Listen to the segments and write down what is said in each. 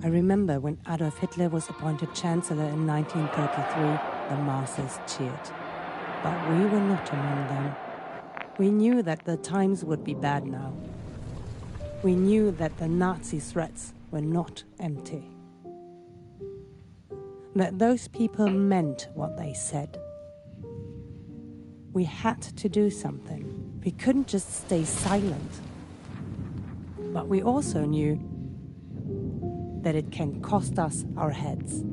I remember when Adolf Hitler was appointed Chancellor in 1933, the masses cheered. But we were not among them. We knew that the times would be bad now. We knew that the Nazi threats were not empty. That those people meant what they said. We had to do something. We couldn't just stay silent. But we also knew that it can cost us our heads.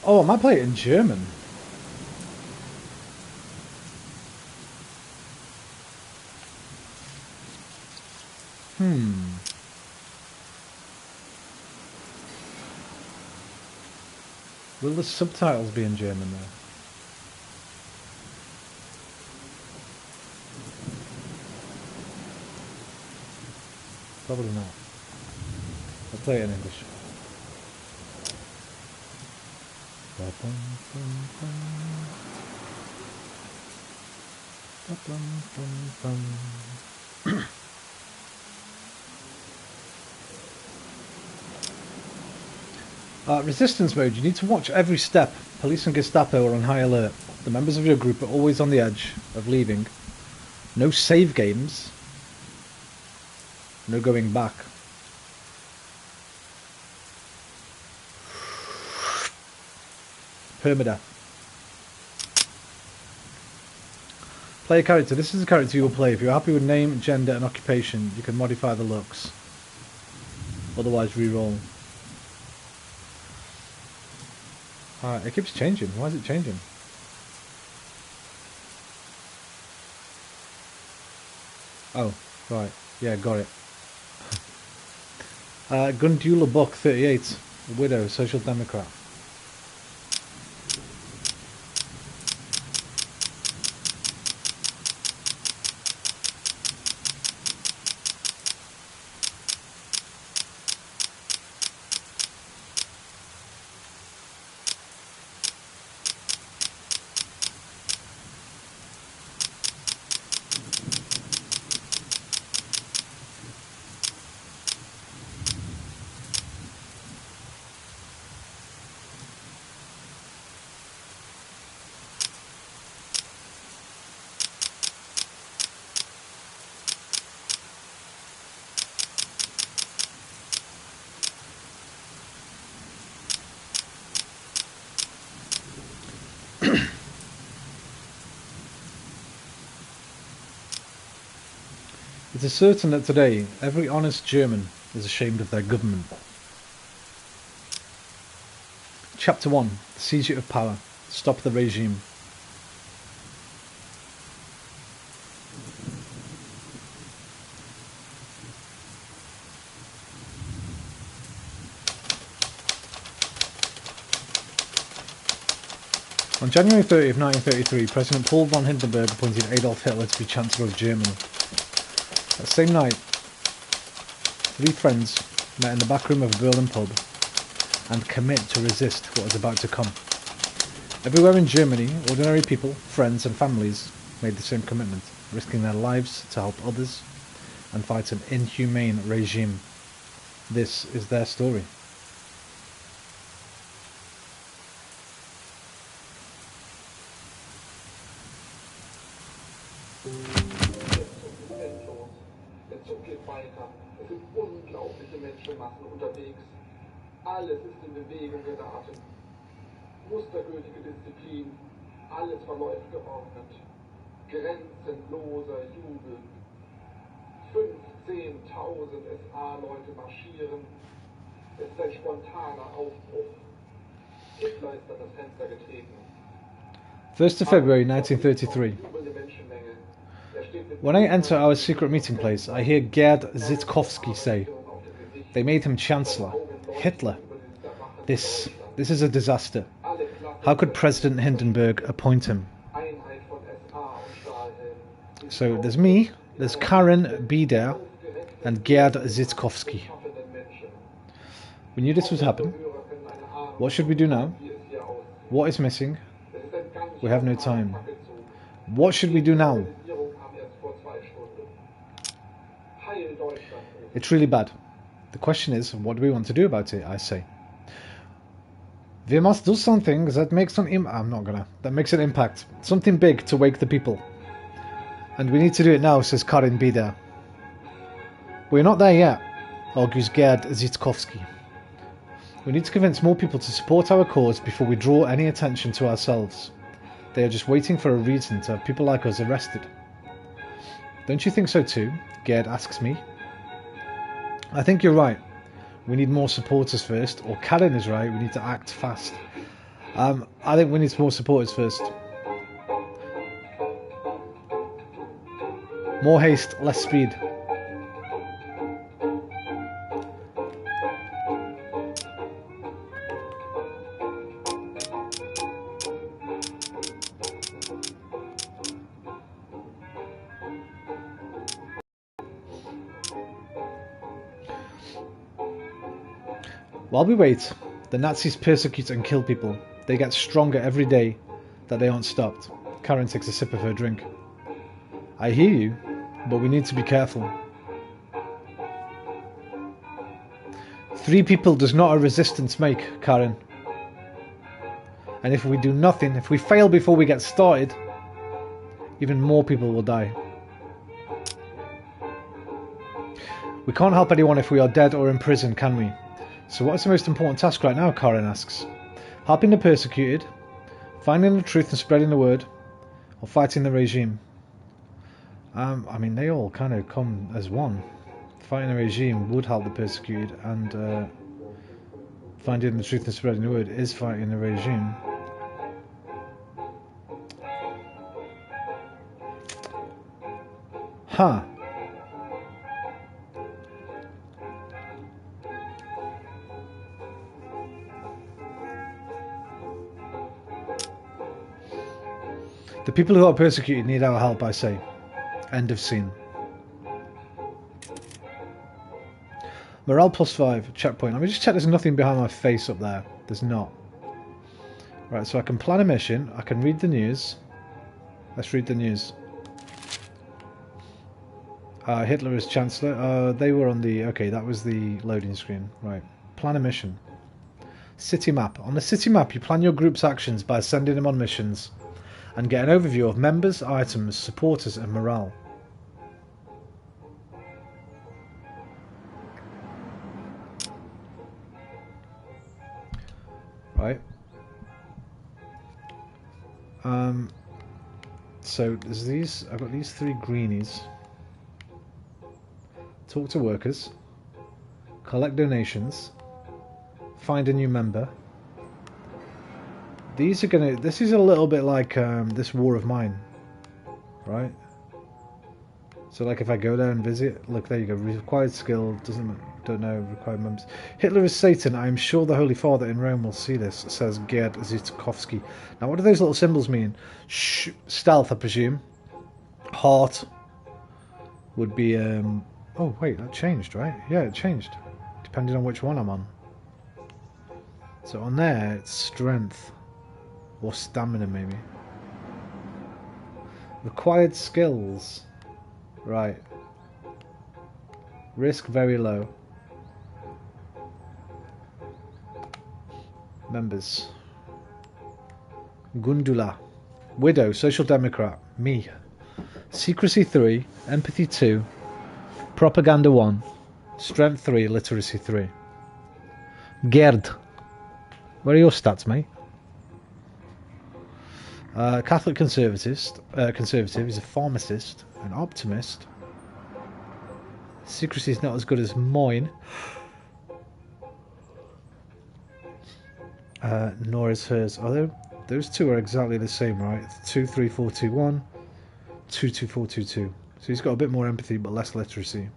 Oh, I might play it in German. Will the subtitles be in German though? Probably not. I'll play it in English. Resistance mode. You need to watch every step. Police and Gestapo are on high alert. The members of your group are always on the edge of leaving. No save games. No going back. Permadeath. Play a character. This is the character you will play. If you're happy with name, gender and occupation, you can modify the looks. Otherwise, re-roll. Alright, it keeps changing. Why is it changing? Oh, right. Yeah, got it. Gundula Buck, 38. Widow, Social Democrat. It is certain that today every honest German is ashamed of their government. Chapter 1. The Seizure of Power. Stop the regime. On January 30th, 1933, President Paul von Hindenburg appointed Adolf Hitler to be Chancellor of Germany. That same night, three friends met in the back room of a Berlin pub and commit to resist what was about to come. Everywhere in Germany, ordinary people, friends and families made the same commitment, risking their lives to help others and fight an inhumane regime. This is their story. Alles ist in Bewegung geraten. Mustergültige Disziplin, alles verläuft geordnet. Grenzenloser Jubel. 15.000 SA-Leute marschieren. Es ist ein spontaner Aufbruch. Hitler ist an das Fenster getreten. 1st of February 1933. When I enter our secret meeting place, I hear Gerd Zitkowski say, "They made him Chancellor. Hitler. This is a disaster. How could President Hindenburg appoint him?" So there's me, there's Karen Bieder, and Gerd Zitkowski. We knew this would happen. What should we do now? What is missing? We have no time. What should we do now? It's really bad. The question is, what do we want to do about it, I say. We must do something that makes that makes an impact. Something big to wake the people. And we need to do it now, says Karin Bida. We're not there yet, argues Gerd Zitkovsky. We need to convince more people to support our cause before we draw any attention to ourselves. They are just waiting for a reason to have people like us arrested. Don't you think so too? Gerd asks me. I think you're right. We need more supporters first, or Karin is right, we need to act fast. I think we need more supporters first. More haste, less speed. While we wait, the Nazis persecute and kill people. They get stronger every day that they aren't stopped. Karin takes a sip of her drink. I hear you, but we need to be careful. 3 people does not a resistance make, Karin. And if we do nothing, if we fail before we get started, even more people will die. We can't help anyone if we are dead or in prison, can we? So what is the most important task right now, Karin asks. Helping the persecuted, finding the truth and spreading the word, or fighting the regime? I mean, they all kind of come as one. Fighting the regime would help the persecuted, and finding the truth and spreading the word is fighting the regime. Huh. The people who are persecuted need our help, I say. End of scene. Morale +5, checkpoint. Let me just check there's nothing behind my face up there. There's not. Right, so I can plan a mission. I can read the news. Let's read the news. Hitler is Chancellor. They were on the... Okay, that was the loading screen. Right. Plan a mission. City map. On the city map, you plan your group's actions by sending them on missions and get an overview of members, items, supporters and morale. Right. So there's these. I've got these 3 greenies. Talk to workers. Collect donations. Find a new member. These are gonna. This is a little bit like this war of mine, right? So like if I go there and visit, look there you go. Required skill don't know required members. Hitler is Satan. I am sure the Holy Father in Rome will see this, says Gerd Zitkovsky. Now what do those little symbols mean? Stealth, I presume. Heart would be. Oh wait, that changed, right? Yeah, it changed, depending on which one I'm on. So on there, it's strength. Or stamina, maybe. Required skills. Right. Risk very low. Members. Gundula. Widow, Social Democrat. Me. Secrecy 3. Empathy 2. Propaganda 1. Strength 3. Literacy 3. Gerd. Where are your stats, mate? Catholic conservative, is a pharmacist, an optimist. Secrecy is not as good as mine, nor is hers. Although those 2 are exactly the same, right? 23421, 22422. So he's got a bit more empathy but less literacy.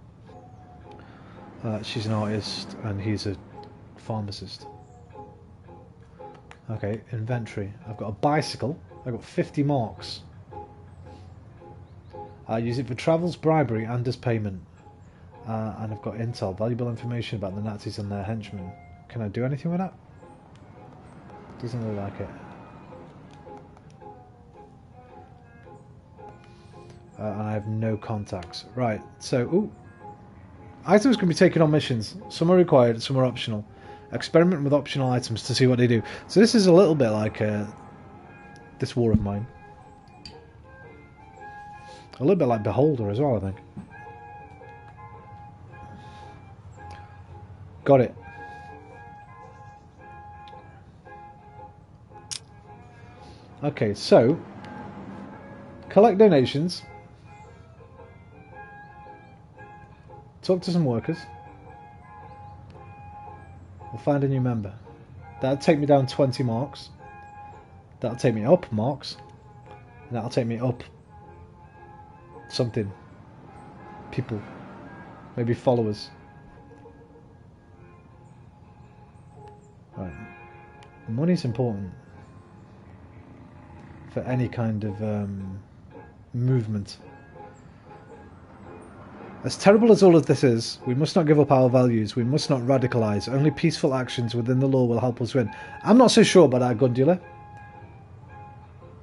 She's an artist and he's a pharmacist. Okay, inventory. I've got a bicycle. I've got 50 marks. I use it for travels, bribery and as payment. And I've got intel, valuable information about the Nazis and their henchmen. Can I do anything with that? Doesn't look like it. and I have no contacts. Right, so, ooh. Items can be taken on missions. Some are required, some are optional. Experiment with optional items to see what they do. So this is a little bit like this war of mine. A little bit like Beholder as well, I think. Got it. Okay, so collect donations. Talk to some workers. We'll find a new member. That'll take me down 20 marks. That'll take me up marks. And that'll take me up something. People. Maybe followers. Right. Money's important for any kind of movement. As terrible as all of this is, we must not give up our values. We must not radicalise. Only peaceful actions within the law will help us win. I'm not so sure about that, gun dealer.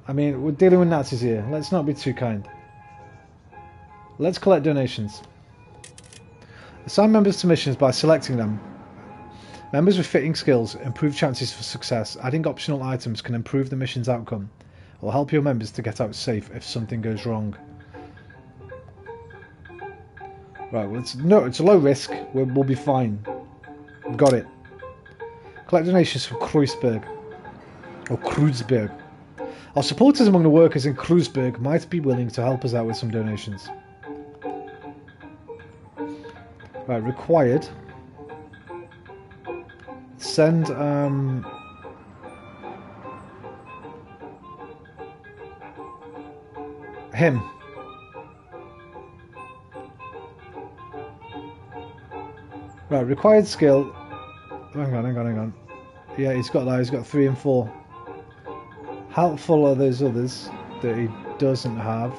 I mean, we're dealing with Nazis here. Let's not be too kind. Let's collect donations. Assign members to missions by selecting them. Members with fitting skills improve chances for success. Adding optional items can improve the mission's outcome or help your members to get out safe if something goes wrong. Right, well, it's low risk. We'll be fine. Got it. Collect donations from Kreuzberg. Or Kreuzberg. Our supporters among the workers in Kreuzberg might be willing to help us out with some donations. Right, required. Send, him. Right, required skill. Hang on. Yeah, he's got that. He's got 3 and 4. Helpful are those others that he doesn't have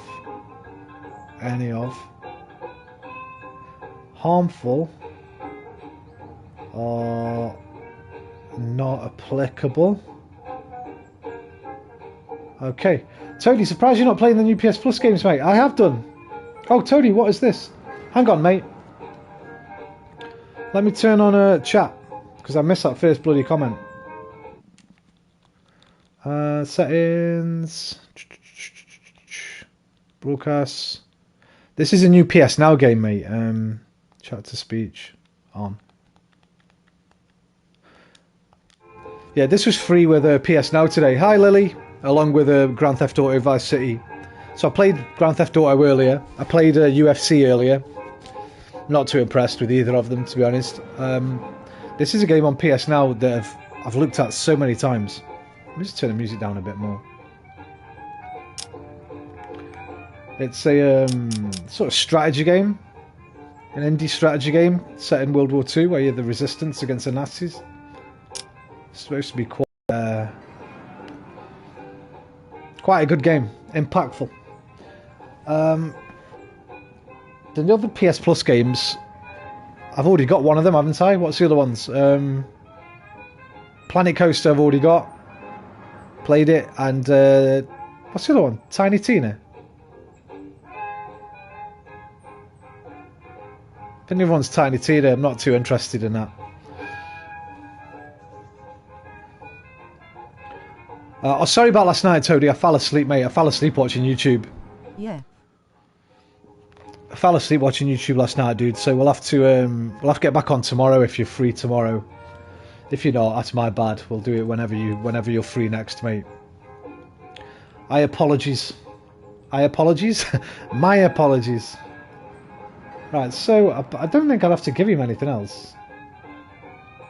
any of. Harmful are not applicable. Okay. Toady, surprised you're not playing the new PS Plus games, mate. I have done. Oh, Toady, what is this? Hang on, mate. Let me turn on a chat, because I missed that first bloody comment. Settings. Broadcasts. This is a new PSNow game, mate. Chat to speech. On. Yeah, this was free with PSNow today. Hi, Lily. Along with Grand Theft Auto Vice City. So I played Grand Theft Auto earlier. I played UFC earlier. Not too impressed with either of them, to be honest. This is a game on PSNow that I've looked at so many times. Let me just turn the music down a bit more. It's a sort of strategy game. An indie strategy game set in World War II where you're the resistance against the Nazis. It's supposed to be quite a good game. Impactful. The other PS Plus games, I've already got one of them, haven't I? What's the other ones? Planet Coaster I've already got. Played it, and what's the other one? Tiny Tina. I think everyone's Tiny Tina. I'm not too interested in that. Oh, sorry about last night, Toady. I fell asleep, mate. I fell asleep watching YouTube. Yeah. I fell asleep watching YouTube last night, dude. So we'll have to get back on tomorrow if you're free tomorrow. If you're not, that's my bad. We'll do it whenever you're free next, mate. My apologies. My apologies. Right, so I don't think I'll have to give him anything else.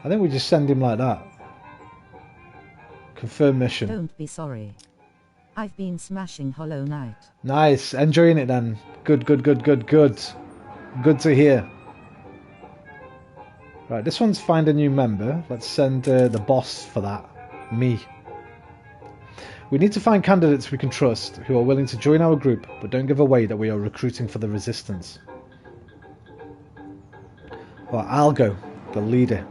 I think we just send him like that. Confirm mission. Don't be sorry. I've been smashing Hollow Knight. Nice. Enjoying it then. Good. Good to hear. Right, this one's find a new member. Let's send the boss for that. Me. We need to find candidates we can trust who are willing to join our group, but don't give away that we are recruiting for the resistance. Well, I'll go. The leader.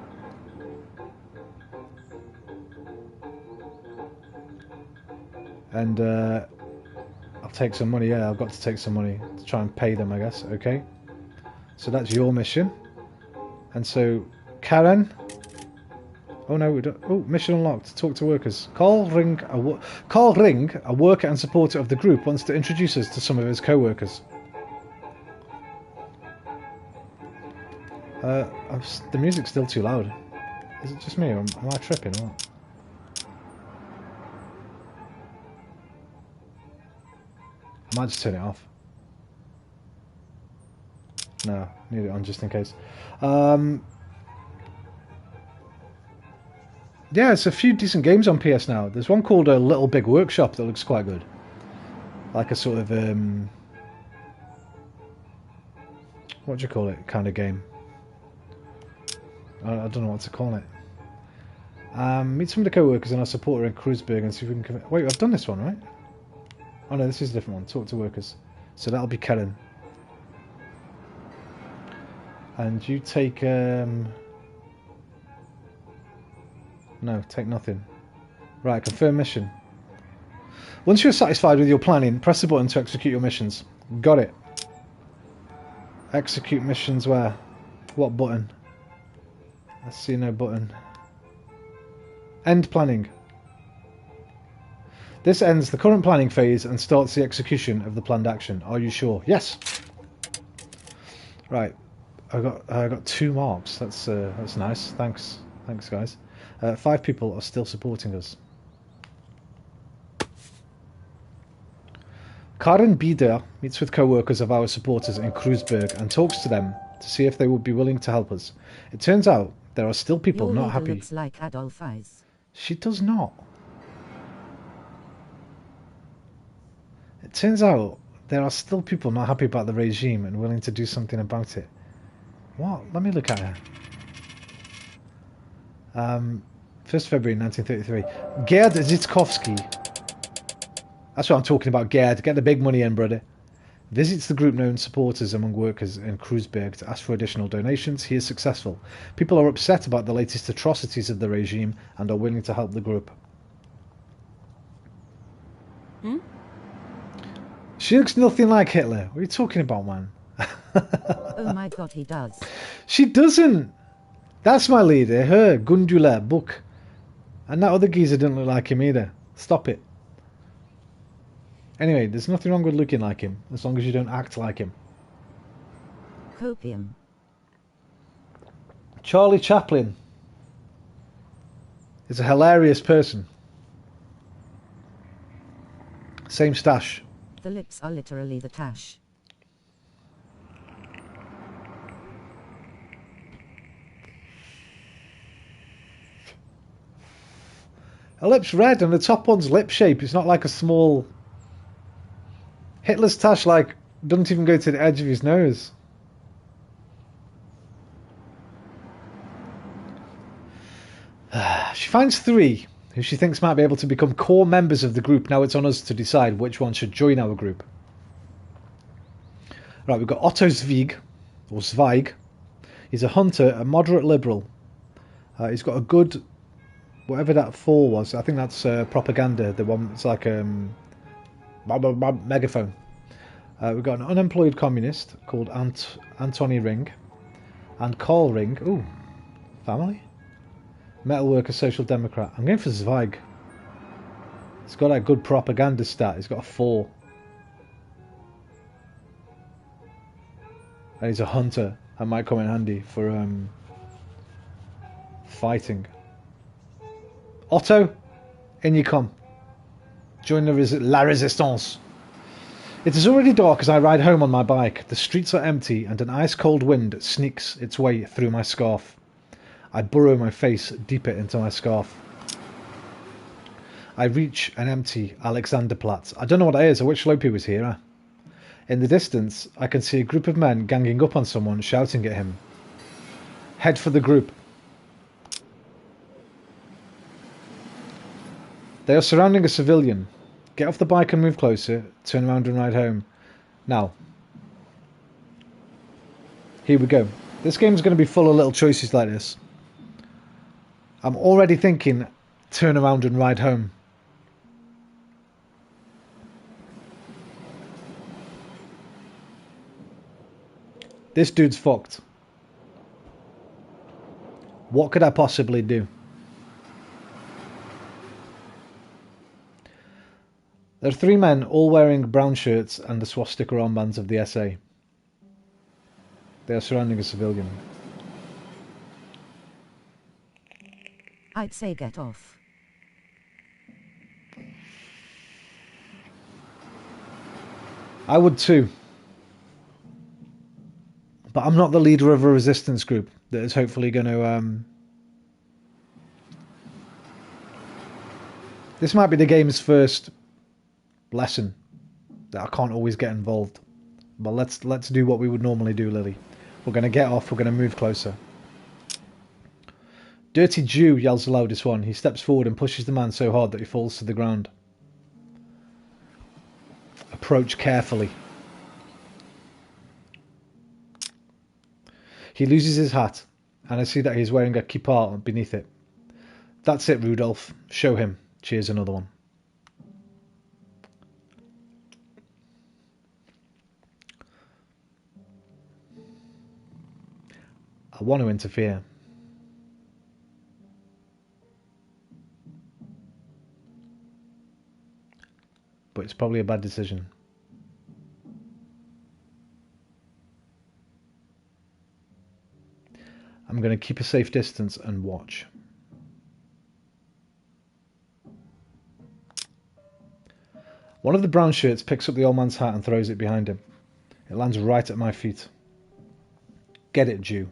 And I'll take some money. Yeah, I've got to take some money to try and pay them, I guess. Okay. So that's your mission. And so, Karen. Oh no, we don't. Oh, mission unlocked. Talk to workers. Carl Ring, a worker and supporter of the group, wants to introduce us to some of his co-workers. The music's still too loud. Is it just me, or am I tripping, or what? I might just turn it off. No, need it on just in case. Yeah, it's a few decent games on PSNow. There's one called Little Big Workshop that looks quite good. Like a sort of, what do you call it, kind of game. I don't know what to call it. Meet some of the co-workers and our supporter in Kreuzberg and see if we can... Wait, I've done this one, right? Oh no, this is a different one. Talk to workers. So that'll be Karen. And you take... No, take nothing. Right, confirm mission. Once you're satisfied with your planning, press the button to execute your missions. Got it. Execute missions where? What button? I see no button. End planning. This ends the current planning phase and starts the execution of the planned action. Are you sure? Yes. Right. I got 2 marks. That's nice. Thanks, guys. 5 people are still supporting us. Karin Bieder meets with co-workers of our supporters in Kreuzberg and talks to them to see if they would be willing to help us. It turns out there are still people Your not leader happy. looks like Adolf Eyes. She does not. It turns out there are still people not happy about the regime and willing to do something about it. What? Let me look at her. 1st February 1933. Gerd Zitkowski. That's what I'm talking about, Gerd. Get the big money in, brother. Visits the group known supporters among workers in Kreuzberg to ask for additional donations. He is successful. People are upset about the latest atrocities of the regime and are willing to help the group. She looks nothing like Hitler. What are you talking about, man? Oh my god, he does. She doesn't. That's my leader, her, Gundula, Book. And that other geezer didn't look like him either. Stop it. Anyway, there's nothing wrong with looking like him, as long as you don't act like him. Copium. Charlie Chaplin is a hilarious person. Same stash. The lips are literally the tash. Her lip's red and the top one's lip shape. It's not like a small... Hitler's tash, like, doesn't even go to the edge of his nose. She finds 3 who she thinks might be able to become core members of the group. Now it's on us to decide which one should join our group. Right, we've got Otto Zweig, or Zweig. He's a hunter, a moderate liberal. He's got a good... Whatever that 4 was, I think that's propaganda. The one that's like megaphone. We've got an unemployed communist called Antony Ring. And Karl Ring. Ooh, family? Metalworker, Social Democrat. I'm going for Zweig. He's got a good propaganda stat. He's got a 4. And he's a hunter. That might come in handy for fighting. Otto, in you come. Join La Resistance. It is already dark as I ride home on my bike. The streets are empty and an ice-cold wind sneaks its way through my scarf. I burrow my face deeper into my scarf. I reach an empty Alexanderplatz. I don't know what that is. I wish Lopi was here. In the distance, I can see a group of men ganging up on someone, shouting at him. Head for the group. They are surrounding a civilian. Get off the bike and move closer. Turn around and ride home. Now. Here we go. This game's going to be full of little choices like this. I'm already thinking, turn around and ride home. This dude's fucked. What could I possibly do? There are 3 men, all wearing brown shirts and the swastika armbands of the SA. They are surrounding a civilian. I'd say get off. I would too. But I'm not the leader of a resistance group that is hopefully going to... This might be the game's first lesson that I can't always get involved. But let's do what we would normally do, Lily. We're going to get off. We're going to move closer. Dirty Jew, yells the loudest one. He steps forward and pushes the man so hard that he falls to the ground. Approach carefully. He loses his hat, and I see that he's wearing a kippah beneath it. That's it, Rudolph. Show him. Cheers, another one. I want to interfere. But it's probably a bad decision. I'm going to keep a safe distance and watch. One of the brown shirts picks up the old man's hat and throws it behind him. It lands right at my feet. Get it, Jew.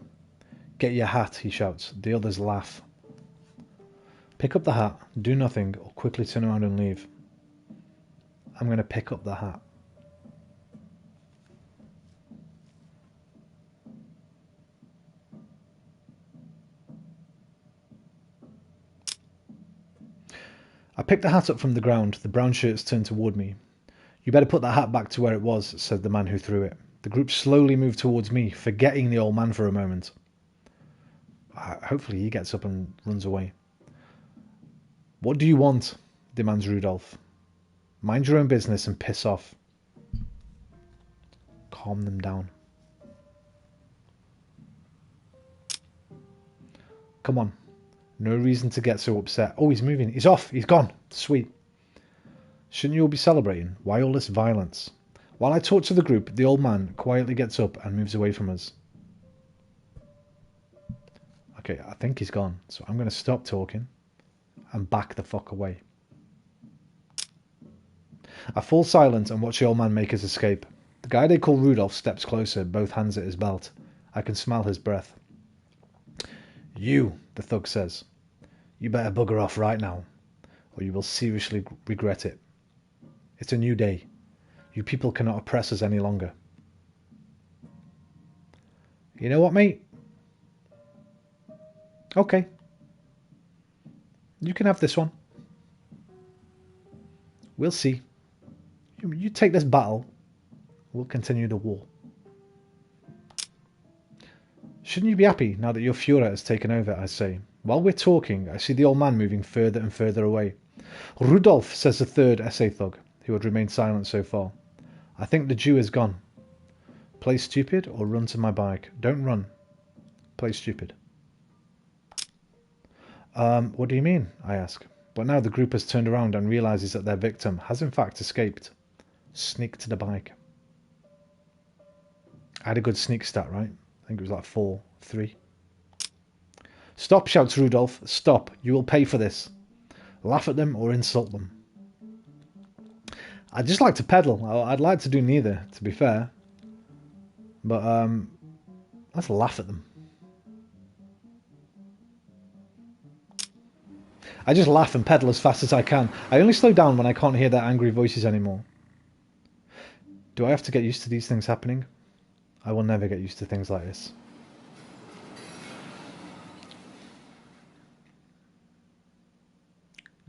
Get your hat, he shouts. The others laugh. Pick up the hat, do nothing, or quickly turn around and leave. I'm going to pick up the hat. I picked the hat up from the ground. The brown shirts turned toward me. You better put that hat back to where it was, said the man who threw it. The group slowly moved towards me, forgetting the old man for a moment. Hopefully he gets up and runs away. What do you want? Demands Rudolph. Mind your own business and piss off. Calm them down. Come on. No reason to get so upset. Oh, he's moving. He's off. He's gone. Sweet. Shouldn't you all be celebrating? Why all this violence? While I talk to the group, the old man quietly gets up and moves away from us. Okay, I think he's gone. So I'm going to stop talking and back the fuck away. I fall silent and watch the old man make his escape. The guy they call Rudolph steps closer, both hands at his belt. I can smell his breath. You, the thug says. You better bugger off right now, or you will seriously regret it. It's a new day. You people cannot oppress us any longer. You know what, mate? Okay. You can have this one. We'll see. You take this battle. We'll continue the war. Shouldn't you be happy now that your Führer has taken over, I say. While we're talking, I see the old man moving further and further away. Rudolph, says the third SA thug, who had remained silent so far. I think the Jew is gone. Play stupid or run to my bike. Don't run. Play stupid. What do you mean? I ask. But now the group has turned around and realises that their victim has in fact escaped. Sneak to the bike. I had a good sneak stat, right? I think it was like 4, 3. Stop, shouts Rudolph. Stop. You will pay for this. Laugh at them or insult them. I'd just like to pedal. I'd like to do neither, to be fair. But, let's laugh at them. I just laugh and pedal as fast as I can. I only slow down when I can't hear their angry voices anymore. Do I have to get used to these things happening? I will never get used to things like this.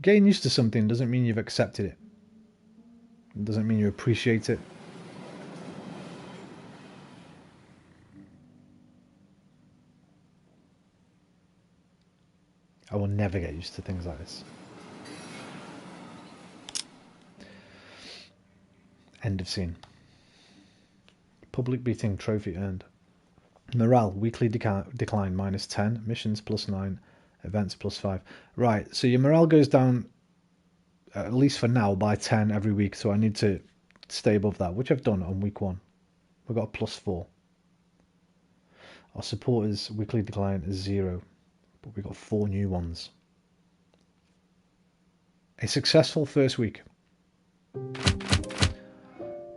Getting used to something doesn't mean you've accepted it. It doesn't mean you appreciate it. I will never get used to things like this. End of scene. Public beating trophy earned. Morale, weekly decline -10, missions +9, events +5. Right, so your morale goes down, at least for now, by 10 every week, so I need to stay above that, which I've done on week 1. We've got a +4. Our supporters' weekly decline is 0, but we've got 4 new ones. A successful first week.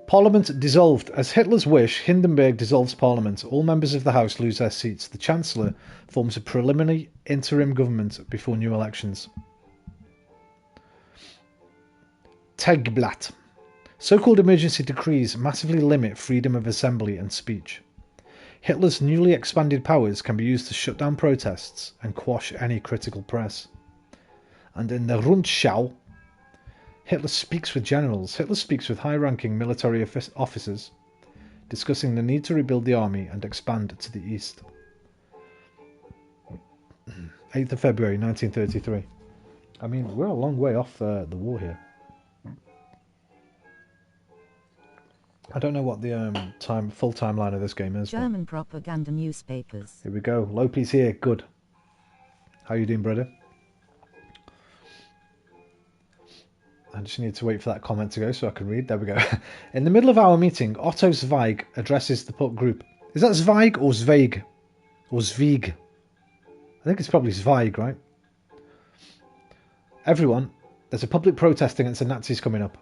Parliament dissolved. As Hitler's wish, Hindenburg dissolves Parliament. All members of the House lose their seats. The Chancellor forms a preliminary interim government before new elections. Tagblatt. So-called emergency decrees massively limit freedom of assembly and speech. Hitler's newly expanded powers can be used to shut down protests and quash any critical press. And in the Rundschau, Hitler speaks with generals. Hitler speaks with high-ranking military officers, discussing the need to rebuild the army and expand to the east. 8th of February 1933. I mean, we're a long way off the war here. I don't know what the full timeline of this game is. German propaganda newspapers. Here we go. Lopi's here. Good. How you doing, brother? I just need to wait for that comment to go so I can read. There we go. In the middle of our meeting, Otto Zweig addresses the PUC group. Is that Zweig or Zweig? Or Zweig? I think it's probably Zweig, right? Everyone, there's a public protest against the Nazis coming up.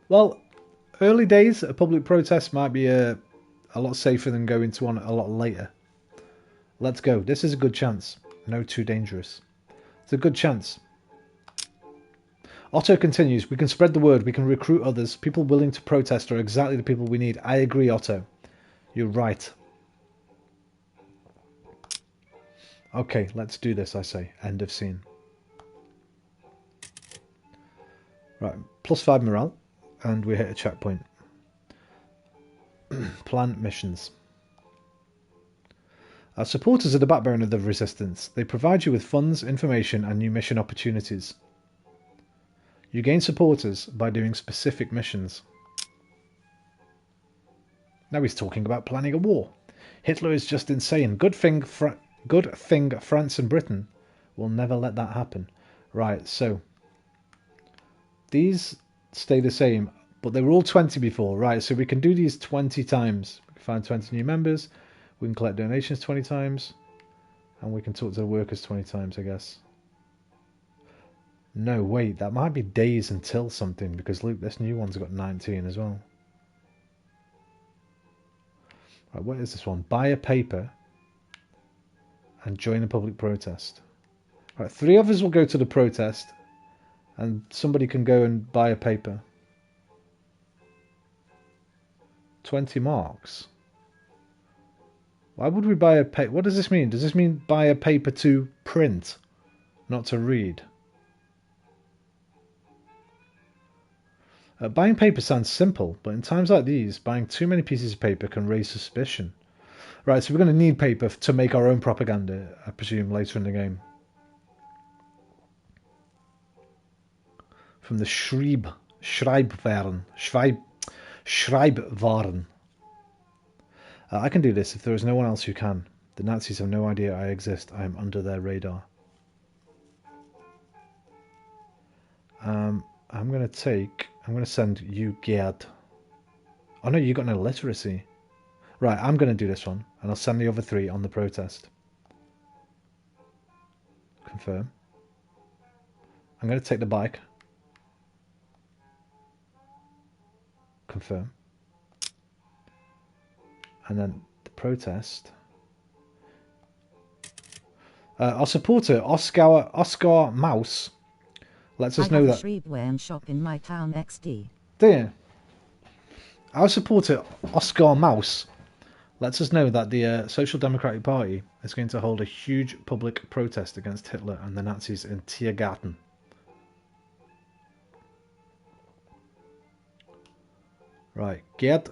Well, early days, a public protest might be a lot safer than going to one a lot later. Let's go. This is a good chance. No too dangerous. It's a good chance. Otto continues, we can spread the word, we can recruit others. People willing to protest are exactly the people we need. I agree, Otto. You're right. Okay, let's do this, I say. End of scene. Right, +5 morale, and we hit a checkpoint. Plan missions. Our supporters are the backbone of the resistance. They provide you with funds, information, and new mission opportunities. You gain supporters by doing specific missions. Now he's talking about planning a war. Hitler is just insane. Good thing France and Britain will never let that happen. Right, so these stay the same, but they were all 20 before. Right, so we can do these 20 times. We can find 20 new members. We can collect donations 20 times. And we can talk to the workers 20 times, I guess. No, wait, that might be days until something, because look, this new one's got 19 as well. Right, what is this one? Buy a paper and join a public protest. Right, 3 of us will go to the protest, and somebody can go and buy a paper. 20 marks. Why would we buy a paper? What does this mean? Does this mean buy a paper to print, not to read? Buying paper sounds simple, but in times like these, buying too many pieces of paper can raise suspicion. Right, so we're going to need paper to make our own propaganda, I presume, later in the game. From the Schreibwaren. I can do this if there is no one else who can. The Nazis have no idea I exist. I am under their radar. I'm going to send you Gerd. Oh no, you got no literacy. Right, I'm going to do this one, and I'll send the other 3 on the protest. Confirm. I'm going to take the bike. Confirm. And then the protest. Our supporter, Oscar Mouse, lets us know that... I have a Schreibwaren shop in my town XD. Dear. Our supporter, Oscar Mouse, lets us know that the Social Democratic Party is going to hold a huge public protest against Hitler and the Nazis in Tiergarten. Right, Gerd,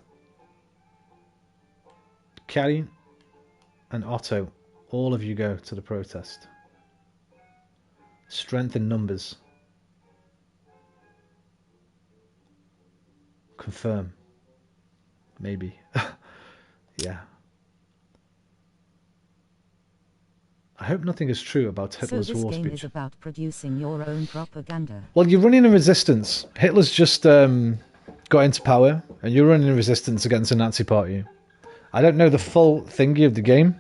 Karin, and Otto, all of you go to the protest. Strength in numbers. Confirm. Maybe. Yeah. I hope nothing is true about So Hitler's this war game speech. is about producing your own propaganda. Well, you're running a resistance. Hitler's just got into power, and you're running a resistance against the Nazi party. I don't know the full thingy of the game,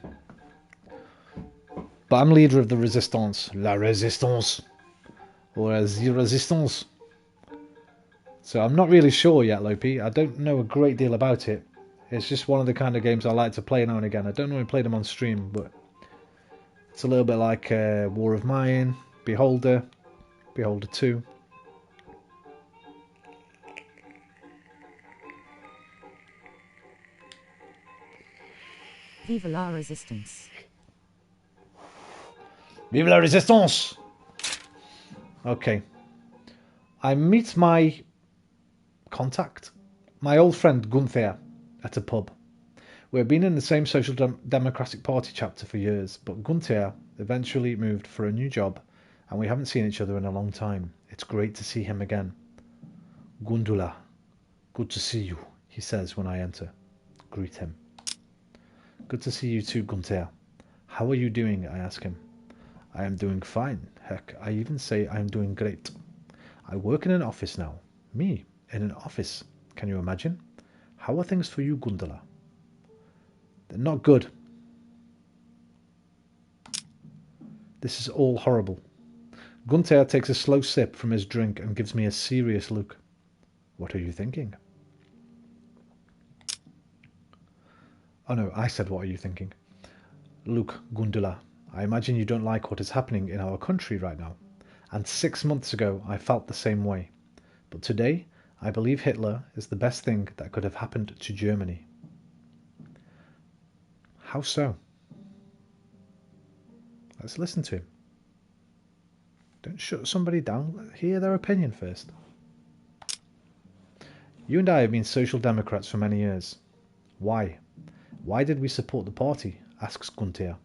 but I'm leader of the resistance. La Resistance. Or the Resistance. So I'm not really sure yet, Lopi. I don't know a great deal about it. It's just one of the kind of games I like to play now and again. I don't normally play them on stream, but it's a little bit like War of Mine, Beholder, Beholder 2. Vive la resistance. Vive la Resistance! Okay. I meet my contact, my old friend Gunther, at a pub. We've been in the same Social Democratic Party chapter for years, but Gunther eventually moved for a new job, and we haven't seen each other in a long time. It's great to see him again. Gundula, good to see you, he says when I enter. Greet him. Good to see you too, Gunther. How are you doing? I ask him. I am doing fine. Heck, I even say I am doing great. I work in an office now. Me, in an office. Can you imagine? How are things for you, Gundula? They're not good. This is all horrible. Gunther takes a slow sip from his drink and gives me a serious look. What are you thinking? Oh no, I said what are you thinking? Look, Gundula, I imagine you don't like what is happening in our country right now. And 6 months ago I felt the same way. But today I believe Hitler is the best thing that could have happened to Germany. How so? Let's listen to him. Don't shut somebody down. Hear their opinion first. You and I have been Social Democrats for many years. Why? Why did we support the party? Asks Gunther.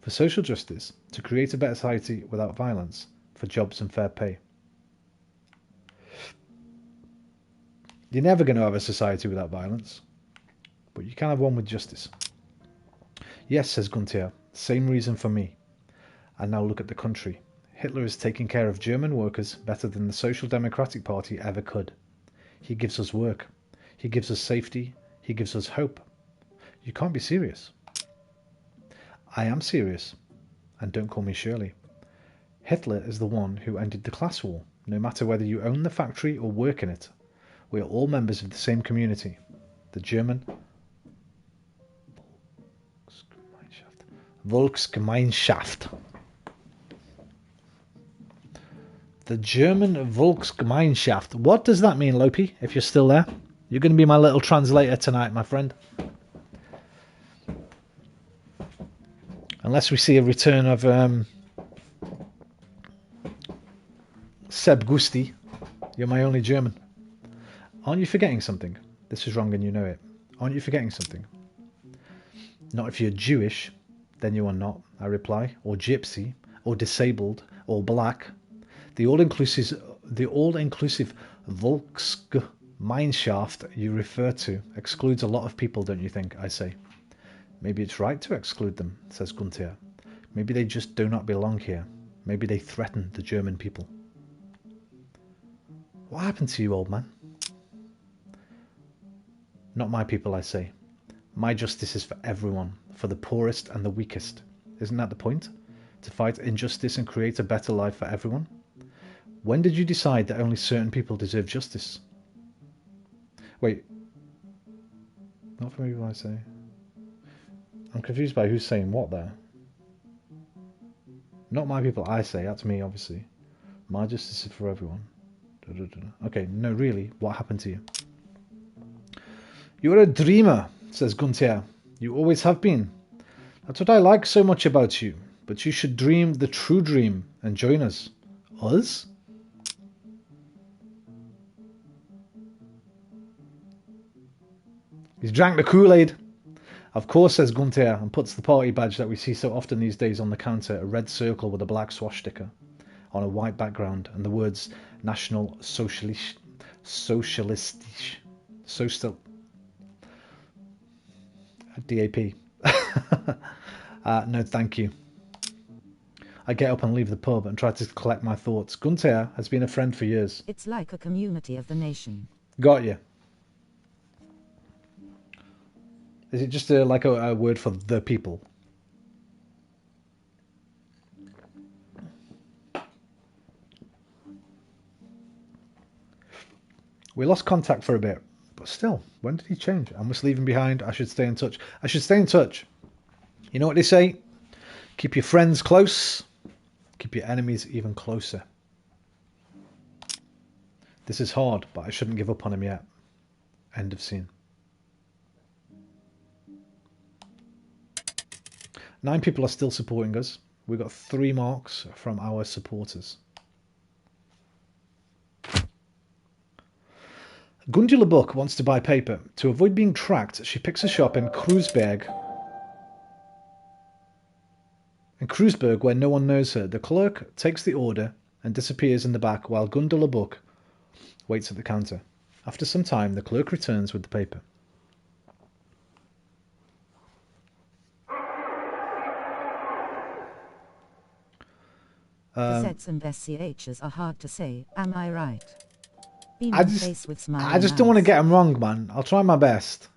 For social justice, to create a better society without violence, for jobs and fair pay. You're never going to have a society without violence, but you can have one with justice. Yes, says Gunther, same reason for me. And now look at the country. Hitler is taking care of German workers better than the Social Democratic Party ever could. He gives us work. He gives us safety. He gives us hope. You can't be serious. I am serious. And don't call me Shirley. Hitler is the one who ended the class war, no matter whether you own the factory or work in it. We are all members of the same community. The German Volksgemeinschaft. The German Volksgemeinschaft. What does that mean, Lopi, if you're still there? You're going to be my little translator tonight, my friend. Unless we see a return of Seb Gusti. You're my only German. Aren't you forgetting something? This is wrong and you know it. Aren't you forgetting something? Not if you're Jewish, then you are not, I reply, or gypsy, or disabled, or black. The all-inclusive Volksgemeinschaft you refer to excludes a lot of people, don't you think? I say. Maybe it's right to exclude them, says Gunther. Maybe they just do not belong here. Maybe they threaten the German people. What happened to you, old man? Not my people, I say. My justice is for everyone, for the poorest and the weakest. Isn't that the point? To fight injustice and create a better life for everyone? When did you decide that only certain people deserve justice? Wait. Not for me, I say. I'm confused by who's saying what there. Not my people, I say. That's me, obviously. My justice is for everyone. Okay, no, really, what happened to you? You're a dreamer, says Gunther. You always have been. That's what I like so much about you. But you should dream the true dream and join us. Us? He's drank the Kool-Aid. Of course, says Gunther, and puts the party badge that we see so often these days on the counter, a red circle with a black swastika on a white background, and the words National Socialist, DAP. No, thank you. I get up and leave the pub and try to collect my thoughts. Gunther has been a friend for years. It's like a community of the nation. Got you. Is it just like a word for the people? We lost contact for a bit, but still, when did he change? I must leave him behind. I should stay in touch. I should stay in touch. You know what they say? Keep your friends close. Keep your enemies even closer. This is hard, but I shouldn't give up on him yet. End of scene. 9 people are still supporting us. We got 3 marks from our supporters. Gundula Buck wants to buy paper. To avoid being tracked, she picks a shop in Kreuzberg. In Kreuzberg, where no one knows her, the clerk takes the order and disappears in the back while Gundula Buck waits at the counter. After some time, the clerk returns with the paper. The Zs and SCHs are hard to say, am I right? I just don't want to get them wrong, man. I'll try my best.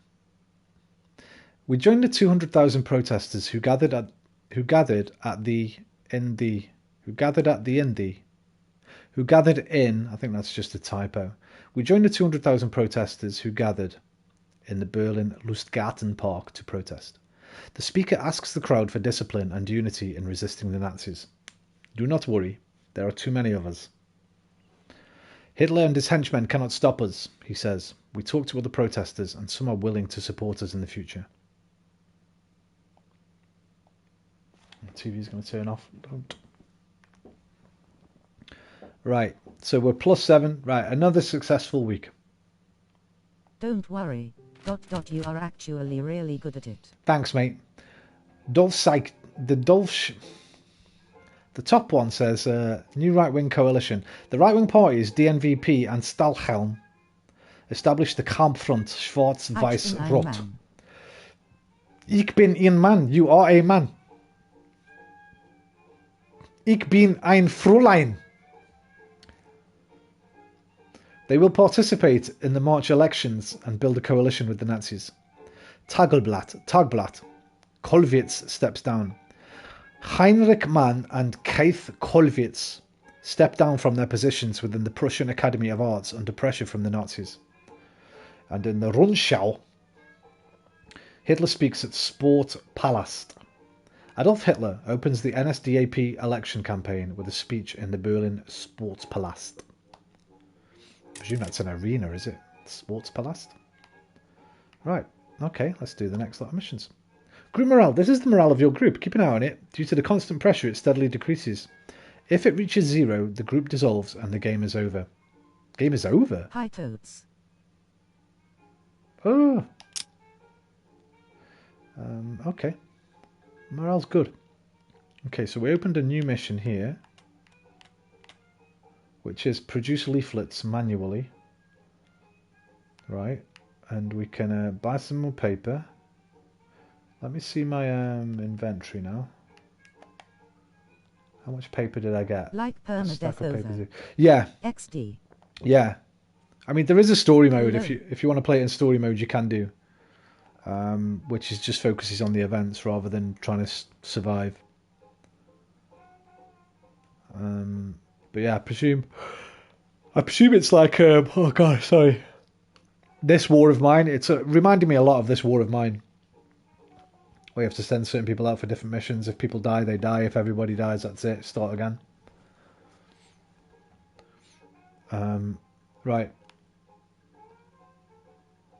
We joined the 200,000 protesters who gathered at the I think that's just a typo. We joined the 200,000 protesters who gathered in the Berlin Lustgarten Park to protest. The speaker asks the crowd for discipline and unity in resisting the Nazis. Do not worry, there are too many of us. Hitler and his henchmen cannot stop us, he says. We talk to other protesters and some are willing to support us in the future. The TV's going to turn off. Don't. Right, so we're +7. Right, another successful week. Don't worry. ... You are actually really good at it. Thanks, mate. The top one says, new right-wing coalition. The right-wing parties, DNVP and Stahlhelm, established the Kampffront Schwarz-Weiß-Rot. Ich bin ein Mann. You are a man. Ich bin ein Fräulein. They will participate in the March elections and build a coalition with the Nazis. Tagblatt. Kollwitz steps down. Heinrich Mann and Keith Kollwitz step down from their positions within the Prussian Academy of Arts under pressure from the Nazis. And in the Rundschau, Hitler speaks at Sportpalast. Adolf Hitler opens the NSDAP election campaign with a speech in the Berlin Sportpalast. I presume that's an arena, is it? Sportspalast? Right, okay, let's do the next lot of missions. Group morale. This is the morale of your group. Keep an eye on it. Due to the constant pressure, it steadily decreases. If it reaches 0, the group dissolves and the game is over. Game is over? Hi, Toads. Oh. Okay. Morale's good. Okay, so we opened a new mission here, which is produce leaflets manually. Right, and we can buy some more paper. Let me see my inventory now. How much paper did I get? Like permadeath over. Yeah. XD. Yeah. I mean, there is a story mode. If you want to play it in story mode, you can do. Which is just focuses on the events rather than trying to survive. But yeah, I presume it's like oh god, sorry. This War of Mine. It's reminding me a lot of this War of Mine. We have to send certain people out for different missions. If people die, they die. If everybody dies, that's it. Start again. Right.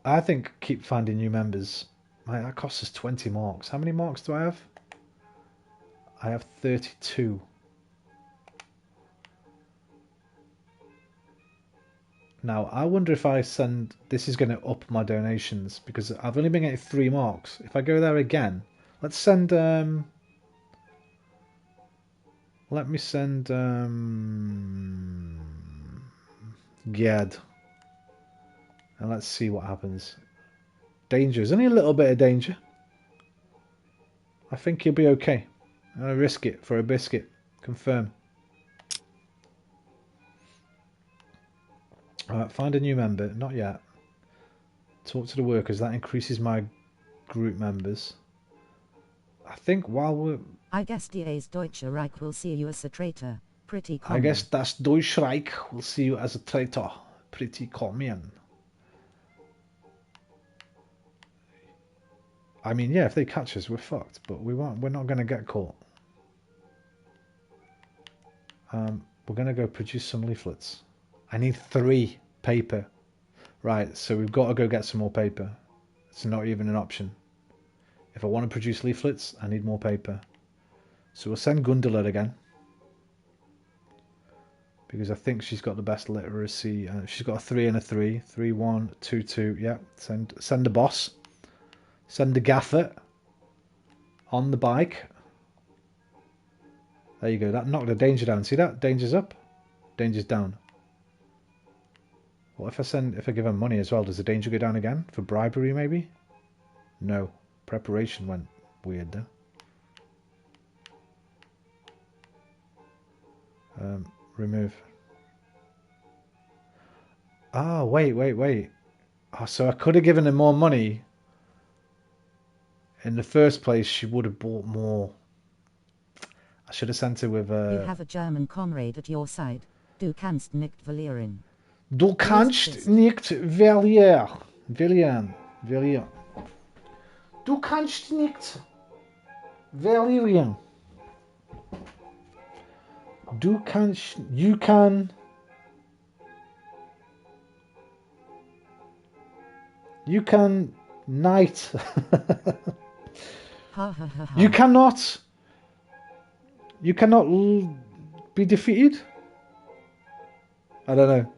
I think keep finding new members. That costs us 20 marks. How many marks do I have? I have 32. Now, I wonder if I send... This is going to up my donations, because I've only been getting 3 marks. If I go there again... Let's send... let me send... Gerd. And let's see what happens. Danger. There's only a little bit of danger. I think you'll be okay. I'll risk it for a biscuit. Confirm. Alright, find a new member. Not yet. Talk to the workers. That increases my group members. I think while we're... I guess DA's Deutsche Reich will see you as a traitor. Pretty common. I guess das Deutsche Reich will see you as a traitor. Pretty common. I mean, yeah, if they catch us, we're fucked. But we won't. We're not going to get caught. We're going to go produce some leaflets. I need 3 paper. Right, so we've got to go get some more paper. It's not even an option. If I want to produce leaflets, I need more paper. So we'll send Gundula again. Because I think she's got the best literacy. She's got a 3 and a 3. 3, 1, 2, 2. Yeah, send the boss. Send the gaffer. On the bike. There you go. That knocked the danger down. See that? Danger's up. Danger's down. What if I give her money as well? Does the danger go down again? For bribery maybe? No. Preparation went weird though. Remove. Ah, wait. Oh, so I could have given her more money. In the first place, she would have bought more. I should have sent her with... You have a German comrade at your side. Du kannst nicht verlieren. Du kannst nicht verlieren. Du kannst nicht verlieren. You can night. You cannot be defeated. I don't know.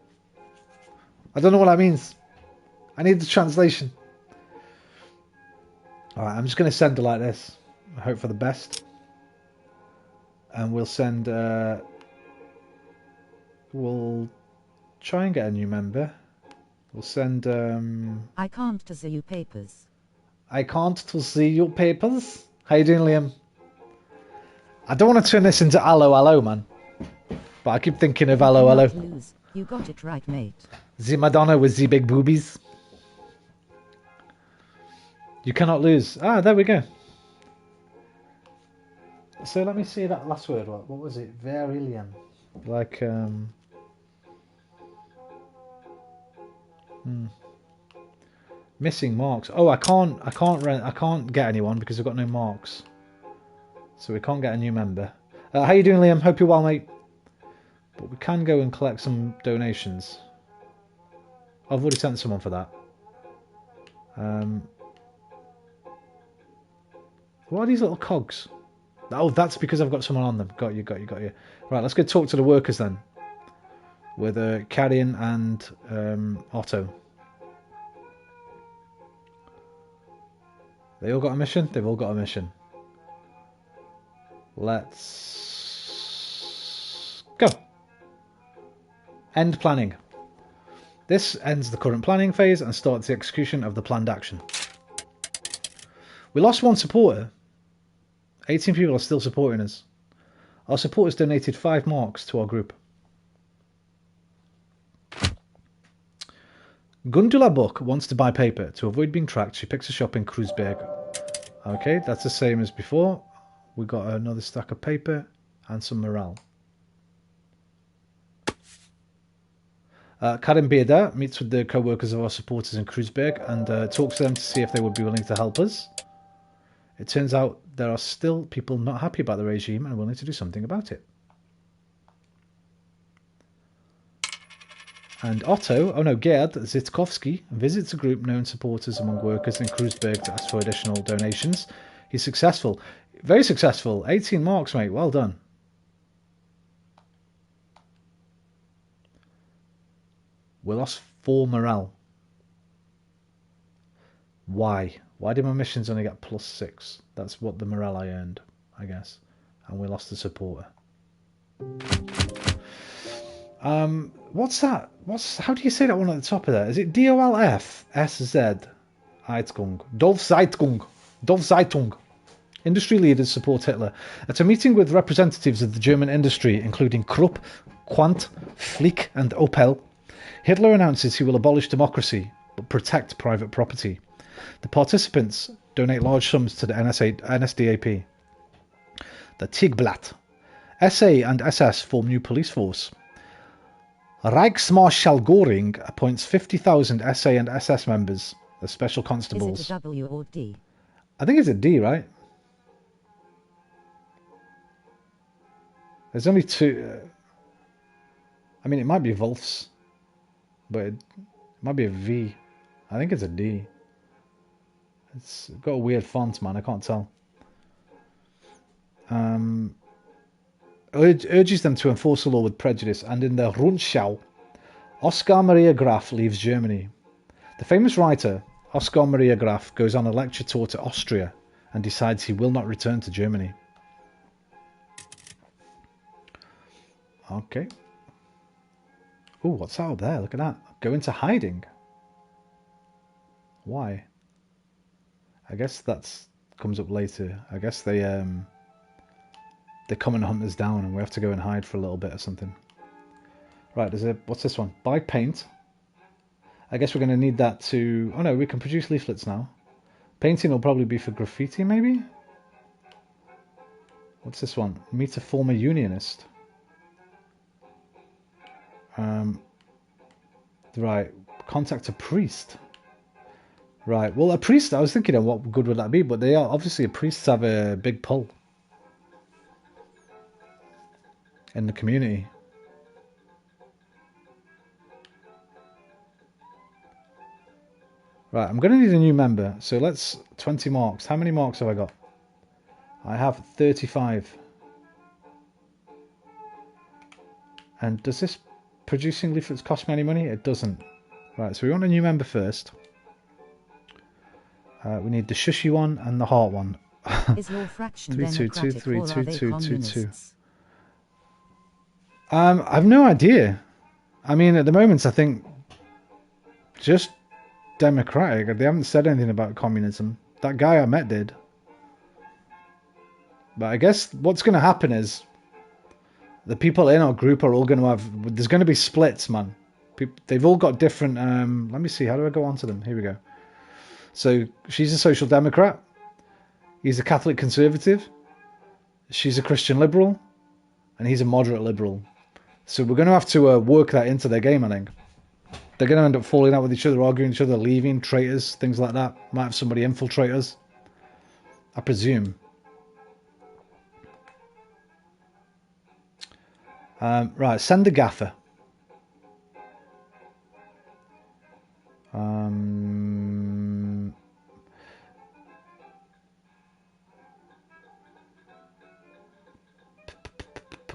I don't know what that means. I need the translation. Alright, I'm just going to send her like this. I hope for the best. And we'll send... we'll try and get a new member. We'll send... I can't to see you papers. I can't to see your papers. How you doing, Liam? I don't want to turn this into Allo Allo, man. But I keep thinking of Allo Allo. Lose. You got it right, mate. The Madonna with the big boobies. You cannot lose. Ah, there we go. So let me see that last word. What was it? Verilian. Like, missing marks. Oh, I can't get anyone because I've got no marks. So we can't get a new member. How you doing, Liam? Hope you're well, mate. But we can go and collect some donations. I've already sent someone for that. What are these little cogs? Oh, that's because I've got someone on them. Got you. Right, let's go talk to the workers then. With Karin and Otto. They all got a mission? They've all got a mission. Let's go. End planning. This ends the current planning phase and starts the execution of the planned action. We lost one supporter. 18 people are still supporting us. Our supporters donated 5 marks to our group. Gundula Book wants to buy paper. To avoid being tracked, she picks a shop in Kreuzberg. Okay, that's the same as before. We got another stack of paper and some morale. Karin Bieda meets with the co-workers of our supporters in Kreuzberg and talks to them to see if they would be willing to help us. It turns out there are still people not happy about the regime and willing to do something about it. And Gerd Zitkowski visits a group known supporters among workers in Kreuzberg to ask for additional donations. He's successful. Very successful. 18 marks, mate. Well done. We lost 4 morale. Why? Why did my missions only get +6? That's what the morale I earned, I guess. And we lost the supporter. What's that? How do you say that one at the top of there? Is it DOLF SZ Zeitung? Dolf Zeitung. Industry leaders support Hitler. At a meeting with representatives of the German industry, including Krupp, Quandt, Flick and Opel, Hitler announces he will abolish democracy, but protect private property. The participants donate large sums to the NSDAP. The Tiegblatt. SA and SS form new police force. Reichsmarschall Göring appoints 50,000 SA and SS members as special constables. Is it a W or D? I think it's a D, right? There's only two. I mean, it might be Wolfs, but it might be a V. I think it's a D. It's got a weird font, man. I can't tell. Urges them to enforce the law with prejudice, and in the Rundschau, Oskar Maria Graf leaves Germany. The famous writer Oskar Maria Graf goes on a lecture tour to Austria and decides he will not return to Germany. Okay. Oh, what's out there? Look at that. Go into hiding. Why? I guess that's comes up later. I guess they come and hunt us down and we have to go and hide for a little bit or something. Right, what's this one? Buy paint. I guess we're going to need that to... Oh no, we can produce leaflets now. Painting will probably be for graffiti, maybe? What's this one? Meet a former unionist. Right, contact a priest. Right, well, a priest, I was thinking of what good would that be, but they are obviously priests have a big pull in the community. Right, I'm going to need a new member, so let's 20 marks. How many marks have I got? I have 35. And does this producing leaflets cost me any money? It doesn't. Right, so we want a new member first. We need the shushy one and the heart one. Is your fraction democratic or are they communists? I've no idea. I mean, at the moment, I think just democratic. They haven't said anything about communism. That guy I met did. But I guess what's going to happen is the people in our group are all going to have... There's going to be splits, man. They've all got different... let me see. How do I go on to them? Here we go. So she's a social democrat. He's a Catholic conservative. She's a Christian liberal. And he's a moderate liberal. So we're going to have to work that into their game, I think. They're going to end up falling out with each other, arguing each other, leaving, traitors, things like that. Might have somebody infiltrate us. I presume. Right, send the gaffer.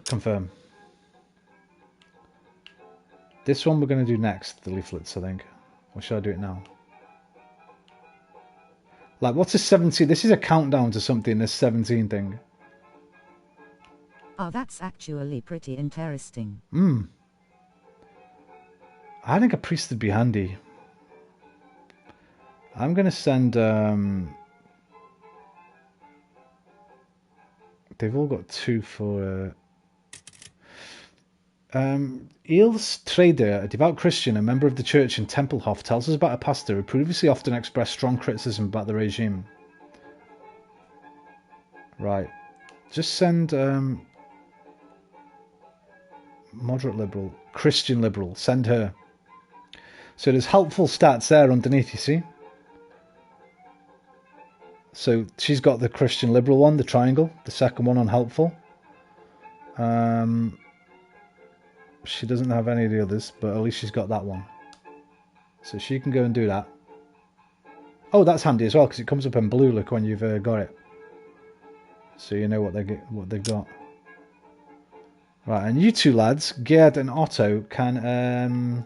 Confirm. This one we're going to do next, the leaflets, I think. Or should I do it now? Like, what's a 17? This is a countdown to something, this 17 thing. Oh, that's actually pretty interesting. I think a priest would be handy. I'm going to send... They've all got 2 for... Eels Trader, a devout Christian, a member of the church in Tempelhof, tells us about a pastor who previously often expressed strong criticism about the regime. Right. Just send moderate liberal, Christian liberal, send her. So there's helpful stats there underneath, you see? So she's got the Christian liberal one, the triangle, the second one on helpful. She doesn't have any of the others, but at least she's got that one. So she can go and do that. Oh, that's handy as well, because it comes up in blue, look, when you've got it. So you know what they've got. Right, and you two lads, Gerd and Otto, can,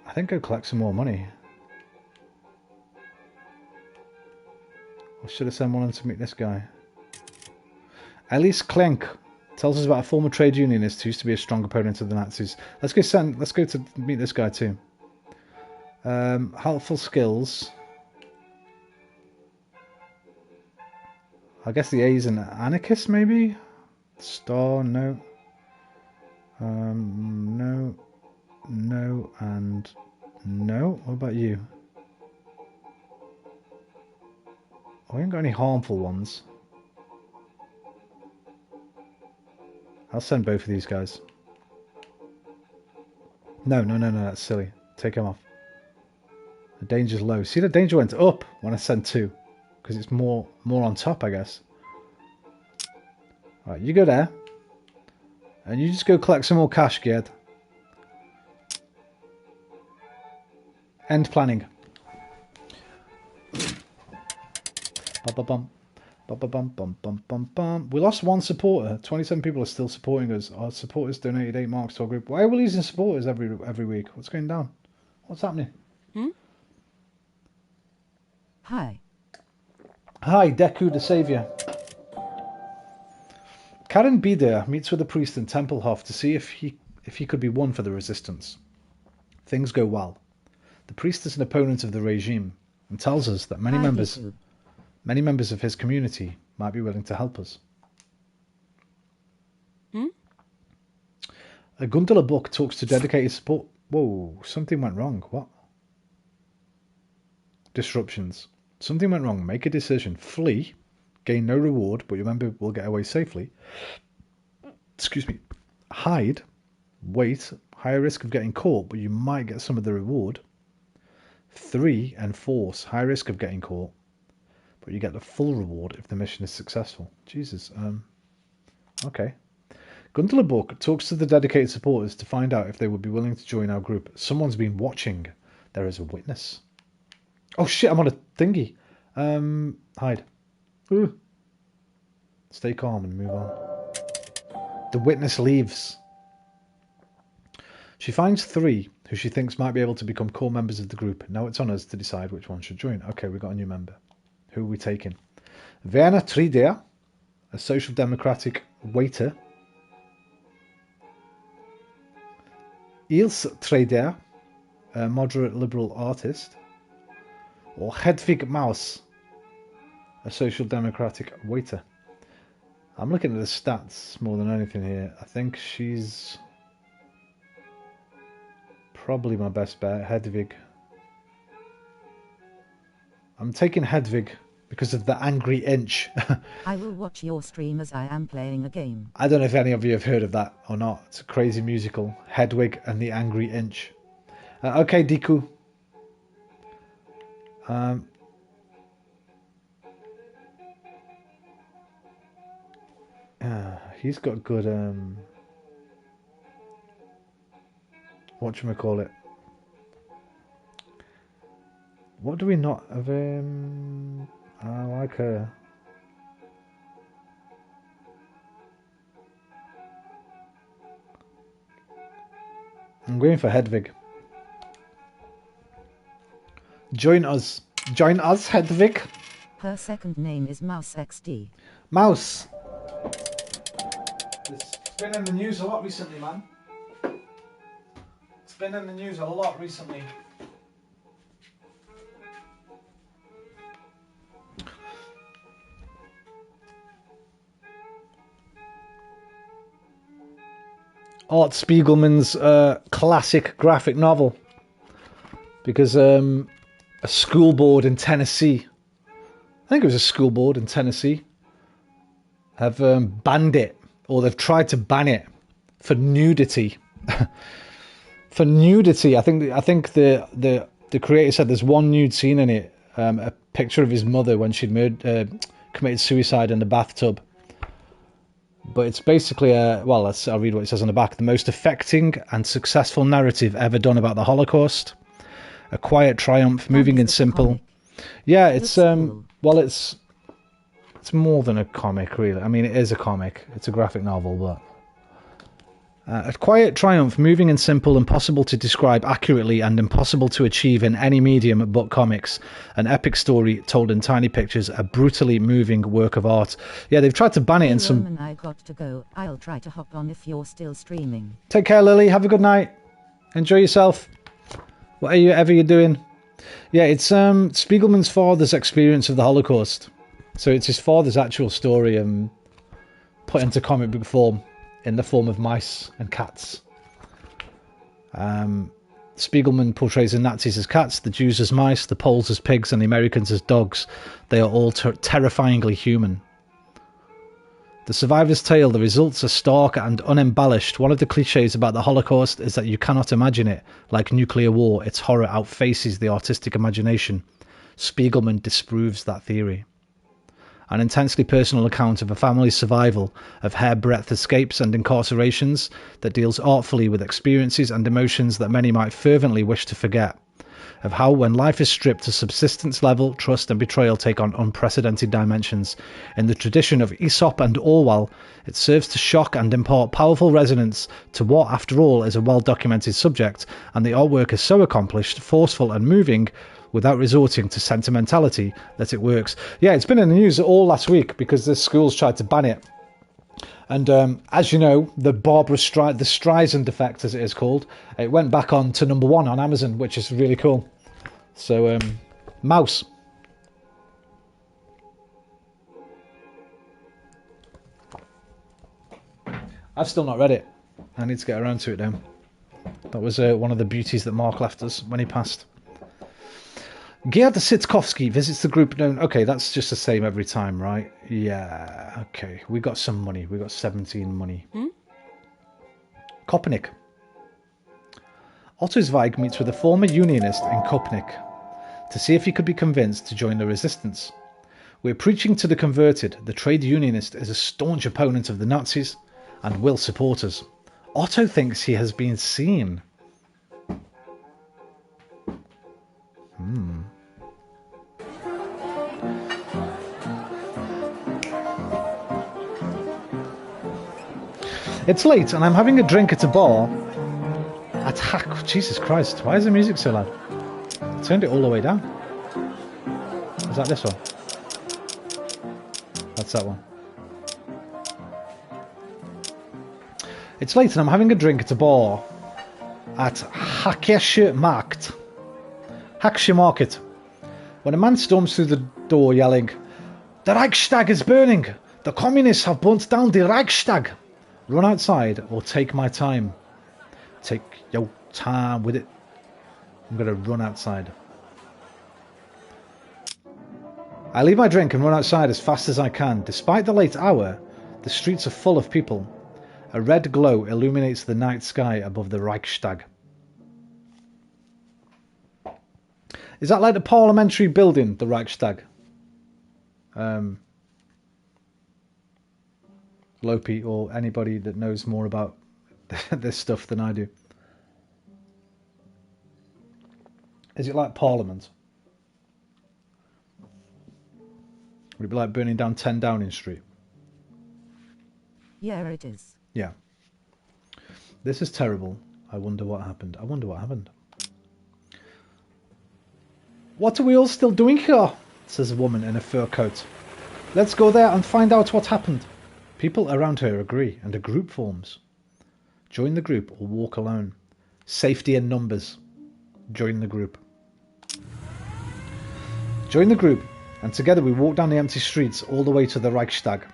I think go collect some more money. Or should I send one to meet this guy? Elise Klenk tells us about a former trade unionist who used to be a strong opponent of the Nazis. Let's go to meet this guy too. Helpful skills. I guess the A is an anarchist, maybe? Star, no. No. No, and no. What about you? I ain't got any harmful ones. I'll send both of these guys. No, that's silly. Take him off. The danger's low. See, the danger went up when I sent 2. Because it's more on top, I guess. Alright, you go there. And you just go collect some more cash, Gerd. End planning. Ba-ba-bum. Ba-ba-bum-bum-bum-bum-bum. We lost one supporter. 27 people are still supporting us. Our supporters donated 8 marks to our group. Why are we losing supporters every week? What's going down? What's happening? Hi. Hi, Deku the Saviour. Karen Bieder meets with the priest in Tempelhof to see if he could be won for the resistance. Things go well. The priest is an opponent of the regime and tells us that many members of his community might be willing to help us. A Gundala book talks to dedicated support. Whoa, something went wrong. What? Disruptions. Something went wrong. Make a decision. Flee. Gain no reward, but your member will get away safely. Excuse me. Hide. Wait. Higher risk of getting caught, but you might get some of the reward. 3. Enforce. High risk of getting caught, but you get the full reward if the mission is successful. Jesus. Okay. Gundala book talks to the dedicated supporters to find out if they would be willing to join our group. Someone's been watching. There is a witness. Oh shit, I'm on a thingy. Hide. Ooh. Stay calm and move on. The witness leaves. She finds 3 who she thinks might be able to become core members of the group. Now it's on us to decide which one should join. Okay, we've got a new member. Who are we taking? Werner Trieder, a social democratic waiter. Ilse Trieder, a moderate liberal artist. Or Hedwig Maus, a social democratic waiter. I'm looking at the stats more than anything here. I think she's probably my best bet, Hedwig. I'm taking Hedwig because of the angry inch. I will watch your stream as I am playing a game. I don't know if any of you have heard of that or not. It's a crazy musical. Hedwig and the Angry Inch. Okay, Deku. He's got good whatchamacallit. What do we not have I like her. I'm going for Hedwig. Join us. Join us, Hedwig. Her second name is Mouse XD. Mouse. It's been in the news a lot recently, man. It's been in the news a lot recently. Art Spiegelman's classic graphic novel. Because a school board in Tennessee, I think it was a school board in Tennessee, have banned it, or they've tried to ban it for nudity. For nudity, I think the creator said there's one nude scene in it, a picture of his mother when she'd committed suicide in the bathtub. But it's basically I'll read what it says on the back. The most affecting and successful narrative ever done about the Holocaust. A quiet triumph, moving and simple. Comic. Yeah, it's Cool. well, it's more than a comic, really. I mean, it is a comic. It's a graphic novel, but a quiet triumph, moving and simple, impossible to describe accurately and impossible to achieve in any medium but comics. An epic story told in tiny pictures, a brutally moving work of art. Yeah, they've tried to ban it in some... Roman, I got to go. I'll try to hop on if you're still streaming. Take care, Lily. Have a good night. Enjoy yourself. Whatever you're doing. Yeah, it's Spiegelman's father's experience of the Holocaust. So it's his father's actual story put into comic book form in the form of mice and cats. Spiegelman portrays the Nazis as cats, the Jews as mice, the Poles as pigs, and the Americans as dogs. They are all terrifyingly human. The survivor's tale, the results are stark and unembellished. One of the cliches about the Holocaust is that you cannot imagine it. Like nuclear war, its horror outfaces the artistic imagination. Spiegelman disproves that theory. An intensely personal account of a family's survival, of hairbreadth escapes and incarcerations, that deals artfully with experiences and emotions that many might fervently wish to forget. Of how, when life is stripped to subsistence level, trust and betrayal take on unprecedented dimensions. In the tradition of Aesop and Orwell, it serves to shock and impart powerful resonance to what, after all, is a well-documented subject, and the artwork is so accomplished, forceful and moving, without resorting to sentimentality, that it works. Yeah, it's been in the news all last week because the schools tried to ban it. And as you know, the Barbara Streisand effect, as it is called, it went back on to #1 on Amazon, which is really cool. So, Mouse. I've still not read it. I need to get around to it now. That was one of the beauties that Mark left us when he passed. Gerd Sitkovsky visits the group known... Okay, that's just the same every time, right? Yeah, okay. We got some money. We got 17 money. Kopnik. Otto Zweig meets with a former unionist in Kopnik to see if he could be convinced to join the resistance. We're preaching to the converted. The trade unionist is a staunch opponent of the Nazis and will support us. Otto thinks he has been seen. It's late and I'm having a drink at a bar at Hack. Jesus Christ, why is the music so loud? I turned it all the way down. Is that this one? That's that one. It's late and I'm having a drink at a bar at Hackesche Markt. Hackesche Market. When a man storms through the door yelling, "The Reichstag is burning! The communists have burnt down the Reichstag!" Run outside or take my time. Take your time with it. I'm going to run outside. I leave my drink and run outside as fast as I can. Despite the late hour, the streets are full of people. A red glow illuminates the night sky above the Reichstag. Is that like the parliamentary building, the Reichstag? Lopi, or anybody that knows more about this stuff than I do. Is it like Parliament? Would it be like burning down 10 Downing Street? Yeah, it is. Yeah. This is terrible. I wonder what happened. I wonder what happened. What are we all still doing here? Says a woman in a fur coat. Let's go there and find out what happened. People around her agree, and a group forms. Join the group or walk alone. Safety in numbers. Join the group. Join the group, and together we walk down the empty streets all the way to the Reichstag.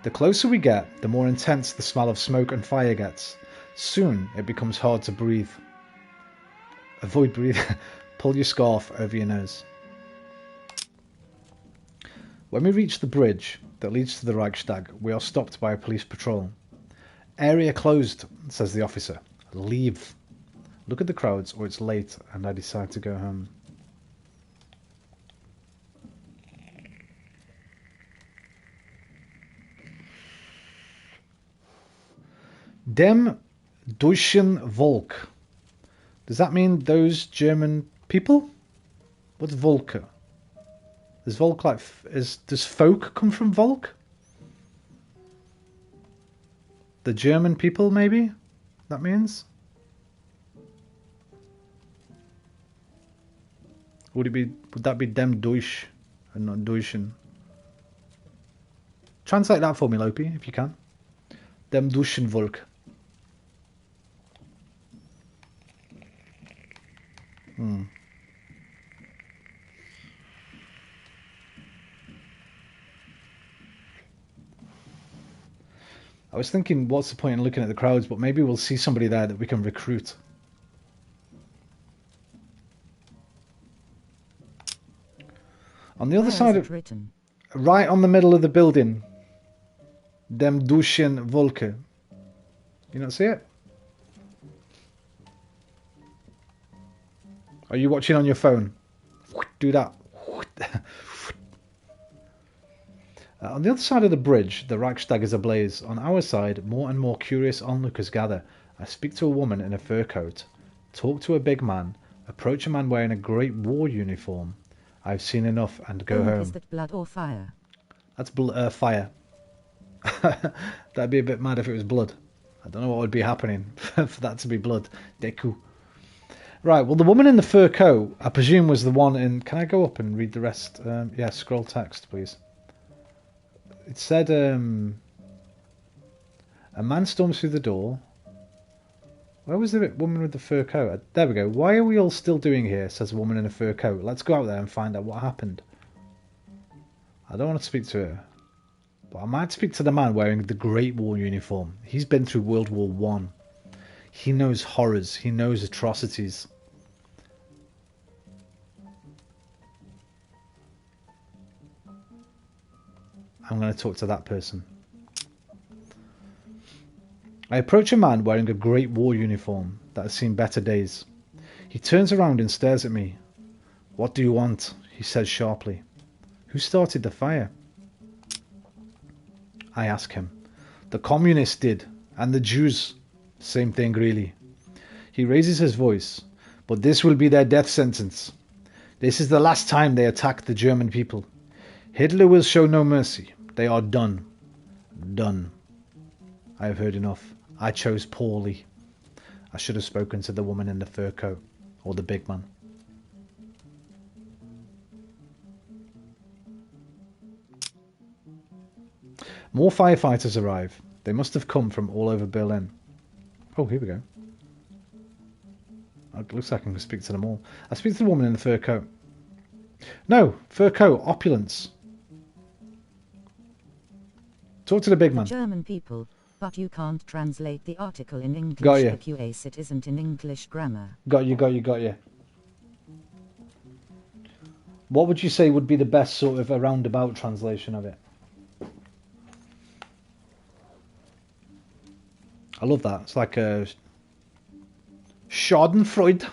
The closer we get, the more intense the smell of smoke and fire gets. Soon it becomes hard to breathe. Avoid breathing. Pull your scarf over your nose. When we reach the bridge that leads to the Reichstag, we are stopped by a police patrol. Area closed, says the officer. Leave. Look at the crowds or it's late and I decide to go home. Dem deutschen Volk. Does that mean those German people? What's Volker? Is Volk like... does folk come from Volk? The German people, maybe? That means? Would that be dem Deutsch and not Deutschen? Translate that for me, Lopi, if you can. Dem Deutschen Volk. I was thinking, what's the point in looking at the crowds? But maybe we'll see somebody there that we can recruit. On the other side of... written? Right on the middle of the building. Dem Duschen Wolke. You not see it? Are you watching on your phone? Do that. On the other side of the bridge, the Reichstag is ablaze. On our side, more and more curious onlookers gather. I speak to a woman in a fur coat, talk to a big man, approach a man wearing a Great War uniform. I've seen enough and go home. Is that blood or fire? That's fire. That'd be a bit mad if it was blood. I don't know what would be happening for that to be blood. Deku. Right, well, the woman in the fur coat, I presume, was the one in... Can I go up and read the rest? Yeah, scroll text, please. It said, a man storms through the door. Where was the woman with the fur coat? There we go. Why are we all still doing here, says a woman in a fur coat. Let's go out there and find out what happened. I don't want to speak to her. But I might speak to the man wearing the Great War uniform. He's been through World War One. He knows horrors. He knows atrocities. I'm going to talk to that person. I approach a man wearing a Great War uniform that has seen better days. He turns around and stares at me. What do you want? He says sharply. Who started the fire? I ask him. The communists did, and the Jews. Same thing, really. He raises his voice. But this will be their death sentence. This is the last time they attack the German people. Hitler will show no mercy. They are done. Done. I have heard enough. I chose poorly. I should have spoken to the woman in the fur coat, or the big man. More firefighters arrive. They must have come from all over Berlin. Oh, here we go. It looks like I can speak to them all. I speak to the woman in the fur coat. No, fur coat, opulence. Talk to the big man. German people, but you can't translate the article in English. Got you. The QAS it isn't in English grammar. Got you. What would you say would be the best sort of a roundabout translation of it? I love that. It's like a Schadenfreude.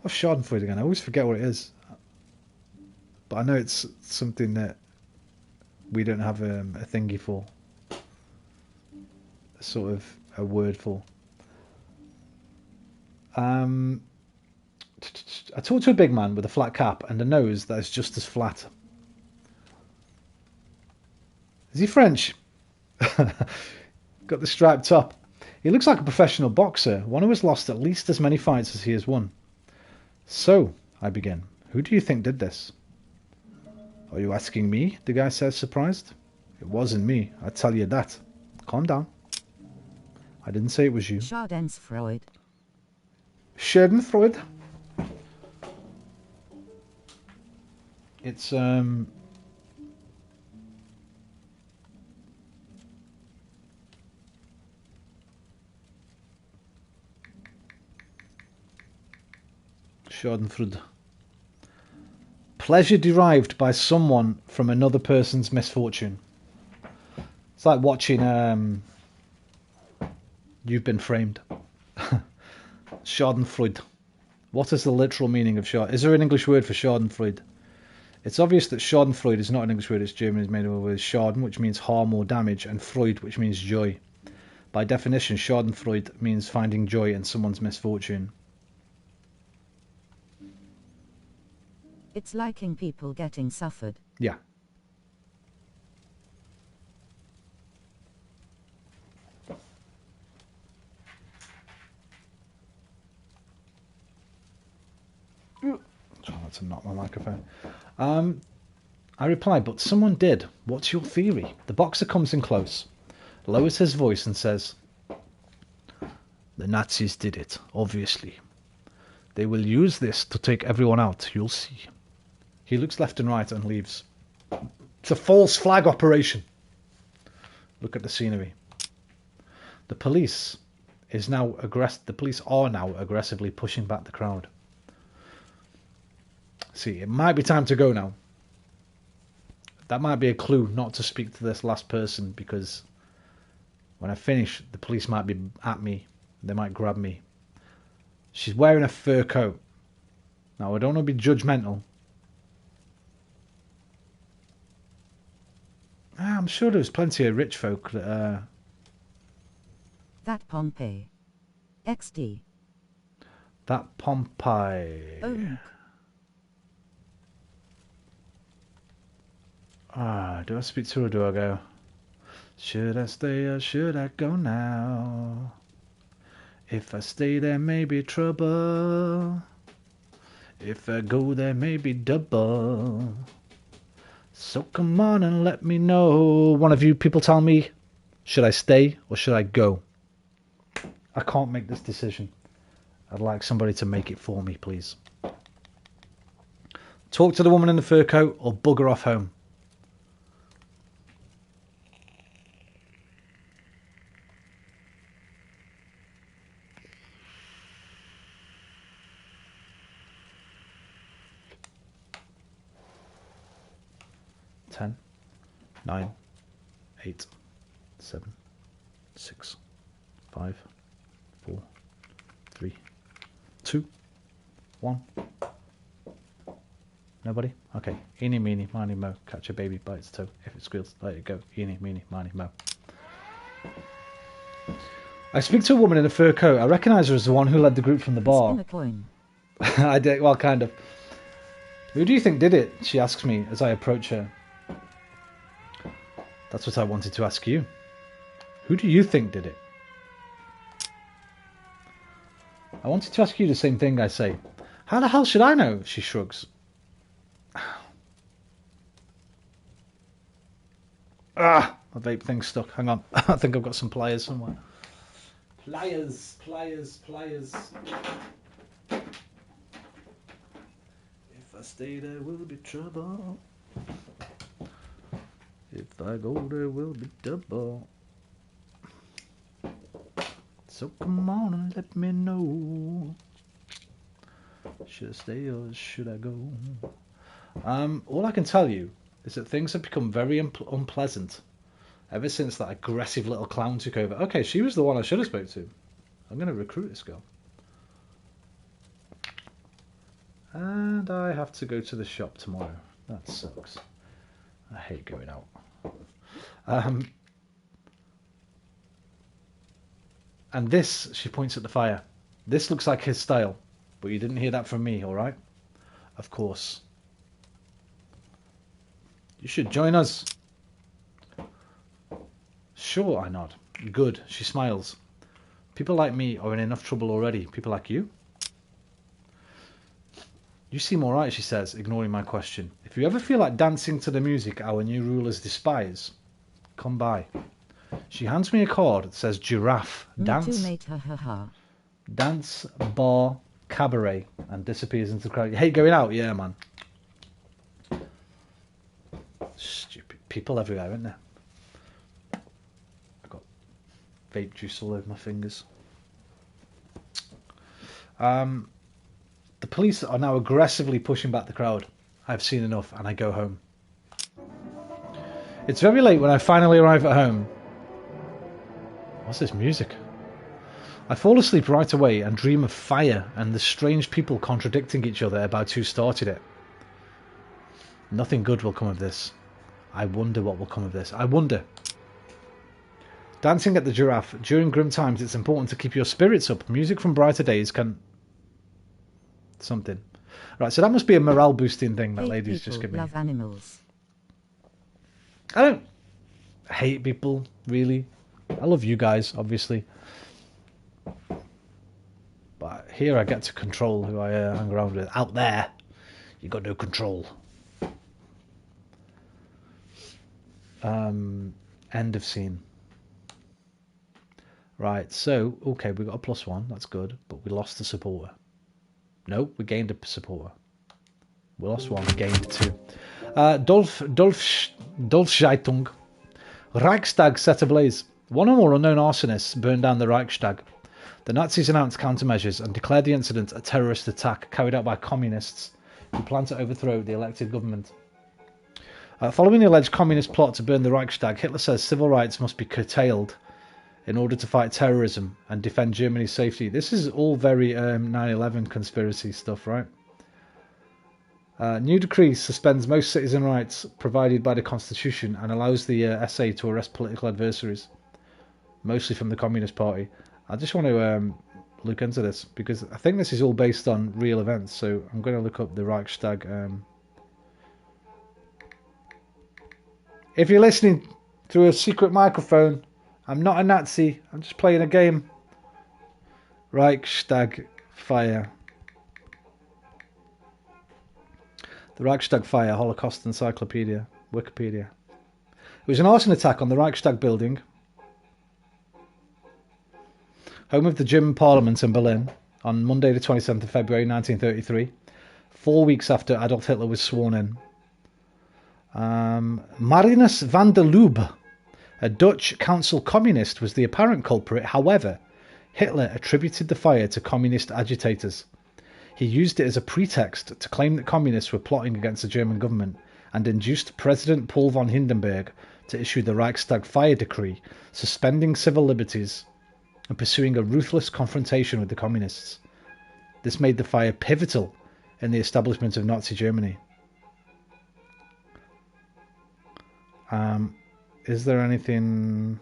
What's Schadenfreude again? I always forget what it is. But I know it's something that we don't have a thingy for. A sort of a word for. I talked to a big man with a flat cap and a nose that is just as flat. Is he French? Got the striped top. He looks like a professional boxer, one who has lost at least as many fights as he has won. So, I begin, who do you think did this? Are you asking me? The guy says, surprised. It wasn't me, I tell you that. Calm down. I didn't say it was you. Schadenfreude. Schadenfreude? It's, Schadenfreude. Pleasure derived by someone from another person's misfortune. It's like watching You've Been Framed. Schadenfreude. What is the literal meaning of Schadenfreude? Is there an English word for Schadenfreude? It's obvious that Schadenfreude is not an English word. It's German. It's made up with Schaden, which means harm or damage, and Freude, which means joy. By definition, Schadenfreude means finding joy in someone's misfortune. It's liking people getting suffered. Yeah. Try not to knock my microphone. I reply, but someone did. What's your theory? The boxer comes in close, lowers his voice and says, the Nazis did it, obviously. They will use this to take everyone out, you'll see. He looks left and right and leaves. It's a false flag operation. Look at the scenery. The police are now aggressively pushing back the crowd. See, it might be time to go now. That might be a clue not to speak to this last person, because when I finish, the police might be at me. They might grab me. She's wearing a fur coat. Now, I don't want to be judgmental. I'm sure there's plenty of rich folk that... That Pompey. XD. That Pompeii. Do I speak to her or do I go? Should I stay or should I go now? If I stay there may be trouble. If I go there may be double. So come on and let me know. One of you people tell me, should I stay or should I go? I can't make this decision. I'd like somebody to make it for me, please. Talk to the woman in the fur coat or bugger off home. Ten, 9, 8, 7, 6, 5, 4, 3, 2, 1. Nobody? Okay. Eeny, meeny, miny, mo. Catch a baby by its toe. If it squeals, let it go. Eeny, meeny, miny, mo. I speak to a woman in a fur coat. I recognise her as the one who led the group from the bar. Spin a coin. I did. Well, kind of. Who do you think did it? She asks me as I approach her. That's what I wanted to ask you. Who do you think did it? I wanted to ask you the same thing, I say. How the hell should I know? She shrugs. My vape thing's stuck. Hang on. I think I've got some pliers somewhere. Pliers. If I stay there will be trouble. If I go there will be double. So come on and let me know. Should I stay or should I go? All I can tell you is that things have become very unpleasant ever since that aggressive little clown took over. Okay, she was the one I should have spoke to. I'm going to recruit this girl. And I have to go to the shop tomorrow. That sucks. I hate going out. And this, she points at the fire. This looks like his style. But you didn't hear that from me, alright? Of course. You should join us. Sure, I nod. Good, she smiles. People like me are in enough trouble already. People like you? You seem alright, she says, ignoring my question. If you ever feel like dancing to the music our new rulers despise, come by. She hands me a card that says giraffe, dance, Me too, mate, ha ha ha. dance, bar, cabaret, and disappears into the crowd. You hate going out? Yeah, man. Stupid people everywhere, aren't there? I've got vape juice all over my fingers. The police are now aggressively pushing back the crowd. I've seen enough and I go home. It's very late when I finally arrive at home. What's this music? I fall asleep right away and dream of fire and the strange people contradicting each other about who started it. Nothing good will come of this. I wonder what will come of this. I wonder. Dancing at the giraffe. During grim times, it's important to keep your spirits up. Music from brighter days can... Something. Right, so that must be a morale boosting thing that lady's just given me. Love animals. I don't hate people, really. I love you guys, obviously. But here I get to control who I hang around with. Out there, you got no control. End of scene. Right, so, okay, we got a +1, that's good, but we lost a supporter. No, we gained a supporter. We lost one, gained 2. Dolfzeitung. Reichstag set ablaze. One or more unknown arsonists burned down the Reichstag. The Nazis announced countermeasures and declared the incident a terrorist attack carried out by communists who planned to overthrow the elected government. Following the alleged communist plot to burn the Reichstag, Hitler says civil rights must be curtailed in order to fight terrorism and defend Germany's safety. This is all very 9/11 conspiracy stuff, right? New decree suspends most citizen rights provided by the Constitution and allows the SA to arrest political adversaries, mostly from the Communist Party. I just want to look into this because I think this is all based on real events. So I'm going to look up the Reichstag. If you're listening through a secret microphone, I'm not a Nazi. I'm just playing a game. Reichstag fire. The Reichstag fire, Holocaust Encyclopedia, Wikipedia. It was an arson attack on the Reichstag building, home of the German Parliament in Berlin, on Monday the 27th of February 1933, 4 weeks after Adolf Hitler was sworn in. Marinus van der Lubbe, a Dutch council communist, was the apparent culprit. However, Hitler attributed the fire to communist agitators. He used it as a pretext to claim that communists were plotting against the German government and induced President Paul von Hindenburg to issue the Reichstag fire decree, suspending civil liberties and pursuing a ruthless confrontation with the communists. This made the fire pivotal in the establishment of Nazi Germany. Is there anything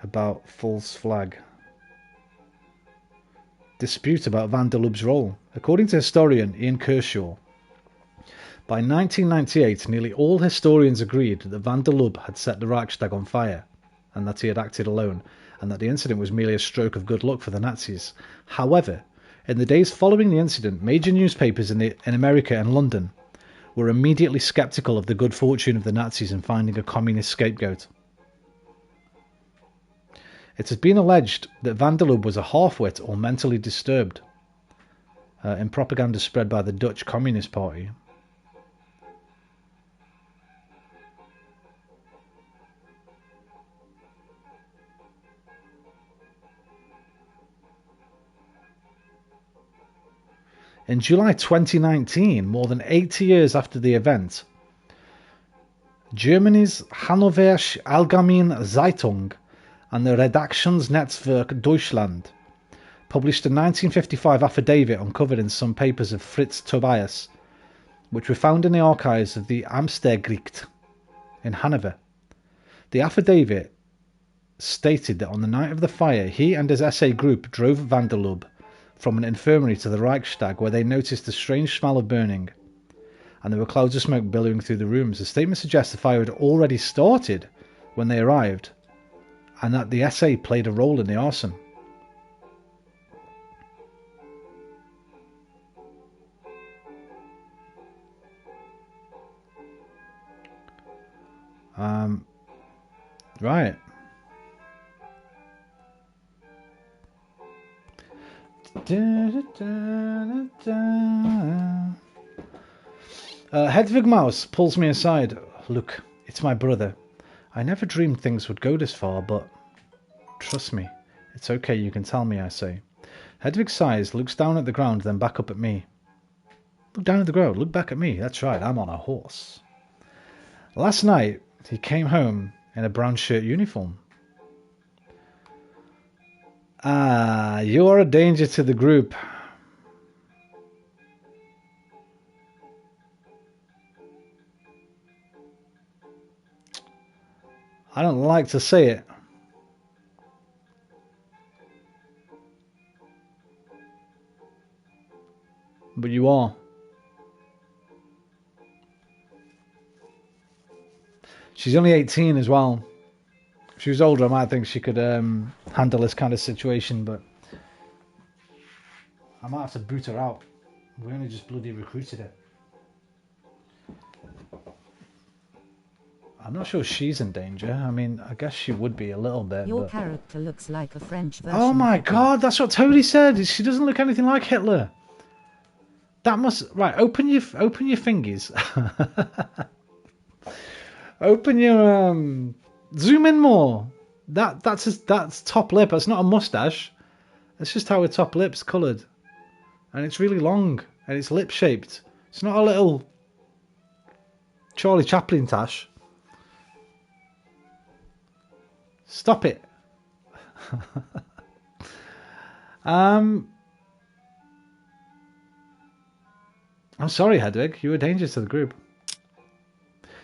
about false flag? Dispute about van der Lubbe's role. According to historian Ian Kershaw, by 1998 nearly all historians agreed that van der Lubbe had set the Reichstag on fire and that he had acted alone, and that the incident was merely a stroke of good luck for the Nazis. However, in the days following the incident, major newspapers in America and London were immediately sceptical of the good fortune of the Nazis in finding a communist scapegoat. It has been alleged that van der Lubbe was a half-wit or mentally disturbed in propaganda spread by the Dutch Communist Party. In July 2019, more than 80 years after the event, Germany's Hannoversche Allgemeine Zeitung and the Redaktionsnetzwerk Deutschland published a 1955 affidavit uncovered in some papers of Fritz Tobias, which were found in the archives of the Amtsgericht in Hanover. The affidavit stated that on the night of the fire, he and his SA group drove van der Lubbe from an infirmary to the Reichstag, where they noticed a strange smell of burning, and there were clouds of smoke billowing through the rooms. The statement suggests the fire had already started when they arrived, and that the SA played a role in the arson. Right. Hedwig Maus pulls me aside. Look, it's my brother. I never dreamed things would go this far, but trust me, it's okay, you can tell me, I say. Hedwig sighs, looks down at the ground, then back up at me. Look down at the ground, look back at me. That's right, I'm on a horse. Last night, he came home in a brown shirt uniform. Ah, you are a danger to the group. I don't like to say it. But you are. She's only 18 as well. If she was older, I might think she could handle this kind of situation, but I might have to boot her out. We only just bloody recruited her. I'm not sure she's in danger. I mean, I guess she would be a little bit. Your but... character looks like a French version. Oh my of Hitler. god, that's what Tony said. She doesn't look anything like Hitler. That must right. Open your fingies. Open your Zoom in more. That's top lip. That's not a mustache. That's just how a top lip's coloured, and it's really long and it's lip shaped. It's not a little Charlie Chaplin tash. Stop it. I'm sorry, Hedwig. You were a danger to the group.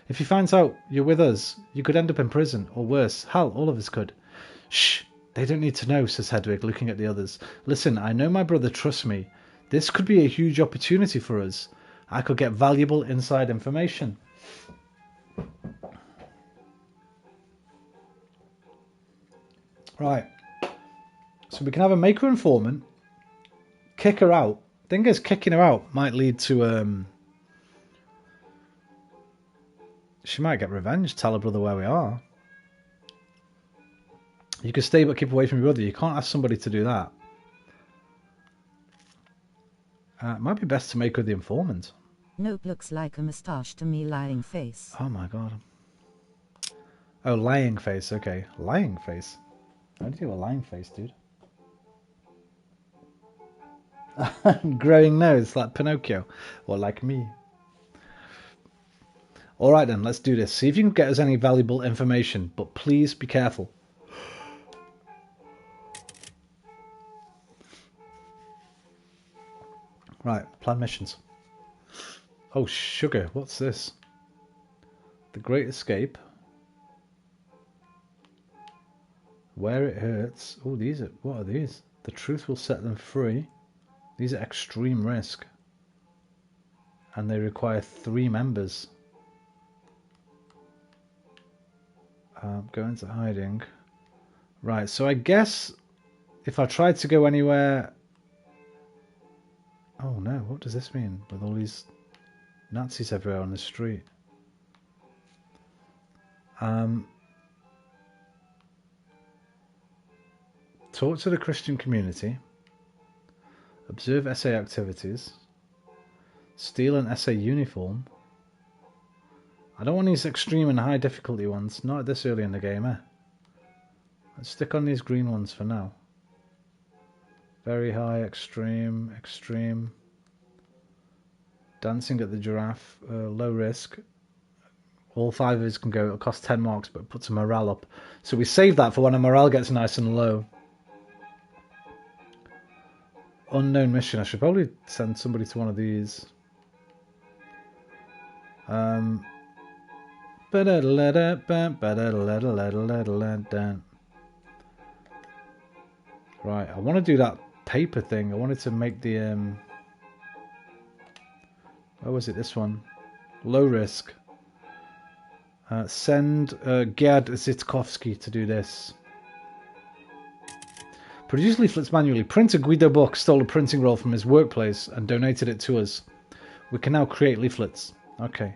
If he finds out you're with us, you could end up in prison, or worse. Hell, all of us could. Shh! They don't need to know, says Hedwig, looking at the others. Listen, I know my brother trusts me. This could be a huge opportunity for us. I could get valuable inside information. Right. So we can have a make her informant, kick her out. Thing is, kicking her out might lead to she might get revenge, tell her brother where we are. You can stay but keep away from your brother. You can't ask somebody to do that. It might be best to make her the informant. Nope, looks like a moustache to me, lying face. Oh my god. Oh, lying face, okay. Lying face. How do you do a lying face, dude? Growing nose, like Pinocchio. Or like me. Alright then, let's do this. See if you can get us any valuable information, but please be careful. Right, plan missions. Oh, sugar, what's this? The Great Escape. Where it hurts. Oh, what are these? The truth will set them free. These are extreme risk. And they require 3 members. Go into hiding. Right, so I guess if I tried to go anywhere... Oh no, what does this mean? With all these Nazis everywhere on the street. Talk to the Christian community. Observe SA activities. Steal an SA uniform. I don't want these extreme and high difficulty ones. Not this early in the game, eh? Let's stick on these green ones for now. Very high, extreme, extreme. Dancing at the giraffe, low risk. All 5 of us can go. It'll cost 10 marks, but it puts a morale up. So we save that for when our morale gets nice and low. Unknown mission. I should probably send somebody to one of these. Right, I want to do that paper thing. I wanted to make the where was it? This one, low risk. Send Gerd Zitkovsky to do this. Produce leaflets manually. Printer Guido Bock stole a printing roll from his workplace and donated it to us. We can now create leaflets. Okay,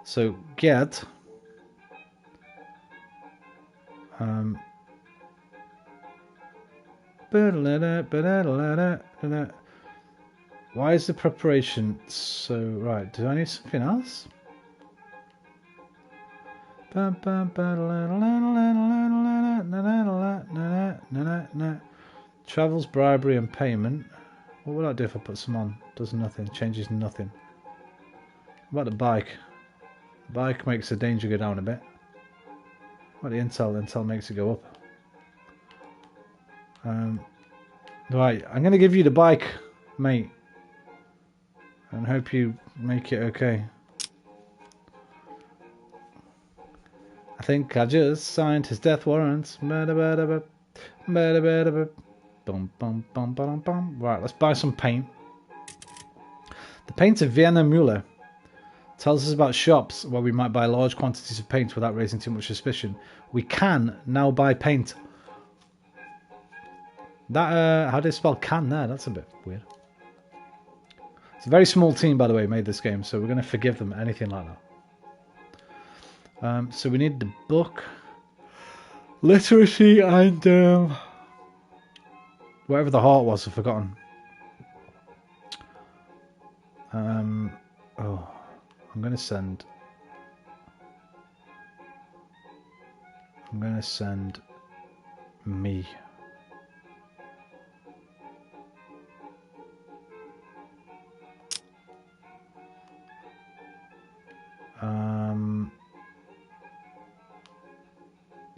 so Gerd. Why is the preparation so... Right, do I need something else? Travels, bribery and payment. What would I do if I put some on? Does nothing, changes nothing. What about the bike? The bike makes the danger go down a bit. What about the intel? Intel makes it go up. Right, I'm going to give you the bike, mate. And hope you make it okay. I think I just signed his death warrant. Right, let's buy some paint. The painter Vienna Müller tells us about shops where we might buy large quantities of paint without raising too much suspicion. We can now buy paint. That how do you spell can there? That's a bit weird. It's a very small team, by the way, made this game, so we're going to forgive them anything like that. So we need the book, literacy, and whatever the heart was, I've forgotten. Oh, I'm gonna send me.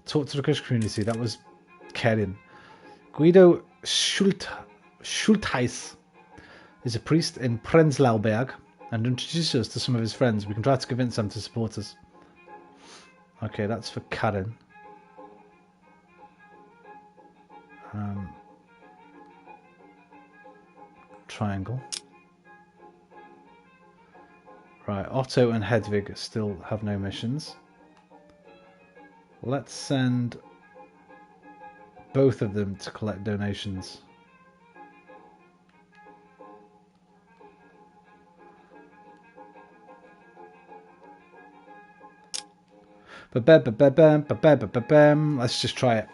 Talk to the Christian community. That was Karen. Guido Schultheis is a priest in Prenzlauberg and introduces us to some of his friends. We can try to convince them to support us. Okay, that's for Karen. Triangle. Right, Otto and Hedwig still have no missions. Let's send both of them to collect donations. Let's just try it.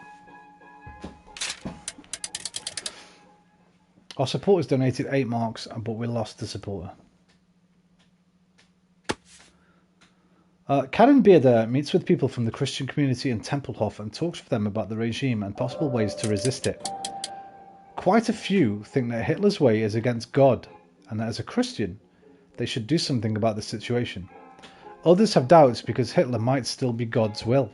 Our supporters donated 8 marks, but we lost the supporter. Karen Bearder meets with people from the Christian community in Tempelhof and talks with them about the regime and possible ways to resist it. Quite a few think that Hitler's way is against God, and that as a Christian, they should do something about the situation. Others have doubts because Hitler might still be God's will.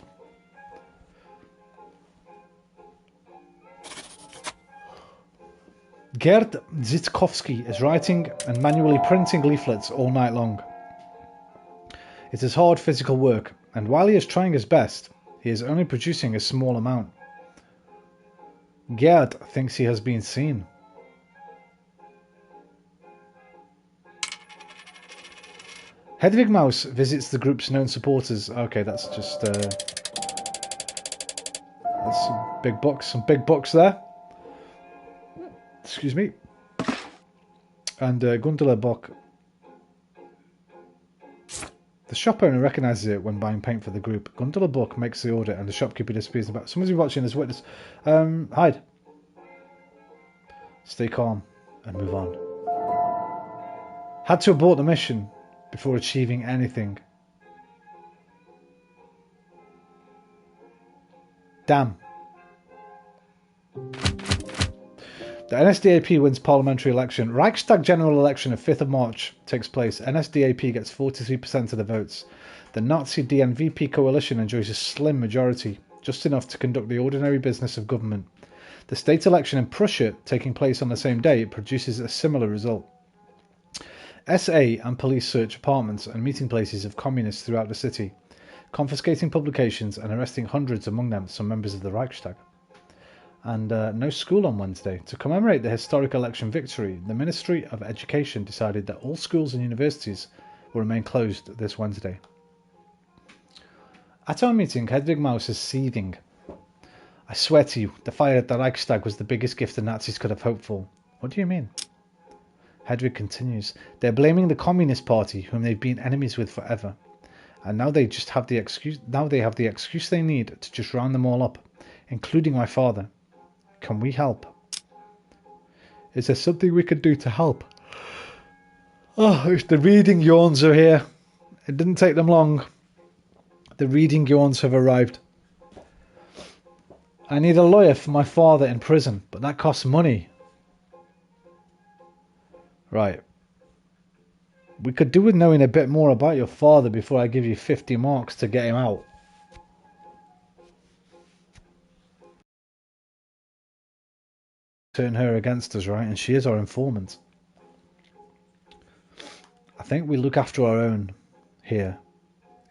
Gerd Zitkowski is writing and manually printing leaflets all night long. It is hard physical work, and while he is trying his best, he is only producing a small amount. Gerd thinks he has been seen. Hedwig Maus visits the group's known supporters. Okay, that's just that's some big bucks there. Excuse me. And Gundula Bock. The shop owner recognises it when buying paint for the group. Gundula Bock makes the order and the shopkeeper disappears about. Someone's been watching this witness. Hide. Stay calm and move on. Had to abort the mission before achieving anything. Damn. The NSDAP wins parliamentary election. Reichstag general election of 5th of March takes place. NSDAP gets 43% of the votes. The Nazi DNVP coalition enjoys a slim majority, just enough to conduct the ordinary business of government. The state election in Prussia, taking place on the same day, produces a similar result. SA and police search apartments and meeting places of communists throughout the city, confiscating publications and arresting hundreds, among them some members of the Reichstag. And no school on Wednesday. To commemorate the historic election victory, the Ministry of Education decided that all schools and universities will remain closed this Wednesday. At our meeting, Hedwig Maus is seething. I swear to you, the fire at the Reichstag was the biggest gift the Nazis could have hoped for. What do you mean? Hedwig continues. They're blaming the Communist Party, whom they've been enemies with forever. And now they just have the excuse. Now they have the excuse they need to just round them all up, including my father. Can we help? Is there something we could do to help? Oh, the reading yawns are here. It didn't take them long. The reading yawns have arrived. I need a lawyer for my father in prison, but that costs money. Right. We could do with knowing a bit more about your father before I give you 50 marks to get him out. Turn her against us, right? And she is our informant. I think we look after our own here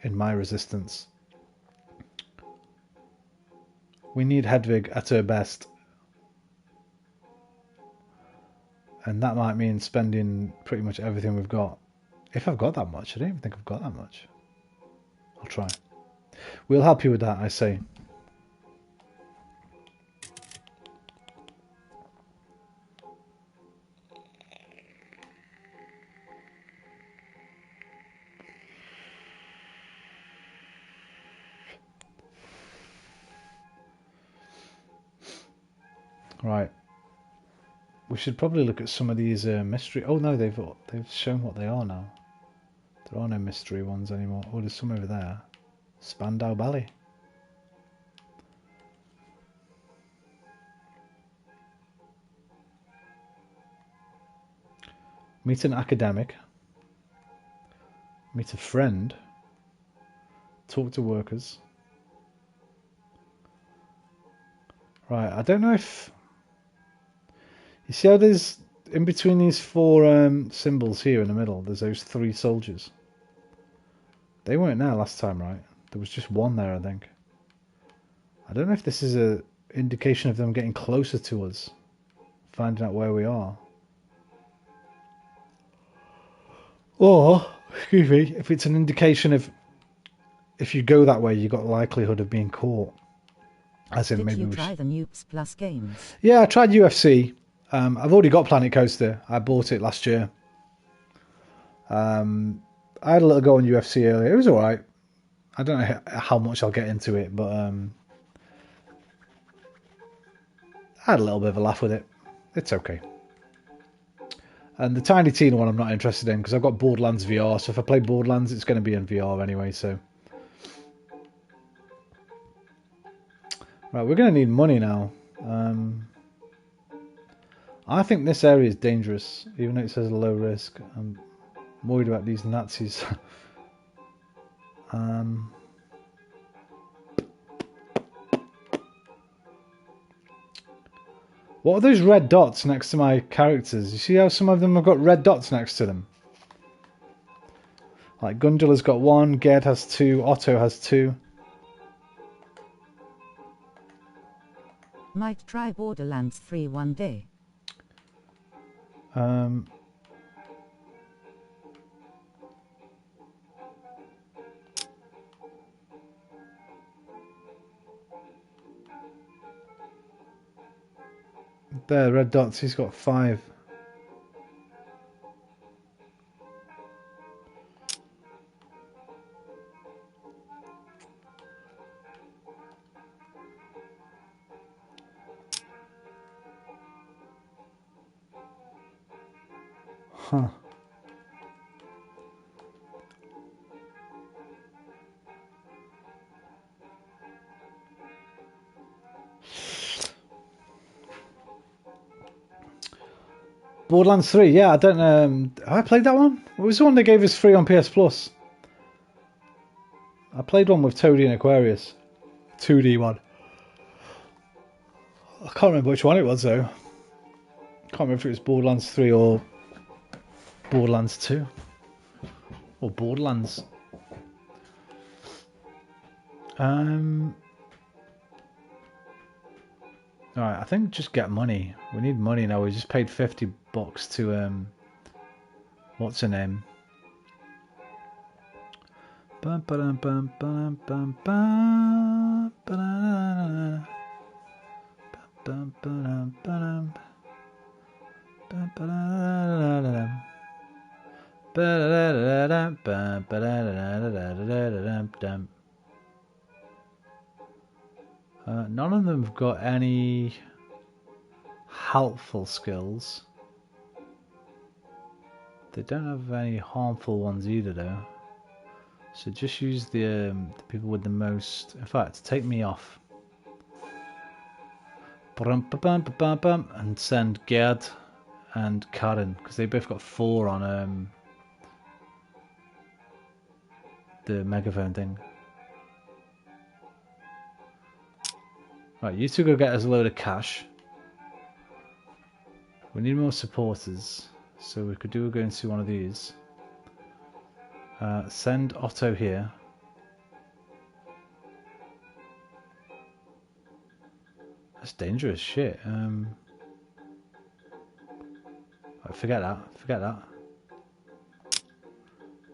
in my resistance. We need Hedwig at her best. And that might mean spending pretty much everything we've got. If I've got that much. I don't even think I've got that much. I'll try. We'll help you with that, I say. Right. we should probably look at some of these mystery. Oh no, they've shown what they are now. There are no mystery ones anymore. Oh, there's some over there. Spandau Ballet. Meet an academic. Meet a friend. Talk to workers. Right, I don't know if... You see how there's... In between these four symbols here in the middle, there's those 3 soldiers. They weren't there last time, right? There was just one there, I think. I don't know if this is a indication of them getting closer to us. Finding out where we are. Or, excuse me, if it's an indication of... If you go that way, you've got likelihood of being caught. As in, Did maybe you we try the Noops Plus games? Yeah, I tried UFC. I've already got Planet Coaster. I bought it last year. I had a little go on UFC earlier. It was alright. I don't know how much I'll get into it, but I had a little bit of a laugh with it. It's okay. And the Tiny Tina one I'm not interested in because I've got Borderlands VR, so if I play Borderlands it's going to be in VR anyway, so... Right, we're going to need money now. I think this area is dangerous, even though it says low risk. I'm worried about these Nazis. What are those red dots next to my characters? You see how some of them have got red dots next to them? Like Gundula's got 1, Gerd has 2, Otto has 2. Might try Borderlands 3 one day. There, red dots, he's got 5. Huh. Borderlands 3, yeah, I don't know. Have I played that one? What was the one they gave us free on PS Plus? I played one with Toadie and Aquarius. 2D one. I can't remember which one it was though. Can't remember if it was Borderlands 3 or Borderlands 2. Or Borderlands. Alright, I think just get money. We need money now. We just paid $50 to what's her name? Bum, ba-dum, bum, bum, bum, bum, ba-da-da-da-da. Bum, ba-dum, ba-dum. Bum, ba-da-da-da-da-dum. Ba-da-da-da-da-dum, bum, ba-da-da-da-da-da-da-da-dum. None of them have got any helpful skills. They don't have any harmful ones either though. So just use the people with the most... In fact, take me off. And send Gerd and Karen, because they both got 4 on the megaphone thing. Right, you two go get us a load of cash. We need more supporters, so we could do go and see one of these. Send Otto here. That's dangerous shit. Forget that. Forget that.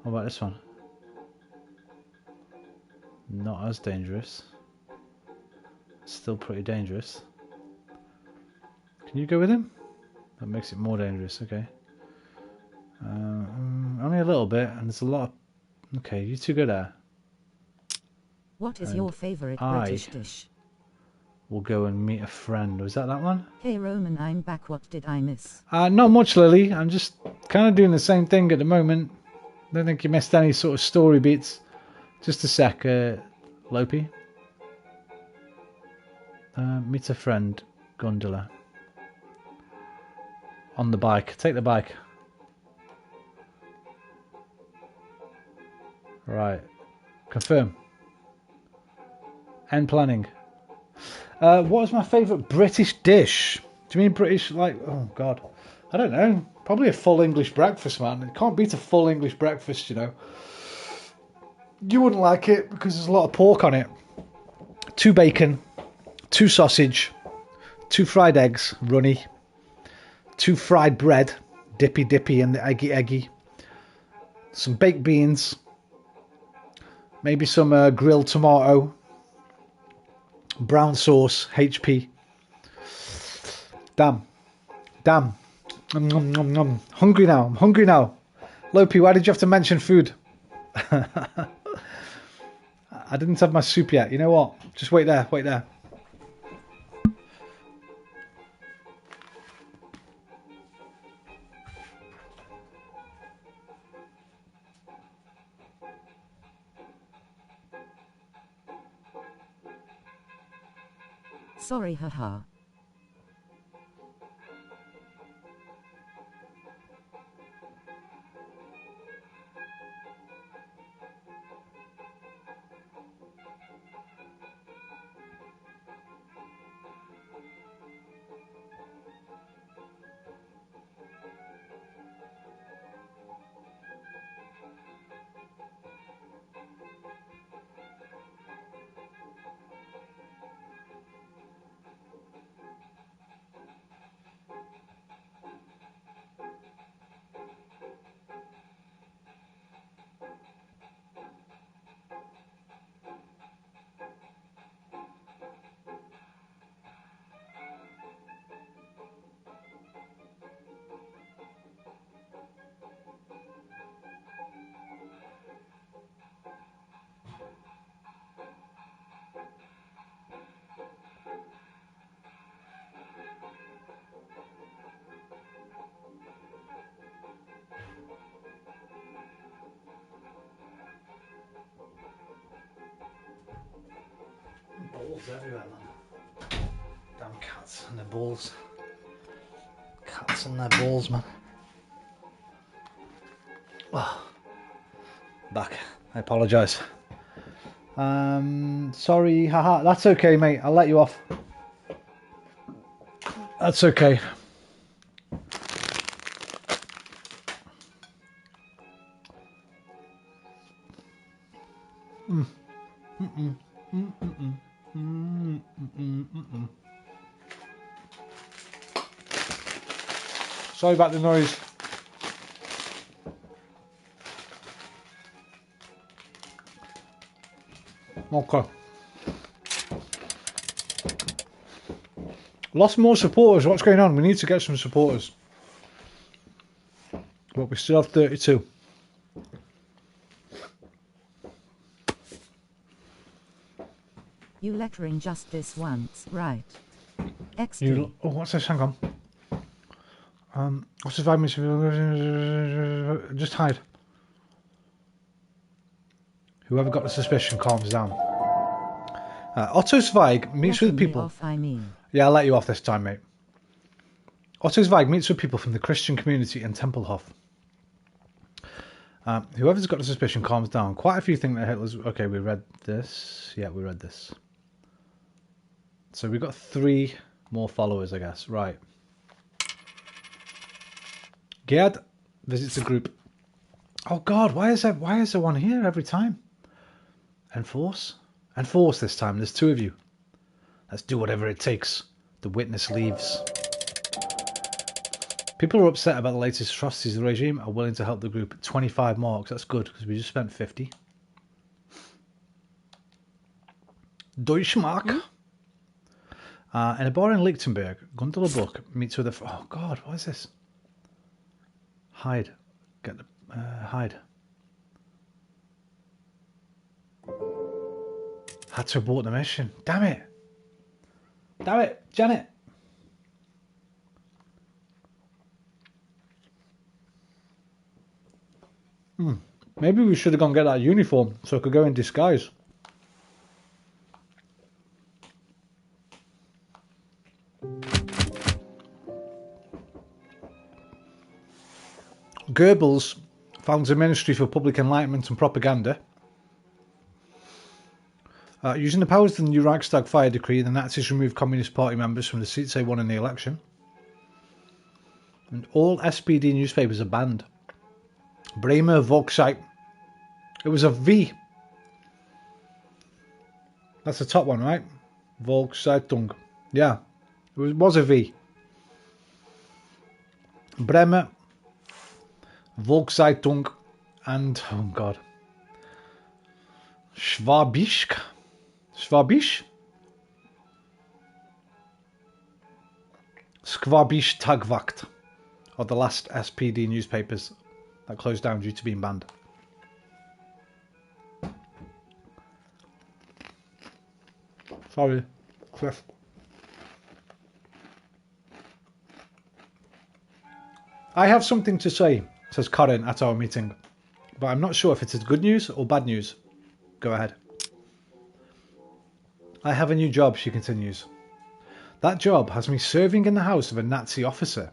What about this one? Not as dangerous. Still pretty dangerous. Can you go with him? That makes it more dangerous. Okay. Only a little bit, and there's a lot of... Okay, you two go there. What is your favorite British dish? We'll go and meet a friend. Was that one? Hey Roman, I'm back. What did I miss? Not much, Lily. I'm just kind of doing the same thing at the moment. Don't think you missed any sort of story beats. Just a sec, Lopi. Meet a friend, gondola. On the bike. Take the bike. Right. Confirm. End planning. What was my favourite British dish? Do you mean British, like, oh God. I don't know. Probably a full English breakfast, man. It can't beat a full English breakfast, you know. You wouldn't like it because there's a lot of pork on it. 2 bacon, 2 sausage, 2 fried eggs, runny, 2 fried bread, dippy and the eggy. Some baked beans, maybe some grilled tomato, brown sauce, HP. Damn. Hungry now. I'm hungry now. Lopi, why did you have to mention food? I didn't have my soup yet. You know what? Just wait there. Sorry, haha. Balls everywhere, man. Damn cats and their balls. Cats and their balls, man. Oh. Back. I apologise. Sorry, haha. That's okay, mate. I'll let you off. That's okay. Sorry about the noise. Okay. Lost more supporters. What's going on? We need to get some supporters. But we still have 32. You lettering just this once, right? XD. Oh, what's this? Hang on. What's this 5 minutes? Just hide. Whoever got the suspicion calms down. Otto Zweig meets with people. Off, I mean. Yeah, I'll let you off this time, mate. Otto Zweig meets with people from the Christian community in Tempelhof. Whoever's got the suspicion calms down. Quite a few think that Hitler's... Okay, we read this. Yeah, we read this. So we've got 3 more followers, I guess. Right. Gerd visits the group. Oh God, why is there one here every time? Enforce this time. There's 2 of you. Let's do whatever it takes. The witness leaves. People are upset about the latest atrocities of the regime are willing to help the group. 25 marks. That's good because we just spent 50. Deutschmark. In a bar in Lichtenberg, Gundula Buck meets with a... Oh God, what is this? Hide. Get the... hide. Had to abort the mission. Damn it. Damn it, Janet. Maybe we should have gone get that uniform so I could go in disguise. Goebbels founds a Ministry for Public Enlightenment and Propaganda. Using the powers of the new Reichstag fire decree, the Nazis removed Communist Party members from the seats they won in the election. And all SPD newspapers are banned. Bremer Volkszeit. It was a V. That's the top one, right? Volkszeitung. Yeah, it was a V. Bremer Volkszeitung and, oh God, Schwabisch Tagwacht are the last SPD newspapers that closed down due to being banned. Sorry, Cliff. I have something to say, says Karin at our meeting, but I'm not sure if it is good news or bad news. Go ahead. I have a new job, she continues. That job has me serving in the house of a Nazi officer.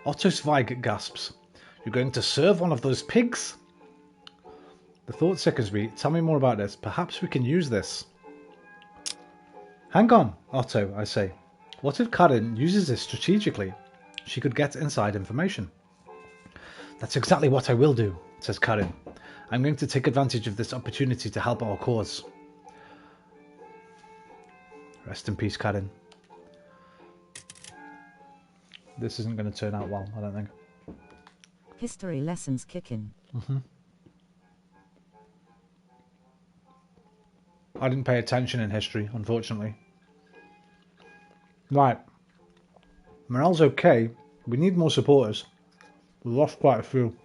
Otto Zweig gasps. You're going to serve one of those pigs? The thought sickens me. Tell me more about this. Perhaps we can use this. Hang on, Otto, I say. What if Karin uses this strategically? She could get inside information. That's exactly what I will do, says Karin. I'm going to take advantage of this opportunity to help our cause. Rest in peace, Karin. This isn't going to turn out well, I don't think. History lessons kick in. I didn't pay attention in history, unfortunately. Right. Morale's okay. We need more supporters. We lost quite a few.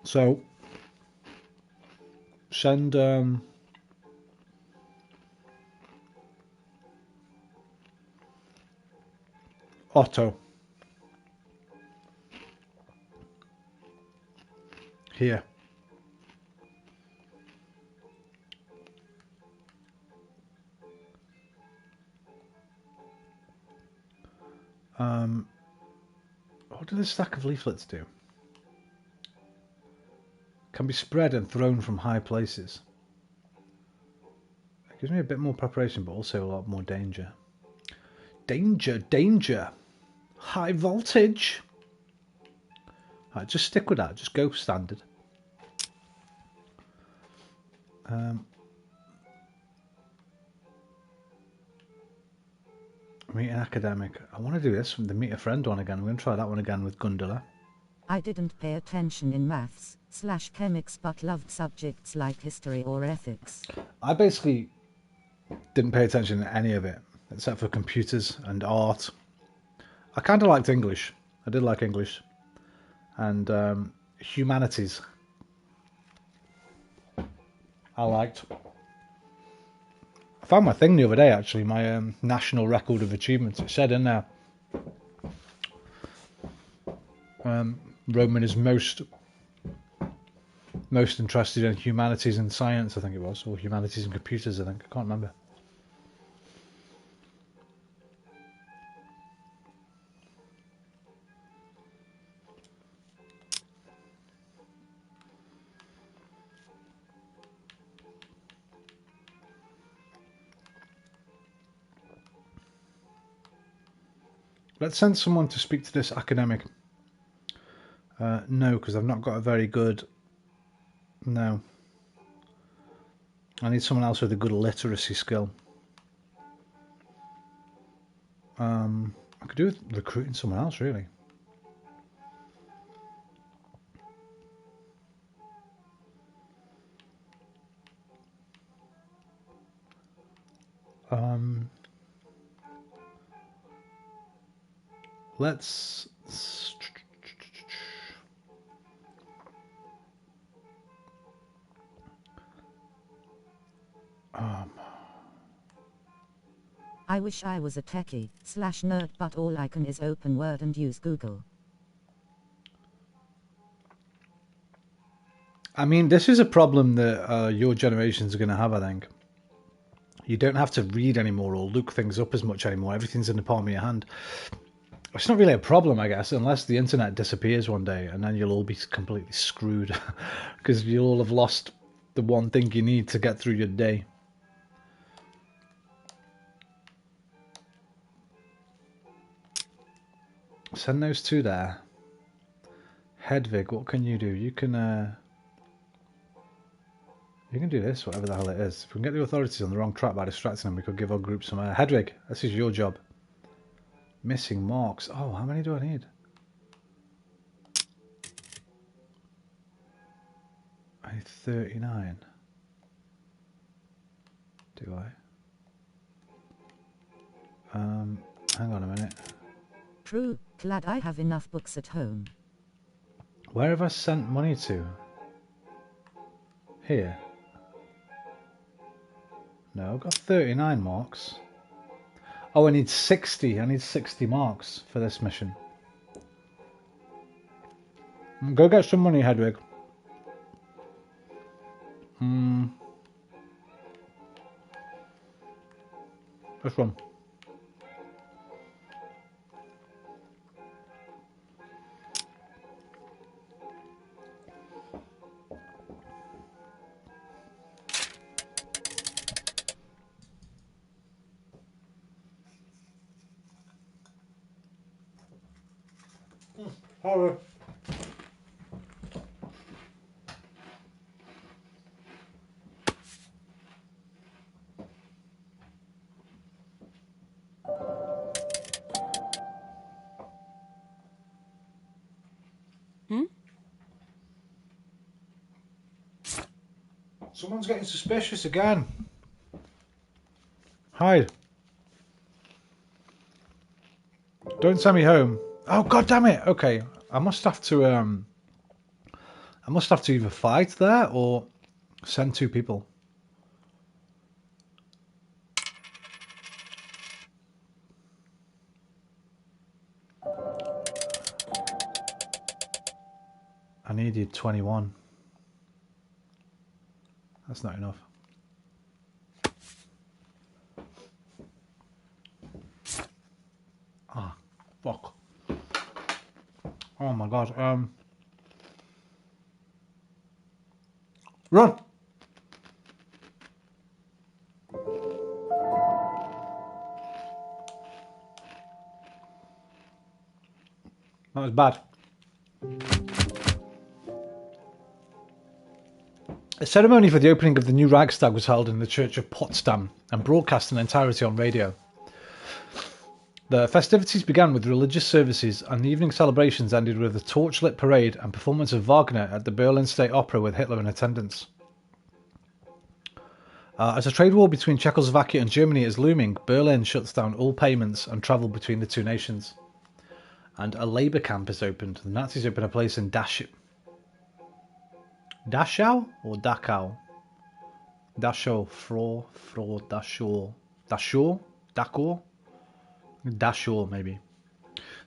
So, send Otto here. What do the stack of leaflets do? Can be spread and thrown from high places. It gives me a bit more preparation, but also a lot more danger. Danger, danger! High voltage! Alright, just stick with that. Just go standard. Meet an academic. I want to do this from the meet a friend one again. We're going to try that one again with Gundula. I didn't pay attention in maths/chemics but loved subjects like history or ethics. I basically didn't pay attention to any of it, except for computers and art. I kind of liked English. I did like English. And humanities. I liked. I found my thing the other day, actually, my national record of achievements. It said in there, Roman is most interested in humanities and science, I think it was, or humanities and computers, I think. I can't remember. Let's send someone to speak to this academic. No, because I've not got a very good... No. I need someone else with a good literacy skill. I could do with recruiting someone else, really. Let's... I wish I was a techie / nerd, but all I can is open Word and use Google. I mean, this is a problem that your generations are going to have, I think. You don't have to read anymore or look things up as much anymore. Everything's in the palm of your hand. It's not really a problem, I guess, unless the internet disappears one day and then you'll all be completely screwed because you'll all have lost the one thing you need to get through your day. Send those two there. Hedvig, what can you do? You can do this, whatever the hell it is. If we can get the authorities on the wrong track by distracting them, we could give our group some... Hedvig, this is your job. Missing marks. Oh, how many do I need? I need 39. Do I? Hang on a minute. True, glad I have enough books at home. Where have I sent money to? Here. No, I've got 39 marks. Oh, I need 60. I need 60 marks for this mission. Go get some money, Hedwig. This one. Sorry. Someone's getting suspicious again. Hide. Don't send me home. Oh, god damn it. Okay, I must have to either fight there or send two people. I needed 21. That's not enough. Ah, fuck. Oh my god. Run! That was bad. A ceremony for the opening of the new Reichstag was held in the Church of Potsdam and broadcast in entirety on radio. The festivities began with religious services and the evening celebrations ended with a torchlit parade and performance of Wagner at the Berlin State Opera with Hitler in attendance. As a trade war between Czechoslovakia and Germany is looming, Berlin shuts down all payments and travel between the two nations. And a labour camp is opened. The Nazis open a place in Dachau or Dachau? Dachau, Dachau, maybe.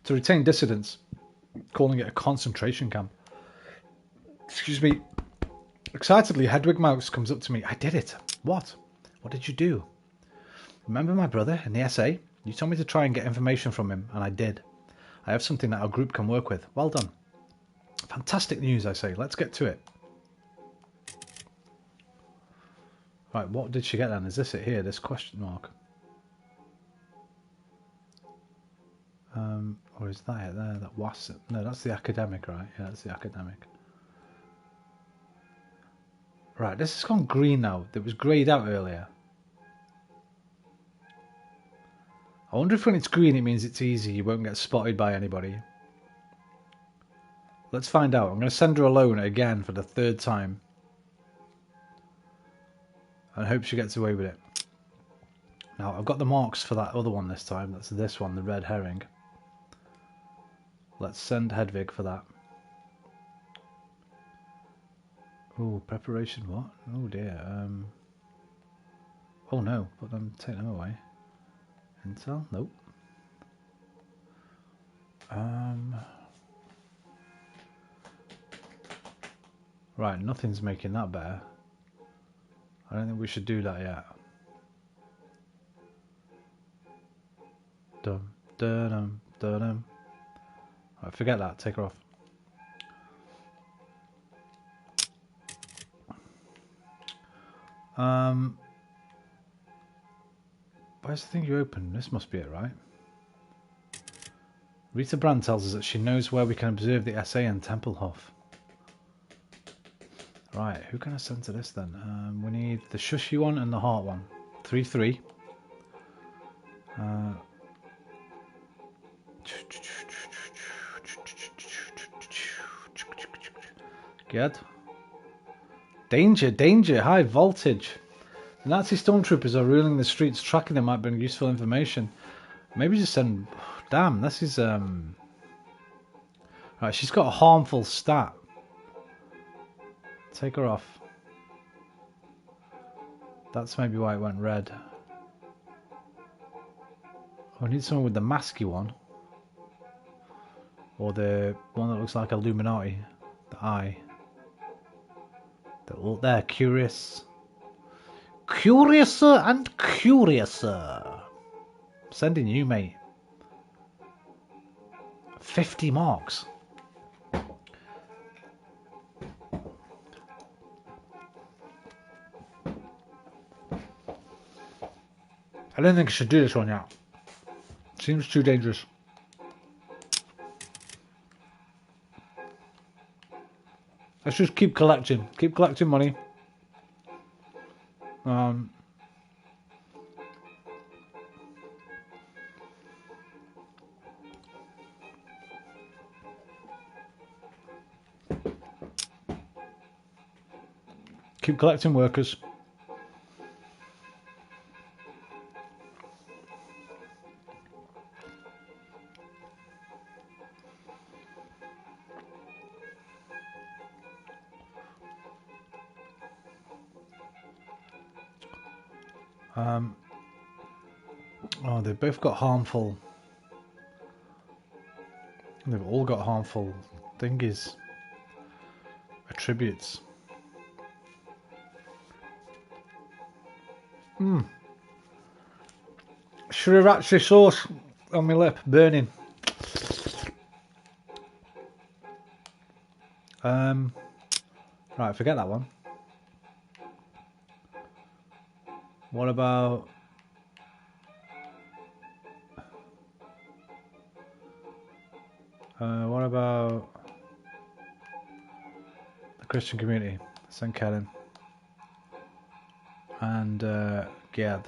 To retain dissidents, calling it a concentration camp. Excuse me. Excitedly, Hedwig Mouse comes up to me. I did it. What? What did you do? Remember my brother in the SA? You told me to try and get information from him, and I did. I have something that our group can work with. Well done. Fantastic news, I say. Let's get to it. Right, what did she get then? Is this it here, this question mark? Or is that it there? That was it? No, that's the academic, right? Yeah, that's the academic. Right, this has gone green now. It was greyed out earlier. I wonder if when it's green it means it's easy. You won't get spotted by anybody. Let's find out. I'm going to send her alone again for the third time. And hope she gets away with it. Now, I've got the marks for that other one this time. That's this one, the red herring. Let's send Hedvig for that. Oh, preparation what? Oh dear. Oh no, take them away. Intel? Nope. Right, nothing's making that better. I don't think we should do that yet. Dum, da-dum, da-dum. Right, forget that. Take her off. Where's the thing you open? This must be it, right? Rita Brand tells us that she knows where we can observe the SA in Tempelhof. Right, who can I send to this then? We need the Shushy one and the Heart one. 3-3. Good. Danger, danger, high voltage. The Nazi stormtroopers are ruling the streets. Tracking them might bring useful information. Maybe just send... Damn, this is... Right, she's got a harmful stat. Take her off. That's maybe why it went red. We need someone with the masky one. Or the one that looks like Illuminati. The eye. They're curious. Curiouser and curiouser. Sending you, mate. 50 marks. I don't think I should do this one yet. Seems too dangerous. Let's just keep collecting. Keep collecting money. Keep collecting workers. Oh, they've both got harmful. They've all got harmful thingies. Attributes. Sriracha sauce on my lip, burning. Right, forget that one. What about... what about the Christian community? St. Kellen and Gerd.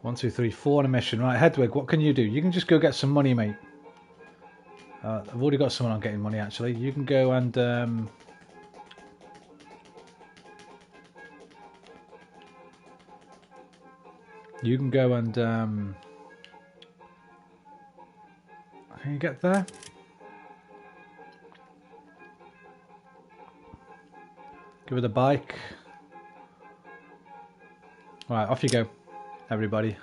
1, 2, 3, 4 on a mission. Right, Hedwig, what can you do? You can just go get some money, mate. I've already got someone on getting money, actually. You can go and... you can go and... can you get there? Give her the bike. Right, off you go, everybody.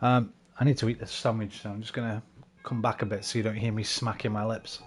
I need to eat this sandwich, so I'm just going to come back a bit so you don't hear me smacking my lips.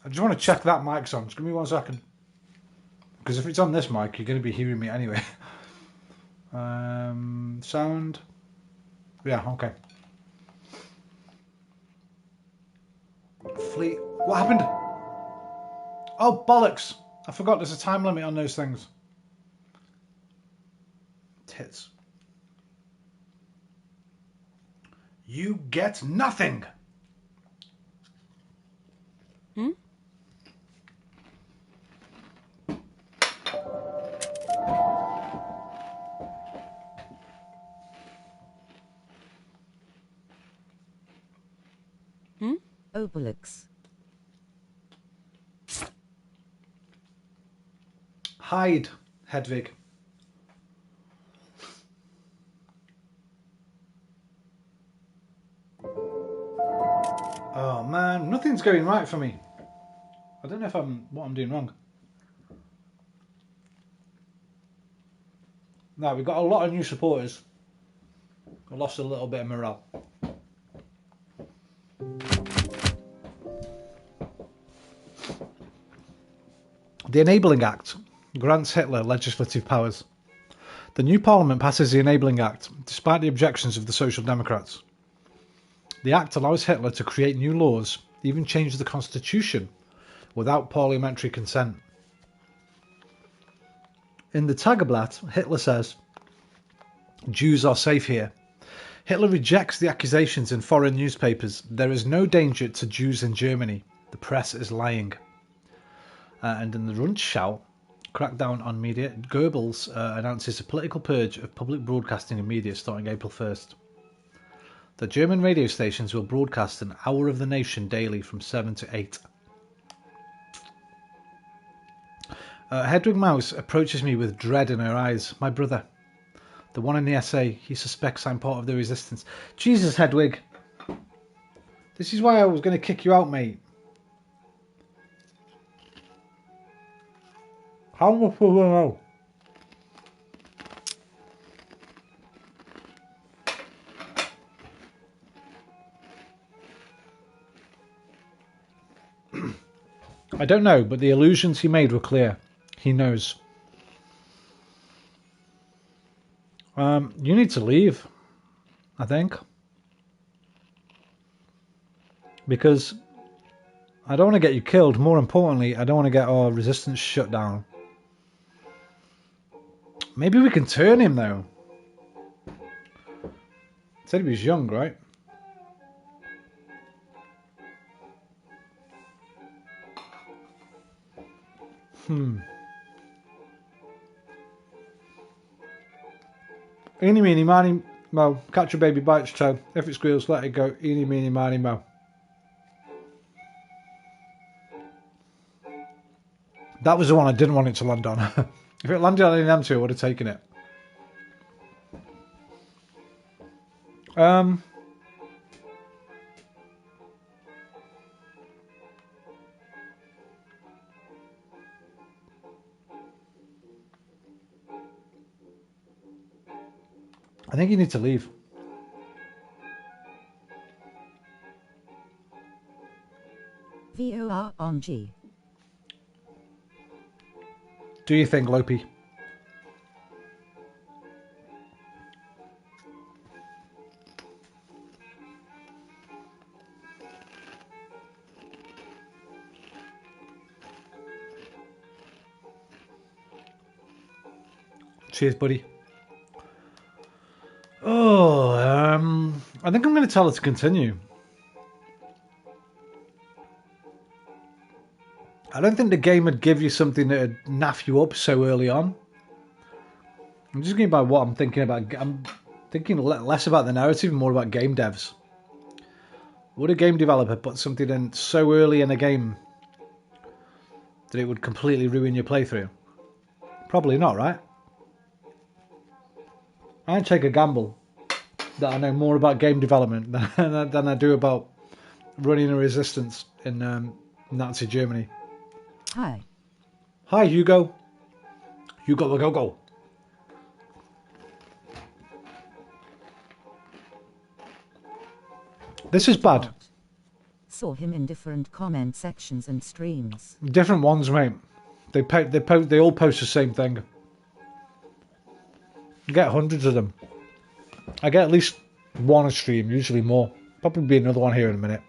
I just want to check that mic's on. Just give me 1 second. Because if it's on this mic, you're going to be hearing me anyway. Sound. Yeah, okay. Fleet. What happened? Oh, bollocks. I forgot there's a time limit on those things. Tits. You get nothing. Hmm? Obelix. Hide, Hedwig. Oh man, nothing's going right for me. I don't know what I'm doing wrong. Now we've got a lot of new supporters. I lost a little bit of morale. The Enabling Act grants Hitler legislative powers. The new parliament passes the Enabling Act, despite the objections of the Social Democrats. The act allows Hitler to create new laws, even change the constitution, without parliamentary consent. In the Tageblatt, Hitler says, Jews are safe here. Hitler rejects the accusations in foreign newspapers. There is no danger to Jews in Germany. The press is lying. And in the Rundschau, crackdown on media, Goebbels announces a political purge of public broadcasting and media starting April 1st. The German radio stations will broadcast an hour of the nation daily from 7 to 8. Hedwig Maus approaches me with dread in her eyes. My brother. The one in the essay. He suspects I'm part of the resistance. Jesus, Hedwig. This is why I was going to kick you out, mate. How much will I know? I don't know, but the allusions he made were clear. He knows. You need to leave, I think. Because I don't want to get you killed. More importantly, I don't want to get our resistance shut down. Maybe we can turn him, though. Said he was young, right? Eeny, meeny, miny, mo. Catch a baby by its toe. If it squeals, let it go. Eeny, meeny, miny, mo. That was the one I didn't want it to land on. If it landed on any of them two, I would have taken it. I think you need to leave. VOR on G. Do you think, Lopi? Cheers, buddy. Oh, I think I'm going to tell her to continue. I don't think the game would give you something that would naff you up so early on. I'm just going by what I'm thinking about. I'm thinking less about the narrative and more about game devs. Would a game developer put something in so early in a game that it would completely ruin your playthrough? Probably not, right? I'd take a gamble that I know more about game development than I do about running a resistance in Nazi Germany. Hi. Hi, Hugo. Hugo the Go-Go. This is bad. Saw him in different comment sections and streams. Different ones, mate. They all post the same thing. You get hundreds of them. I get at least one a stream, usually more. Probably be another one here in a minute.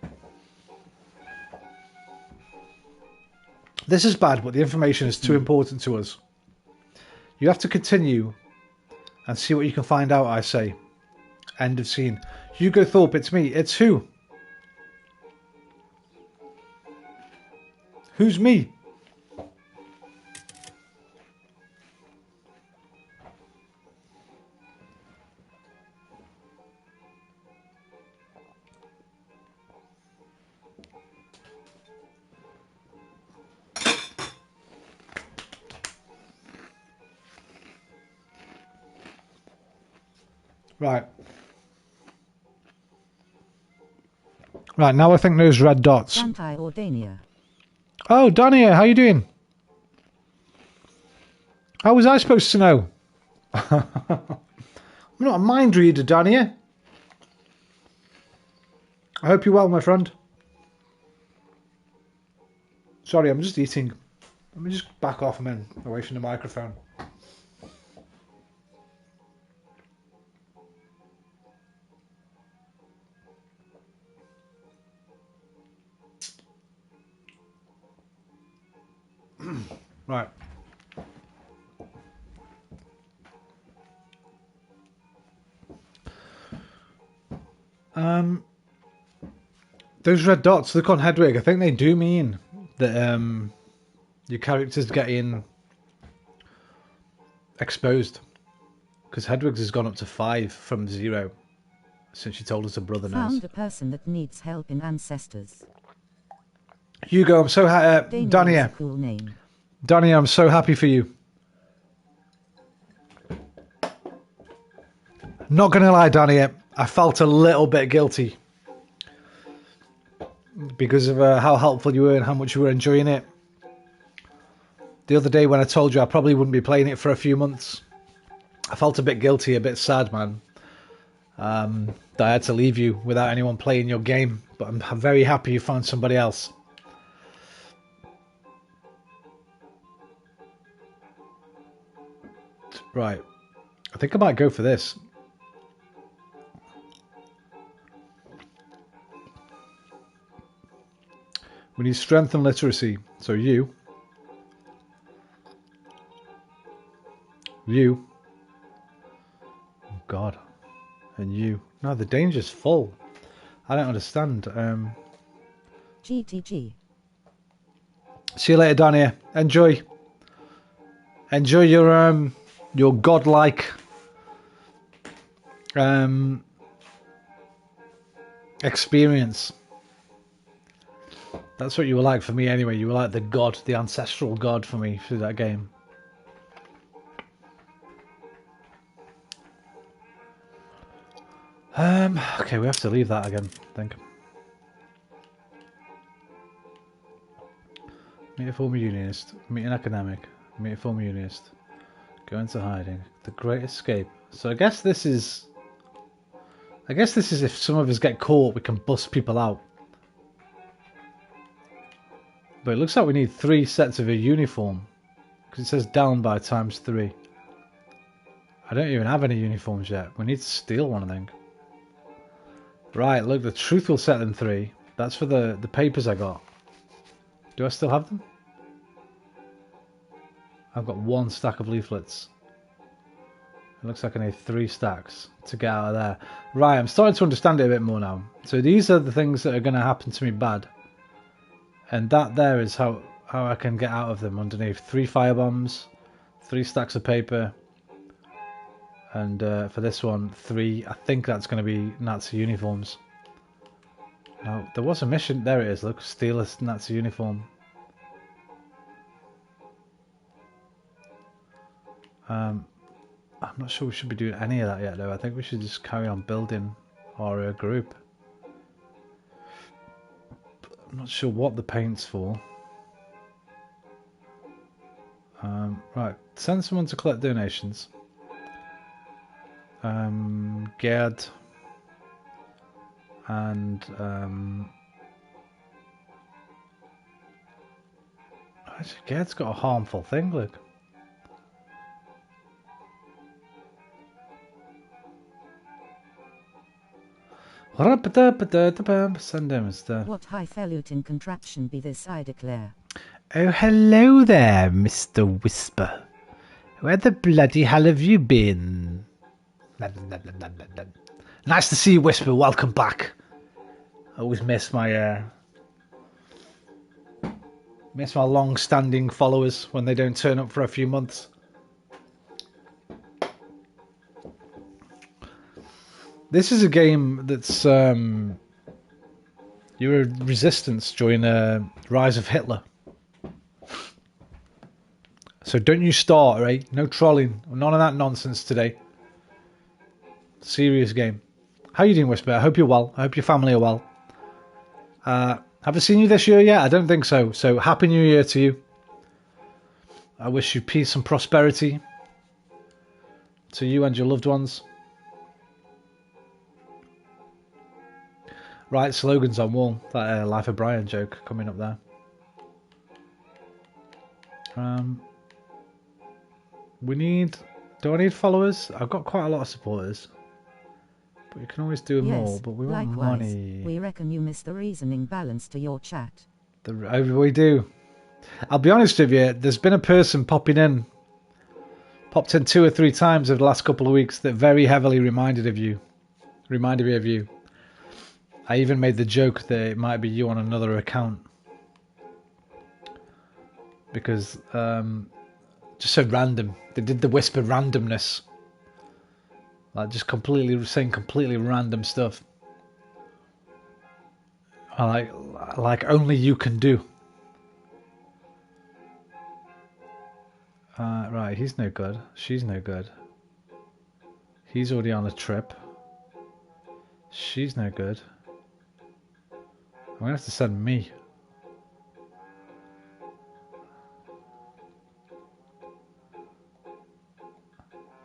This is bad, but the information is too important to us. You have to continue and see what you can find out, I say. End of scene. Hugo Thorpe, it's me. It's who? Who's me? Right. Right, now I think those red dots. Santai or Dania. Oh, Dania, how you doing? How was I supposed to know? I'm not a mind reader, Dania. I hope you're well, my friend. Sorry, I'm just eating. Let me just back off a minute, away from the microphone. Right. Those red dots, look on Hedwig. I think they do mean that your character's getting exposed. Because Hedwig's has gone up to 5 from 0 since she told us her brother knows. Found a person that needs help in Ancestors. Hugo, I'm so happy. Dania is a cool name. Dania, I'm so happy for you. Not gonna lie, Dania, I felt a little bit guilty because of how helpful you were and how much you were enjoying it. The other day when I told you I probably wouldn't be playing it for a few months, I felt a bit guilty, a bit sad, man. That I had to leave you without anyone playing your game, but I'm very happy you found somebody else. Right. I think I might go for this. We need strength and literacy. So you. Oh God. And you. No, the danger's full. I don't understand. GTG. See you later, Dania. Enjoy. Enjoy your godlike experience. That's what you were like for me anyway. You were like the god, the ancestral god for me through that game. Okay, we have to leave that again, I think. Meet a former unionist. Meet an academic. Meet a former unionist. Go into hiding. The Great Escape. So I guess this is if some of us get caught, we can bust people out. But it looks like we need 3 sets of a uniform. Because it says down by ×3. I don't even have any uniforms yet. We need to steal one, I think. Right, look, the truth will set them 3. That's for the papers I got. Do I still have them? I've got 1 stack of leaflets. It looks like I need 3 stacks to get out of there. Right, I'm starting to understand it a bit more now. So these are the things that are going to happen to me bad. And that there is how I can get out of them underneath. 3 firebombs, 3 stacks of paper. And for this one, 3. I think that's going to be Nazi uniforms. Now, there was a mission. There it is. Look, steal a Nazi uniform. I'm not sure we should be doing any of that yet, though. I think we should just carry on building our group. I'm not sure what the paint's for. Right, send someone to collect donations. Gerd and actually Gerd's got a harmful thing, look. Send him instead. What highfalutin contraption be this, I declare. Oh, hello there, Mr. Whisper. Where the bloody hell have you been? Nice to see you, Whisper. Welcome back. I always miss my long-standing followers when they don't turn up for a few months. This is a game that's you're a resistance during the rise of Hitler. So don't you start, right? No trolling, none of that nonsense today. Serious game. How you doing, Whisper? I hope you're well. I hope your family are well. Have I seen you this year yet? I don't think so. So Happy New Year to you. I wish you peace and prosperity to you and your loved ones. Right, slogans on wall. That Life of Brian joke coming up there. We need... Do I need followers? I've got quite a lot of supporters. But you can always do more, but we want money. We reckon you miss the reasoning balance to your chat. We do. I'll be honest with you, there's been a person popped in 2 or 3 times over the last couple of weeks that very heavily reminded me of you. I even made the joke that it might be you on another account. Because, just so random. They did the whisper randomness. Like, just saying completely random stuff. Like only you can do. Right, he's no good. She's no good. He's already on a trip. She's no good. I'm gonna have to send me.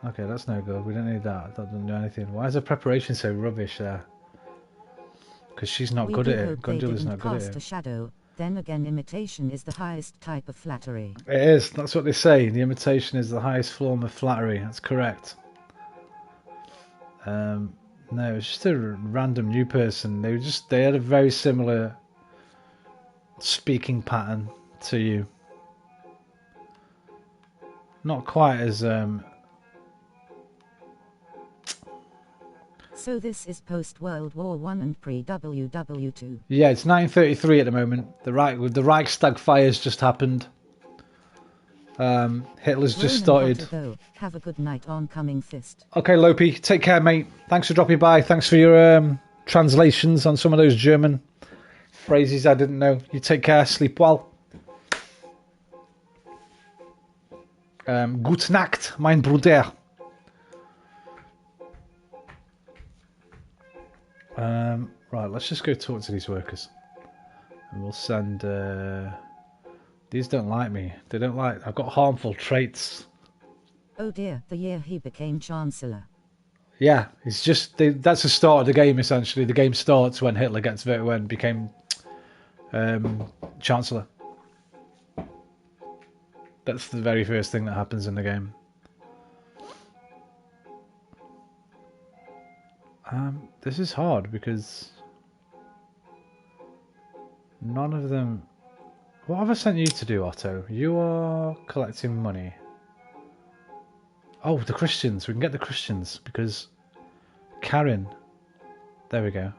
Okay, that's no good. We don't need that. That doesn't do anything. Why is the preparation so rubbish there? Because she's not good at it. Gondula's not good at it. A shadow. Then again, imitation is the highest type of flattery. It is. That's what they say. The imitation is the highest form of flattery. That's correct. No, it's just a random new person. They had a very similar speaking pattern to you. Not quite as So this is post-World War I and pre-WW2. Yeah, it's 1933 at the moment. The Reichstag fires just happened. Hitler's just started. Have a good night, oncoming fist. Okay, Lopi, take care, mate. Thanks for dropping by. Thanks for your translations on some of those German phrases I didn't know. You take care. Sleep well. Gute Nacht, mein Bruder. Right, let's just go talk to these workers. And we'll send... These don't like me. They don't like... I've got harmful traits. Oh dear, the year he became Chancellor. Yeah, it's just... that's the start of the game, essentially. The game starts when Hitler became Chancellor. That's the very first thing that happens in the game. This is hard because none of them... What have I sent you to do, Otto? You are collecting money. Oh, the Christians. We can get the Christians because Karen... There we go.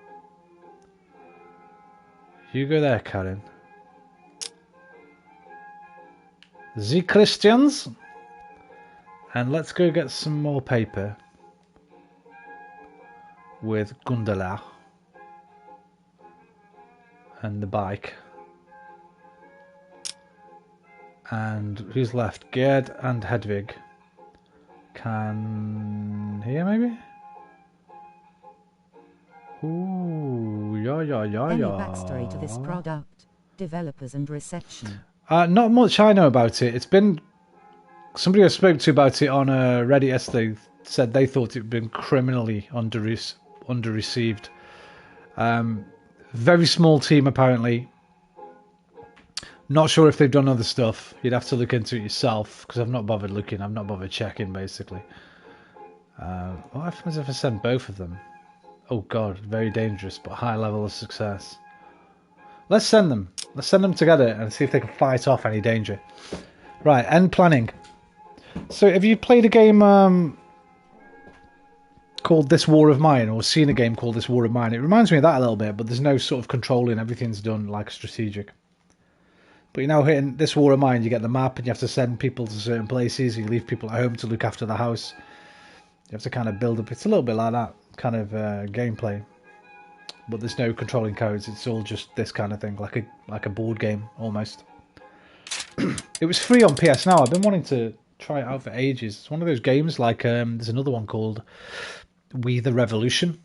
You go there, Karen. The Christians. And let's go get some more paper. With Gundala and the bike. And who's left? Gerd and Hedwig. Can here maybe? Ooh, yeah. Any backstory to this product, developers and reception? Not much I know about it. It's been somebody I spoke to about it on Reddit yesterday said they thought it had been criminally under-received. Very small team apparently. Not sure if they've done other stuff. You'd have to look into it yourself because I've not bothered looking. I've not bothered checking basically. What happens if I send both of them? Oh god, very dangerous but high level of success. Let's send them. Let's send them together and see if they can fight off any danger. Right, end planning. So have you played a game called This War of Mine, or seen a game called This War of Mine? It reminds me of that a little bit, but there's no sort of controlling. Everything's done like strategic. But you know, hitting This War of Mine, you get the map and you have to send people to certain places. You leave people at home to look after the house. You have to kind of build up. It's a little bit like that kind of gameplay. But there's no controlling codes. It's all just this kind of thing, like a board game almost. It was free on PSNow. I've been wanting to try it out for ages. It's one of those games like there's another one called We the Revolution,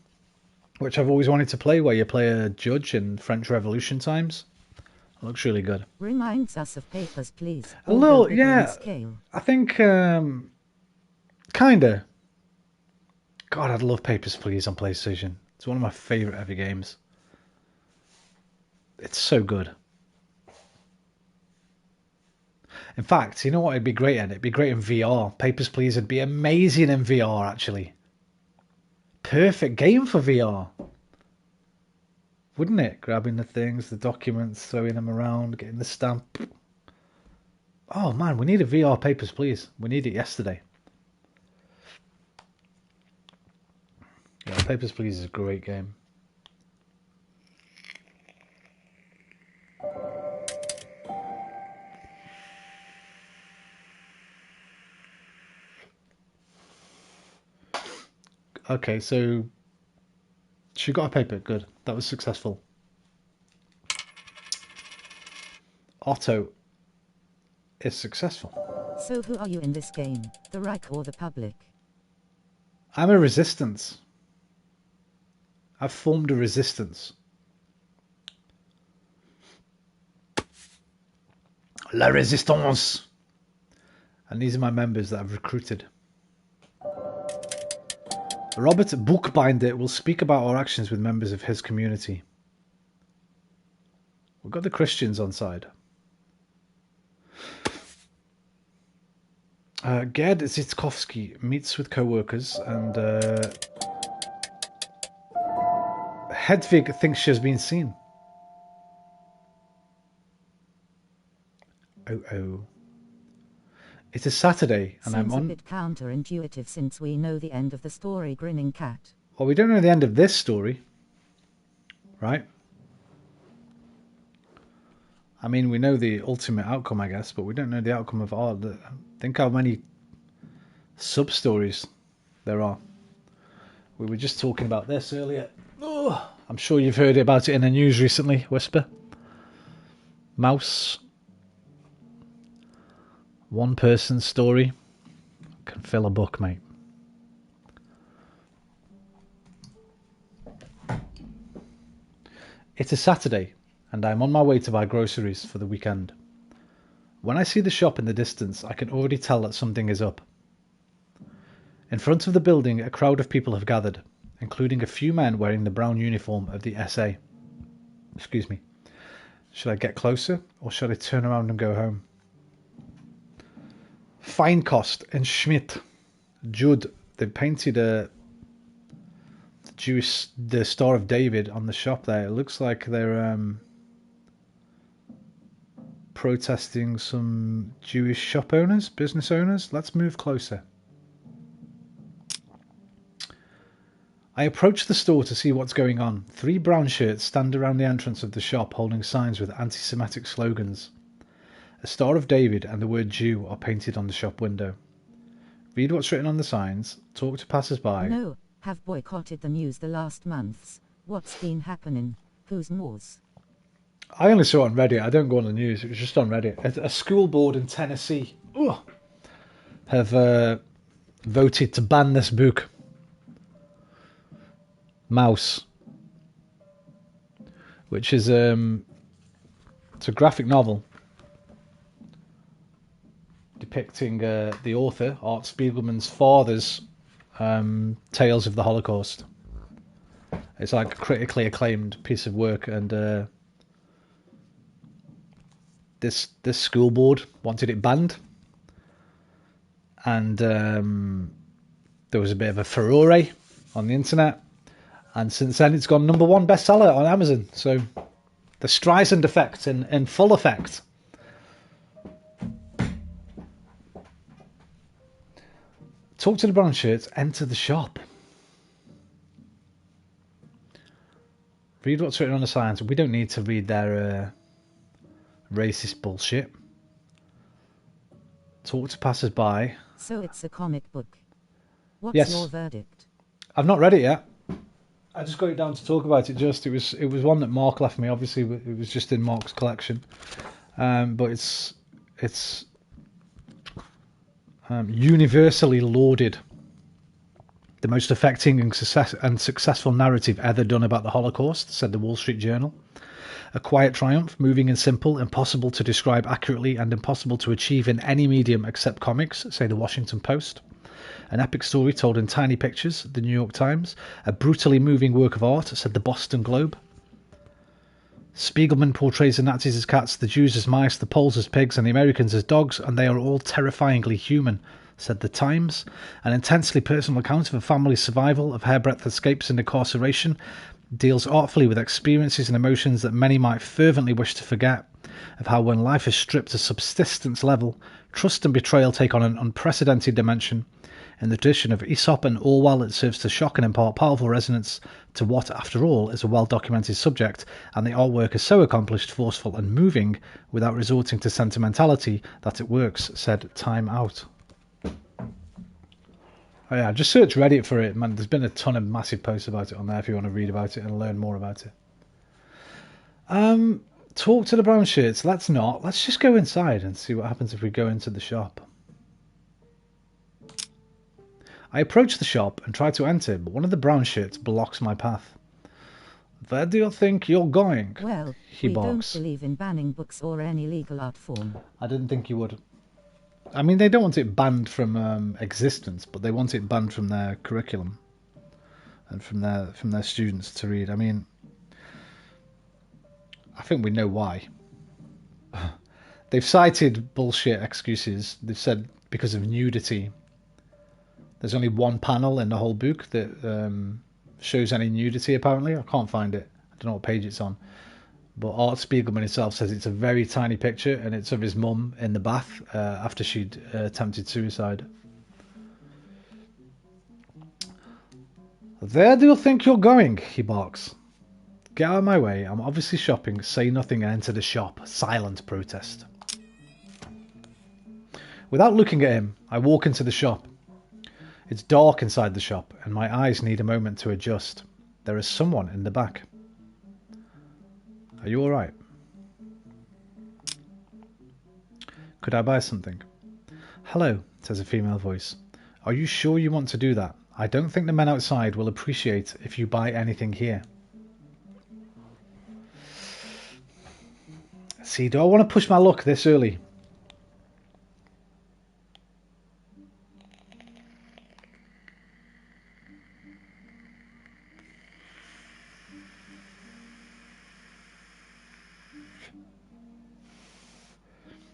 which I've always wanted to play, where you play a judge in French Revolution times. It looks really good. Reminds us of Papers, Please. A little, although bigger in yeah. scale. I think, kinda. God, I'd love Papers, Please on PlayStation. It's one of my favourite ever games. It's so good. In fact, you know what it'd be great in? It'd be great in VR. Papers, Please would be amazing in VR, actually. Perfect game for VR. Wouldn't it? Grabbing the things, the documents, throwing them around, getting the stamp. Oh man, we need a VR Papers, Please. We need it yesterday. Yeah, Papers, Please is a great game. Okay, so she got a paper. Good. That was successful. Otto is successful. So who are you in this game? The Reich or the public? I'm a resistance. I've formed a resistance. La Resistance. And these are my members that I've recruited. Robert Bookbinder will speak about our actions with members of his community. We've got the Christians on side. Gerd Zitkowski meets with co-workers and Hedvig thinks she has been seen. Oh. It is Saturday and Seems I'm on... a bit counterintuitive since we know the end of the story Grinning Cat. Well, we don't know the end of this story. Right? I mean, we know the ultimate outcome, I guess, but we don't know the outcome of our... Think how many sub-stories there are. We were just talking about this earlier. Oh, I'm sure you've heard about it in the news recently, Whisper. Mouse. One person story can fill a book, mate. It is Saturday, and I'm on my way to buy groceries for the weekend. When I see the shop in the distance, I can already tell that something is up. In front of the building, a crowd of people have gathered, including a few men wearing the brown uniform of the SA. Excuse me. Should I get closer, or should I turn around and go home? Feinkost and Schmidt, Judd, they painted the Star of David on the shop there. It looks like they're protesting some Jewish shop owners, business owners. Let's move closer. I approach the store to see what's going on. 3 brown shirts stand around the entrance of the shop holding signs with anti-Semitic slogans. A Star of David and the word Jew are painted on the shop window. Read what's written on the signs, talk to passers-by. No, have boycotted the news the last months. What's been happening? Who's knows? I only saw it on Reddit. I don't go on the news. It was just on Reddit. A school board in Tennessee have voted to ban this book. Mouse. Which is it's a graphic novel depicting the author, Art Spiegelman's father's tales of the Holocaust. It's like a critically acclaimed piece of work, and this school board wanted it banned, and there was a bit of a furore on the internet, and since then it's gone #1 bestseller on Amazon. So the Streisand effect in full effect. Talk to the brown shirts, enter the shop. Read what's written on the signs. We don't need to read their racist bullshit. Talk to passers-by. So it's a comic book. What's Yes. your verdict? I've not read it yet. I just got it down to talk about it. It was one that Mark left me. Obviously, it was just in Mark's collection, but it's universally lauded The most affecting and successful narrative ever done about the Holocaust, said the Wall Street Journal. A quiet triumph, moving and simple, impossible to describe accurately and impossible to achieve in any medium except comics, say the Washington Post. An epic story told in tiny pictures, the New York Times. A brutally moving work of art, said the Boston Globe. Spiegelman portrays the Nazis as cats, the Jews as mice, the Poles as pigs, and the Americans as dogs, and they are all terrifyingly human, said the Times. An intensely personal account of a family's survival, of hairbreadth escapes and incarceration, deals artfully with experiences and emotions that many might fervently wish to forget, of how when life is stripped to subsistence level, trust and betrayal take on an unprecedented dimension. In the tradition of Aesop and Orwell, it serves to shock and impart powerful resonance to what, after all, is a well-documented subject, and the artwork is so accomplished, forceful and moving, without resorting to sentimentality, that it works, said Time Out. Oh yeah, just search Reddit for it, man. There's been a ton of massive posts about it on there if you want to read about it and learn more about it. Talk to the brown shirts. Let's not. Let's just go inside and see what happens if we go into the shop. I approach the shop and try to enter, but one of the brown shirts blocks my path. Where do you think you're going? Well, he we barks. don't believe in banning books or any legal art form. I didn't think you would. I mean, they don't want it banned from existence, but they want it banned from their curriculum and from their students to read. I mean, I think we know why. They've cited bullshit excuses. They've said because of nudity. There's only one panel in the whole book that shows any nudity, apparently. I can't find it. I don't know what page it's on. But Art Spiegelman himself says it's a very tiny picture, and it's of his mum in the bath after she'd attempted suicide. Where do you think you're going? He barks. Get out of my way. I'm obviously shopping. Say nothing and enter the shop. Silent protest. Without looking at him, I walk into the shop. It's dark inside the shop, and my eyes need a moment to adjust. There is someone in the back. Are you alright? Could I buy something? Hello, says a female voice. Are you sure you want to do that? I don't think the men outside will appreciate if you buy anything here. See, do I want to push my luck this early?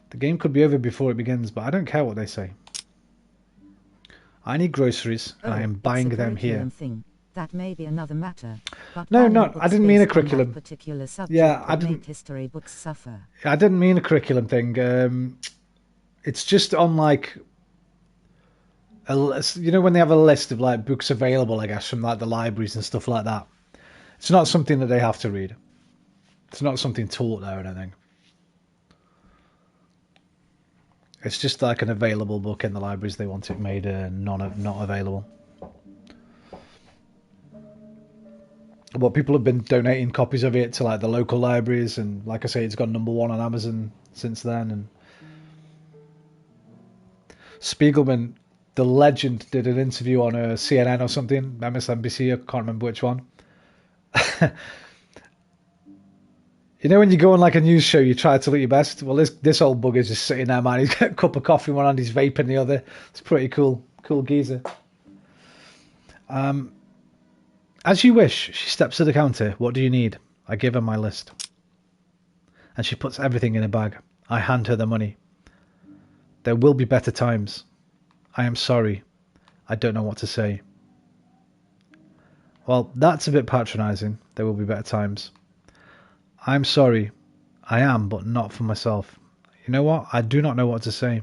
The game could be over before it begins, but I don't care what they say. I need groceries, and I am buying them here. Thing. That may be another matter. But no, I didn't mean a curriculum. Yeah, I didn't. History books suffer. I didn't mean a curriculum thing. It's just on like, you know, when they have a list of like books available, I guess, from like the libraries and stuff like that. It's not something that they have to read. It's not something taught there or anything. It's just like an available book in the libraries. They want it made not available. But people have been donating copies of it to like the local libraries, and like I say, it's gone #1 on Amazon since then. And Spiegelman, the legend, did an interview on CNN or something, MSNBC, I can't remember which one. You know when you go on like a news show, you try to look your best? Well, this old bugger's just sitting there, man. He's got a cup of coffee in one hand, he's vaping the other. It's pretty cool. Cool geezer. As you wish, she steps to the counter. What do you need? I give her my list. And she puts everything in a bag. I hand her the money. There will be better times. I am sorry. I don't know what to say. Well, that's a bit patronising. There will be better times. I'm sorry. I am, but not for myself. You know what? I do not know what to say.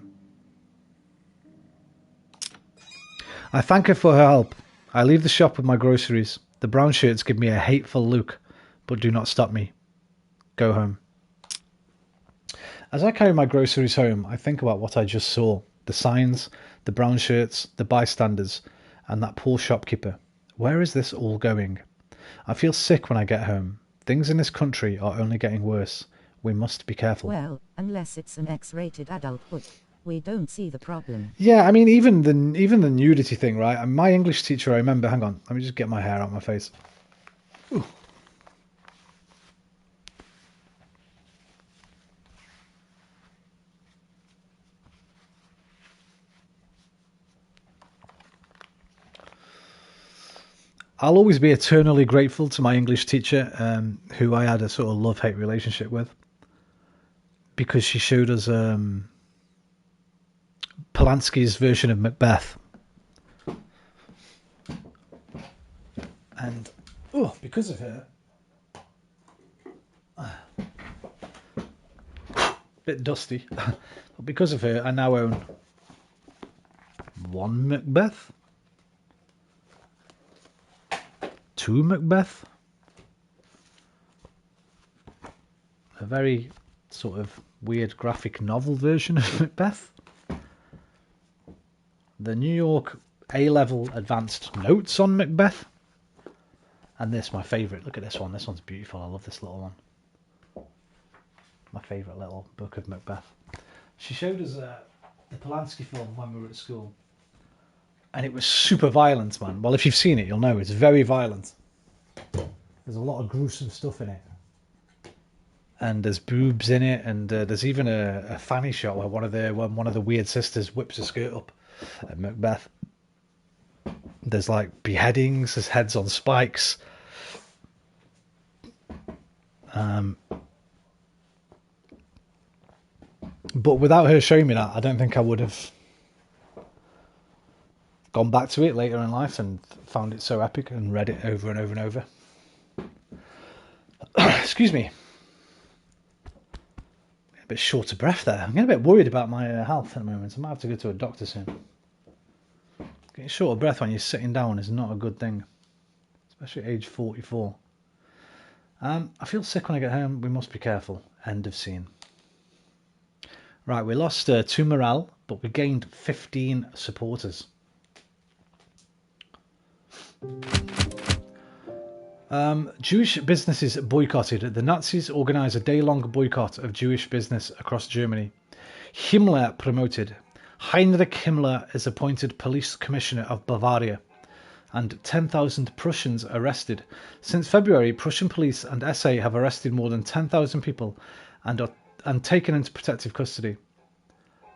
I thank her for her help. I leave the shop with my groceries. The brown shirts give me a hateful look, but do not stop me. Go home. As I carry my groceries home, I think about what I just saw. The signs, the brown shirts, the bystanders, and that poor shopkeeper. Where is this all going? I feel sick when I get home. Things in this country are only getting worse. We must be careful. Well, unless it's an X-rated adult book. We don't see the problem. Yeah, I mean, even the nudity thing, right? And my English teacher, I remember. Hang on, let me just get my hair out of my face. Ooh. I'll always be eternally grateful to my English teacher, who I had a sort of love-hate relationship with, because she showed us Polanski's version of Macbeth. And, because of her, bit dusty, but because of her, I now own one Macbeth, two Macbeth, a very sort of weird graphic novel version of Macbeth, the New York A-level advanced notes on Macbeth, and this, my favourite. Look at this one. This one's beautiful. I love this little one. My favourite little book of Macbeth. She showed us the Polanski film when we were at school, and it was super violent, man. Well, if you've seen it, you'll know it's very violent. There's a lot of gruesome stuff in it. And there's boobs in it, and there's even a fanny shot where one of the weird sisters whips her skirt up at Macbeth. There's like beheadings, there's heads on spikes. But without her showing me that, I don't think I would have gone back to it later in life and found it so epic and read it over and over and over. Excuse me. A bit short of breath there. I'm getting a bit worried about my health at the moment. I might have to go to a doctor soon. Getting short of breath when you're sitting down is not a good thing, especially at age 44. I feel sick when I get home. We must be careful. End of scene. Right, we lost 2 morale, but we gained 15 supporters. Jewish businesses boycotted. The Nazis organised a day-long boycott of Jewish business across Germany. Himmler promoted. Heinrich Himmler is appointed police commissioner of Bavaria. And 10,000 Prussians arrested. Since February, Prussian police and SA have arrested more than 10,000 people and taken into protective custody.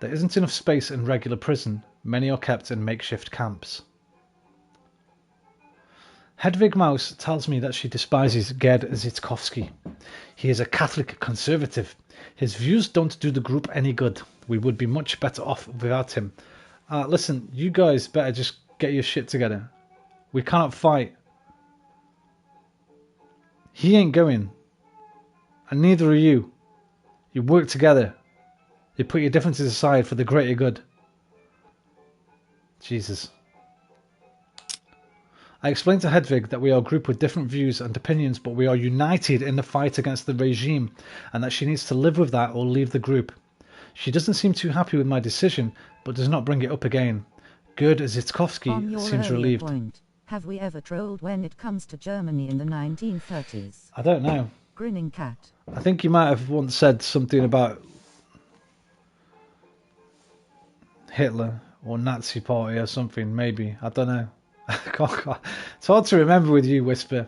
There isn't enough space in regular prison. Many are kept in makeshift camps. Hedwig Maus tells me that she despises Gerd Zitkowski. He is a Catholic conservative. His views don't do the group any good. We would be much better off without him. Listen, you guys better just get your shit together. We cannot fight. He ain't going. And neither are you. You work together. You put your differences aside for the greater good. Jesus. I explained to Hedwig that we are a group with different views and opinions, but we are united in the fight against the regime, and that she needs to live with that or leave the group. She doesn't seem too happy with my decision, but does not bring it up again. Gerd Zitkowski seems relieved. Point, have we ever trolled when it comes to Germany in the 1930s? I don't know. Grinning cat. I think you might have once said something about Hitler or Nazi party or something, maybe. I don't know. It's hard to remember with you, Whisper.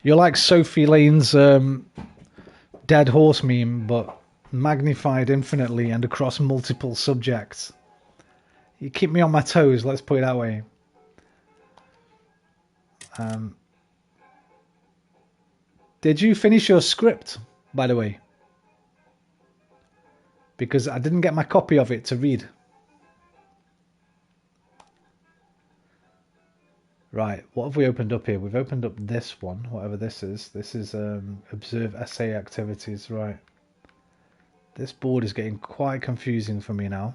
You're like Sophie Lane's dead horse meme, but magnified infinitely and across multiple subjects. You keep me on my toes, let's put it that way. Did you finish your script, by the way? Because I didn't get my copy of it to read. Right, what have we opened up here? We've opened up this one, whatever this is. This is observe essay activities, right. This board is getting quite confusing for me now.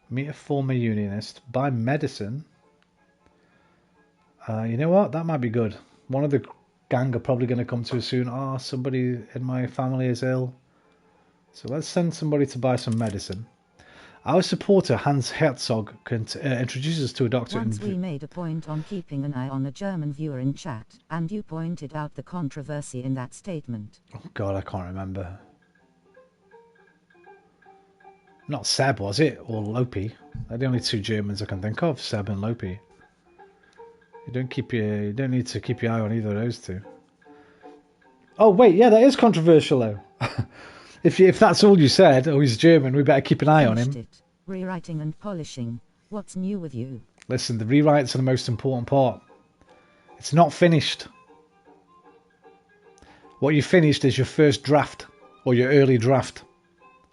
Meet a former unionist. Buy medicine. You know what? That might be good. One of the gang are probably going to come to us soon. Oh, somebody in my family is ill. So let's send somebody to buy some medicine. Our supporter Hans Herzog introduces us to a doctor. Once we made a point on keeping an eye on a German viewer in chat, and you pointed out the controversy in that statement. Oh God, I can't remember. Not Seb, was it? Or Lopi? They're the only two Germans I can think of, Seb and Lopi. You don't need to keep your eye on either of those two. Oh wait, yeah, that is controversial though. if that's all you said, oh he's German, we better keep an eye on him. It. Rewriting and polishing. What's new with you? Listen, the rewrites are the most important part. It's not finished. What you finished is your first draft or your early draft.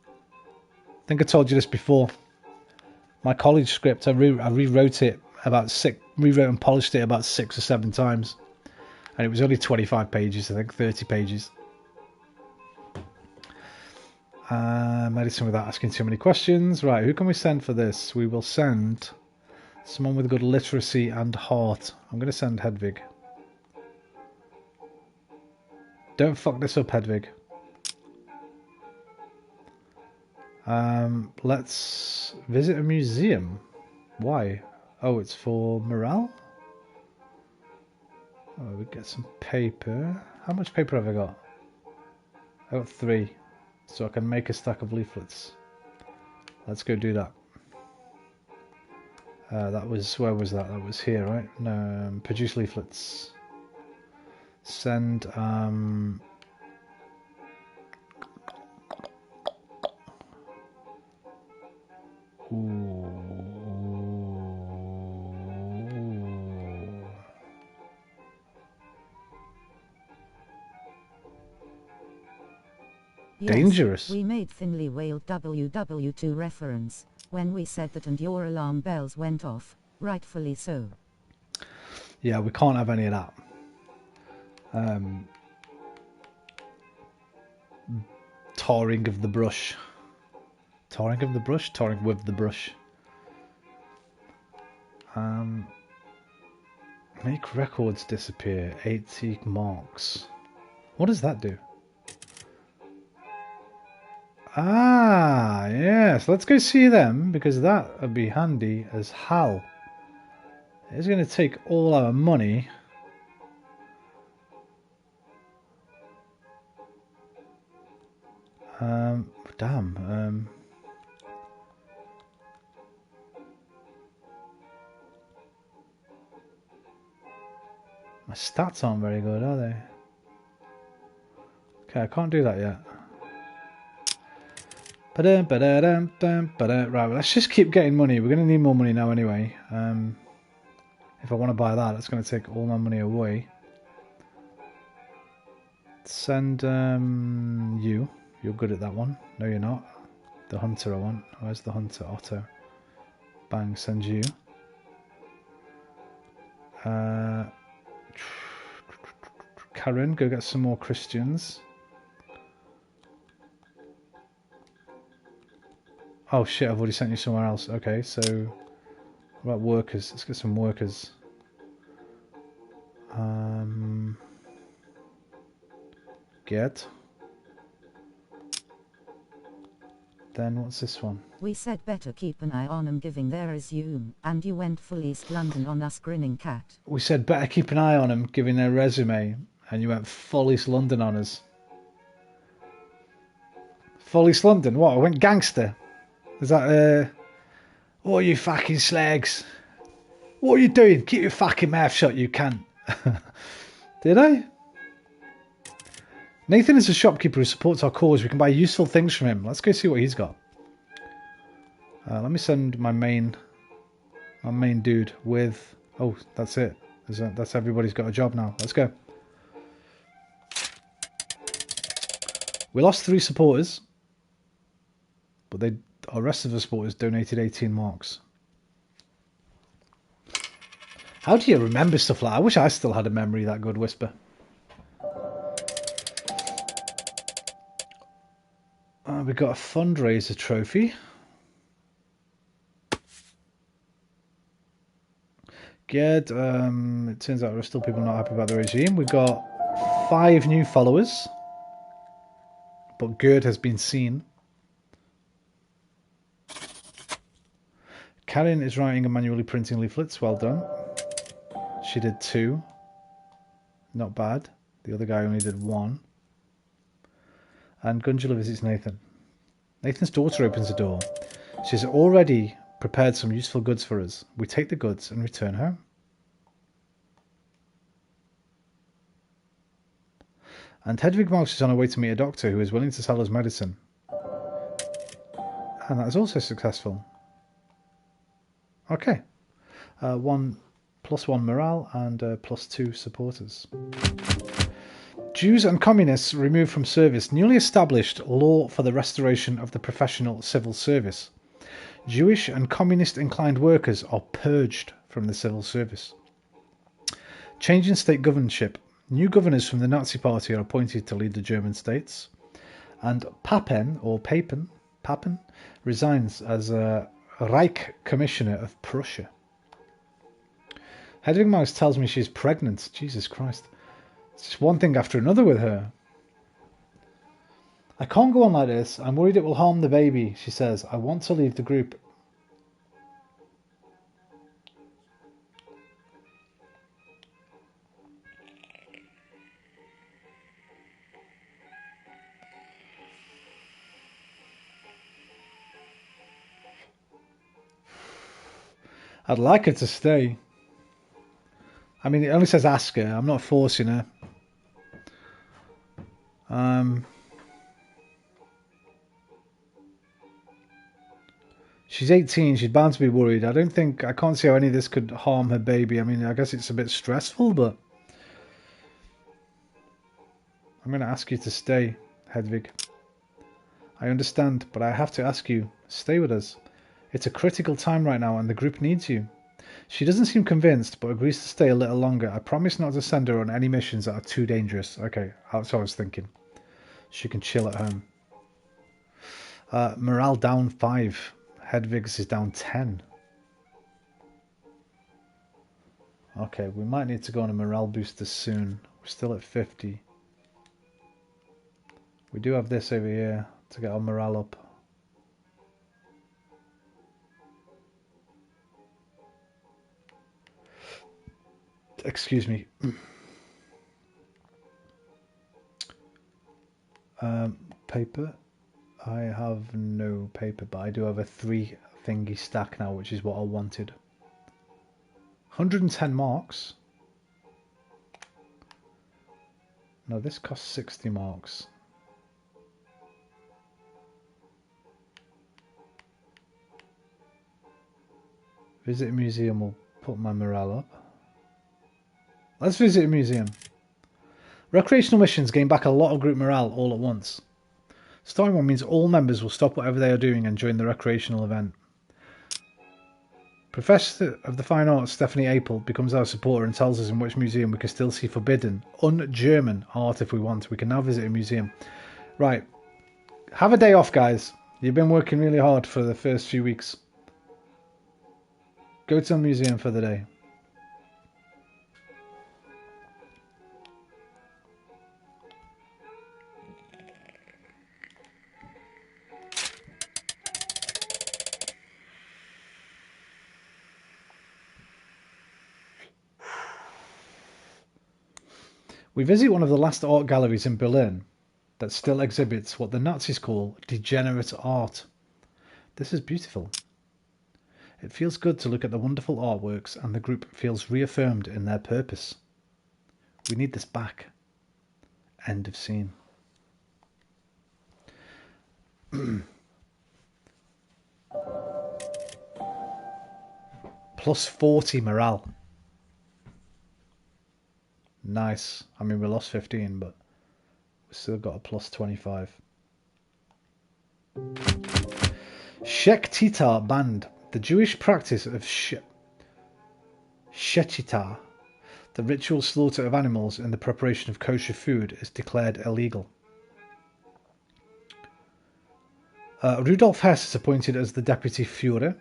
I think I told you this before. My college script, I rewrote it rewrote and polished it about 6 or 7 times. And it was only 25 pages, I think, 30 pages. Medicine without asking too many questions. Right, who can we send for this? We will send someone with good literacy and heart. I'm going to send Hedvig. Don't fuck this up, Hedvig. Let's visit a museum. Why? Oh, it's for morale? Oh, we get some paper. How much paper have I got? I got 3. So I can make a stack of leaflets. Let's go do that. That was, where was that? That was here, right? No, produce leaflets. Send, Yes, dangerous. we made thinly veiled WW2 reference when we said that and your alarm bells went off, rightfully so. Yeah, we can't have any of that. Tarring of the brush. Tarring of the brush? Tarring with the brush. Make records disappear. 80 marks. What does that do? Ah, yes. Let's go see them, because that would be handy as hell. It's going to take all our money. Damn. My stats aren't very good, are they? Okay, I can't do that yet. Right, well, let's just keep getting money. We're going to need more money now anyway. If I want to buy that, it's going to take all my money away. Send you. You're good at that one. No, you're not. The hunter I want. Where's the hunter? Otto. Bang, send you. Karen, go get some more Christians. Oh shit, I've already sent you somewhere else. Okay, so what about workers? Let's get some workers. Get. Then what's this one? We said better keep an eye on them giving their resume, and you went full East London on us grinning cat. We said better keep an eye on them giving their resume, and you went full East London on us. Full East London? What? I went gangster. Is that, oh, you fucking slags. What are you doing? Keep your fucking mouth shut, you cunt. Did I? Nathan is a shopkeeper who supports our cause. We can buy useful things from him. Let's go see what he's got. Let me send my main dude with... Oh, that's it. That's everybody's got a job now. Let's go. We lost 3 supporters. But our rest of the supporters donated 18 marks. How do you remember stuff like that? I wish I still had a memory that good, Whisper. We got a fundraiser trophy. Good. It turns out there are still people not happy about the regime. We've got 5 new followers. But Gerd has been seen. Karen is writing and manually printing leaflets. Well done. She did 2. Not bad. The other guy only did 1. And Gundula visits Nathan. Nathan's daughter opens the door. She's already prepared some useful goods for us. We take the goods and return home. And Hedwig Mouse is on her way to meet a doctor who is willing to sell us medicine. And that is also successful. Okay. 1 + 1 morale and +2 supporters. Jews and communists removed from service. Newly established law for the restoration of the professional civil service. Jewish and communist-inclined workers are purged from the civil service. Change in state governorship. New governors from the Nazi Party are appointed to lead the German states. And Papen resigns as a Reich Commissioner of Prussia. Hedwig Mouse tells me she's pregnant. Jesus Christ. It's just one thing after another with her. I can't go on like this. I'm worried it will harm the baby, she says. I want to leave the group. I'd like her to stay. I mean, it only says ask her. I'm not forcing her. She's 18. She's bound to be worried. I can't see how any of this could harm her baby. I mean, I guess it's a bit stressful, but I'm going to ask you to stay, Hedwig. I understand, but I have to ask you, stay with us. It's a critical time right now and the group needs you. She doesn't seem convinced, but agrees to stay a little longer. I promise not to send her on any missions that are too dangerous. Okay, that's what I was thinking. She can chill at home. Morale down 5. Hedwig's is down 10. Okay, we might need to go on a morale booster soon. We're still at 50. We do have this over here to get our morale up. Excuse me. Paper. I have no paper, but I do have a 3 thingy stack now, which is what I wanted. 110 marks. No, this costs 60 marks. Visit a museum will put my morale up. Let's visit a museum. Recreational missions gain back a lot of group morale all at once. Starting one means all members will stop whatever they are doing and join the recreational event. Professor of the Fine Arts Stephanie Apel becomes our supporter and tells us in which museum we can still see forbidden, un-German art if we want. We can now visit a museum. Right. Have a day off, guys. You've been working really hard for the first few weeks. Go to a museum for the day. We visit one of the last art galleries in Berlin that still exhibits what the Nazis call degenerate art. This is beautiful. It feels good to look at the wonderful artworks and the group feels reaffirmed in their purpose. We need this back. End of scene. Plus 40 morale. Nice. I mean, we lost 15, but we still got a plus 25. Shechtita banned. The Jewish practice of Shechita, the ritual slaughter of animals in the preparation of kosher food, is declared illegal. Rudolf Hess is appointed as the Deputy Führer.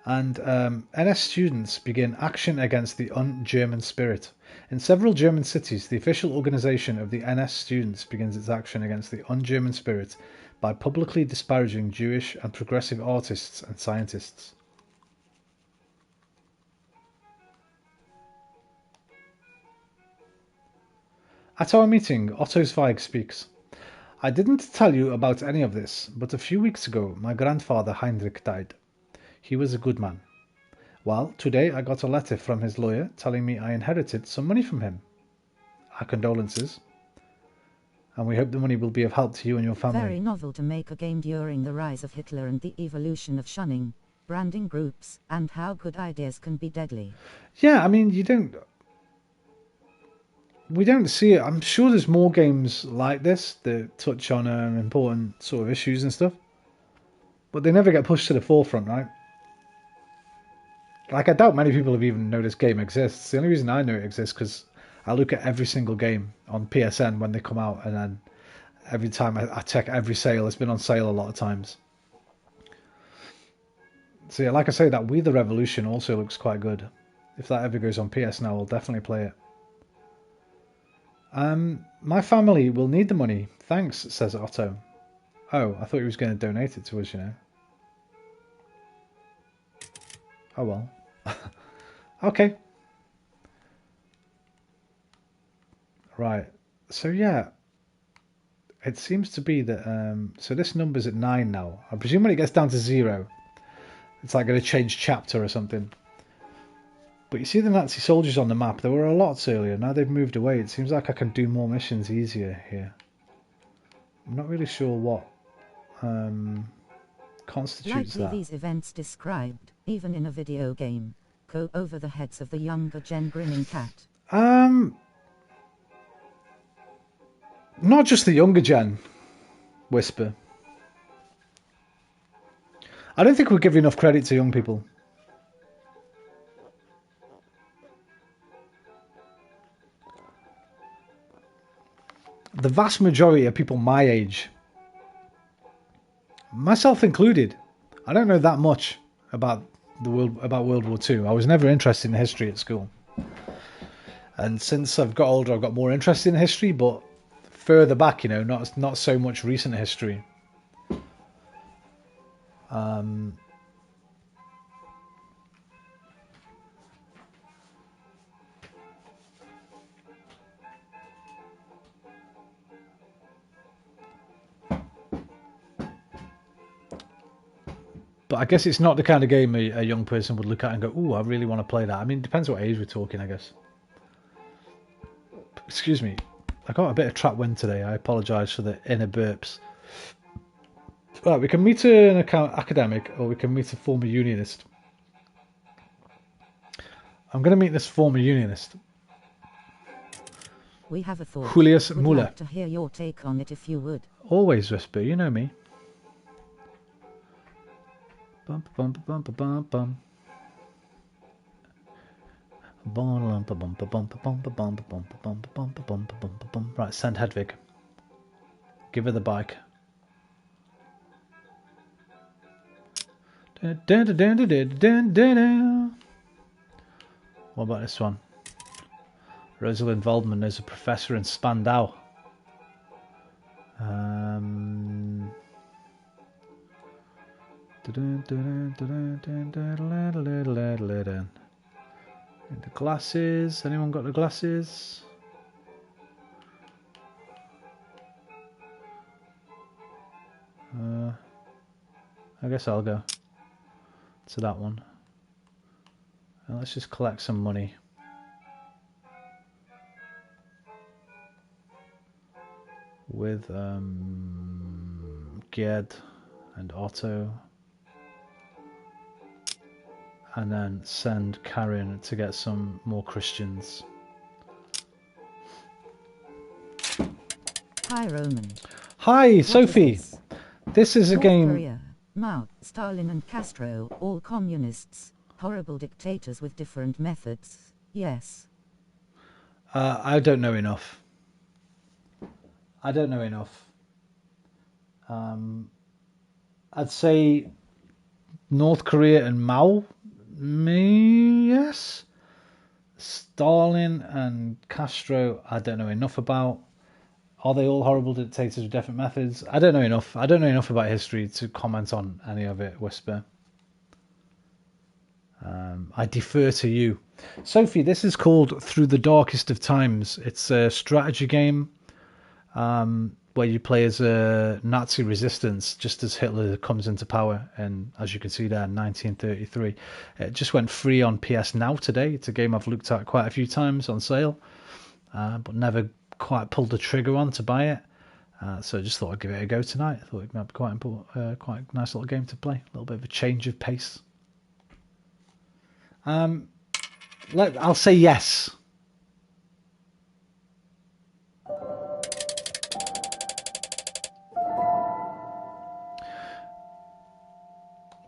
And NS students begin action against the un-German spirit. In several German cities, the official organisation of the NS students begins its action against the un-German spirit by publicly disparaging Jewish and progressive artists and scientists. At our meeting, Otto Zweig speaks. I didn't tell you about any of this, but a few weeks ago my grandfather Heinrich died. He was a good man. Well, today I got a letter from his lawyer telling me I inherited some money from him. Our condolences. And we hope the money will be of help to you and your family. Very novel to make a game during the rise of Hitler and the evolution of shunning, branding groups, and how good ideas can be deadly. Yeah, I mean, we don't see it. I'm sure there's more games like this that touch on important sort of issues and stuff. But they never get pushed to the forefront, right? Like, I doubt many people have even know this game exists. The only reason I know it exists because I look at every single game on PSN when they come out, and then every time I check every sale, it's been on sale a lot of times. So yeah, like I say, that We the Revolution also looks quite good. If that ever goes on PSNow, I'll definitely play it. My family will need the money. Thanks, says Otto. Oh, I thought he was going to donate it to us, you know. Oh well. Okay. Right. So yeah. It seems to be that so this number's at 9 now. I presume when it gets down to 0, it's like going to change chapter or something. But you see the Nazi soldiers on the map, there were a lot earlier. Now they've moved away. It seems like I can do more missions easier here. I'm not really sure what constitutes Likely that. these events described, even in a video game, go over the heads of the younger gen grinning cat. Not just the younger gen, Whisper. I don't think we give enough credit to young people. The vast majority of people my age, myself included, I don't know that much about World War II. I was never interested in history at school. And since I've got older, I've got more interested in history, but further back, you know, not so much recent history. But I guess it's not the kind of game a young person would look at and go, ooh, I really want to play that. I mean, it depends what age we're talking, I guess. Excuse me. I got a bit of trap wind today. I apologise for the inner burps. Right, we can meet an academic or we can meet a former unionist. I'm going to meet this former unionist. We have a thought. Julius Would Muller. like to hear your take on it if you would. Always Whisper, you know me. Bum bum bum bum bum bum. Right, send Hedvig. Give her the bike. What about this one? Rosalind Waldman is a professor in Spandau. The glasses. Anyone got the glasses? I guess I'll go to that one. And let's just collect some money. With Gerd and Otto. And then send Karen to get some more Christians. Hi Roman. Hi, What Sophie. is this? This is a North game. Korea, Mao, Stalin and Castro, all communists, horrible dictators with different methods. Yes. I don't know enough. I don't know enough. I'd say North Korea and Mao. Yes. Stalin and Castro, I don't know enough about. Are they all horrible dictators with different methods? I don't know enough. I don't know enough about history to comment on any of it, Whisper. I defer to you. Sophie, this is called Through the Darkest of Times. It's a strategy game. Well, where you play as a Nazi resistance just as Hitler comes into power. And as you can see there, 1933. It just went free on PSNow today. It's a game I've looked at quite a few times on sale, but never quite pulled the trigger on to buy it. So I just thought I'd give it a go tonight. I thought it might be quite important, quite a nice little game to play. A little bit of a change of pace. I'll say yes.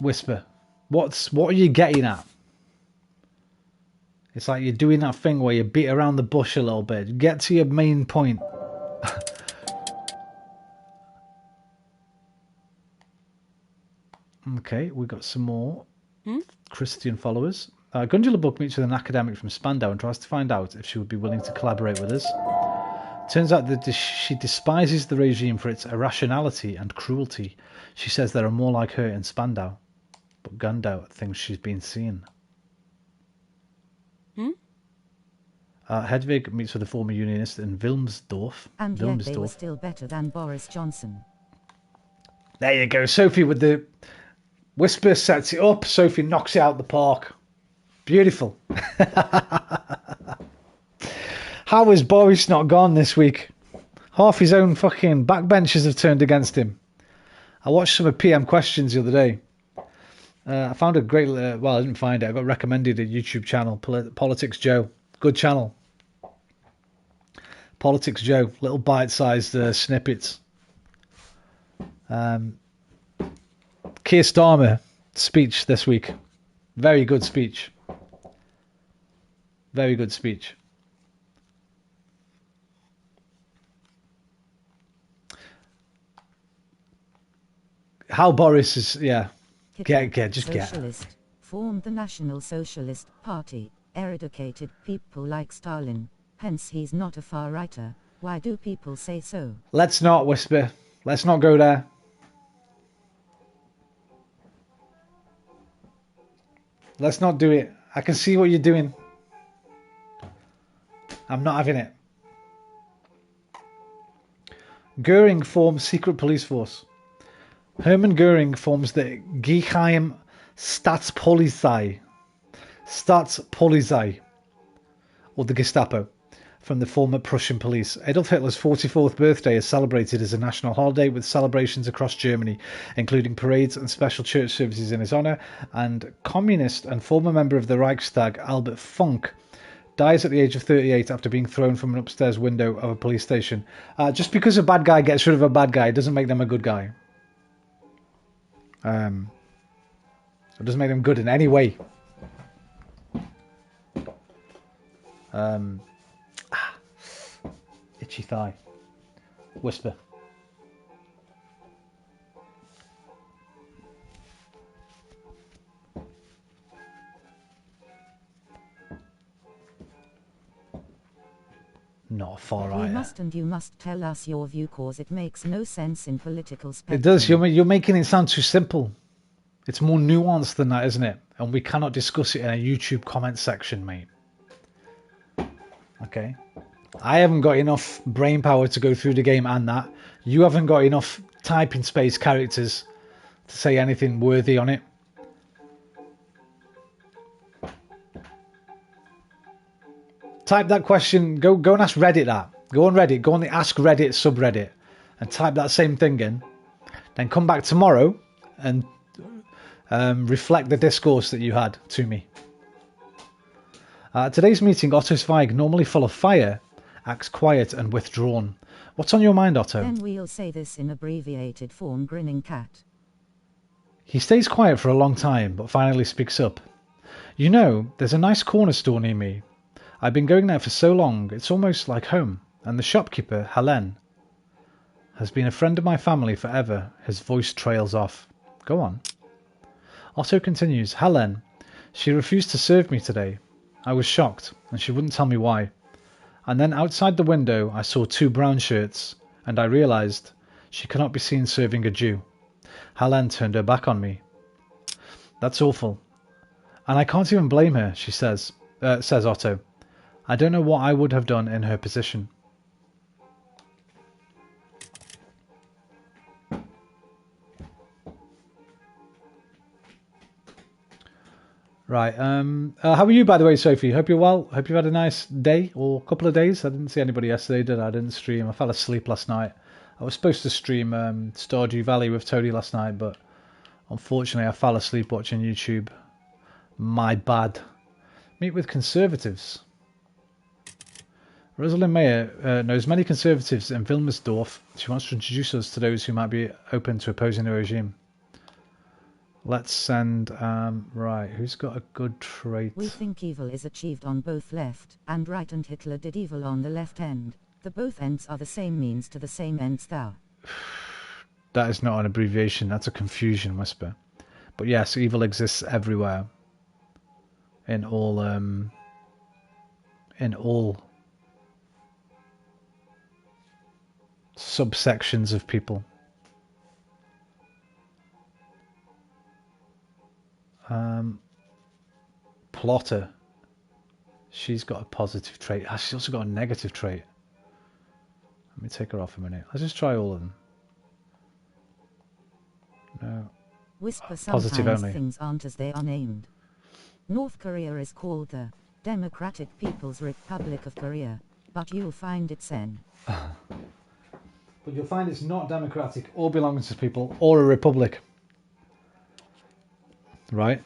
Whisper. What are you getting at? It's like you're doing that thing where you beat around the bush a little bit. Get to your main point. Okay, we got some more Christian followers. Gundula Book meets with an academic from Spandau and tries to find out if she would be willing to collaborate with us. Turns out that she despises the regime for its irrationality and cruelty. She says there are more like her in Spandau, but Gundau thinks she's been seen. Hedwig meets with a former unionist in Wilmsdorf. And yet they were still better than Boris Johnson. There you go. Sophie with the Whisper sets it up. Sophie knocks it out the park. Beautiful. How has Boris not gone this week? Half his own fucking backbenchers have turned against him. I watched some of PM Questions the other day. I found a great... well, I didn't find it. I got recommended a YouTube channel, Politics Joe. Good channel. Politics Joe. Little bite-sized snippets. Keir Starmer speech this week. Very good speech. Very good speech. How Boris is, yeah. Just get. Socialist. Formed the National Socialist Party. Eradicated people like Stalin. Hence he's not a far righter. Why do people say so? Let's not, Whisper. Let's not go there. Let's not do it. I can see what you're doing. I'm not having it. Goering forms secret police force. Hermann Goering forms the Geheim Staatspolizei, or the Gestapo, from the former Prussian police. Adolf Hitler's 44th birthday is celebrated as a national holiday with celebrations across Germany, including parades and special church services in his honour, and communist and former member of the Reichstag, Albert Funk, dies at the age of 38 after being thrown from an upstairs window of a police station. Just because a bad guy gets rid of a bad guy doesn't make them a good guy. It doesn't make them good in any way. Itchy thigh. Whisper. Not a far right. You must tell us your view, cause it makes no sense in political spectrum. It does. You're making it sound too simple. It's more nuanced than that, isn't it? And we cannot discuss it in a YouTube comment section, mate. Okay. I haven't got enough brain power to go through the game and that. You haven't got enough typing space characters to say anything worthy on it. Type that question. Go and ask Reddit that. Go on Reddit. Go on the Ask Reddit subreddit and type that same thing in. Then come back tomorrow and reflect the discourse that you had to me. Today's meeting, Otto Zweig, normally full of fire, acts quiet and withdrawn. What's on your mind, Otto? Then we'll say this in abbreviated form, grinning cat. He stays quiet for a long time, but finally speaks up. You know, there's a nice corner store near me. I've been going there for so long, it's almost like home. And the shopkeeper, Helen, has been a friend of my family forever. His voice trails off. Go on. Otto continues, Helen, she refused to serve me today. I was shocked, and she wouldn't tell me why. And then outside the window I saw 2 brown shirts, and I realised she cannot be seen serving a Jew. Helen turned her back on me. That's awful. And I can't even blame her, she says Otto. I don't know what I would have done in her position. Right. How are you, by the way, Sophie? Hope you're well. Hope you've had a nice day or couple of days. I didn't see anybody yesterday, did I? I didn't stream. I fell asleep last night. I was supposed to stream Stardew Valley with Tony last night, but unfortunately I fell asleep watching YouTube. My bad. Meet with Conservatives. Rosalind Mayer knows many Conservatives in Wilmersdorf. She wants to introduce us to those who might be open to opposing the regime. Let's send, right, who's got a good trait? We think evil is achieved on both left and right, and Hitler did evil on the left end. The both ends are the same means to the same ends thou. That is not an abbreviation, that's a confusion whisper. But yes, evil exists everywhere. In all subsections of people. Plotter. She's got a positive trait. She's also got a negative trait. Let me take her off a minute. Let's just try all of them. No. Whisper Positive sometimes only. things aren't as they are named. North Korea is called the Democratic People's Republic of Korea, but you'll find it's N. But you'll find it's not democratic or belongs to people or a republic. Right?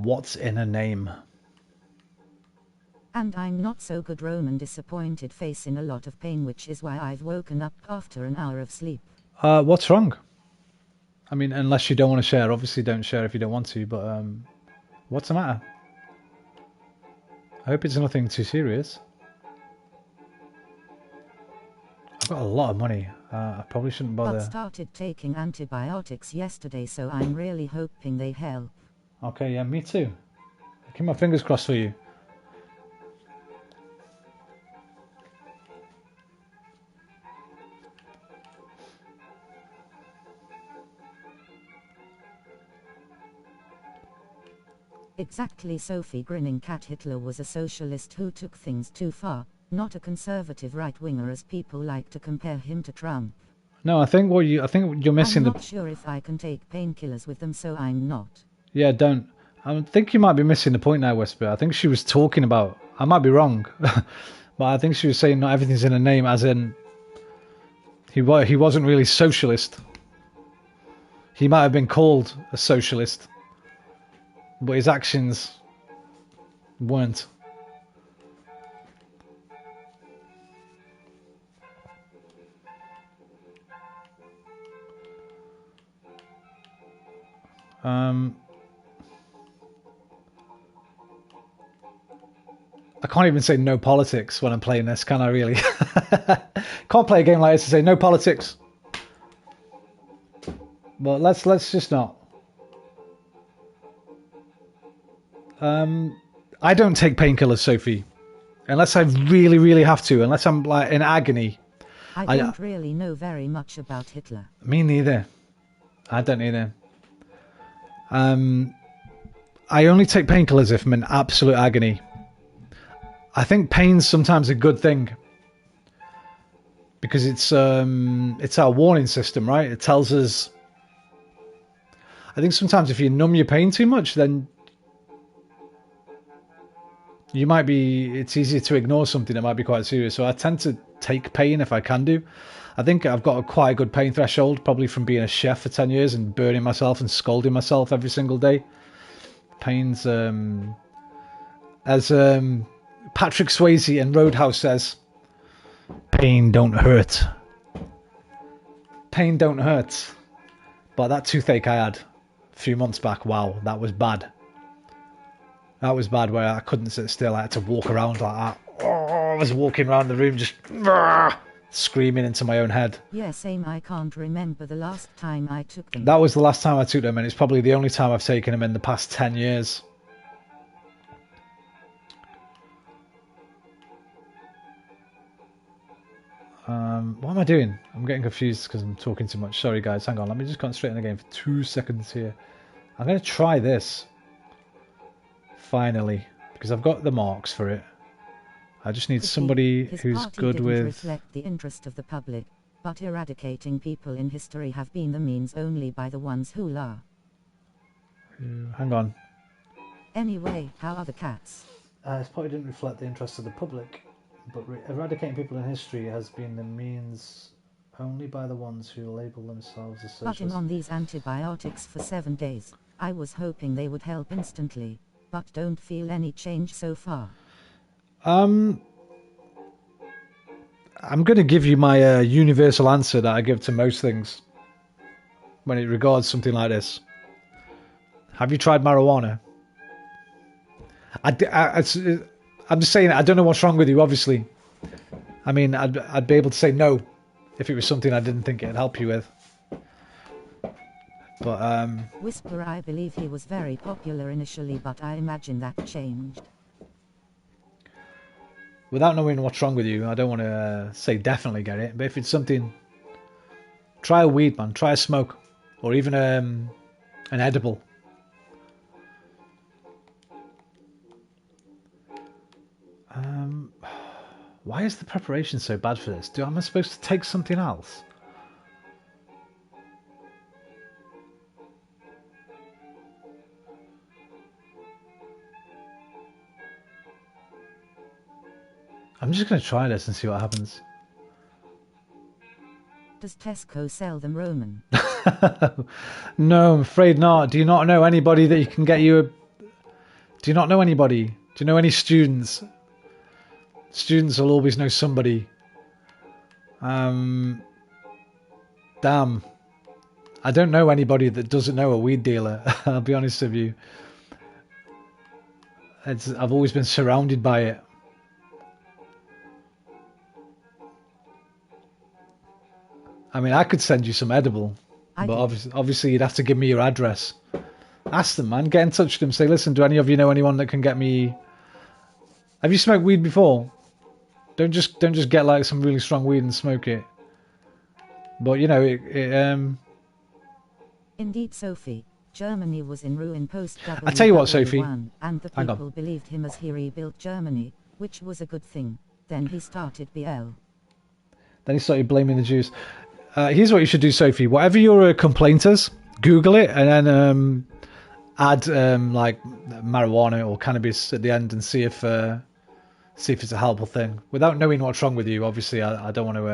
What's in a name? And I'm not so good, Roman disappointed face in a lot of pain, which is why I've woken up after an hour of sleep. What's wrong? I mean, unless you don't want to share, obviously don't share if you don't want to, but what's the matter? I hope it's nothing too serious. I've got a lot of money. I probably shouldn't bother. But started taking antibiotics yesterday, so I'm really hoping they help. Okay, yeah, me too. I keep my fingers crossed for you. Exactly, Sophie. Grinning cat. Hitler was a socialist who took things too far, not a conservative right-winger as people like to compare him to Trump. No, I think you're missing I'm not sure if I can take painkillers with them, so I'm not. Yeah, don't. I think you might be missing the point now, Whisper. I think she was talking about... I might be wrong. But I think she was saying not everything's in a name, as in... He wasn't really socialist. He might have been called a socialist. But his actions weren't. I can't even say no politics when I'm playing this, can I really? Can't play a game like this and say no politics. But let's just not. I don't take painkillers, Sophie. Unless I really, really have to. Unless I'm like in agony. I don't really know very much about Hitler. Me neither. I don't either. I only take painkillers if I'm in absolute agony. I think pain's sometimes a good thing. Because it's our warning system, right? It tells us... I think sometimes if you numb your pain too much, then... you might be... it's easier to ignore something that might be quite serious. So I tend to take pain if I can do. I think I've got quite a good pain threshold, probably from being a chef for 10 years and burning myself and scolding myself every single day. Pain's... as Patrick Swayze in Roadhouse says, pain don't hurt. Pain don't hurt. But that toothache I had a few months back, wow, that was bad. That was bad, where I couldn't sit still. I had to walk around like that. Oh, I was walking around the room just screaming into my own head. Yeah, same. I can't remember the last time I took them. That was the last time I took them, and it's probably the only time I've taken them in the past 10 years. What am I doing? I'm getting confused because I'm talking too much. Sorry guys, hang on. Let me just concentrate on the game for 2 seconds here. I'm going to try this. Finally. Because I've got the marks for it. I just need somebody who's good didn't with... reflect the interest of the public, but eradicating people in history have been the means only by the ones who are. Hang on. Anyway, how are the cats? His party didn't reflect the interests of the public, but eradicating people in history has been the means only by the ones who label themselves as socialists. Putting on these antibiotics for 7 days, I was hoping they would help instantly, but don't feel any change so far. I'm going to give you my universal answer that I give to most things when it regards something like this. Have you tried marijuana? I'm just saying, I don't know what's wrong with you, obviously. I mean, I'd be able to say no if it was something I didn't think it'd help you with. But, Whisper, I believe he was very popular initially, but I imagine that changed. Without knowing what's wrong with you, I don't want to say definitely get it. But if it's something... Try a weed, man. Try a smoke. Or even an edible. Why is the preparation so bad for this? Am I supposed to take something else? I'm just going to try this and see what happens. Does Tesco sell them, Roman? No, I'm afraid not. Do you not know anybody that you can get you a... Do you not know anybody? Do you know any students? Students will always know somebody. Damn. I don't know anybody that doesn't know a weed dealer. I'll be honest with you. I've always been surrounded by it. I mean, I could send you some edible. But obviously you'd have to give me your address. Ask them, man. Get in touch with them. Say, listen, do any of you know anyone that can get me... Have you smoked weed before? Don't just get like some really strong weed and smoke it. But you know, Indeed, Sophie. Germany was in ruin post-WW1. I tell you what, Sophie. And the people believed him as he rebuilt Germany, which was a good thing. Then he started BL. Then he started blaming the Jews. Here's what you should do, Sophie. Whatever your complaint is, Google it and then add like marijuana or cannabis at the end and see if it's a helpful thing. Without knowing what's wrong with you, obviously, I don't want to...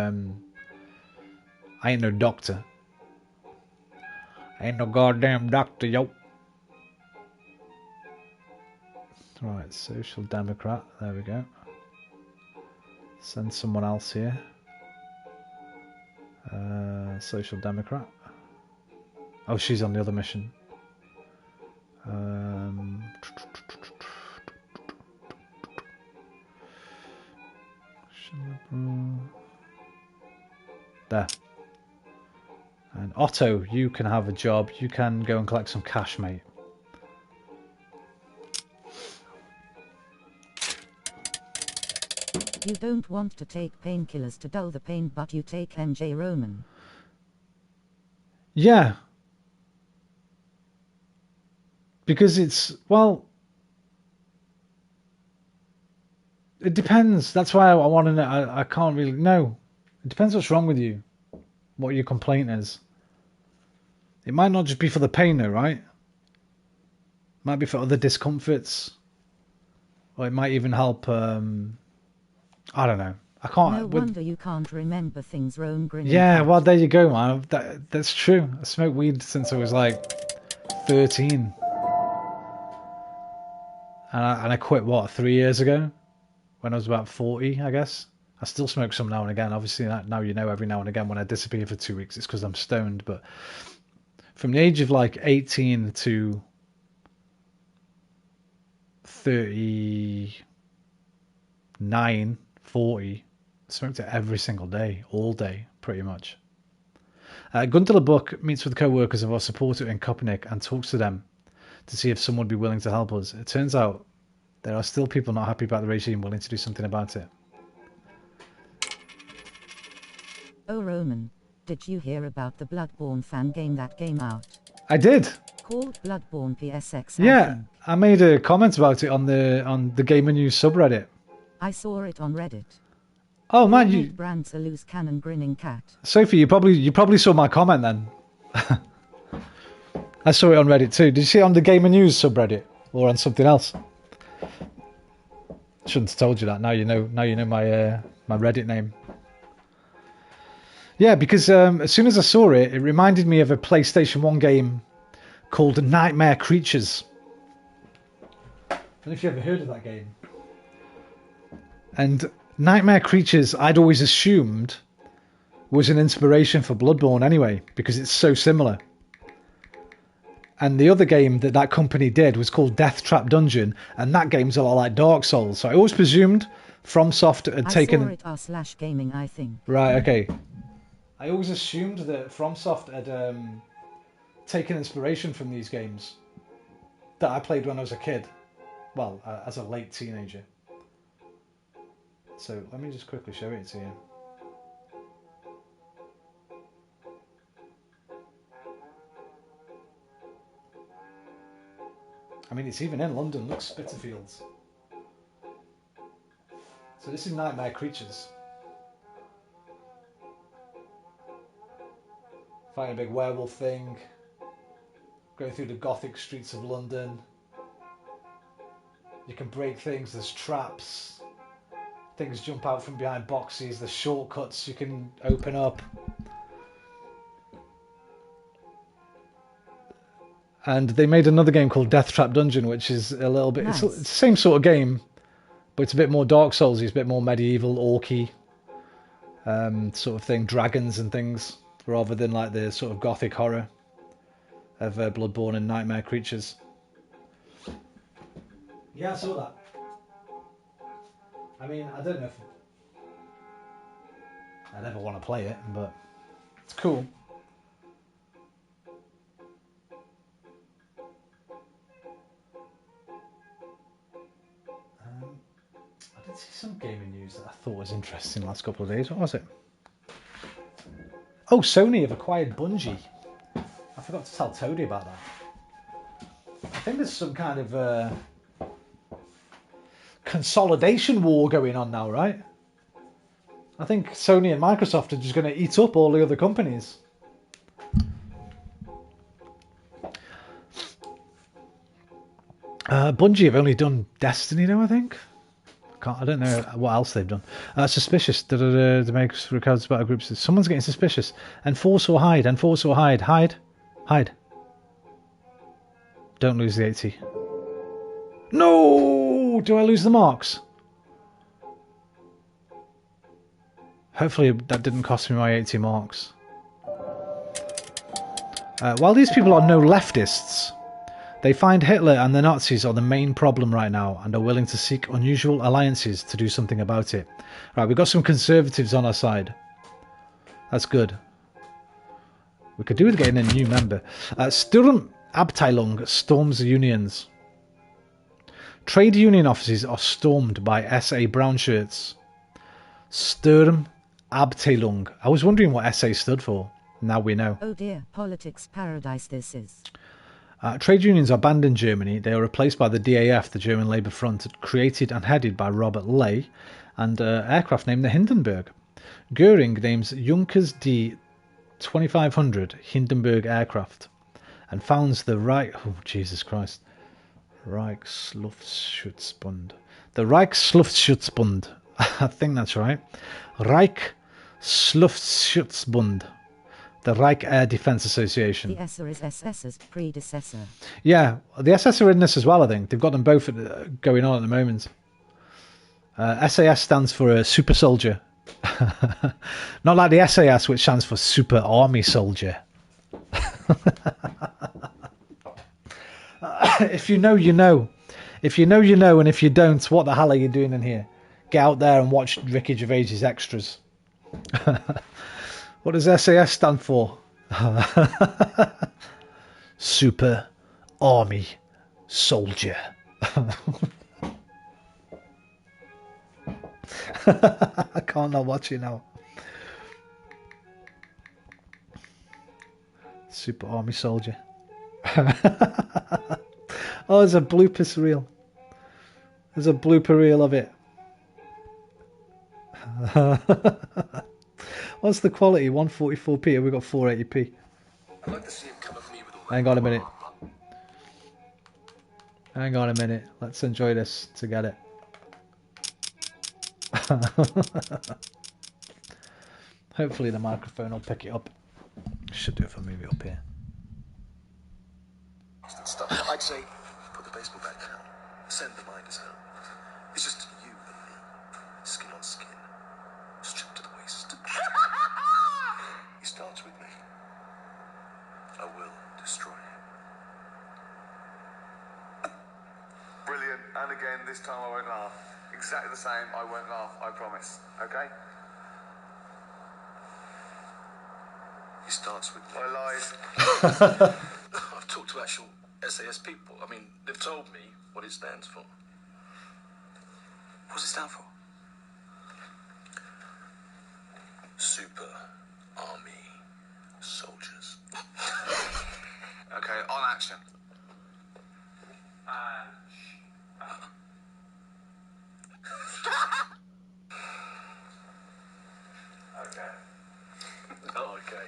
I ain't no doctor. I ain't no goddamn doctor, yo. Right, Social Democrat. There we go. Send someone else here. Social Democrat. Oh, she's on the other mission. There. And Otto, you can have a job. You can go and collect some cash, mate. You don't want to take painkillers to dull the pain, but you take MJ, Roman. Yeah. Because it's, well... It depends. That's why I want to know. I can't really know. It depends what's wrong with you. What your complaint is. It might not just be for the pain though, right? It might be for other discomforts. Or it might even help, I don't know. I can't... No wonder you can't remember things, Rome grinning. Yeah, well, there you go, man. That's true. I smoked weed since I was like 13. And I quit, what, 3 years ago? When I was about 40, I guess. I still smoke some now and again. Obviously, now you know every now and again when I disappear for 2 weeks, it's because I'm stoned. But from the age of like 18 to 39, 40, I smoked it every single day, all day, pretty much. Gundula Buck meets with co-workers of our supporter in Kopernik and talks to them to see if someone would be willing to help us. It turns out there are still people not happy about the regime willing to do something about it. Oh Roman, did you hear about the Bloodborne fan game that came out? I did. Called Bloodborne PSX, I Yeah, think. I made a comment about it on the Gamer News subreddit. I saw it on Reddit. Oh man, Will you make brands a loose cannon grinning cat. Sophie, you probably saw my comment then. I saw it on Reddit too. Did you see it on the Gamer News subreddit or on something else? Shouldn't have told you that. Now you know. Now you know my my Reddit name. Yeah, because as soon as I saw it, it reminded me of a PlayStation 1 game called Nightmare Creatures. I don't know if you ever heard of that game. And Nightmare Creatures, I'd always assumed, was an inspiration for Bloodborne anyway, because it's so similar. And the other game that company did was called Death Trap Dungeon, and that game's a lot like Dark Souls. So I always presumed FromSoft had taken... I saw it r/gaming, I think. Right, okay. I always assumed that FromSoft had taken inspiration from these games that I played when I was a kid. Well, as a late teenager. So let me just quickly show it to you. I mean, it's even in London. Look, Spitalfields. So this is Nightmare Creatures. Fighting a big werewolf thing. Going through the gothic streets of London. You can break things. There's traps. Things jump out from behind boxes. There's shortcuts you can open up. And they made another game called Death Trap Dungeon, which is a little bit... Nice. It's the same sort of game, but it's a bit more Dark Souls. It's a bit more medieval, orky sort of thing. Dragons and things, rather than like the sort of gothic horror of Bloodborne and Nightmare Creatures. Yeah, I saw that. I mean, I don't know if I'd ever want to play it, but it's cool. I did see some gaming news that I thought was interesting the last couple of days. What was it? Oh, Sony have acquired Bungie. I forgot to tell Toadie about that. I think there's some kind of consolidation war going on now, right? I think Sony and Microsoft are just going to eat up all the other companies. Bungie have only done Destiny though, I think. I don't know what else they've done. Suspicious. To make records about a group. Someone's getting suspicious. Enforce or hide. Enforce or hide. Hide. Hide. Don't lose the 80. No! Do I lose the marks? Hopefully that didn't cost me my 80 marks. While these people are no leftists, they find Hitler and the Nazis are the main problem right now and are willing to seek unusual alliances to do something about it. Right, we've got some conservatives on our side. That's good. We could do with getting a new member. Sturmabteilung storms the unions. Trade union offices are stormed by SA brown shirts. Sturmabteilung. I was wondering what SA stood for. Now we know. Oh dear, politics paradise this is. Trade unions are banned in Germany. They are replaced by the DAF, the German Labour Front, created and headed by Robert Ley, and aircraft named the Hindenburg. Goering names Junkers D-2500 Hindenburg aircraft and founds the Reichsluftschutz. The Reichsluftschutz. I think that's right. Reichsluftschutz. The Reich Air Defence Association. The SS is SS's predecessor. Yeah, the SS are in this as well, I think. They've got them both going on at the moment. SAS stands for Super Soldier. Not like the SAS, which stands for Super Army Soldier. If you know, you know. If you know, you know, and if you don't, what the hell are you doing in here? Get out there and watch Ricky Gervais's extras. What does SAS stand for? Super Army Soldier. I can't not watch it now. Super Army Soldier. Oh, there's a blooper reel. There's a blooper reel of it. What's the quality? 144p, and we got 480p. I'd like to see him come at me with all that. Hang on a minute. Hang on a minute. Let's enjoy this to get it. Hopefully the microphone will pick it up. Should do if I move it up here. I'd say, put the baseball bat down. Send the minders home. It's just you and me. Skin on skin. Stripped to the waist. He starts with me. I will destroy him. Brilliant. And again, this time I won't laugh. Exactly the same. I won't laugh. I promise. Okay? He starts with me. I lied. I've talked to actual SAS people. I mean, they've told me what it stands for. What's it stand for? Super Army Soldiers. Okay, on action. Okay. Oh, okay.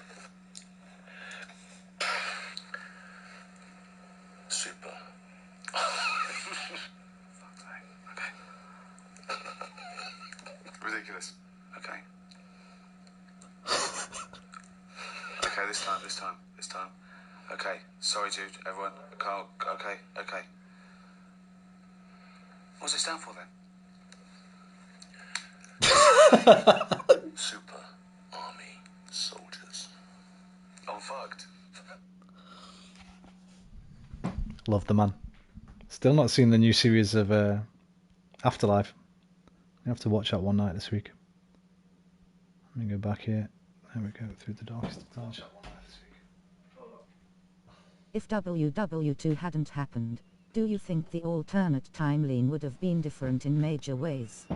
Super. Okay. Ridiculous. Okay. Okay, this time. Okay, sorry, dude, everyone. Carl, okay. What's it stand for then? Super Army Soldiers. I'm fucked. Love the man. Still not seen the new series of Afterlife. I have to watch that one night this week. Let me go back here. There we go, through the darkest of times. If WW2 hadn't happened, do you think the alternate timeline would have been different in major ways?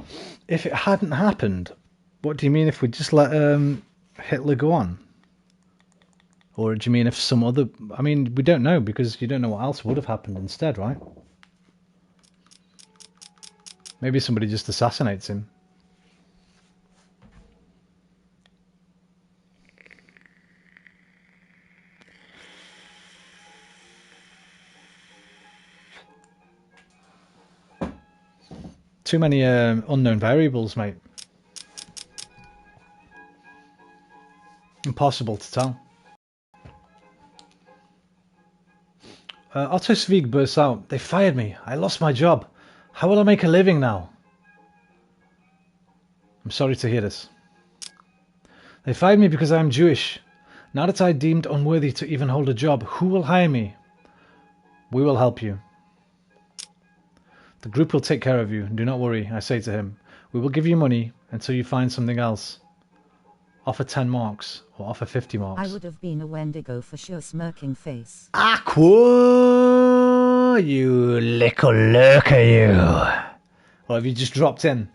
If it hadn't happened, what do you mean if we just let Hitler go on? Or do you mean if some other... I mean, we don't know, because you don't know what else would have happened instead, right? Maybe somebody just assassinates him. Too many unknown variables, mate. Impossible to tell. Otto Svig bursts out. They fired me. I lost my job. How will I make a living now? I'm sorry to hear this. They fired me because I am Jewish. Now that I deemed unworthy to even hold a job, who will hire me? We will help you. The group will take care of you. Do not worry, I say to him. We will give you money until you find something else. Offer 10 marks or offer 50 marks. I would have been a Wendigo for sure, smirking face. Aqua, you little lurker, you. Or have you just dropped in?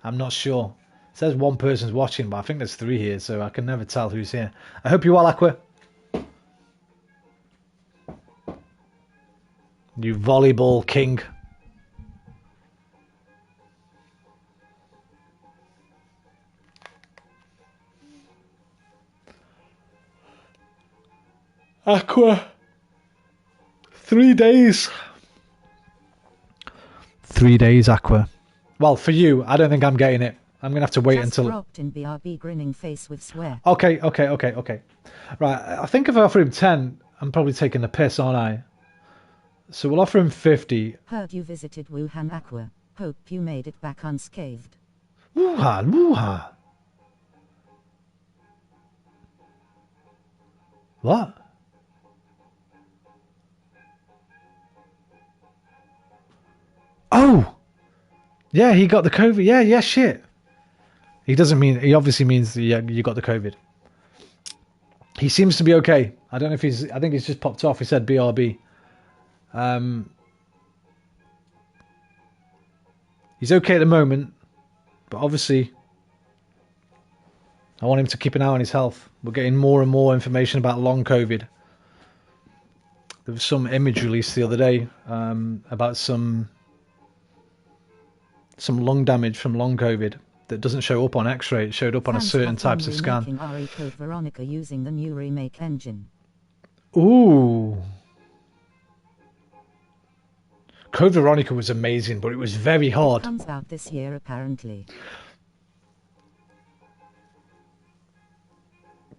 I'm not sure. It says one person's watching, but I think there's 3 here, so I can never tell who's here. I hope you're well, Aqua. You volleyball king. Aqua. 3 days. 3 days, Aqua. Well, for you, I don't think I'm getting it. I'm going to have to wait Just until... dropped in BRB, grinning face with swear. Okay. Right, I think if I offer him 10, I'm probably taking the piss, aren't I? So we'll offer him 50. Heard you visited Wuhan, Aqua. Hope you made it back unscathed. Wuhan. What? Oh! Yeah, he got the COVID. Yeah, shit. He doesn't mean... He obviously means you got the COVID. He seems to be okay. I don't know if he's... I think he's just popped off. He said BRB. He's okay at the moment. But obviously... I want him to keep an eye on his health. We're getting more and more information about long COVID. There was some image released the other day about some lung damage from long COVID that doesn't show up on X-ray. It showed up on a Fans certain have fun types of scan. remaking RE Code Veronica using the new remake engine. Ooh. Code Veronica was amazing, but it was very hard. It comes out this year apparently.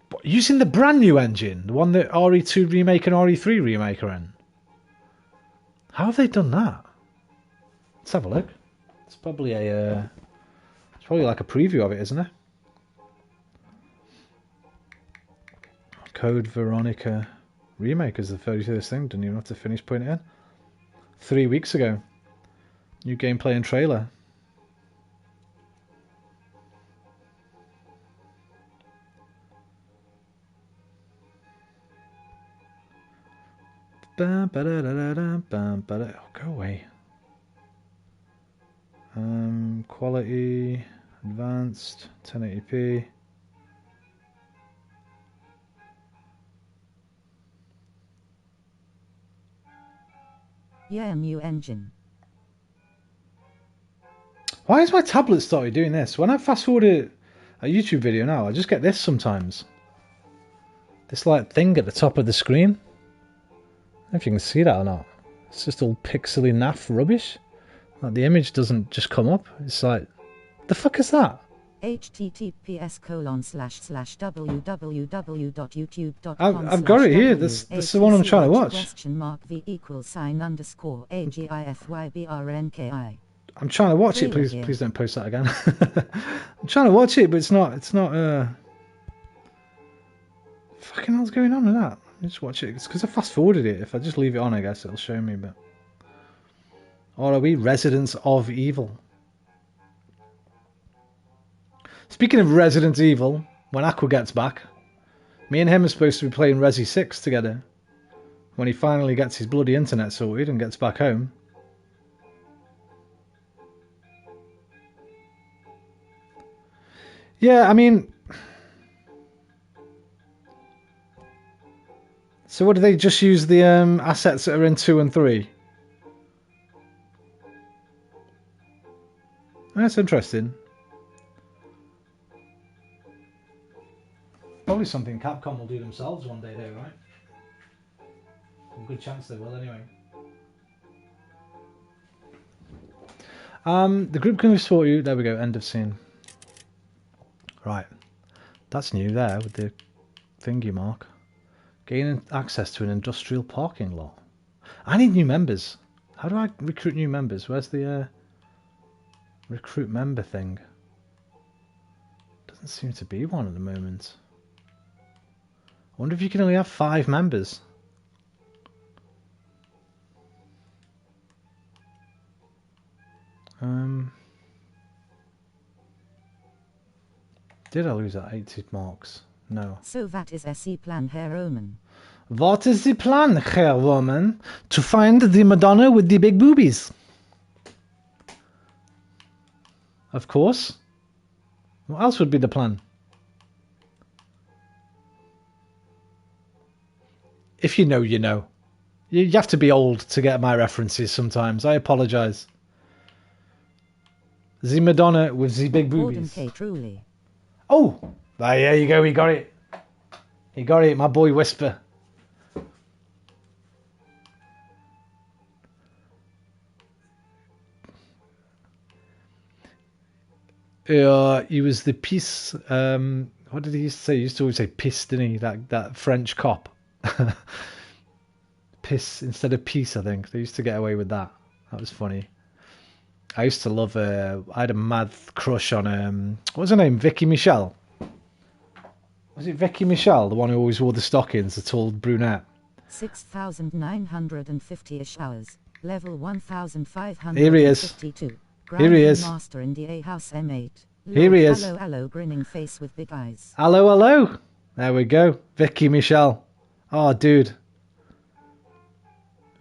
But using the brand new engine, the one that RE2 remake and RE3 remake are in. How have they done that? Let's have a look. It's probably a it's probably like a preview of it, isn't it? Code Veronica remake is the 31st thing. Didn't even have to finish putting it in. 3 weeks ago. New gameplay and trailer. Oh, go away. Quality, advanced, 1080p. Yeah, new engine. Why has my tablet started doing this? When I fast forward a YouTube video now, I just get this sometimes. This like thing at the top of the screen. I don't know if you can see that or not. It's just all pixely naff rubbish. Like the image doesn't just come up. It's like, the fuck is that? https://www.youtube.com. I've got it here. This is the one I'm trying to watch. $!\agifybrnki. I'm trying to watch it. Please don't post that again. I'm trying to watch it, but it's not. Fucking hell's going on with that? Just watch it. It's because I fast forwarded it. If I just leave it on, I guess it'll show me. But or are we Residents of Evil? Speaking of Resident Evil, when Aqua gets back, me and him are supposed to be playing Resi 6 together. When he finally gets his bloody internet sorted and gets back home. Yeah, I mean... So what do they just use the assets that are in 2 and 3? That's interesting. Probably something Capcom will do themselves one day though, right? A good chance they will anyway. The group can support you. There we go, end of scene. Right. That's new there with the thingy mark. Gaining access to an industrial parking lot. I need new members. How do I recruit new members? Where's the recruit member thing? Doesn't seem to be one at the moment. I wonder if you can only have 5 members. Did I lose that 80 marks? No. So that is SE plan, Herr Omen. What is the plan, Herr Woman? To find the Madonna with the big boobies. Of course. What else would be the plan? If you know, you know. You have to be old to get my references sometimes. I apologise. The Madonna with the big boobies. K, truly. Oh! There you go, he got it. He got it, my boy Whisper. He was the peace. What did he used to say? He used to always say piss, didn't he? That French cop. Piss instead of peace, I think. They used to get away with that. That was funny. I used to love. I had a mad crush on. What was her name? Vicky Michelle. Was it Vicky Michelle, the one who always wore the stockings, the tall brunette? 6,950-ish hours. Level 1,552. Here he is. Here he is. Master in the A House M8. Here he is. Hello, hello, grinning face with big eyes. Hello, hello. There we go. Vicky Michelle. Oh, dude.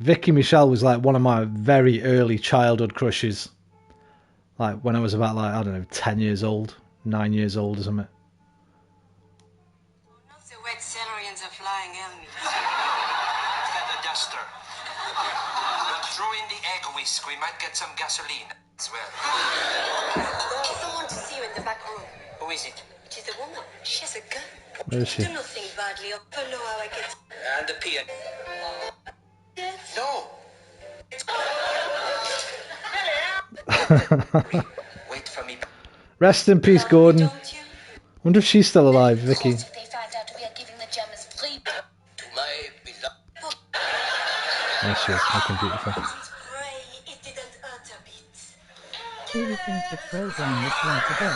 Vicky Michelle was like one of my very early childhood crushes. Like when I was about I don't know, 10 years old, 9 years old or something. The wet celery and the flying elm. duster. But throw in the egg whisk. We might get some gasoline as well. There's someone to see you in the back room. Who is it? It is a woman. She has a gun. Where is she? Do not think badly of her. Know how I get. And the piano. Yes. No. Wait for me. Rest in peace, Gordon. Don't you? Wonder if she's still alive, Vicky. If they find out we are giving the Germans free. To my beloved. There she is, looking beautiful. Pray it didn't hurt a bit. Do you think the program was going to go?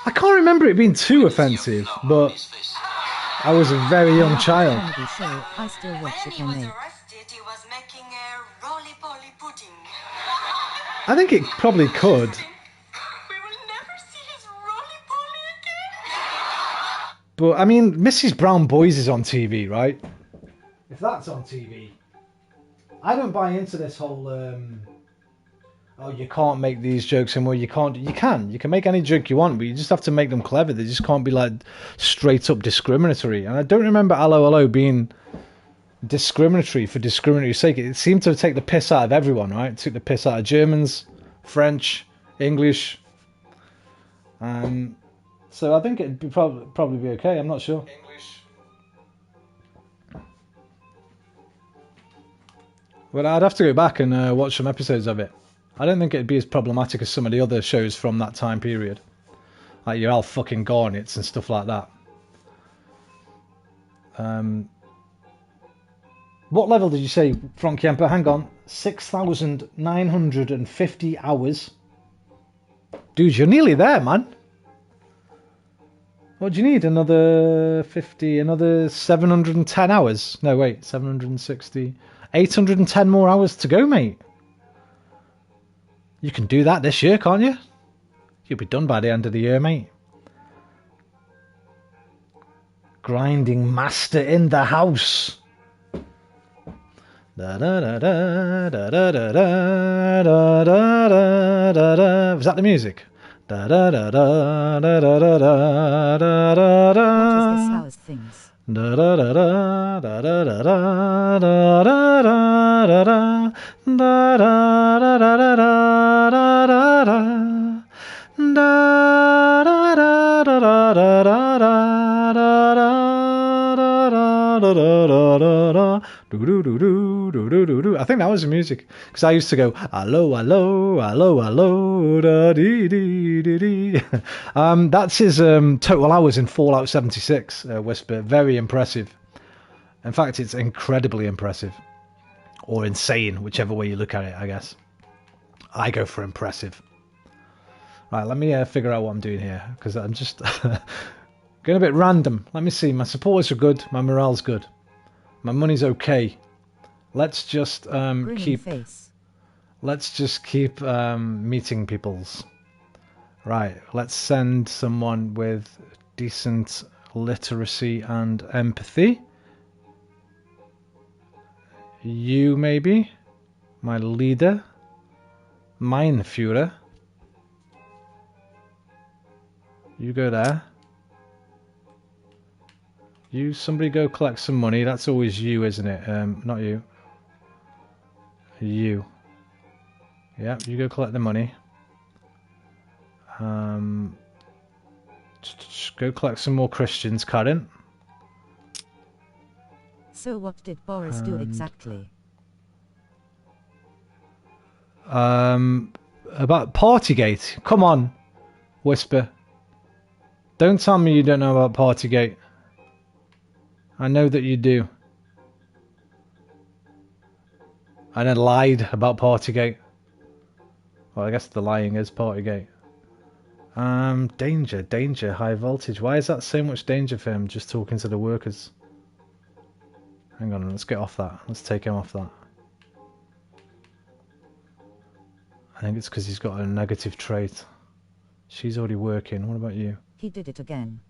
I can't remember it being too offensive, but I was a very young child. Comedy show, I still watch When it he on was it. arrested, he was making a roly-poly pudding. I think it probably could. We will never see his roly-poly again. But, I mean, Mrs. Brown Boys is on TV, right? If that's on TV, I don't buy into this whole, oh, you can't make these jokes anymore, you can't. You can make any joke you want, but you just have to make them clever. They just can't be, like, straight up discriminatory. And I don't remember Hello Hello being discriminatory for discriminatory's sake. It seemed to take the piss out of everyone, right? It took the piss out of Germans, French, English. So I think it'd be probably be okay. I'm not sure. English. Well, I'd have to go back and watch some episodes of it. I don't think it'd be as problematic as some of the other shows from that time period, like your Al fucking Garnets and stuff like that. What level did you say, Frank Yemper? Hang on, 6,950 hours. Dude, you're nearly there, man. What do you need? Another 50, another 710 hours? No, wait, 760. 810 more hours to go, mate. You can do that this year, can't you? You'll be done by the end of the year, mate. Grinding master in the house. Da da da da da da da da da da da da. Was that the music? Da da da da da da da da da da da. What is the sourest things? Da da da da da da da da da da da da da da da da da da da da. I think that was the music, because I used to go hello, hello, hello, hello, da dee dee dee dee. That's his total hours in Fallout 76. Whisper, very impressive. In fact, it's incredibly impressive, or insane, whichever way you look at it. I guess I go for impressive. Right, let me figure out what I'm doing here, because I'm just going a bit random. Let me see. My supporters are good. My morale's good. My money's okay. Let's just keep meeting peoples. Right, let's send someone with decent literacy and empathy. You, maybe? My leader? Mein Führer? You go there. You, somebody go collect some money. That's always you, isn't it? Not you. You. Yeah, you go collect the money. Go collect some more Christians, Karen. So what did Boris do exactly? About Partygate. Come on, Whisper. Don't tell me you don't know about Partygate. I know that you do. And then lied about Partygate. Well, I guess the lying is Partygate. Danger, high voltage. Why is that so much danger for him just talking to the workers? Hang on, let's get off that. Let's take him off that. I think it's because he's got a negative trait. She's already working. What about you? He did it again.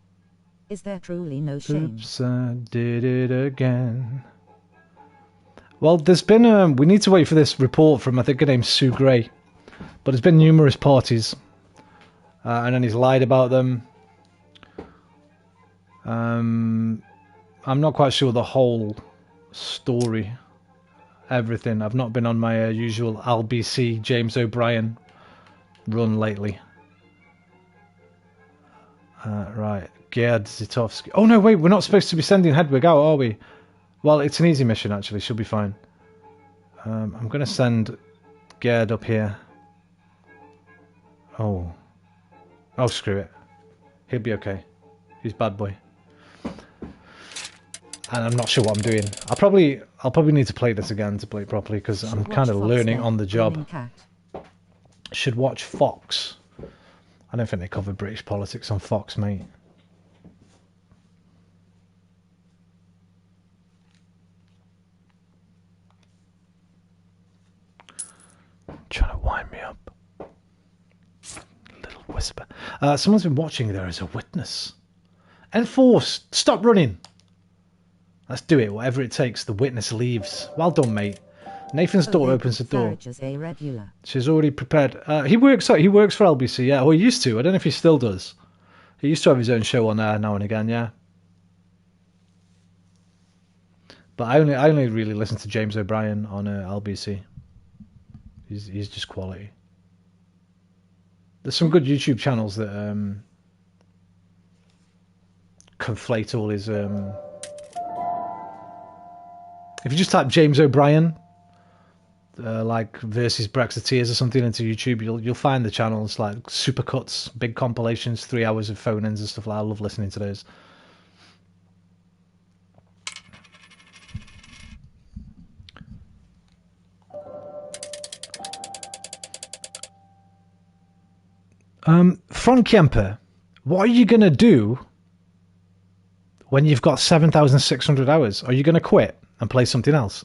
Is there truly no shame? Oops, I did it again. Well, there's been we need to wait for this report from, I think her name's Sue Gray. But there's been numerous parties. And then he's lied about them. I'm not quite sure the whole story, everything. I've not been on my usual LBC James O'Brien run lately. Right, Gerd Zitovsky. Oh no, wait, we're not supposed to be sending Hedwig out, are we? Well, it's an easy mission actually, she'll be fine. I'm going to send Gerd up here. Oh, screw it. He'll be okay. He's bad boy. And I'm not sure what I'm doing. I'll probably need to play this again to play it properly because I'm kind of learning on the job. Should watch Fox. I don't think they cover British politics on Fox, mate. Trying to wind me up. Little whisper. Someone's been watching there as a witness. Enforce! Stop running! Let's do it, whatever it takes. The witness leaves. Well done, mate. Nathan's door opens the door. She's already prepared. He works for LBC, yeah. Well, he used to. I don't know if he still does. He used to have his own show on there now and again, yeah. But I only really listen to James O'Brien on LBC. He's just quality. There's some good YouTube channels that conflate all his. If you just type James O'Brien, like versus Brexiteers or something into YouTube, you'll find the channels like supercuts, big compilations, 3 hours of phone-ins and stuff like that. I love listening to those. Frank Kemper, what are you going to do when you've got 7,600 hours? Are you going to quit and play something else?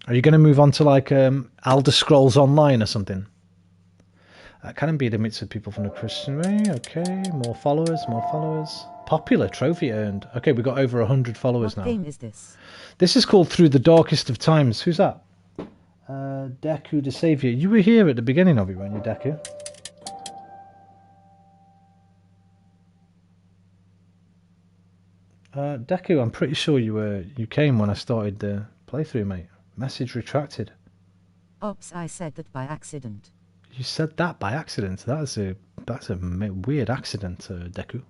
Are you going to move on to like Elder Scrolls Online or something? Can be admits to people from the Christian way. Okay, more followers. Popular trophy earned. Okay, we've got over 100 followers now. What game is this? This is called Through the Darkest of Times. Who's that? Deku the Saviour. You were here at the beginning of it, weren't you, Deku? Deku, I'm pretty sure you came when I started the playthrough, mate. Message retracted. Oops, I said that by accident. You said that by accident. That's a weird accident, Deku.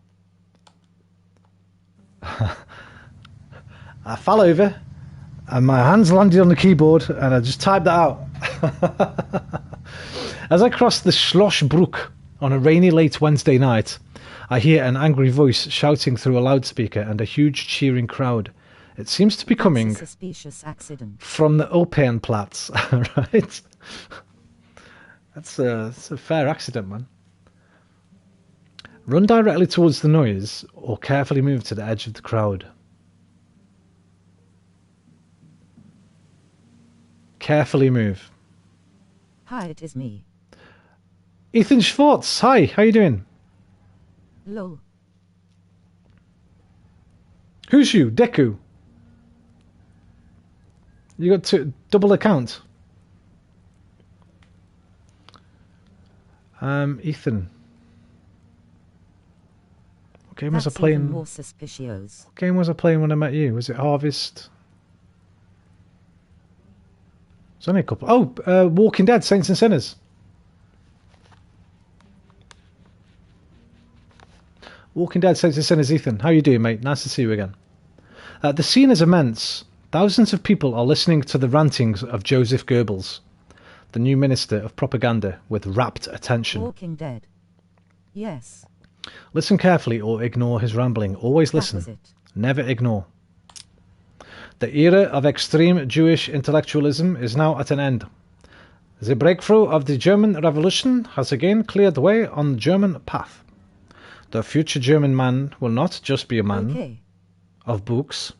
I fell over and my hands landed on the keyboard and I just typed that out. As I crossed the Schlossbruck on a rainy late Wednesday night, I hear an angry voice shouting through a loudspeaker and a huge cheering crowd. It seems to be coming suspicious accident from the Opernplatz, right? That's a fair accident, man. Run directly towards the noise or carefully move to the edge of the crowd. Carefully move. Hi, it is me. Ethan Schwartz, hi, how you doing? Lol. Who's you? Deku? You got to double account. Ethan. What game was I playing? More suspicious. What game was I playing when I met you? Was it Harvest? It's only a couple. Oh, Walking Dead, Saints and Sinners. Walking Dead, Saints and Sinners, Ethan. How you doing, mate? Nice to see you again. The scene is immense. Thousands of people are listening to the rantings of Joseph Goebbels, the new minister of propaganda, with rapt attention. Walking Dead. Yes. Listen carefully or ignore his rambling. Always listen. That was it. Never ignore. The era of extreme Jewish intellectualism is now at an end. The breakthrough of the German Revolution has again cleared the way on the German path. The future German man will not just be a man of books,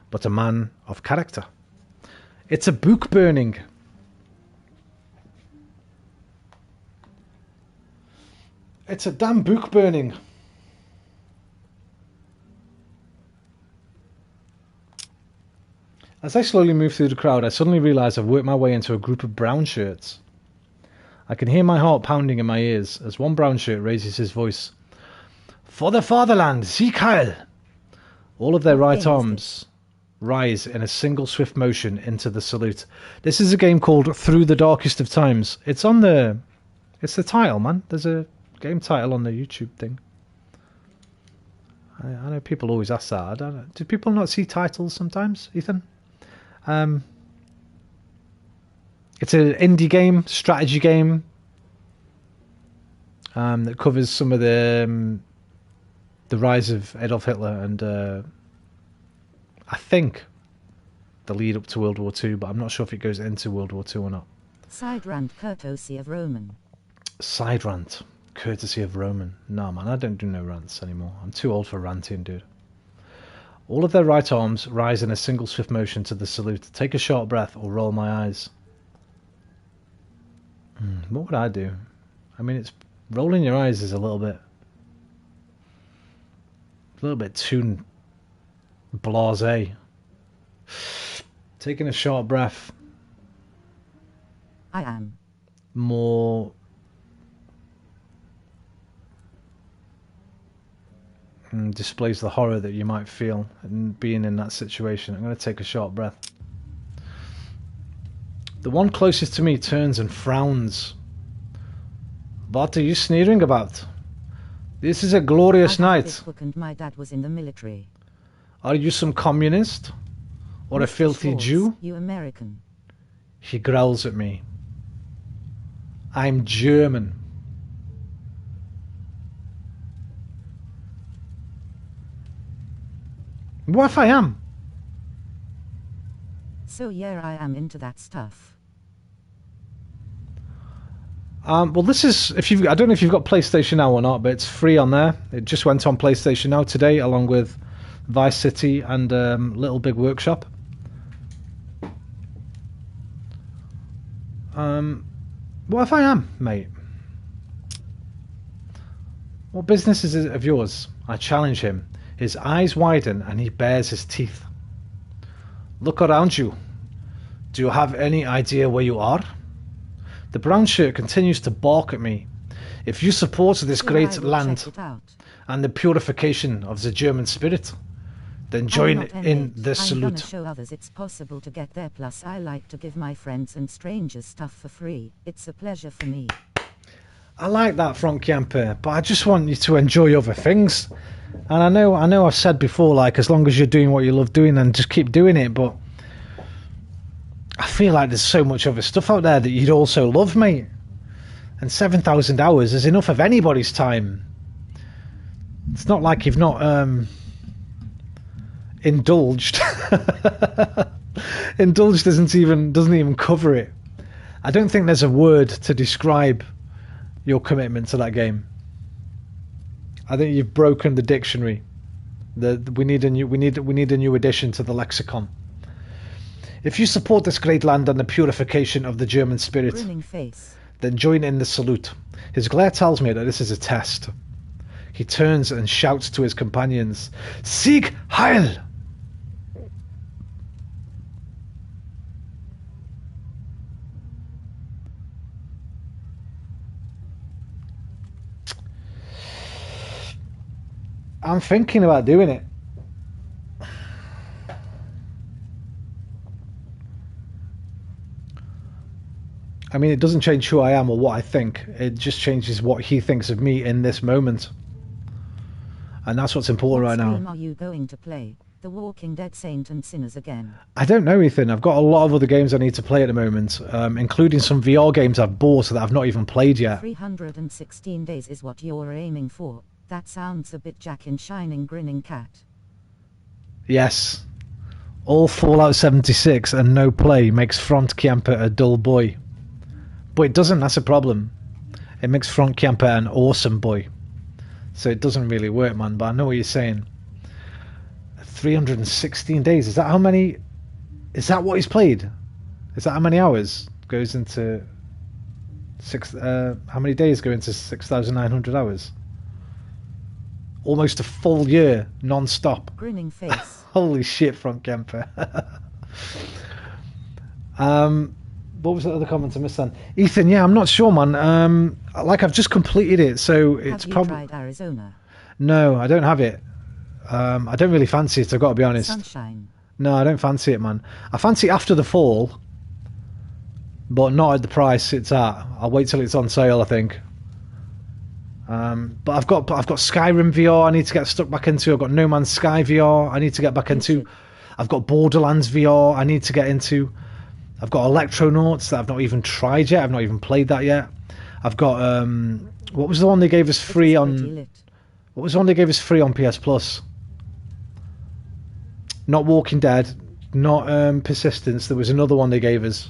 but a man of character. It's a book burning. It's a damn book burning. As I slowly move through the crowd, I suddenly realise I've worked my way into a group of brown shirts. I can hear my heart pounding in my ears as one brown shirt raises his voice. For the fatherland, Sieg Heil! All of their What right game is arms rise in a single swift motion into the salute. This is a game called Through the Darkest of Times. It's on the... It's the title, man. There's a game title on the YouTube thing. I know people always ask that. I don't know. Do people not see titles sometimes, Ethan? It's an indie game, strategy game, that covers some of the rise of Adolf Hitler and I think the lead up to World War II, but I'm not sure if it goes into World War II or not. Side rant courtesy of Roman. Side rant, courtesy of Roman. No, man, I don't do no rants anymore. I'm too old for ranting, dude. All of their right arms rise in a single swift motion to the salute. Take a short breath or roll my eyes. What would I do? I mean, it's rolling your eyes is a little bit too blasé. Taking a short breath. I am. More displays the horror that you might feel in being in that situation. I'm going to take a short breath. The one closest to me turns and frowns. What are you sneering about? This is a glorious I had night. this book and my dad was in the military. Are you some communist? Or a Mr. filthy Schwartz, Jew? You American. He growls at me. I'm German. What if I am? So yeah, I am into that stuff. Well, this is I don't know if you've got PlayStation Now or not, but it's free on there. It just went on PlayStation Now today, along with Vice City and Little Big Workshop. What if I am, mate? What business is it of yours? I challenge him. His eyes widen and he bares his teeth. Look around you. Do you have any idea where you are? The brown shirt continues to bark at me. If you support this Sure, great I will land check it out. and the purification of the German spirit, then join I'm not in innate. the I'm salute. gonna show others it's possible to get there. Plus, I like to give my friends and strangers stuff for free. It's a pleasure for me. I like that, Frank Yamper, but I just want you to enjoy other things. And I know I've said before, like, as long as you're doing what you love doing, then just keep doing it, but I feel like there's so much other stuff out there that you'd also love, mate. And 7,000 hours is enough of anybody's time. It's not like you've not indulged. Indulged doesn't even cover it. I don't think there's a word to describe your commitment to that game. I think you've broken the dictionary. We need a new addition to the lexicon. If you support this great land and the purification of the German spirit, Grinning face. then join in the salute. His glare tells me that this is a test. He turns and shouts to his companions, Sieg Heil! I'm thinking about doing it. I mean, it doesn't change who I am or what I think. It just changes what he thinks of me in this moment. And that's what's important right now. What game are you going to play? The Walking Dead Saint and Sinners again? I don't know, Ethan. I've got a lot of other games I need to play at the moment, including some VR games I've bought that I've not even played yet. 316 days is what you're aiming for. That sounds a bit Jack in Shining Grinning Cat. Yes. All Fallout 76 and no play makes Front Camper a dull boy. But it doesn't, that's a problem. It makes Front Camper an awesome boy. So it doesn't really work, man, but I know what you're saying. 316 days, is that how many... Is that what he's played? Is that how many hours goes into... how many days go into 6,900 hours? Almost a full year, non-stop. Grinning face. Holy shit, Front Camper. What was the other comment I missed then? Ethan, yeah, I'm not sure, man. Like, I've just completed it, so it's Have you probably... tried Arizona? No, I don't have it. I don't really fancy it, I've got to be honest. Sunshine. No, I don't fancy it, man. I fancy After the Fall, but not at the price it's at. I'll wait till it's on sale, I think. But I've got Skyrim VR I need to get stuck back into. I've got No Man's Sky VR I need to get back into. I've got Borderlands VR I need to get into. I've got Electronauts that I've not even tried yet. I've not even played that yet. I've got what was the one they gave us free on? What was the one they gave us free on PS Plus? Not Walking Dead, not Persistence. There was another one they gave us,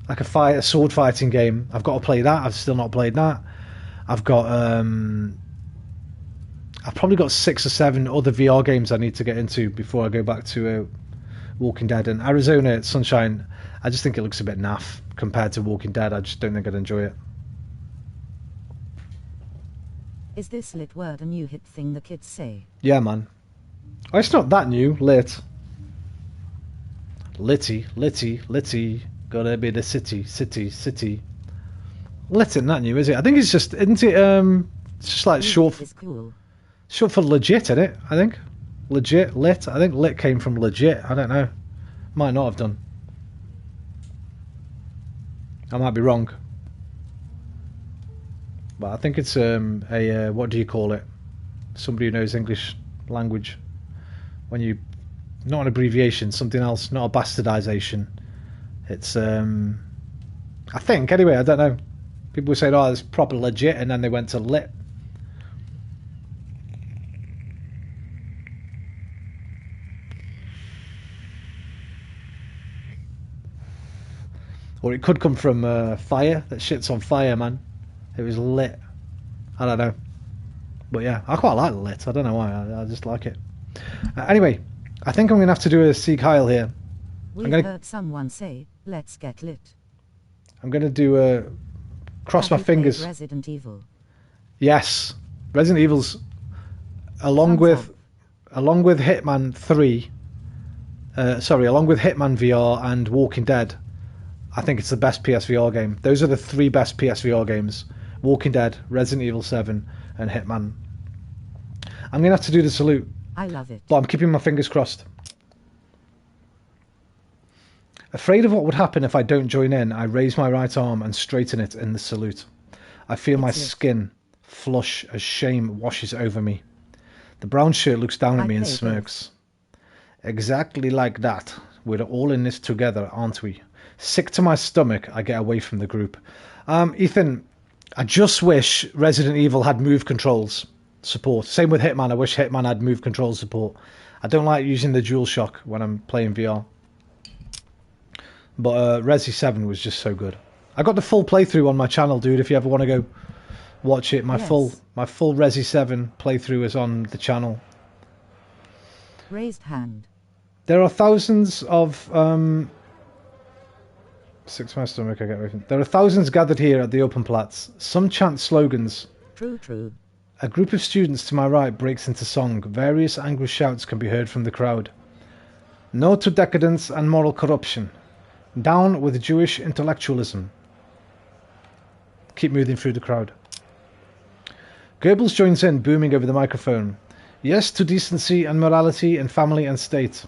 like a sword fighting game. I've got to play that. I've still not played that. I've got I've probably got 6 or 7 other VR games I need to get into before I go back to Walking Dead. And Arizona Sunshine, I just think it looks a bit naff compared to Walking Dead. I just don't think I'd enjoy it. Is this lit word a new hip thing the kids say? Yeah, man. Oh, it's not that new. Lit. Litty, litty, litty. Gotta be the city, city, city. Lit isn't that new, is it? I think it's just, isn't it, it's just like short for legit, isn't it? I think. Legit, lit. I think lit came from legit. I don't know. Might not have done. I might be wrong. But I think it's what do you call it? Somebody who knows English language. When you, not an abbreviation, something else, not a bastardization. It's I think anyway. I don't know. People were saying, "Oh, it's proper legit," and then they went to lit. Or it could come from fire. That shit's on fire, man. It was lit. I don't know. But yeah, I quite like lit. I don't know why. I just like it. Anyway, I think I'm going to have to do a Sieg Heil here. We've heard someone say, let's get lit. I'm going to do a... Cross my fingers. Resident Evil. Yes. Resident Evil's... Along with Hitman 3... along with Hitman VR and Walking Dead, I think it's the best PSVR game. Those are the 3 best PSVR games. Walking Dead, Resident Evil 7, and Hitman. I'm going to have to do the salute. I love it. But I'm keeping my fingers crossed. Afraid of what would happen if I don't join in, I raise my right arm and straighten it in the salute. I feel my skin flush as shame washes over me. The brown shirt looks down at me and smirks. Exactly like that. We're all in this together, aren't we? Sick to my stomach, I get away from the group. Ethan, I just wish Resident Evil had move controls support. Same with Hitman. I wish Hitman had move controls support. I don't like using the DualShock when I'm playing VR. But Resi 7 was just so good. I got the full playthrough on my channel, dude. If you ever want to go watch it, my full Resi 7 playthrough is on the channel. Raised hand. There are thousands of sick to my stomach. I get away from. There are thousands gathered here at the open plats. Some chant slogans. True, true. A group of students to my right breaks into song. Various angry shouts can be heard from the crowd. No to decadence and moral corruption. Down with Jewish intellectualism. Keep moving through the crowd. Goebbels joins in, booming over the microphone. Yes to decency and morality in family and state.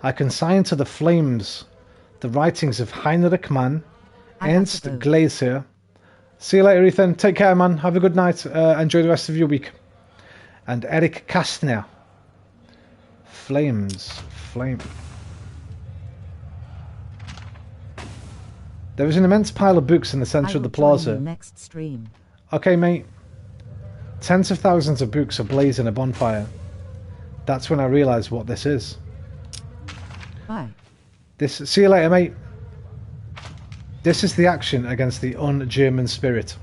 I consign to the flames the writings of Heinrich Mann, Ernst Glaser. See you later, Ethan. Take care, man. Have a good night. Enjoy the rest of your week. And Eric Kastner. Flames. Flame. There was an immense pile of books in the centre of the plaza. Next stream. Okay, mate. Tens of thousands of books ablaze in a bonfire. That's when I realised what this is. Bye. See you later, mate. This is the action against the un-German spirit,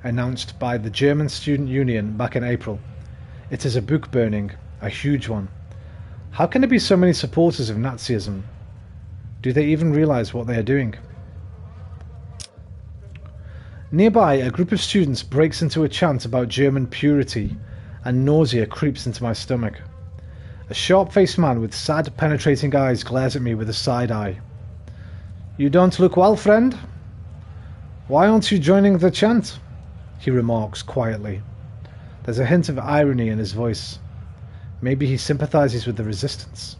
announced by the German Student Union back in April. It is a book burning, a huge one. How can there be so many supporters of Nazism? Do they even realise what they are doing? Nearby, a group of students breaks into a chant about German purity, and nausea creeps into my stomach. A sharp-faced man with sad, penetrating eyes glares at me with a side eye. You don't look well, friend? Why aren't you joining the chant? He remarks quietly. There's a hint of irony in his voice. Maybe he sympathizes with the resistance.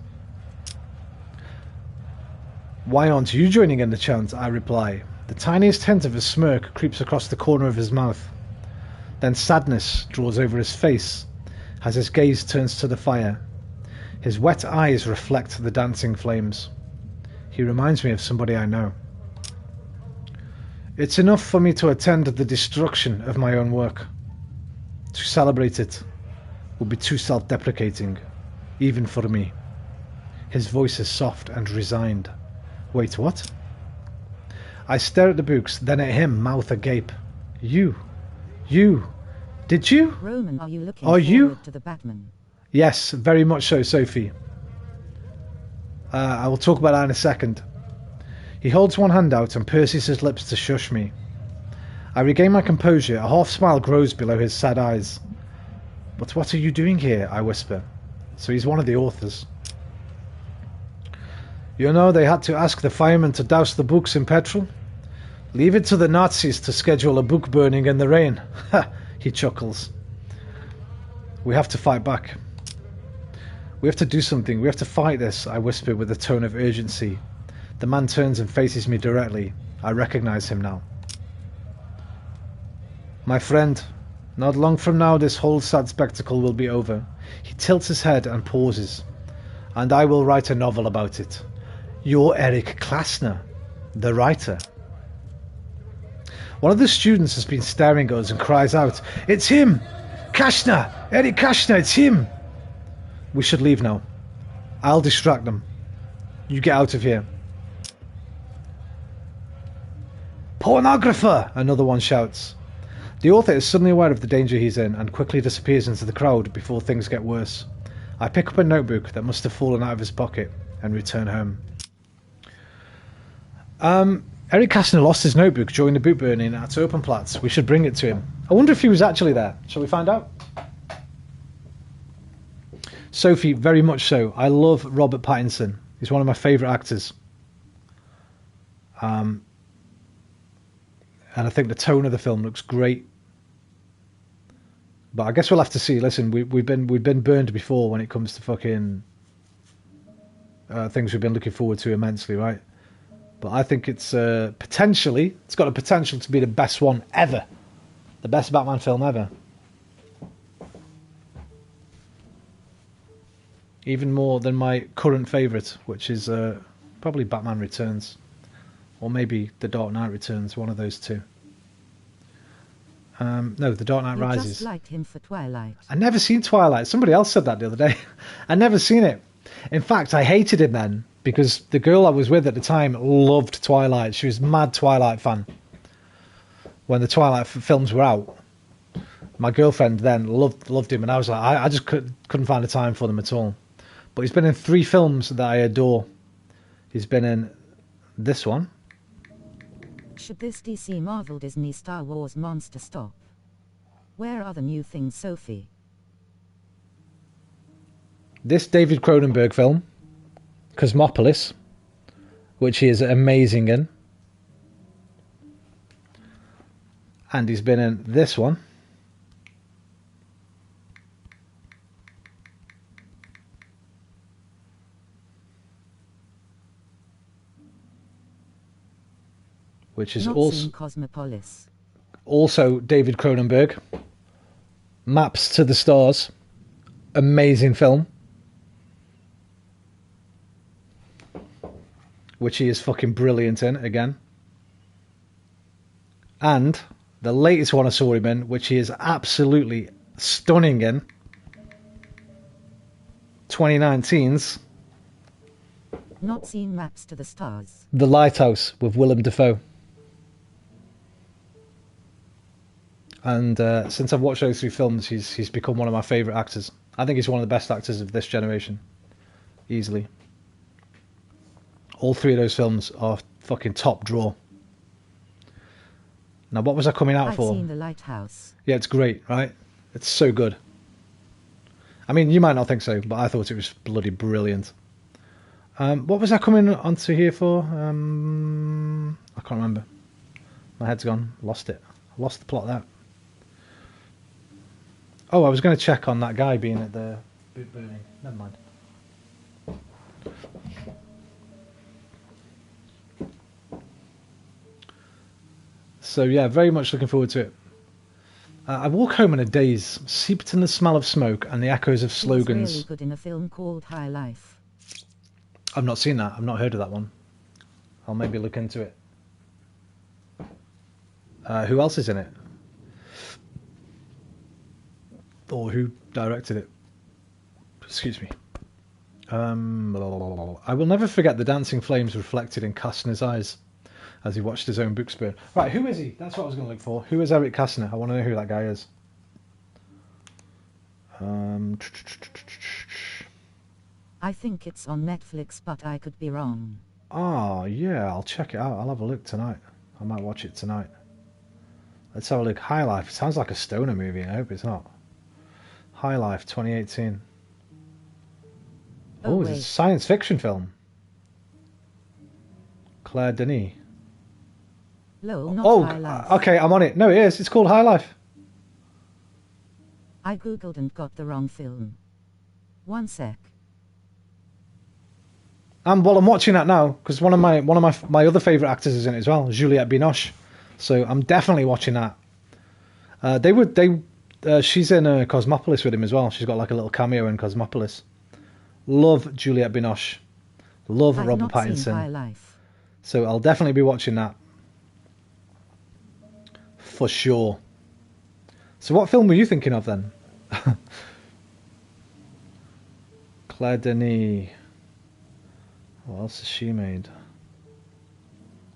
Why aren't you joining in the chant? I reply. The tiniest hint of a smirk creeps across the corner of his mouth. Then sadness draws over his face as his gaze turns to the fire. His wet eyes reflect the dancing flames. He reminds me of somebody I know. It's enough for me to attend the destruction of my own work. To celebrate it would be too self-deprecating, even for me. His voice is soft and resigned. Wait, what? I stare at the books, then at him, mouth agape. You, did you? Roman, are you looking Are you? forward to the Batman? Yes, very much so, Sophie. I will talk about that in a second. He holds one hand out and purses his lips to shush me. I regain my composure. A half smile grows below his sad eyes. But what are you doing here? I whisper. So he's one of the authors. You know, they had to ask the firemen to douse the books in petrol. Leave it to the Nazis to schedule a book burning in the rain. Ha! He chuckles. We have to fight back. We have to do something. We have to fight this, I whisper with a tone of urgency. The man turns and faces me directly. I recognize him now. My friend, not long from now this whole sad spectacle will be over. He tilts his head and pauses. And I will write a novel about it. You're Eric Klasner, the writer. One of the students has been staring at us and cries out, It's him! Kashner! Eric Kashner, it's him! We should leave now. I'll distract them. You get out of here. Pornographer! Another one shouts. The author is suddenly aware of the danger he's in and quickly disappears into the crowd before things get worse. I pick up a notebook that must have fallen out of his pocket and return home. Eric Kastner lost his notebook during the boot burning at Openplatz. We should bring it to him. I wonder if he was actually there. Shall we find out? Sophie, very much so. I love Robert Pattinson. He's one of my favourite actors. And I think the tone of the film looks great. But I guess we'll have to see. Listen, we've been burned before when it comes to fucking things we've been looking forward to immensely, right? But I think it's got the potential to be the best one ever. The best Batman film ever. Even more than my current favourite, which is probably Batman Returns. Or maybe The Dark Knight Returns, one of those two. No, The Dark Knight Rises. You just liked him for Twilight. I never seen Twilight. Somebody else said that the other day. I never seen it. In fact, I hated him then because the girl I was with at the time loved Twilight. She was a mad Twilight fan. When the Twilight films were out, my girlfriend then loved him, and I was like, I just couldn't find the time for them at all. But he's been in 3 films that I adore. He's been in this one. Should this DC Marvel Disney Star Wars monster stop? Where are the new things, Sophie? This David Cronenberg film, Cosmopolis, which he is amazing in. And he's been in this one. Which is Not also seen Cosmopolis. Also David Cronenberg. Maps to the Stars. Amazing film. Which he is fucking brilliant in, again. And the latest one I saw him in, which he is absolutely stunning in. 2019's Not seen Maps to the Stars. The Lighthouse with Willem Dafoe. And since I've watched those 3 films, he's become one of my favourite actors. I think he's one of the best actors of this generation. Easily. All 3 of those films are fucking top draw. Now, what was I coming out for? I've seen The Lighthouse. Yeah, it's great, right? It's so good. I mean, you might not think so, but I thought it was bloody brilliant. What was I coming onto here for? I can't remember. My head's gone. Lost it. I lost the plot there. Oh, I was going to check on that guy being at the boot burning. Never mind. So yeah, very much looking forward to it. I walk home in a daze, seeped in the smell of smoke and the echoes of slogans. He was really good in a film called High Life. I've not seen that. I've not heard of that one. I'll maybe look into it. Who else is in it? Or who directed it? Excuse me. I will never forget the dancing flames reflected in Castner's eyes as he watched his own books burn. Right, who is he? That's what I was going to look for. Who is Eric Castner? I want to know who that guy is. I think it's on Netflix, but I could be wrong. Oh, yeah, I'll check it out. I'll have a look tonight. I might watch it tonight. Let's have a look. High Life. It sounds like a stoner movie. I hope it's not. High Life 2018. Oh, it's a science fiction film. Claire Denis. No, not High Life. Okay, I'm on it. No, it is. It's called High Life. I googled and got the wrong film. One sec. Well, I'm watching that now because one of my other favourite actors is in it as well, Juliette Binoche. So I'm definitely watching that. She's in Cosmopolis with him as well. She's got like a little cameo in Cosmopolis. Love Juliette Binoche. Love Robert Pattinson. High Life. So I'll definitely be watching that. For sure. So what film were you thinking of then? Claire Denis. What else has she made?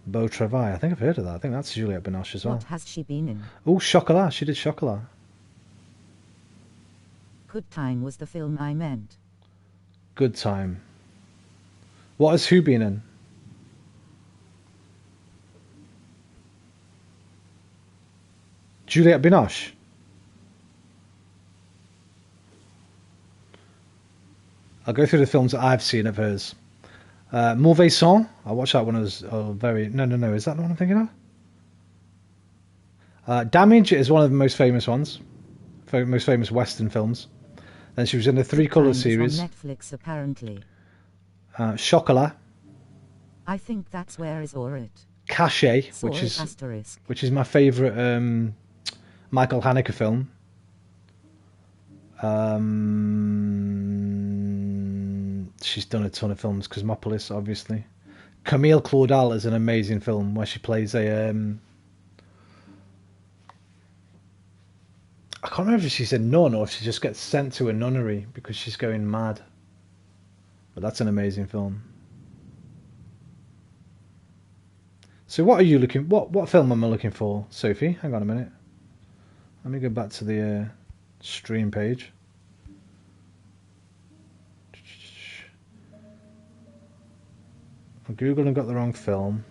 Beau Travail. I think I've heard of that. I think that's Juliette Binoche as well. What has she been in? Oh, Chocolat. She did Chocolat. Good Time was the film I meant. Good Time. What has who been in? Juliette Binoche. I'll go through the films that I've seen of hers. Mauvais Sang. I watched that when I was very... No. Is that the one I'm thinking of? Damage is one of the most famous ones. Most famous Western films. Then she was in the Three Colours series. On Netflix, apparently. Chocolat. I think that's where is or it. Cachet, which is my favourite Michael Haneke film. She's done a ton of films. Cosmopolis, obviously. Camille Claudel is an amazing film where she plays a... I can't remember if she's a nun or if she just gets sent to a nunnery because she's going mad. But that's an amazing film. So what are you looking... What film am I looking for, Sophie? Hang on a minute. Let me go back to the stream page. I googled and got the wrong film.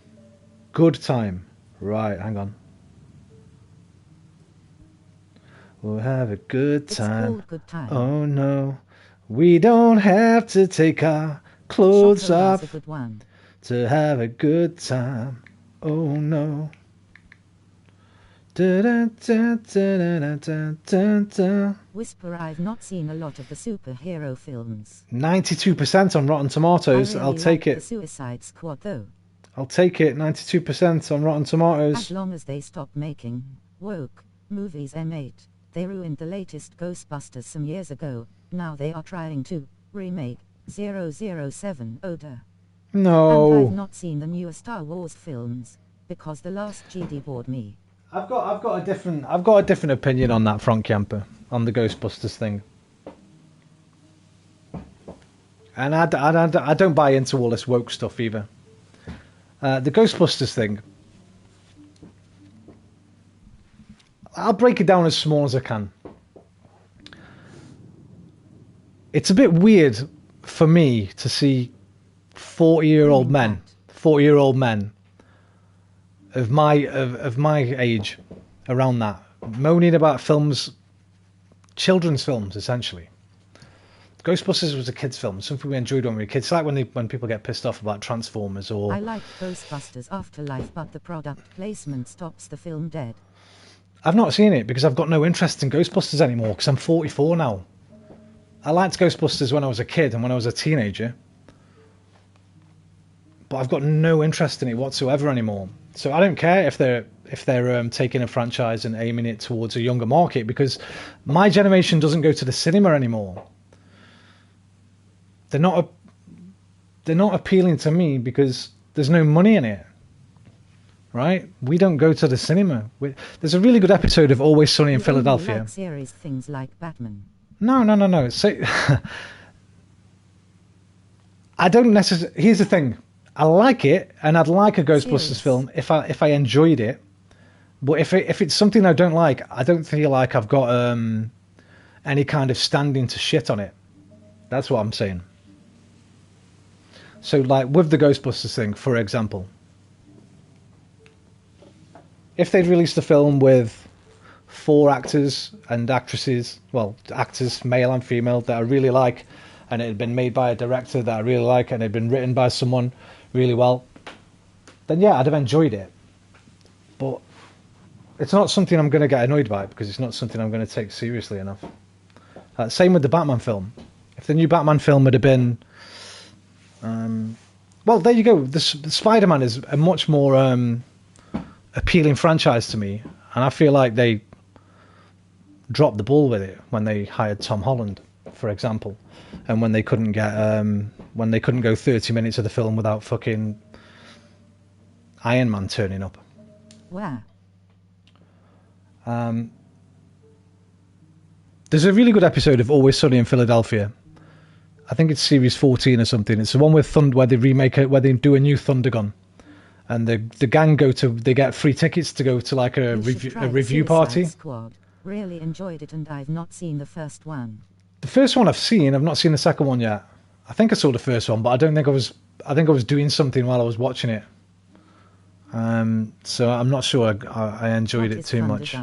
Good Time. Right, hang on. We'll have a good time. It's called Good Time. Oh no, we don't have to take our clothes off a good one. To have a good time. Oh no. Da, da, da, da, da, da, da, da. Whisper, I've not seen a lot of the superhero films. 92% on Rotten Tomatoes. I really I'll take like it. The Suicide Squad, though. I'll take it. 92% on Rotten Tomatoes. As long as they stop making woke movies, M8. They ruined the latest Ghostbusters some years ago. Now they are trying to remake 007 Oda. No. And I've not seen the newer Star Wars films because the last GD bored me. I've got a different opinion on that, Frank Camper, on the Ghostbusters thing. And I don't buy into all this woke stuff either. The Ghostbusters thing, I'll break it down as small as I can. It's a bit weird for me to see 40-year-old men of my age around that moaning about films, children's films essentially. Ghostbusters was a kids' film, something we enjoyed when we were kids. It's like when people get pissed off about Transformers or... I like Ghostbusters Afterlife, but the product placement stops the film dead. I've not seen it because I've got no interest in Ghostbusters anymore because I'm 44 now. I liked Ghostbusters when I was a kid and when I was a teenager, but I've got no interest in it whatsoever anymore. So I don't care if they're taking a franchise and aiming it towards a younger market, because my generation doesn't go to the cinema anymore. They're not appealing to me because there's no money in it, right? We don't go to the cinema. There's a really good episode of Always Sunny in Philadelphia. You like series things like Batman. No. So, I don't necessarily. Here's the thing. I like it, and I'd like a Ghostbusters film if I enjoyed it. But if it's something I don't like, I don't feel like I've got any kind of standing to shit on it. That's what I'm saying. So, like with the Ghostbusters thing, for example, if they'd released a film with 4 actors and actresses, well, actors, male and female, that I really like, and it had been made by a director that I really like, and it had been written by someone really well, then yeah, I'd have enjoyed it. But it's not something I'm going to get annoyed by, because it's not something I'm going to take seriously enough. Same with the Batman film. If the new Batman film had been... well, there you go. The Spider-Man is a much more appealing franchise to me, and I feel like they dropped the ball with it when they hired Tom Holland, for example, and when they couldn't go 30 minutes of the film without fucking Iron Man turning up. Wow. There's a really good episode of Always Sunny in Philadelphia. I think it's series 14 or something. It's the one with where they remake it, where they do a new Thundergun, and the gang they get free tickets to go to like a review party. Squad. Really enjoyed it, and I've not seen the first one. The first one I've seen. I've not seen the second one yet. I think I saw the first one, but I don't think I was. I think I was doing something while I was watching it. So I'm not sure I enjoyed it too much.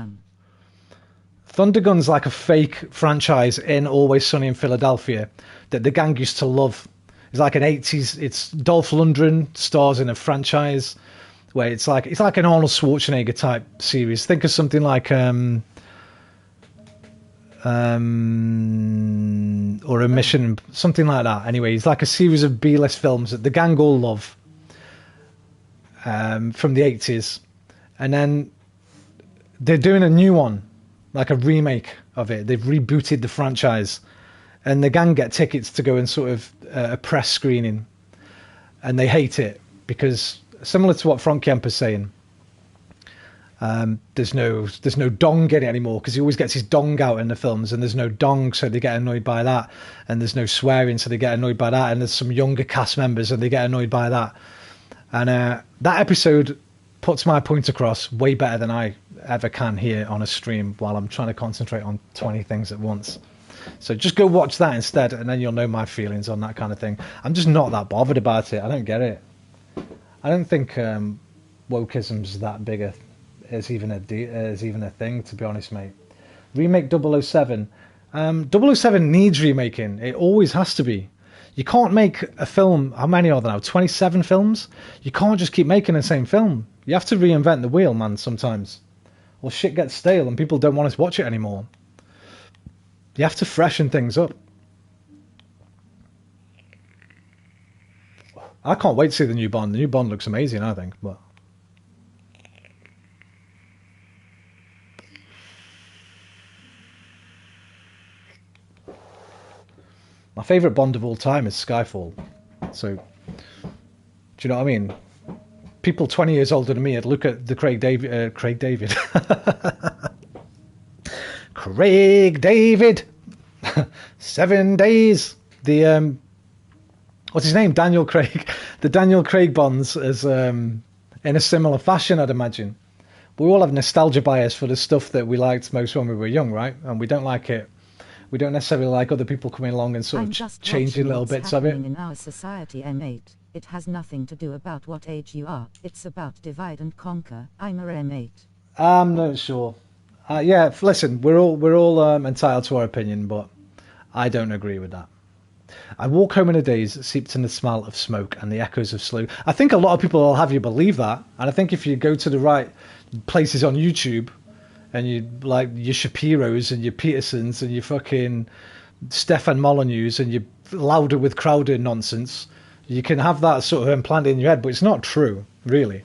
Thundergun's like a fake franchise in Always Sunny in Philadelphia that the gang used to love. It's like an 80s. It's Dolph Lundgren stars in a franchise where it's like an Arnold Schwarzenegger type series. Think of something like or a Mission, something like that. Anyway, it's like a series of B-list films that the gang all love from the 80s, and then they're doing a new one, like a remake of it. They've rebooted the franchise, and the gang get tickets to go and sort of a press screening, and they hate it because, similar to what Frank Kemper's saying, there's no dong in it anymore, because he always gets his dong out in the films, and there's no dong, so they get annoyed by that, and there's no swearing, so they get annoyed by that, and there's some younger cast members and they get annoyed by that. And that episode puts my point across way better than I ever can here on a stream while I'm trying to concentrate on 20 things at once. So just go watch that instead, and then you'll know my feelings on that kind of thing. I'm just not that bothered about it. I don't get it. I don't think wokeism's that big as even a thing, to be honest, mate. Remake 007. 007 needs remaking. It always has to be. You can't make a film. How many are there now? 27 films? You can't just keep making the same film. You have to reinvent the wheel, man, sometimes. Or shit gets stale and people don't want us to watch it anymore. You have to freshen things up. I can't wait to see the new Bond. The new Bond looks amazing, I think. But my favourite Bond of all time is Skyfall. So, do you know what I mean? People 20 years older than me would look at the Craig David. Craig David! 7 days! The, what's his name? Daniel Craig. The Daniel Craig Bonds as, in a similar fashion, I'd imagine. We all have nostalgia bias for the stuff that we liked most when we were young, right? And we don't like it. We don't necessarily like other people coming along and sort of changing little bits of it. In our society, M8, it has nothing to do about what age you are. It's about divide and conquer. I'm a M8. I'm not sure. Yeah, listen, we're all entitled to our opinion, but I don't agree with that. I walk home in a daze, seeped in the smell of smoke and the echoes of slow. I think a lot of people will have you believe that, and I think if you go to the right places on YouTube and you like your Shapiros and your Petersons and your fucking Stefan Molyneuxs and your Louder with Crowder nonsense. You can have that sort of implanted in your head, but it's not true, really.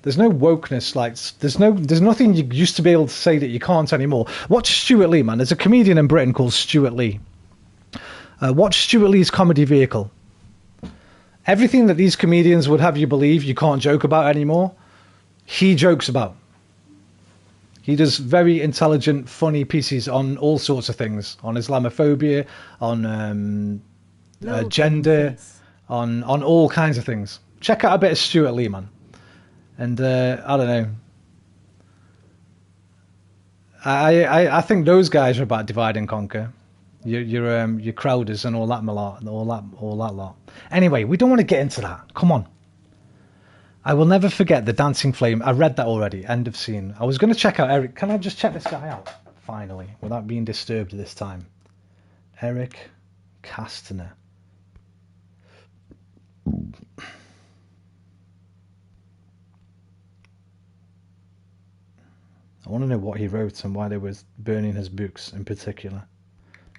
There's no wokeness, like there's nothing you used to be able to say that you can't anymore. Watch Stuart Lee, man. There's a comedian in Britain called Stuart Lee. Watch Stuart Lee's Comedy Vehicle. Everything that these comedians would have you believe you can't joke about anymore, he jokes about. He does very intelligent, funny pieces on all sorts of things, on Islamophobia, on gender, on all kinds of things. Check out a bit of Stuart Lee, man. And I don't know. I think those guys are about divide and conquer. Your Crowders and all that lot. Anyway, we don't want to get into that. Come on. I will never forget the Dancing Flame. I read that already. End of scene. I was going to check out Eric. Can I just check this guy out? Finally, without being disturbed this time. Eric Castner. I want to know what he wrote and why they were burning his books in particular.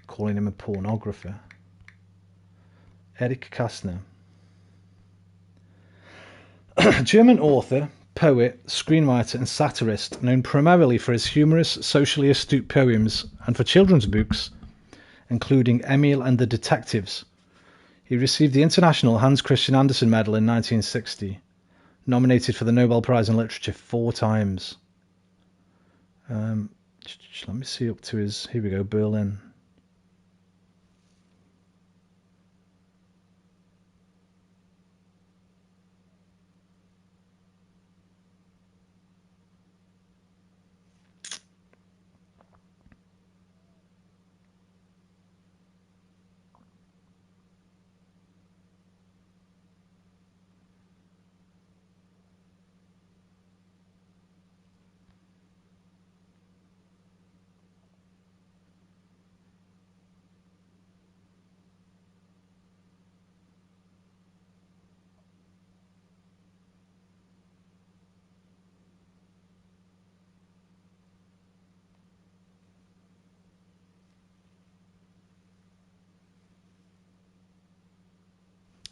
Calling him a pornographer. Eric Kastner. German author, poet, screenwriter and satirist, known primarily for his humorous, socially astute poems and for children's books, including Emil and the Detectives. He received the International Hans Christian Andersen Medal in 1960, nominated for the Nobel Prize in Literature 4 times. Let me see up to his... Here we go, Berlin.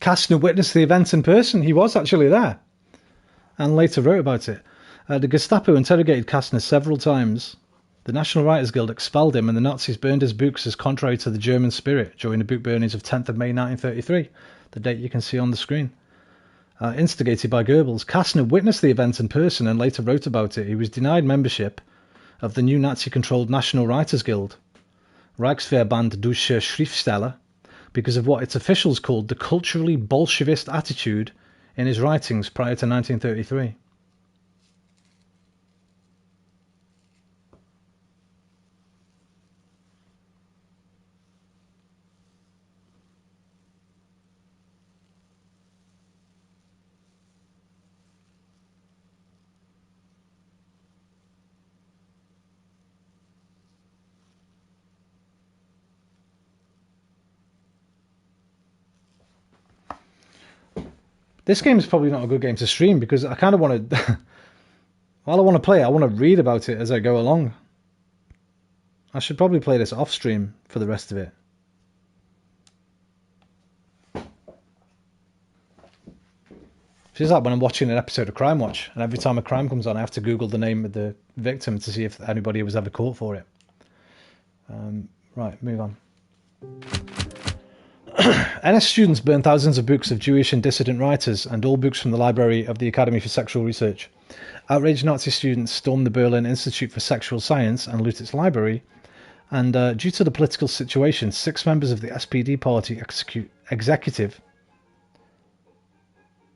Kastner witnessed the event in person. He was actually there and later wrote about it. The Gestapo interrogated Kastner several times. The National Writers Guild expelled him and the Nazis burned his books as contrary to the German spirit during the book burnings of 10th of May 1933, the date you can see on the screen. Instigated by Goebbels, Kastner witnessed the event in person and later wrote about it. He was denied membership of the new Nazi-controlled National Writers Guild, Reichsverband Deutscher Schriftsteller, because of what its officials called the culturally Bolshevist attitude in his writings prior to 1933. This game is probably not a good game to stream because I kind of want to... While I want to play it, I want to read about it as I go along. I should probably play this off stream for the rest of it. Feels like when I'm watching an episode of Crime Watch and every time a crime comes on I have to Google the name of the victim to see if anybody was ever caught for it. Right, move on. NS students burned thousands of books of Jewish and dissident writers and all books from the library of the Academy for Sexual Research. Outraged Nazi students stormed the Berlin Institute for Sexual Science and looted its library. And due to the political situation, 6 members of the SPD party executive...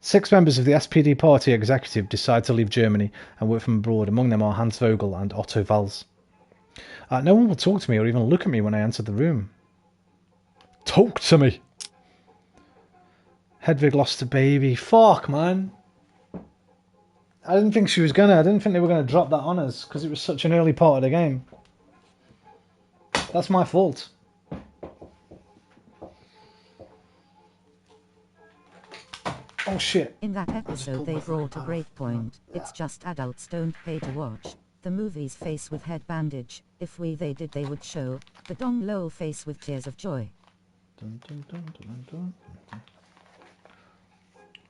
6 members of the SPD party executive decide to leave Germany and work from abroad. Among them are Hans Vogel and Otto Walz. No one will talk to me or even look at me when I enter the room. Talk to me. Hedwig lost a baby. Fuck, man. I didn't think she was gonna. I didn't think they were gonna drop that on us because it was such an early part of the game. That's my fault. Oh shit. In that episode they brought a great point. It's just adults don't pay to watch. The movie's face with head bandage. If they did, they would show the dong lol face with tears of joy. Dun, dun, dun, dun, dun, dun.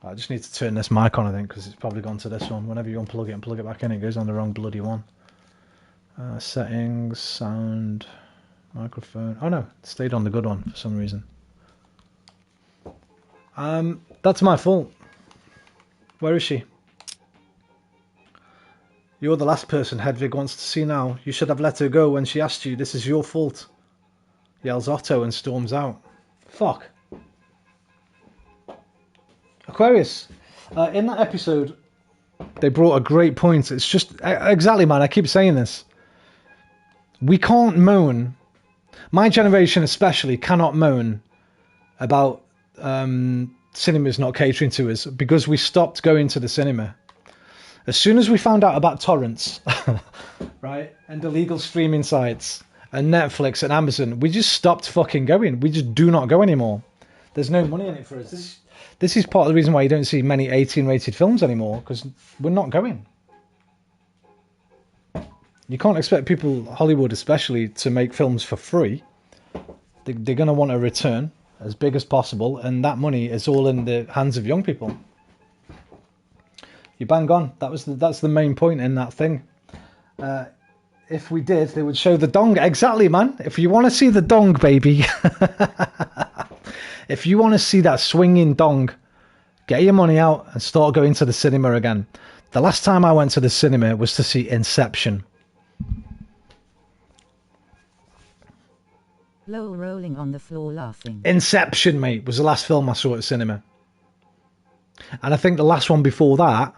I just need to turn this mic on, I think, because it's probably gone to this one. Whenever you unplug it and plug it back in, it goes on the wrong bloody one. Settings, sound, microphone. Oh no, it stayed on the good one for some reason. That's my fault. Where is she? You're the last person Hedvig wants to see now. You should have let her go when she asked you. This is your fault. Yells Otto and storms out. Fuck. Aquarius. In that episode, they brought a great point. It's just... Exactly, man. I keep saying this. We can't moan. My generation especially cannot moan about cinemas not catering to us because we stopped going to the cinema. As soon as we found out about torrents, right, and illegal streaming sites, and Netflix and Amazon, we just stopped fucking going. We just do not go anymore. There's no money in it for us. This is part of the reason why you don't see many 18-rated films anymore, because we're not going. You can't expect people, Hollywood especially, to make films for free. They're going to want a return as big as possible, and that money is all in the hands of young people. You bang on. That's the main point in that thing. If we did, they would show the dong. Exactly, man. If you want to see the dong, baby. If you want to see that swinging dong, get your money out and start going to the cinema again. The last time I went to the cinema was to see Inception. Lowell rolling on the floor laughing. Inception, mate, was the last film I saw at cinema. And I think the last one before that...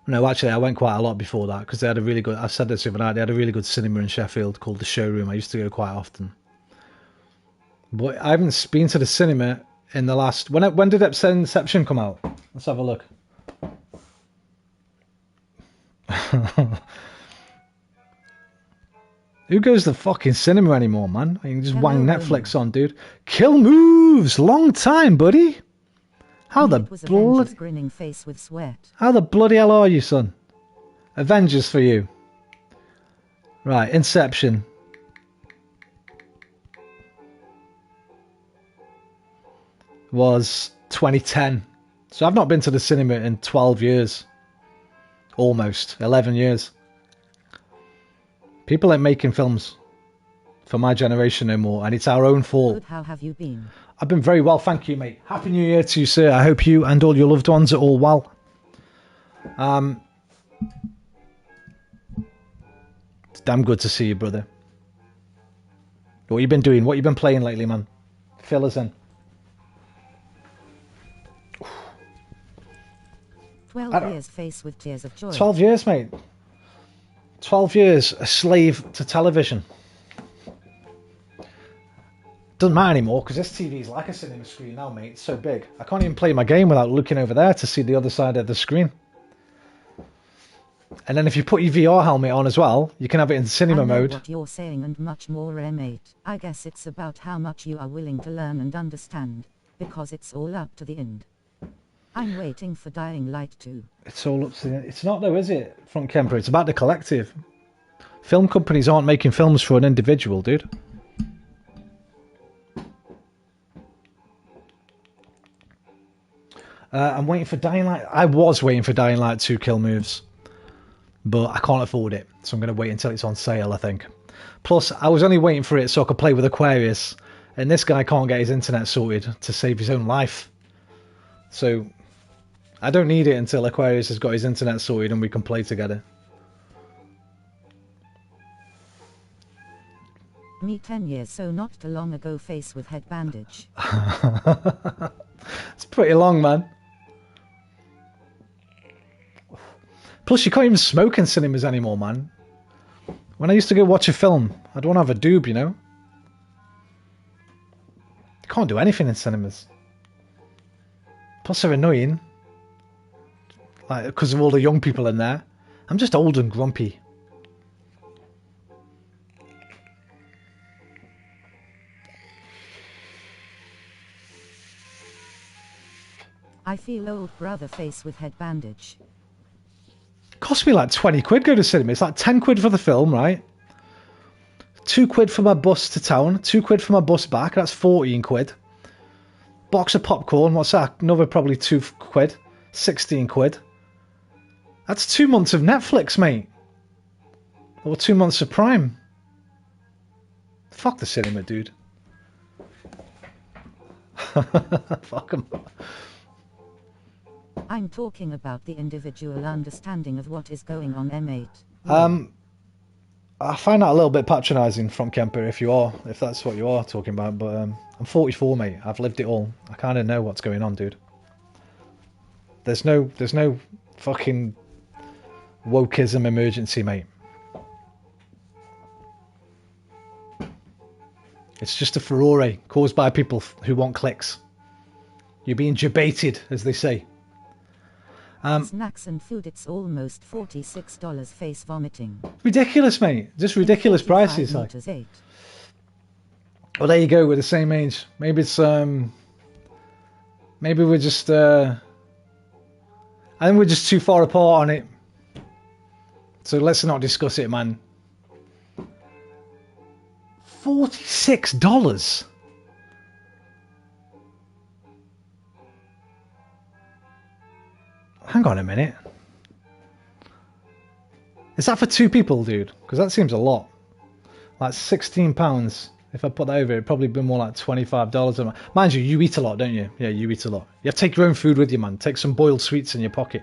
No, actually, I went quite a lot before that because they had a really good... I said this the other night. They had a really good cinema in Sheffield called The Showroom. I used to go quite often. But I haven't been to the cinema in the last... When did Inception come out? Let's have a look. Who goes to the fucking cinema anymore, man? You can just wang Netflix on, dude. Kill moves! Long time, buddy! How the bloody... grinning face with sweat. How the bloody hell are you, son? Avengers for you. Right, Inception. Was 2010. So I've not been to the cinema in 12 years. Almost. 11 years. People ain't making films for my generation no more, and it's our own fault. Good, how have you been? I've been very well, thank you, mate. Happy New Year to you, sir. I hope you and all your loved ones are all well. It's damn good to see you, brother. What you been doing? What you been playing lately, man? Fill us in. 12 years face with tears of joy. 12 years, mate. 12 years a slave to television. Doesn't matter anymore because this TV is like a cinema screen now, mate. It's so big. I can't even play my game without looking over there to see the other side of the screen. And then if you put your VR helmet on as well, you can have it in cinema mode. What you're saying and much more, mate. I guess it's about how much you are willing to learn and understand, because it's all up to the end. I'm waiting for Dying Light 2. It's all up to the end. It's not though, is it, Front Kemper? It's about the collective. Film companies aren't making films for an individual, dude. I'm waiting for Dying Light. I was waiting for Dying Light 2 Kill Moves, but I can't afford it, so I'm going to wait until it's on sale, I think. Plus, I was only waiting for it so I could play with Aquarius, and this guy can't get his internet sorted to save his own life. So, I don't need it until Aquarius has got his internet sorted and we can play together. Me 10 years so not too long ago face with head bandage. It's pretty long, man. Plus, you can't even smoke in cinemas anymore, man. When I used to go watch a film, I'd want to have a doob, you know? You can't do anything in cinemas. Plus, they're annoying. Like, because of all the young people in there. I'm just old and grumpy. I feel old brother face with head bandage. cost me like 20 quid go to cinema. It's like 10 quid for the film, right? 2 quid for my bus to town, 2 quid for my bus back, that's 14 quid. Box of popcorn, what's that? Another probably 2 quid, 16 quid. That's 2 months of Netflix, mate. Or 2 months of Prime. Fuck the cinema, dude. Fuck 'em. I'm talking about the individual understanding of what is going on, M8. I find that a little bit patronising from Kemper if that's what you are talking about, but I'm 44, mate. I've lived it all. I kind of know what's going on, dude. There's no fucking wokeism emergency, mate. It's just a furore caused by people who want clicks. You're being debated, as they say. Snacks and food, it's almost $46 face vomiting. Ridiculous, mate. Just ridiculous prices. Like. Well, there you go. We're the same age. Maybe it's maybe we're just I think we're just too far apart on it. So let's not discuss it, man. $46. Hang on a minute. Is that for 2 people, dude? Because that seems a lot. Like £16. If I put that over, it'd probably be more like $25 a month. Mind you, you eat a lot, don't you? Yeah, you eat a lot. You have to take your own food with you, man. Take some boiled sweets in your pocket.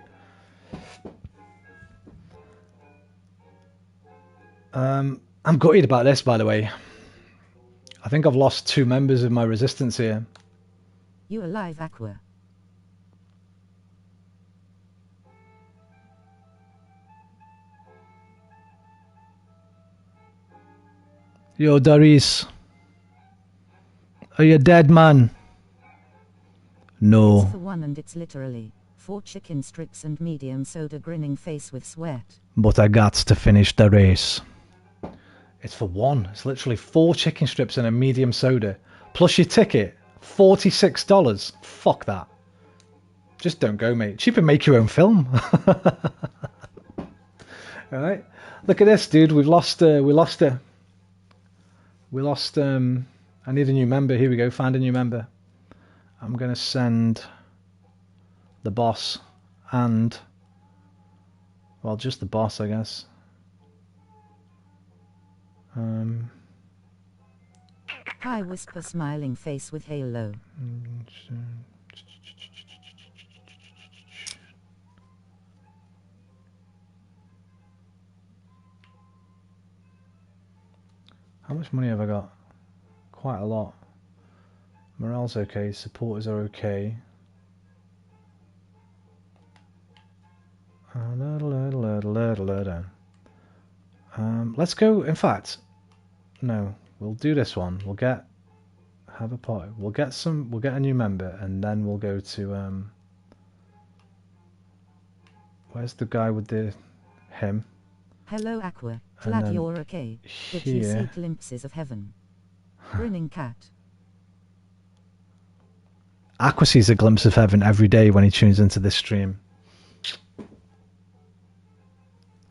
I'm gutted about this, by the way. I think I've lost 2 members of my resistance here. You alive, Aqua? Yo, Darius. Are you dead, man? No. It's for 1 and it's literally 4 chicken strips and medium soda, grinning face with sweat. But I got to finish the race. It's for 1. It's literally 4 chicken strips and a medium soda. Plus your ticket. $46. Fuck that. Just don't go, mate. Cheaper make your own film. Alright. Look at this, dude. We lost I need a new member. Here we go. Find a new member. I'm going to send the boss and, well, just the boss, I guess. Hi, whisper, smiling face with halo. How much money have I got? Quite a lot. Morale's okay. Supporters are okay. Let's go. In fact, no. We'll do this one. We'll have a party. We'll get a new member, and then we'll go to where's the guy with him? Hello, Aqua. Glad you're okay. Did you see glimpses of heaven? Grinning cat. Aqua sees a glimpse of heaven every day when he tunes into this stream.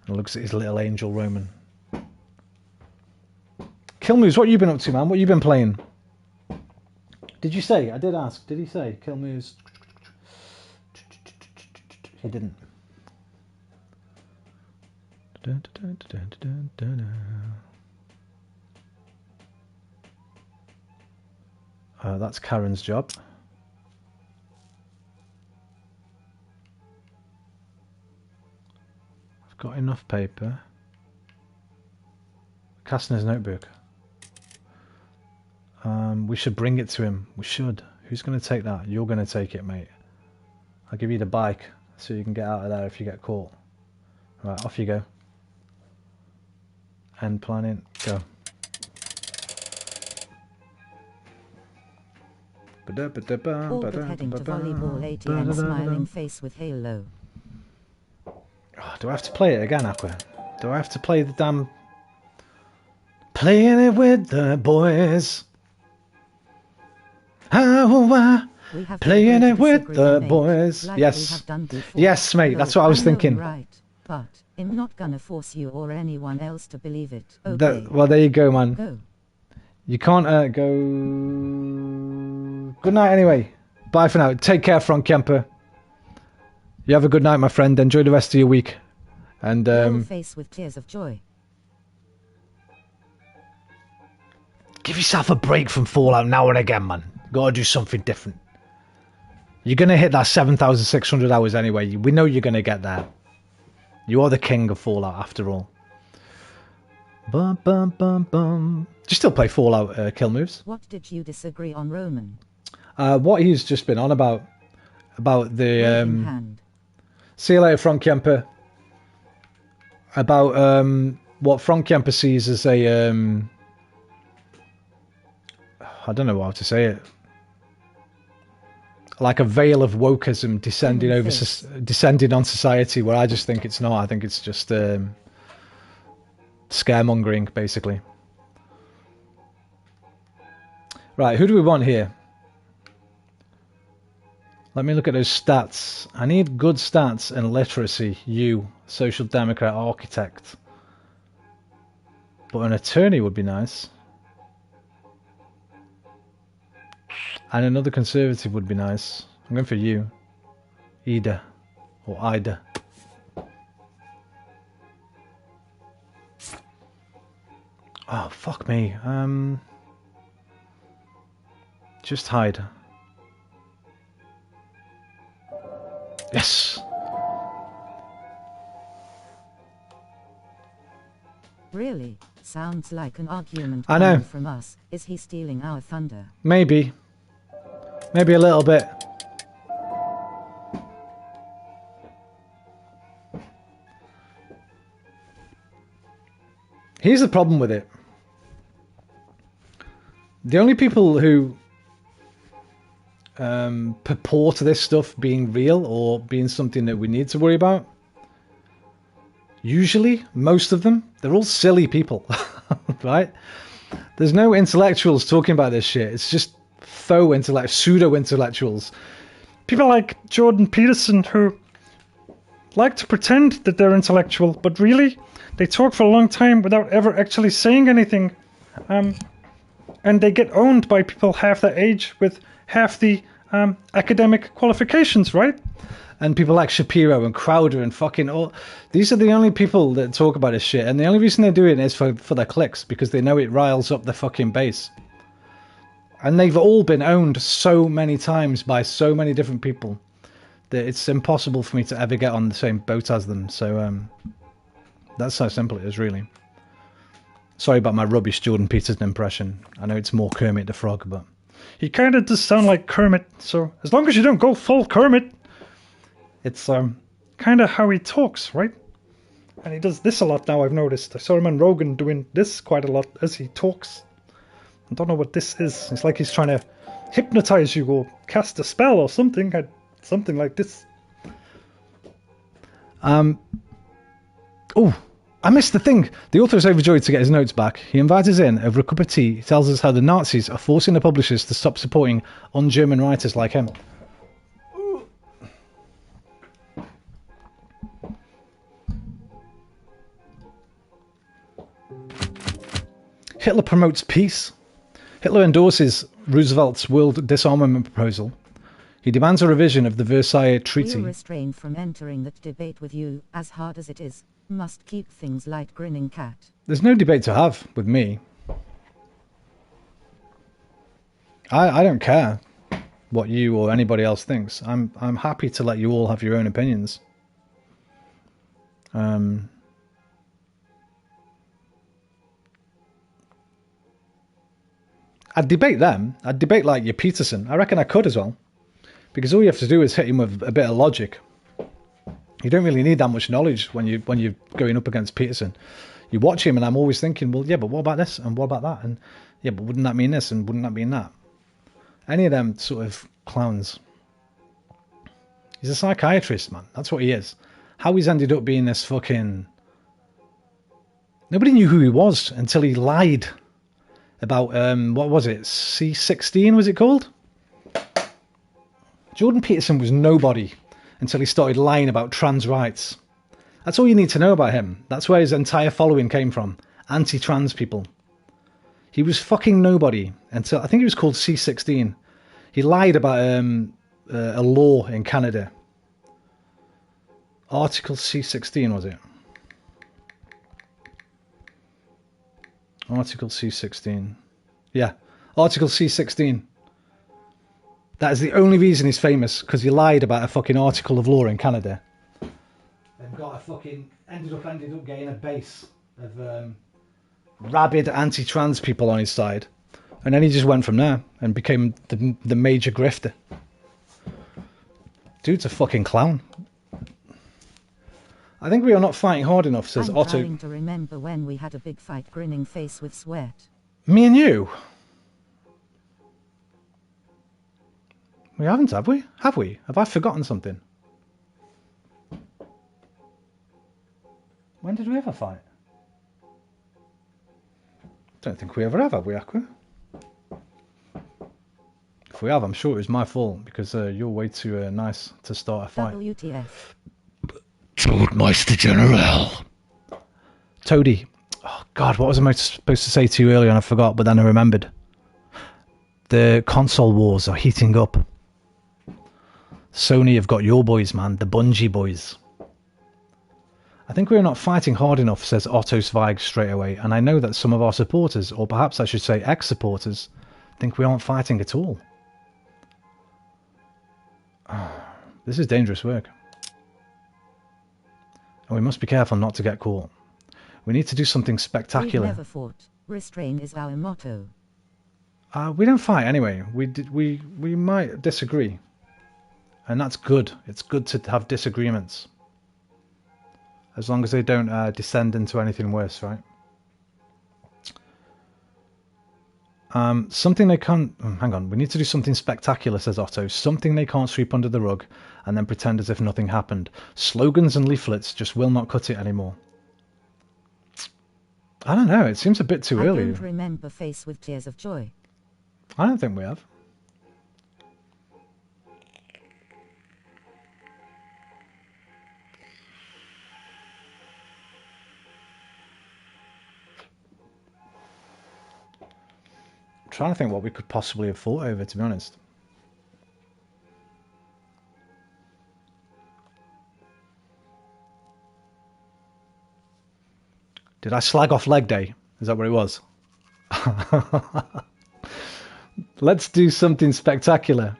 And looks at his little angel Roman. Killmoose, what have you been up to, man? What have you been playing? Did you say? I did ask. Did he say? Killmoose. He didn't. That's Karen's job. I've got enough paper. Kastner's notebook. We should bring it to him. We should. Who's going to take that? You're going to take it, mate. I'll give you the bike so you can get out of there if you get caught. Right, off you go. End planning. Go. All good heading to volleyball ATM, smiling face with halo. Oh, do I have to play it again, Aqua? Do I have to play the damn... Playing it with the boys. Playing it with the boys. Like yes. Yes, mate, that's what I was thinking. Right, but I'm not gonna force you or anyone else to believe it. Okay. Well, there you go, man. Go. You can't go... Good night anyway. Bye for now. Take care, Frank Kemper. You have a good night, my friend. Enjoy the rest of your week. And Your face with tears of joy. give yourself a break from Fallout now and again, man. Gotta do something different. You're gonna hit that 7,600 hours anyway. We know you're gonna get there. You are the king of Fallout, after all. Bum, bum, bum, bum. Do you still play Fallout kill moves? What did you disagree on, Roman? What he's just been on about the Wave in hand. see you later, Frank Kemper. About what Frank Kemper sees as a I don't know how to say it. Like a veil of wokeism descending over descending on society, where I just think it's not. I think it's just scaremongering, basically. Right, who do we want here? Let me look at those stats. I need good stats and literacy. You, Social Democrat architect. But an attorney would be nice. And another conservative would be nice. I'm going for you. Ida. Or Ida. Oh, fuck me. Just hide. Yes! Really? Sounds like an argument I know. coming from us. Is he stealing our thunder? Maybe. Maybe a little bit. Here's the problem with it. The only people who purport this stuff being real or being something that we need to worry about, usually, most of them, they're all silly people, right? There's no intellectuals talking about this shit. It's just faux pseudo-intellectuals. People like Jordan Peterson who like to pretend that they're intellectual, but really, they talk for a long time without ever actually saying anything. And they get owned by people half their age with half the academic qualifications, right? And people like Shapiro and Crowder and fucking all. These are the only people that talk about this shit. And the only reason they do it is for their clicks, because they know it riles up their fucking base. And they've all been owned so many times by so many different people that it's impossible for me to ever get on the same boat as them. So that's how simple it is, really. Sorry about my rubbish Jordan Peterson impression. I know it's more Kermit the Frog, but he kind of does sound like Kermit. So as long as you don't go full Kermit, it's kind of how he talks, right? And he does this a lot now, I've noticed. I saw him on Rogan doing this quite a lot as he talks. I don't know what this is. It's like he's trying to hypnotize you or cast a spell or something. Something like this. Oh, I missed the thing. The author is overjoyed to get his notes back. He invites us in over a cup of tea. He tells us how the Nazis are forcing the publishers to stop supporting un-German writers like him. Hitler promotes peace. Hitler endorses Roosevelt's world disarmament proposal. He demands a revision of the Versailles Treaty. We refrain from entering that debate with you, as hard as it is. Must keep things light, grinning cat. There's no debate to have with me. I don't care what you or anybody else thinks. I'm happy to let you all have your own opinions. I'd debate them. I'd debate like your Peterson. I reckon I could as well. Because all you have to do is hit him with a bit of logic. You don't really need that much knowledge when you're going up against Peterson. You watch him and I'm always thinking, well, yeah, but what about this? And what about that? And yeah, but wouldn't that mean this? And wouldn't that mean that? Any of them sort of clowns. He's a psychiatrist, man. That's what he is. How he's ended up being this fucking... Nobody knew who he was until he lied about, what was it? C16 was it called? Jordan Peterson was nobody until he started lying about trans rights. That's all you need to know about him. That's where his entire following came from. Anti-trans people. He was fucking nobody until, I think he was called C16. He lied about a law in Canada. Article C16, was it? Article C16. Yeah, Article C16. That is the only reason he's famous, because he lied about a fucking article of law in Canada. And got a fucking, ended up getting a base of rabid anti-trans people on his side. And then he just went from there and became the major grifter. Dude's a fucking clown. I think we are not fighting hard enough, says I'm Otto. trying to remember when we had a big fight, grinning face with sweat. Me and you? We haven't, have we? Have we? Have I forgotten something? When did we ever fight? Don't think we ever have we, Aqua? If we have, I'm sure it was my fault, because you're way too nice to start a fight. WTF. Toadmeister General. Toady. Oh, God, what was I supposed to say to you earlier and I forgot, but then I remembered. The console wars are heating up. Sony have got your boys, man. The Bungie boys. I think we're not fighting hard enough, says Otto Zweig straight away, and I know that some of our supporters, or perhaps I should say ex-supporters, think we aren't fighting at all. This is dangerous work. And we must be careful not to get caught. We need to do something spectacular. We've never fought. Restrain is our motto. We don't fight anyway. We might disagree. And that's good. It's good to have disagreements. As long as they don't descend into anything worse, right? Something they can't... hang on. We need to do something spectacular, says Otto. Something they can't sweep under the rug and then pretend as if nothing happened. Slogans and leaflets just will not cut it anymore. I don't know. It seems a bit too early. I don't remember face with tears of joy. I don't think we have. I'm trying to think what we could possibly have fought over, to be honest. Did I slag off leg day? Is that what it was? Let's do something spectacular.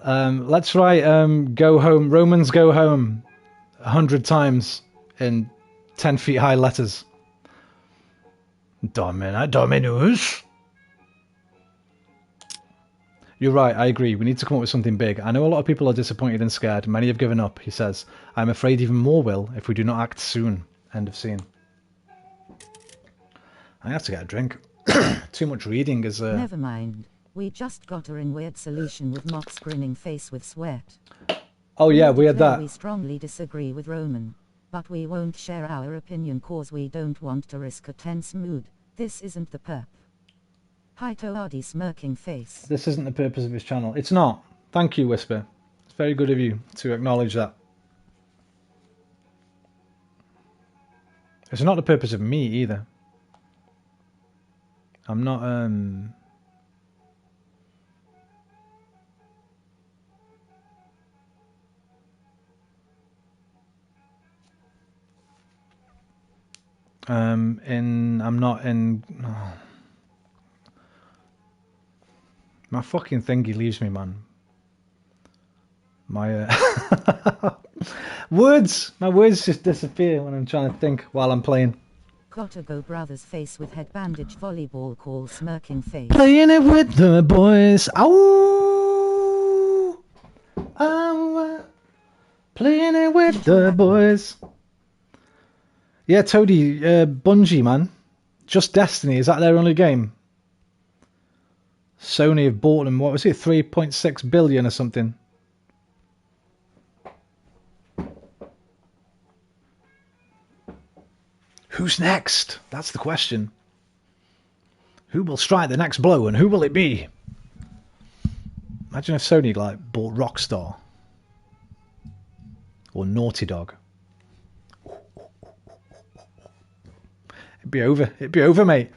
Let's write go home, Romans go home 100 times in 10 feet high letters. Dominus. You're right, I agree. We need to come up with something big. I know a lot of people are disappointed and scared. Many have given up, he says. I'm afraid even more will if we do not act soon. End of scene. I have to get a drink. Too much reading is... Never mind. We just got her in weird solution with Mock's grinning face with sweat. Oh yeah, we had that. We strongly disagree with Roman. But we won't share our opinion cause we don't want to risk a tense mood. This isn't the perp. Hi Toadi smirking face. This isn't the purpose of his channel. It's not. Thank you, Whisper. It's very good of you to acknowledge that. It's not the purpose of me either. I'm not, I'm not in... Oh. My fucking thingy leaves me, man. My, words! My words just disappear when I'm trying to think while I'm playing. Gotta go brother's face with head bandage volleyball call smirking face. Playing it with the boys. Ow! Ow! Playing it with the boys. Yeah, Toady, Bungie, man. Just Destiny, is that their only game? Sony have bought them, what was it, 3.6 billion or something? Who's next? That's the question. Who will strike the next blow and who will it be? Imagine if Sony like bought Rockstar. Or Naughty Dog. It'd be over. It'd be over, mate.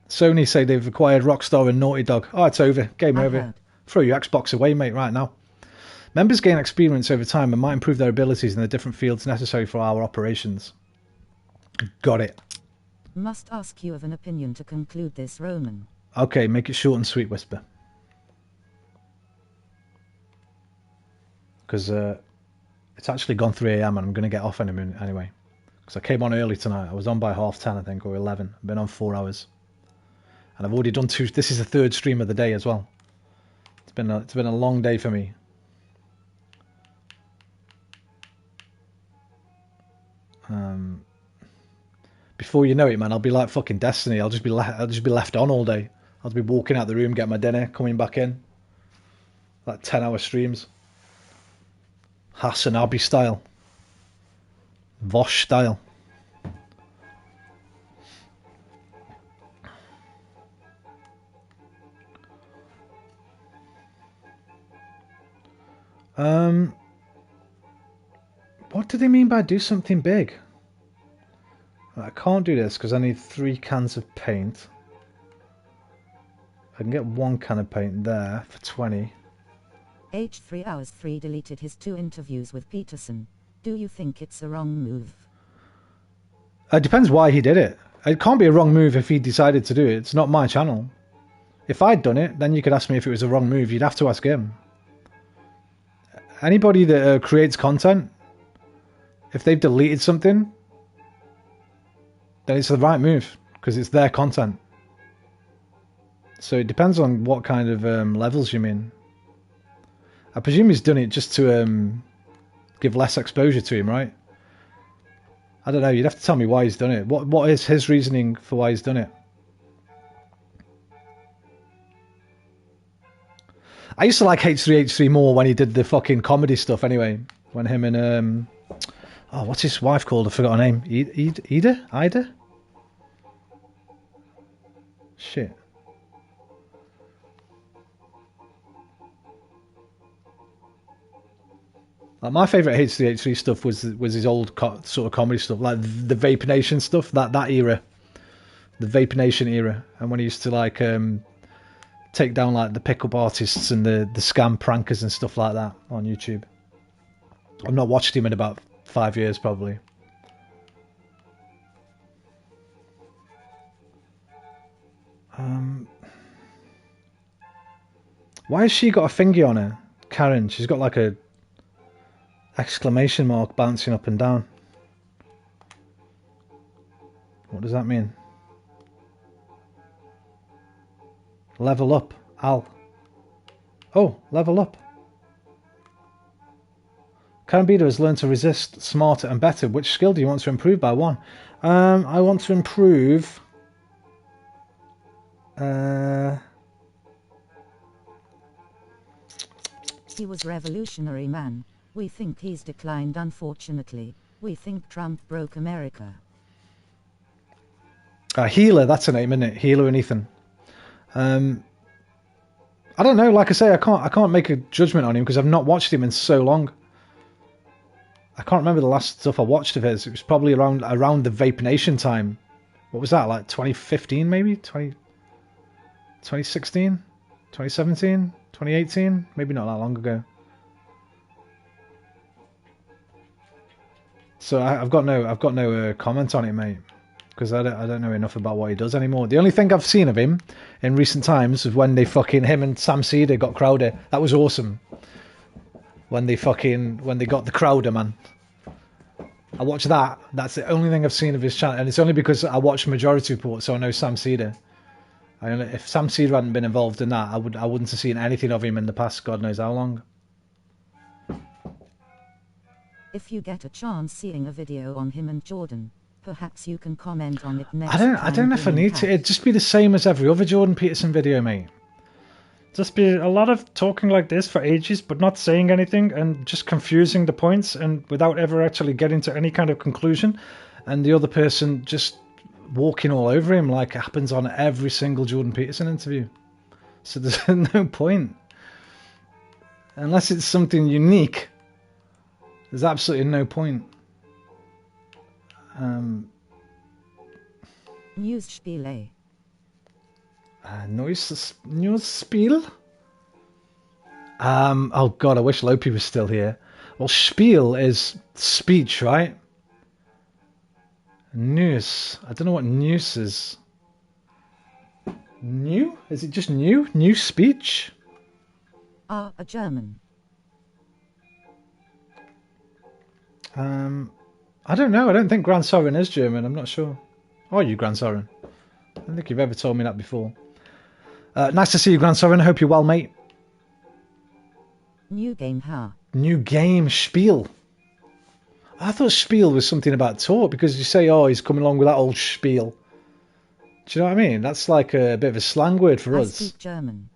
Sony say they've acquired Rockstar and Naughty Dog. Oh, it's over. Game over. Heard. Throw your Xbox away, mate, right now. Members gain experience over time and might improve their abilities in the different fields necessary for our operations. Got it. Must ask you of an opinion to conclude this, Roman. Okay, make it short and sweet, Whisper. Because it's actually gone 3 a.m. and I'm going to get off in a minute anyway. Because I came on early tonight. I was on by 10:30, I think, or 11. I've been on 4 hours. And I've already done 2. This is the 3rd stream of the day as well. It's been a long day for me. Before you know it, man, I'll be like fucking Destiny. I'll just be left on all day. I'll be walking out the room, getting my dinner, coming back in. Like 10-hour streams. Hasanabi style. Vosh style. What do they mean by do something big? I can't do this because I need 3 cans of paint. I can get 1 can of paint there for 20. H3 Hours 3 deleted his 2 interviews with Peterson. Do you think it's a wrong move? It depends why he did it. It can't be a wrong move if he decided to do it. It's not my channel. If I'd done it, then you could ask me if it was a wrong move. You'd have to ask him. Anybody that creates content, if they've deleted something, then it's the right move because it's their content. So it depends on what kind of levels you mean. I presume he's done it just to give less exposure to him, right? I don't know. You'd have to tell me why he's done it. What is his reasoning for why he's done it? I used to like H3H3 more when he did the fucking comedy stuff anyway. When him and... oh, what's his wife called? I forgot her name. Ida? Shit. Like my favourite H3H3 stuff was his old sort of comedy stuff, like the Vape Nation stuff, that era. The Vape Nation era. And when he used to like... take down like the pickup artists and the scam prankers and stuff like that on YouTube. I've not watched him in about 5 years probably. Why has she got a finger on her? Karen, she's got like a exclamation mark bouncing up and down. What does that mean? Level up, Al. Oh, level up. Karen Bida has learned to resist smarter and better. Which skill do you want to improve by 1? I want to improve... He was revolutionary man. We think he's declined unfortunately. We think Trump broke America. Healer, that's her name, isn't it? Healer and Ethan. I don't know. Like I say, I can't make a judgment on him because I've not watched him in so long. I can't remember the last stuff I watched of his. It was probably around the Vape Nation time. What was that? Like 2015, maybe 2016, 2017, 2018. Maybe not that long ago. So I've got no comment on it, mate. Because I don't know enough about what he does anymore. The only thing I've seen of him in recent times is when him and Sam Cedar got Crowder. That was awesome. When they got the Crowder, man. I watched that. That's the only thing I've seen of his channel. And it's only because I watched Majority Report, so I know Sam Cedar. If Sam Cedar hadn't been involved in that, I wouldn't have seen anything of him in the past God knows how long. If you get a chance seeing a video on him and Jordan, perhaps you can comment on it next I don't know if I need to. It'd just be the same as every other Jordan Peterson video, mate. Just be a lot of talking like this for ages, but not saying anything and just confusing the points and without ever actually getting to any kind of conclusion. And the other person just walking all over him like it happens on every single Jordan Peterson interview. So there's no point. Unless it's something unique, there's absolutely no point. Newsspiele. News Spiel? Oh god, I wish Lopi was still here. Well, Spiel is speech, right? News. I don't know what news is. New? Is it just new? New speech? A German. I don't know. I don't think Grand Soren is German. I'm not sure. Are you Grand Soren? I don't think you've ever told me that before. Nice to see you, Grand Soren. I hope you're well, mate. New game, huh? New game, Spiel. I thought Spiel was something about talk because you say, oh, he's coming along with that old Spiel. Do you know what I mean? That's like a bit of a slang word for us. I speak German.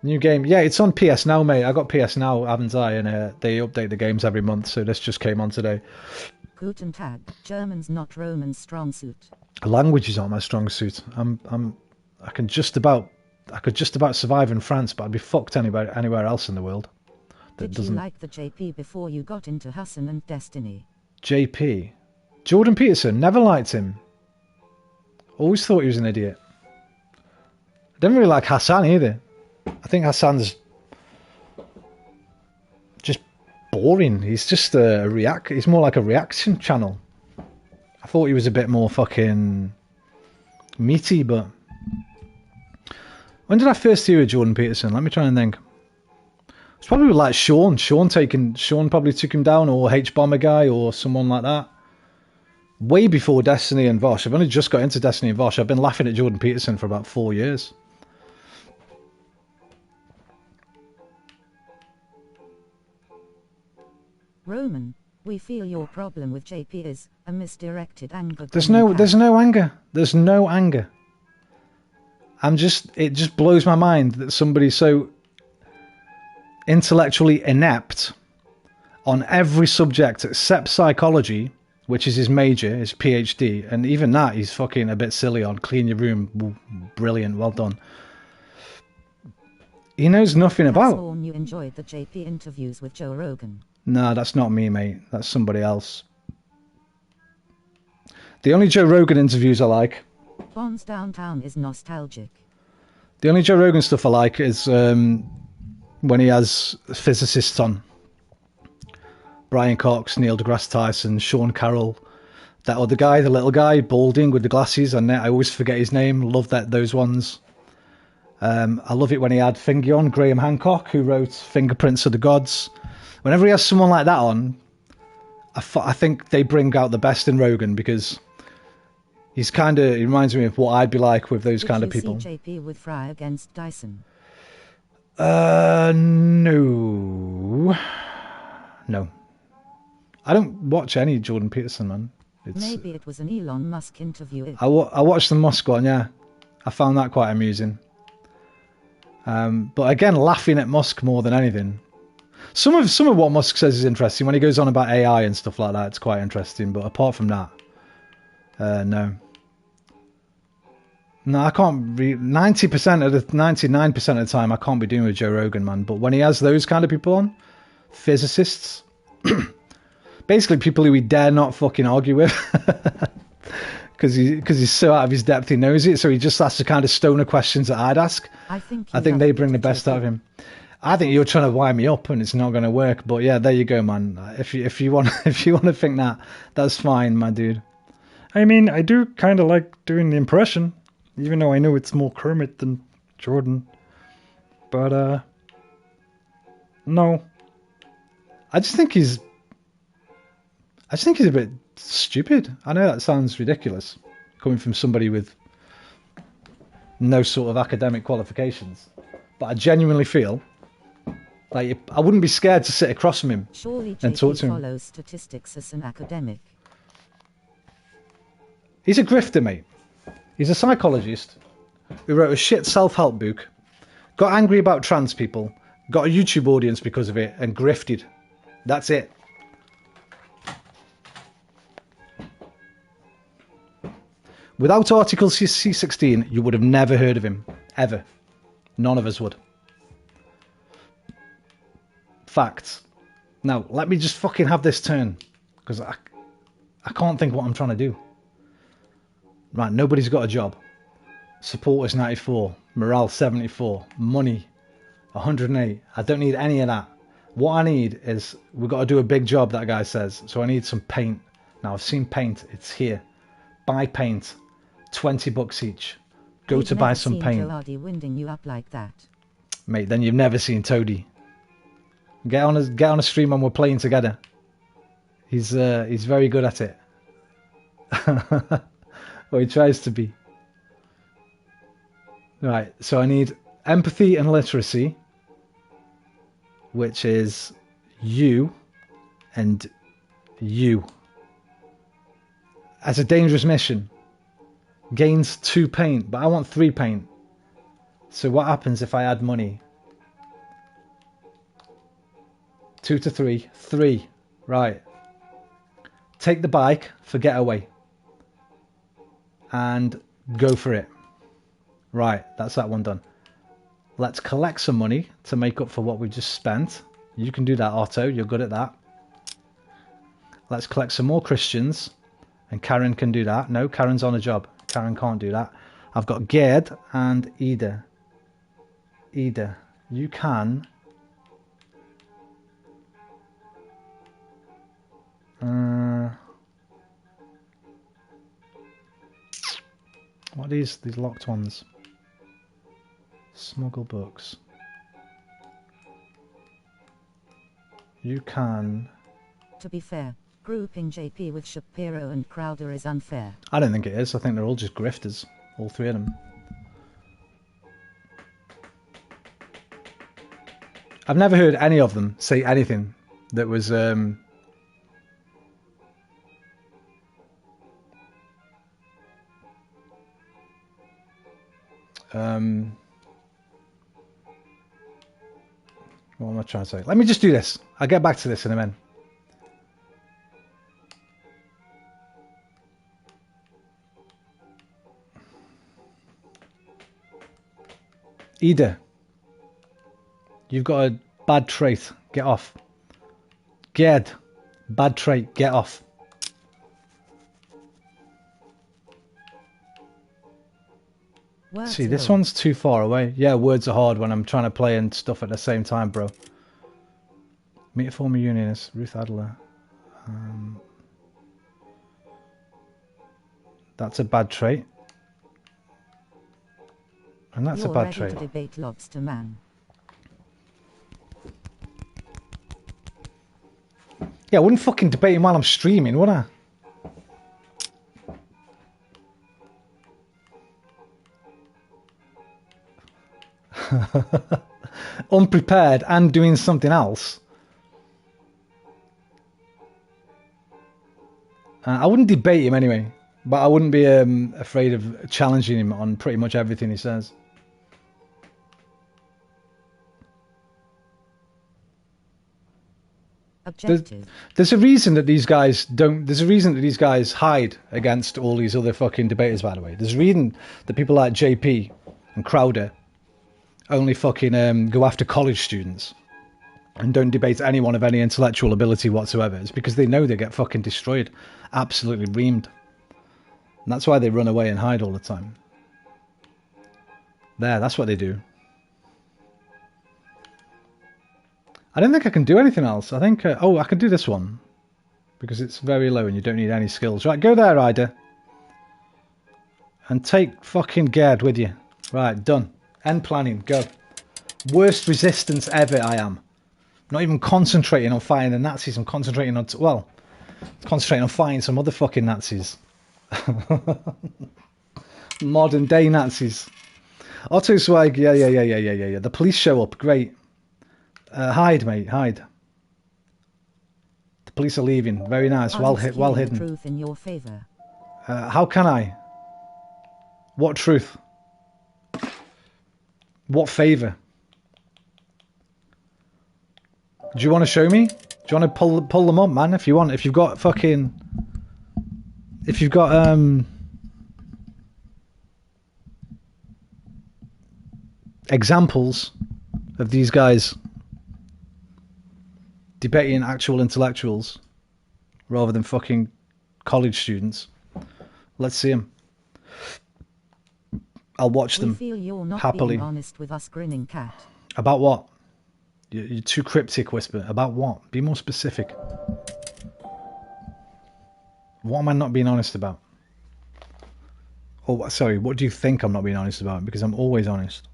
New game. Yeah, it's on PSNow, mate. I got PSNow, haven't I? And they update the games every month, so this just came on today. Guten Tag. German's not Roman's strong suit. Language aren't my strong suit. I could just about survive in France, but I'd be fucked anywhere else in the world. Did you like the JP before you got into Hassan and Destiny? JP? Jordan Peterson, never liked him. Always thought he was an idiot. I didn't really like Hassan either. I think Hassan's just boring. He's just he's more like a reaction channel. I thought he was a bit more fucking meaty, but when did I first hear of Jordan Peterson? Let me try and think. It's probably like Sean. Sean probably took him down, or H-Bomber guy, or someone like that. Way before Destiny and Vosh. I've only just got into Destiny and Vosh. I've been laughing at Jordan Peterson for about 4 years. Roman, we feel your problem with JP is a misdirected anger. There's no anger. There's no anger. It just blows my mind that somebody so intellectually inept on every subject except psychology, which is his major, his PhD, and even that he's fucking a bit silly on. Clean your room, brilliant, well done. He knows nothing about. You enjoyed the JP interviews with Joe Rogan. No, that's not me, mate. That's somebody else. The only Joe Rogan interviews I like. Bonds Downtown is nostalgic. The only Joe Rogan stuff I like is when he has physicists on. Brian Cox, Neil deGrasse Tyson, Sean Carroll. That other guy, the little guy, balding with the glasses. And I always forget his name. Love those ones. I love it when he had Fingy on, Graham Hancock, who wrote Fingerprints of the Gods. Whenever he has someone like that on, I think they bring out the best in Rogan because he reminds me of what I'd be like with those kind of people. Did you see JP with Fry against Dyson? No. I don't watch any Jordan Peterson, man. Maybe it was an Elon Musk interview. I watched the Musk one, yeah. I found that quite amusing. But again, laughing at Musk more than anything. Some of what Musk says is interesting. When he goes on about AI and stuff like that, it's quite interesting. But apart from that, no. No, I can't be 99% of the time I can't be doing with Joe Rogan, man. But when he has those kind of people on, physicists, basically people who he dare not fucking argue with, because he's so out of his depth, he knows it. So he just asks the kind of stoner questions that I'd ask. I think they bring the best out of him. I think you're trying to wind me up and it's not going to work. But yeah, there you go, man. If you want to think that, that's fine, my dude. I mean, I do kind of like doing the impression, even though I know it's more Kermit than Jordan. But no, I just think he's a bit stupid. I know that sounds ridiculous, coming from somebody with no sort of academic qualifications, but I genuinely feel like I wouldn't be scared to sit across from him and talk to him. Follows statistics as an academic. He's a grifter, mate. He's a psychologist who wrote a shit self-help book, got angry about trans people, got a YouTube audience because of it, and grifted. That's it. Without Article C16, you would have never heard of him. Ever. None of us would. Facts. Now, let me just fucking have this turn. Because I can't think what I'm trying to do. Right, nobody's got a job. Support is 94. Morale 74. Money 108. I don't need any of that. What I need is, we've got to do a big job, that guy says. So I need some paint. Now I've seen paint. It's here. Buy paint. 20 bucks each. Go We've to buy never some seen paint. Gerardi winding you up like that. Mate, then you've never seen Toady. Get on a stream when we're playing together. He's very good at it. Or he tries to be. Right, so I need empathy and literacy, which is you and you. As a dangerous mission. Gains 2 paint, but I want 3 paint. So what happens if I add money? 2 to 3. 3. Right. Take the bike for getaway. And go for it. Right, that's that one done. Let's collect some money to make up for what we just spent. You can do that, Otto. You're good at that. Let's collect some more Christians. And Karen can do that. No, Karen's on a job. Karen can't do that. I've got Gerd and Ida. Ida, you can... what are these locked ones? Smuggle books. You can... To be fair, grouping JP with Shapiro and Crowder is unfair. I don't think it is. I think they're all just grifters. All 3 of them. I've never heard any of them say anything that was... what am I trying to say? Let me just do this. I'll get back to this in a minute. Ida, you've got a bad trait. Get off. Gerd, bad trait. Get off. Words See, this low. one's too far away. Yeah, words are hard when I'm trying to play and stuff at the same time, bro. Meet a former unionist, Ruth Adler. That's a bad trait. And that's You're a bad ready trait. to debate Lobster Man. Yeah, I wouldn't fucking debate him while I'm streaming, would I? Unprepared and doing something else. I wouldn't debate him anyway, but I wouldn't be afraid of challenging him on pretty much everything he says. Objective. There's a reason that these guys don't. There's a reason that these guys hide against all these other fucking debaters. By the way, there's a reason that people like JP and Crowder only fucking go after college students and don't debate anyone of any intellectual ability whatsoever. It's because they know they get fucking destroyed, absolutely reamed. And that's why they run away and hide all the time. That's what they do. I don't think I can do anything else. I think... I can do this one. Because it's very low and you don't need any skills. Right, go there, Ida. And take fucking Gerd with you. Right, done. End planning, go. Worst resistance ever I am. Not even concentrating on fighting the Nazis. I'm concentrating on... concentrating on fighting some other fucking Nazis. Modern day Nazis. Otto Swag, yeah. The police show up, great. Hide, mate, hide. The police are leaving. Very nice. Well hidden. Truth in your favor. How can I? What truth? What favour? Do you want to show me? Do you want to pull them up, man? If you want. If you've got fucking... If you've got... examples of these guys debating actual intellectuals rather than fucking college students. Let's see them. I'll watch We them feel you're not happily. being honest with us, grinning cat. About what? You're too cryptic, Whisper. About what? Be more specific. What am I not being honest about? Oh, sorry, what do you think I'm not being honest about? Because I'm always honest.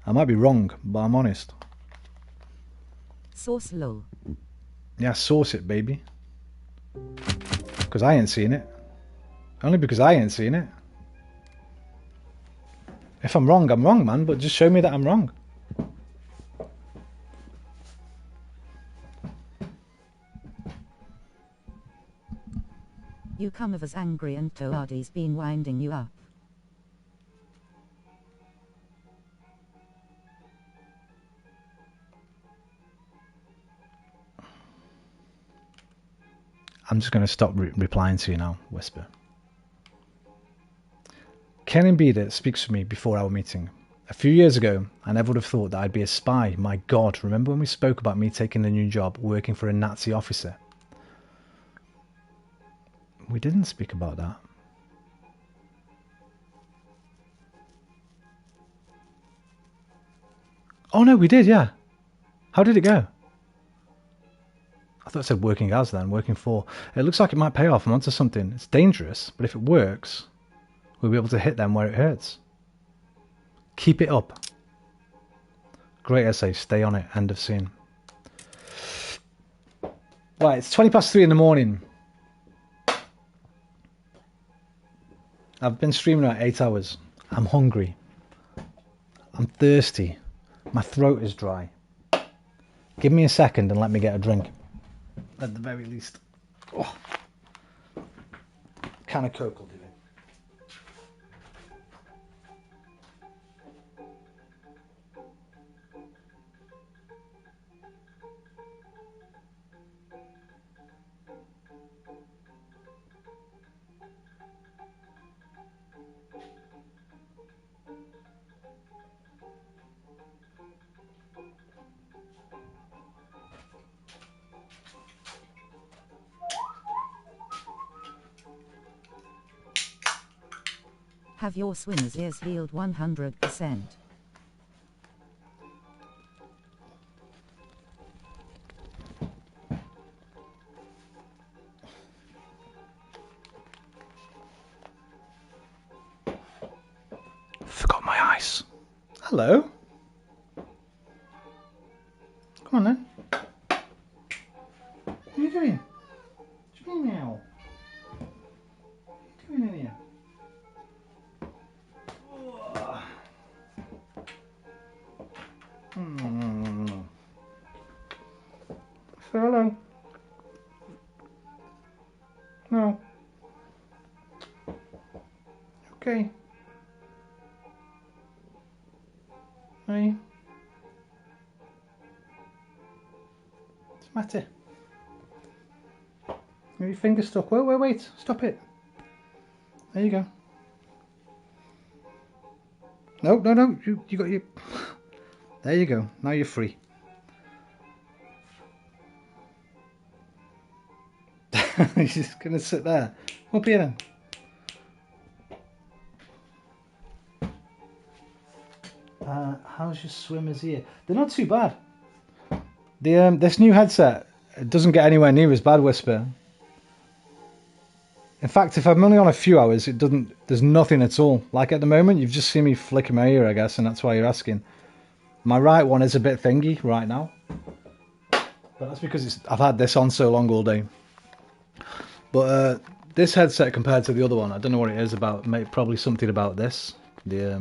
I might be wrong, but I'm honest. Sauce lol. Yeah, source it, baby. Because I ain't seen it. Only because I ain't seen it. If I'm wrong, man, but just show me that I'm wrong. You come of as angry and Toadi's been winding you up. I'm just going to stop replying to you now, Whisper. Ken Embiida speaks for me before our meeting. A few years ago, I never would have thought that I'd be a spy. My God, remember when we spoke about me taking a new job working for a Nazi officer? We didn't speak about that. Oh no, we did, yeah. How did it go? I thought it said working as then, working for. It looks like it might pay off. I'm onto something. It's dangerous, but if it works, we'll be able to hit them where it hurts. Keep it up. Great essay. Stay on it. End of scene. Right, it's 3:20 in the morning. I've been streaming about 8 hours. I'm hungry. I'm thirsty. My throat is dry. Give me a second and let me get a drink. At the very least. Oh. Can of Coke will do it. Have your swimmer's ears healed 100%? Forgot my ice. Hello. Come on then. What are you doing? What do you mean now? What are you doing in here? Say hello. No. Okay. Hey. What's the matter? Your finger stuck. Wait. Stop it. There you go. No. You got your... There you go. Now you're free. You're just going to sit there. Up here then. How's your swimmer's ear? They're not too bad. This new headset doesn't get anywhere near as bad, Whisper. In fact, if I'm only on a few hours, it doesn't. There's nothing at all. Like at the moment, you've just seen me flicker my ear, I guess, and that's why you're asking. My right one is a bit thingy right now, but that's because I've had this on so long all day. But this headset compared to the other one, I don't know what it is about. Probably something about this, the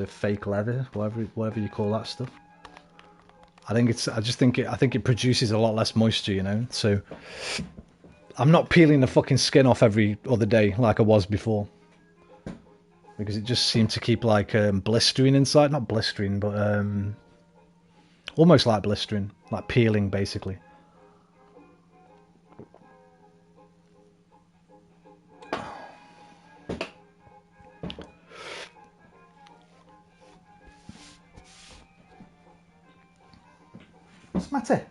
fake leather, whatever you call that stuff. I think it produces a lot less moisture, you know. So I'm not peeling the fucking skin off every other day like I was before, because it just seemed to keep like blistering inside. Not blistering, but almost like blistering, like peeling basically. What's the matter?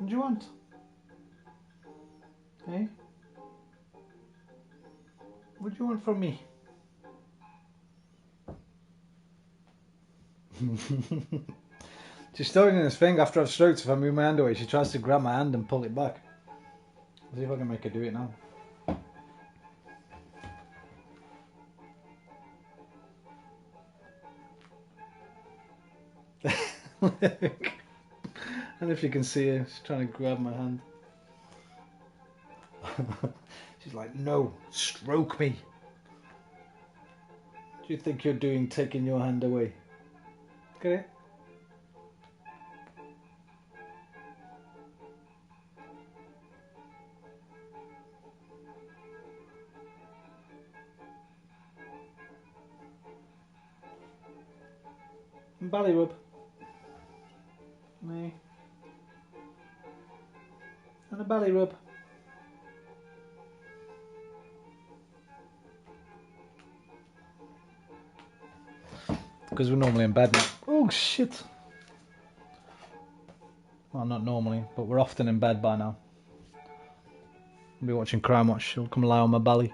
What do you want? Hey? What do you want from me? She's throwing in this thing after I've stroked. If I move my hand away, she tries to grab my hand and pull it back. Let's see if I can make her do it now. And if you can see her, she's trying to grab my hand. She's like, no, stroke me. What do you think you're doing taking your hand away? Get it? Belly rub. Me. And a belly rub. Because we're normally in bed now. Oh shit. Well, not normally, but we're often in bed by now. I'll be watching Crime Watch. She'll come lie on my belly.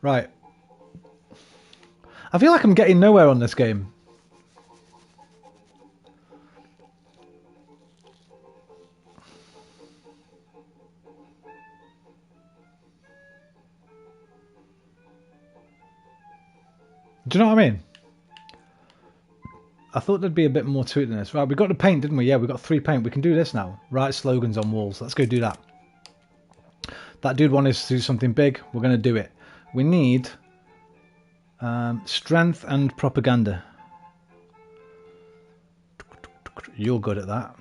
Right. I feel like I'm getting nowhere on this game. Do you know what I mean? I thought there'd be a bit more to it than this. Right, we got the paint, didn't we? Yeah, we got 3 paint. We can do this now. Write slogans on walls. Let's go do that. That dude wanted us to do something big. We're going to do it. We need strength and propaganda. You're good at that.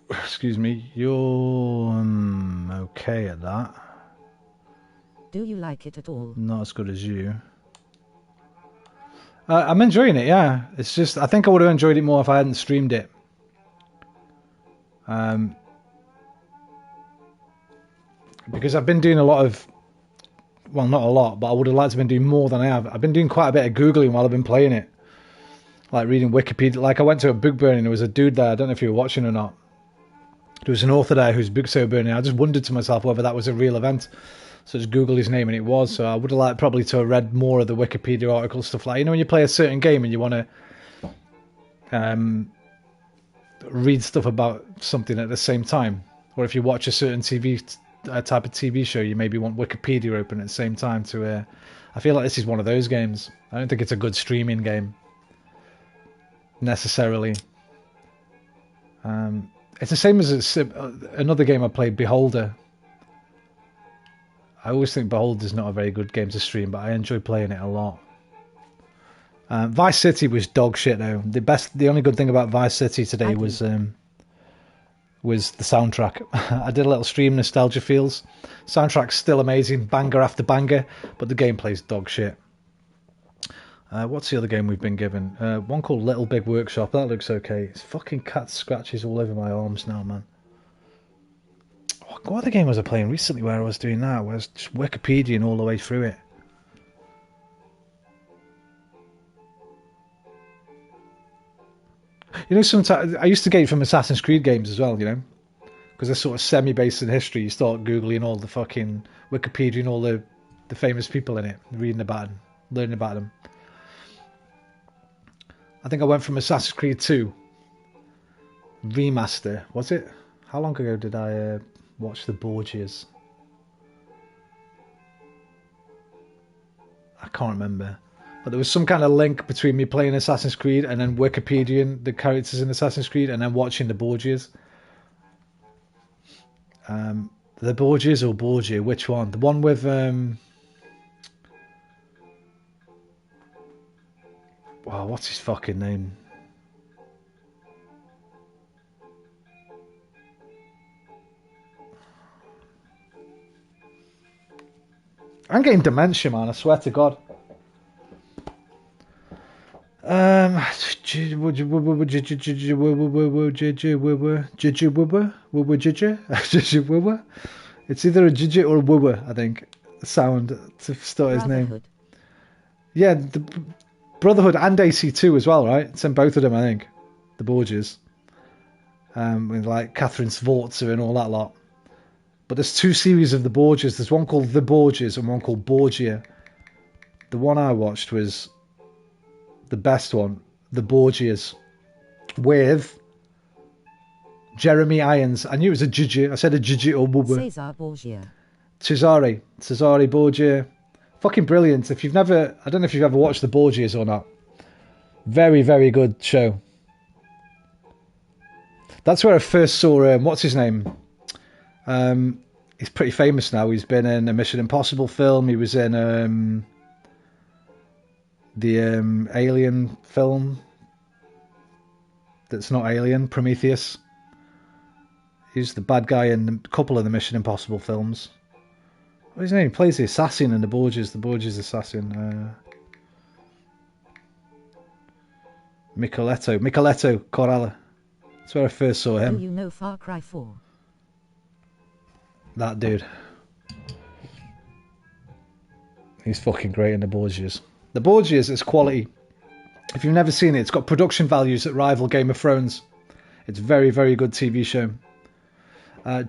Excuse me. You're okay at that. Do you like it at all? Not as good as you. I'm enjoying it, yeah. It's just, I think I would have enjoyed it more if I hadn't streamed it. Because I've been doing a lot of, well, not a lot, but I would have liked to have been doing more than I have. I've been doing quite a bit of Googling while I've been playing it. Like reading Wikipedia. Like I went to a book burning, there was a dude there, I don't know if you were watching or not. There was an author there whose book so burning. I just wondered to myself whether that was a real event. So just Google his name and it was. So I would have liked probably to have read more of the Wikipedia articles, stuff like, you know, when you play a certain game and you want to read stuff about something at the same time. Or if you watch a certain type of TV show, you maybe want Wikipedia open at the same time to... I feel like this is one of those games. I don't think it's a good streaming game. Necessarily. It's the same as another game I played, Beholder. I always think Beholder's not a very good game to stream, but I enjoy playing it a lot. Vice City was dog shit though. The only good thing about Vice City today was the soundtrack. I did a little stream, Nostalgia Feels. Soundtrack's still amazing, banger after banger, but the gameplay's dog shit. What's the other game we've been given? One called Little Big Workshop. That looks okay. It's fucking cat scratches all over my arms now, man. What other game was I playing recently where I was doing that? Where I was just Wikipediaing all the way through it. You know, sometimes I used to get it from Assassin's Creed games as well, you know, because they're sort of semi-based in history. You start Googling all the fucking Wikipedia and all the famous people in it, reading about them, learning about them. I think I went from Assassin's Creed 2 remaster, was it? How long ago did I watch the Borgias? I can't remember. But there was some kind of link between me playing Assassin's Creed and then Wikipediaing the characters in Assassin's Creed and then watching the Borgias. The Borgias or Borgia, which one? The one with... wow, what's his fucking name? I'm getting dementia, man, I swear to God. It's either a Jijit or a Woowa, I think. Sound to start his name. Brotherhood. Yeah, the Brotherhood and AC2 as well, right? It's in both of them, I think. The Borgias. With like Catherine Sforza and all that lot. But there's 2 series of the Borgias. There's one called The Borgias and one called Borgia. The one I watched was the best one, The Borgias, with Jeremy Irons. I knew it was a Jijit. I said a Jijit or Woowa. Cesar Borgia. Cesare Borgia. Fucking brilliant. If you've never, I don't know if you've ever watched The Borgias or not. Very, very good show. That's where I first saw, what's his name? He's pretty famous now. He's been in a Mission Impossible film. He was in the Alien film. That's not Alien, Prometheus. He's the bad guy in a couple of the Mission Impossible films. What's his name? He plays the assassin in the Borgias assassin. Micheletto Corella. That's where I first saw him. Do you know Far Cry 4? That dude. He's fucking great in the Borgias. The Borgias is quality. If you've never seen it, it's got production values that rival Game of Thrones. It's very, very good TV show.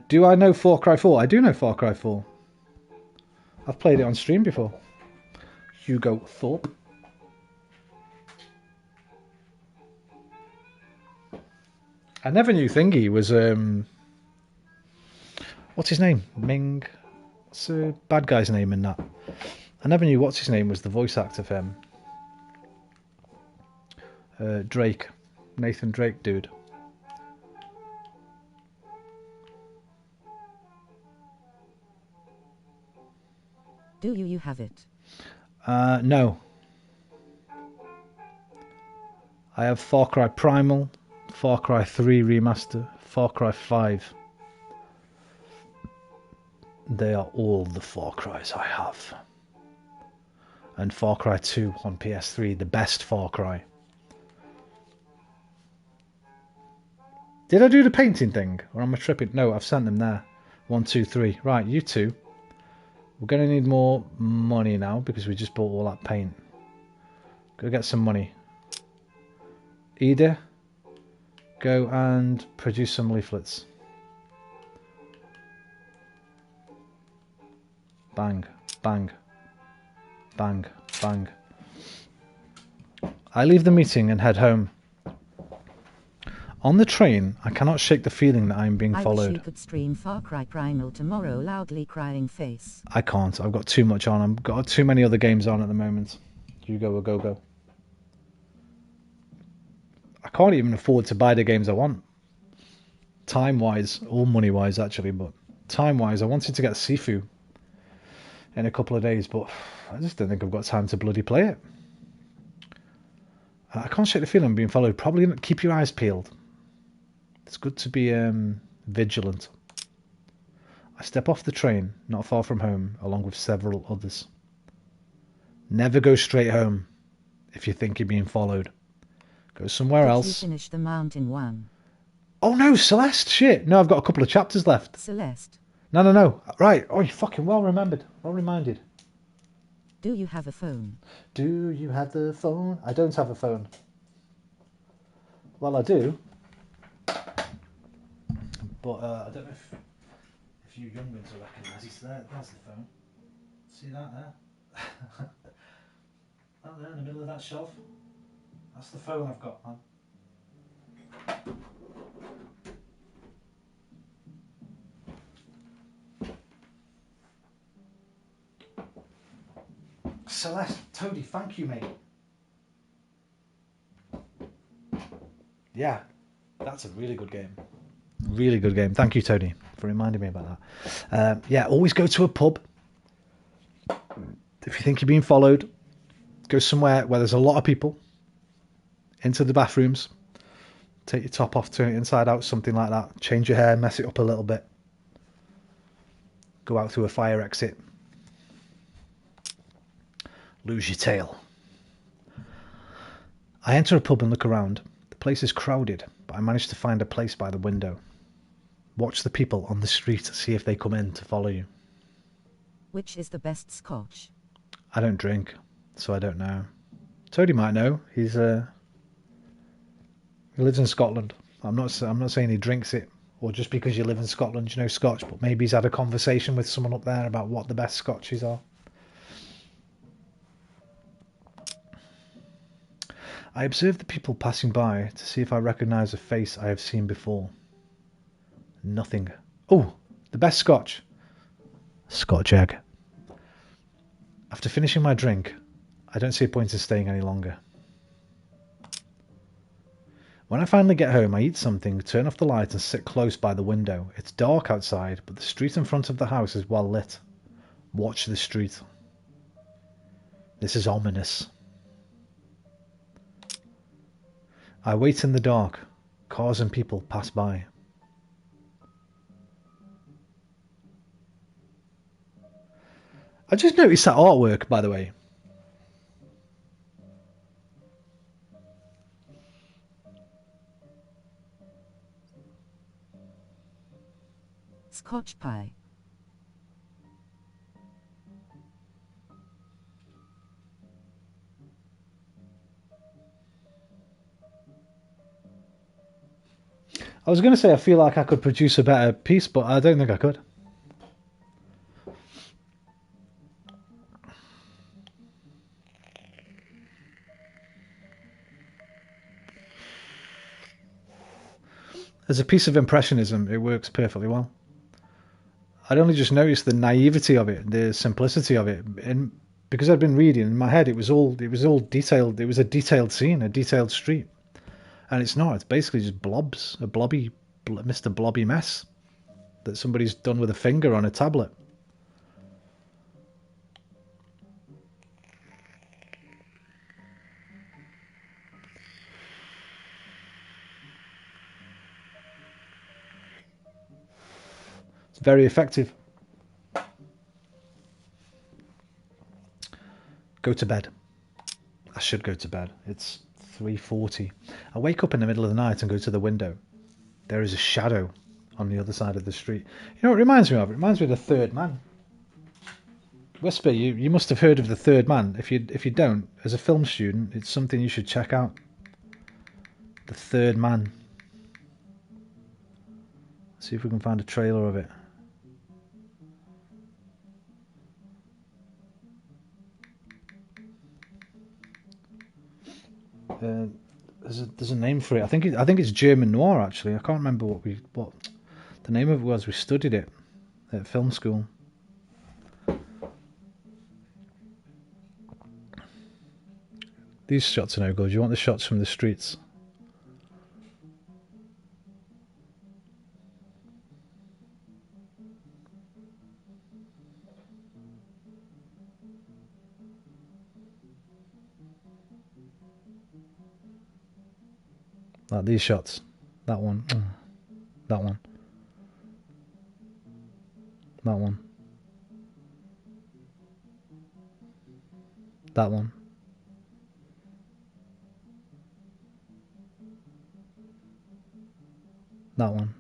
Do I know Far Cry 4? I do know Far Cry 4. I've played it on stream before. Hugo Thorpe. I never knew Thingy was what's his name? Ming. What's the bad guy's name in that? I never knew what's his name was the voice actor for him. Drake. Nathan Drake dude. Do you have it? No. I have Far Cry Primal, Far Cry 3 Remaster, Far Cry 5. They are all the Far Cries I have. And Far Cry 2 on PS3, the best Far Cry. Did I do the painting thing? Or am I tripping? No, I've sent them there. 1, 2, 3. Right, you two. We're going to need more money now because we just bought all that paint. Go get some money. Ida, go and produce some leaflets. Bang, bang, bang, bang. I leave the meeting and head home. On the train, I cannot shake the feeling that I am being followed. I wish you could stream Far Cry Primal tomorrow, loudly crying face. I can't. I've got too much on. I've got too many other games on at the moment. You go or go. I can't even afford to buy the games I want. Time-wise, or money-wise actually, but time-wise, I wanted to get Sifu in a couple of days, but I just don't think I've got time to bloody play it. I can't shake the feeling I'm being followed. Probably keep your eyes peeled. It's good to be vigilant. I step off the train, not far from home, along with several others. Never go straight home if you think you're being followed. Go somewhere else. Did you finish the Mountain 1? Oh no, Celeste, shit. No, I've got a couple of chapters left. Celeste. No. Right. Oh, you fucking well remembered. Well reminded. Do you have a phone? Do you have the phone? I don't have a phone. Well, I do. But I don't know if you young ones will recognise it. There's the phone. See that there? That there in the middle of that shelf. That's the phone I've got, man. Celeste, Toadie, thank you, mate. Yeah, that's a really good game. Really good game. Thank you, Tony, for reminding me about that. Yeah, always go to a pub. If you think you're being followed, go somewhere where there's a lot of people. Into the bathrooms. Take your top off, turn it inside out, something like that. Change your hair, mess it up a little bit. Go out through a fire exit. Lose your tail. I enter a pub and look around. The place is crowded, but I manage to find a place by the window. Watch the people on the street, see if they come in to follow you. Which is the best scotch? I don't drink, so I don't know. Toady might know. He lives in Scotland. I'm not saying he drinks it, or just because you live in Scotland you know Scotch, but maybe he's had a conversation with someone up there about what the best Scotches are. I observe the people passing by to see if I recognise a face I have seen before. Nothing. Oh, the best Scotch. Scotch egg. After finishing my drink, I don't see a point in staying any longer. When I finally get home, I eat something, turn off the light and sit close by the window. It's dark outside, but the street in front of the house is well lit. Watch the street. This is ominous. I wait in the dark. Cars and people pass by. I just noticed that artwork, by the way. Scotch pie. I was going to say I feel like I could produce a better piece, but I don't think I could. As a piece of impressionism, it works perfectly well. I'd only just noticed the naivety of it, the simplicity of it, and because I'd been reading in my head, it was all detailed. It was a detailed scene, a detailed street, and it's not. It's basically just blobs, Mr. Blobby mess that somebody's done with a finger on a tablet. It's very effective. Go to bed. I should go to bed. It's 3:40. I wake up in the middle of the night and go to the window. There is a shadow on the other side of the street. You know what it reminds me of? It reminds me of The Third Man. Whisper, you must have heard of The Third Man. If you don't, as a film student, it's something you should check out. The Third Man. See if we can find a trailer of it. There's a name for it. I think it's German noir actually. I can't remember what the name of it was. We studied it at film school. These shots are no good. You want the shots from the streets. Like these shots. That one. That one. That one. That one. That one.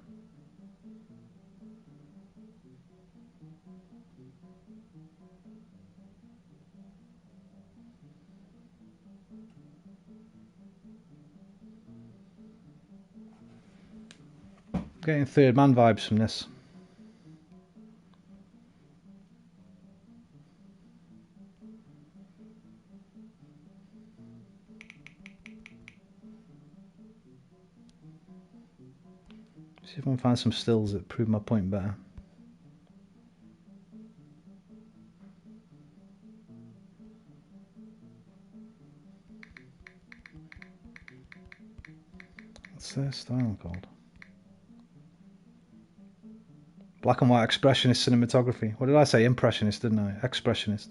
Getting Third Man vibes from this. See if I can find some stills that prove my point better. What's their style called? Black and white expressionist cinematography. What did I say? Impressionist, didn't I? Expressionist.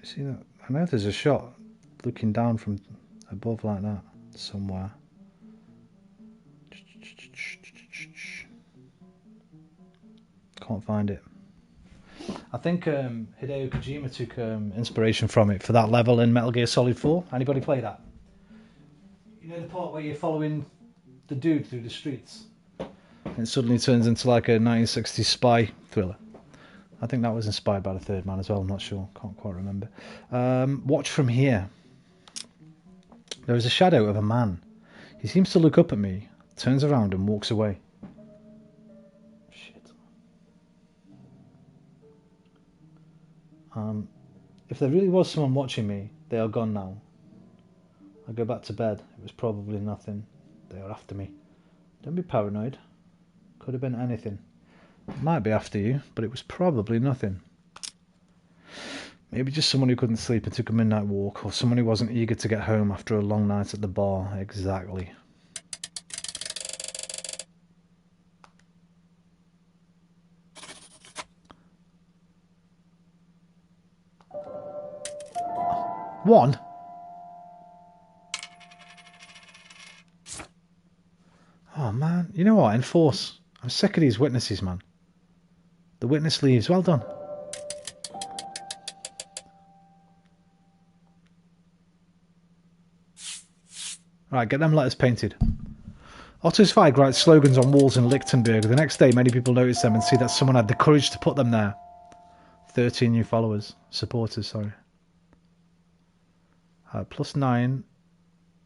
You see that? I know there's a shot looking down from above like that somewhere. Can't find it. I think Hideo Kojima took inspiration from it for that level in Metal Gear Solid 4. Anybody play that? You know the part where you're following the dude through the streets? And it suddenly turns into like a 1960s spy thriller. I think that was inspired by The Third Man as well, I'm not sure, can't quite remember. Watch from here. There is a shadow of a man. He seems to look up at me, turns around and walks away. Shit. If there really was someone watching me, they are gone now. I go back to bed. It was probably nothing. They are after me. Don't be paranoid. Could have been anything. It might be after you, but it was probably nothing. Maybe just someone who couldn't sleep and took a midnight walk, or someone who wasn't eager to get home after a long night at the bar. Exactly. One? Oh man, you know what? Enforce. I'm sick of these witnesses, man. The witness leaves. Well done. Right, get them letters painted. Otto's Zweig writes slogans on walls in Lichtenberg. The next day, many people notice them and see that someone had the courage to put them there. 13 new followers. Supporters, sorry. +9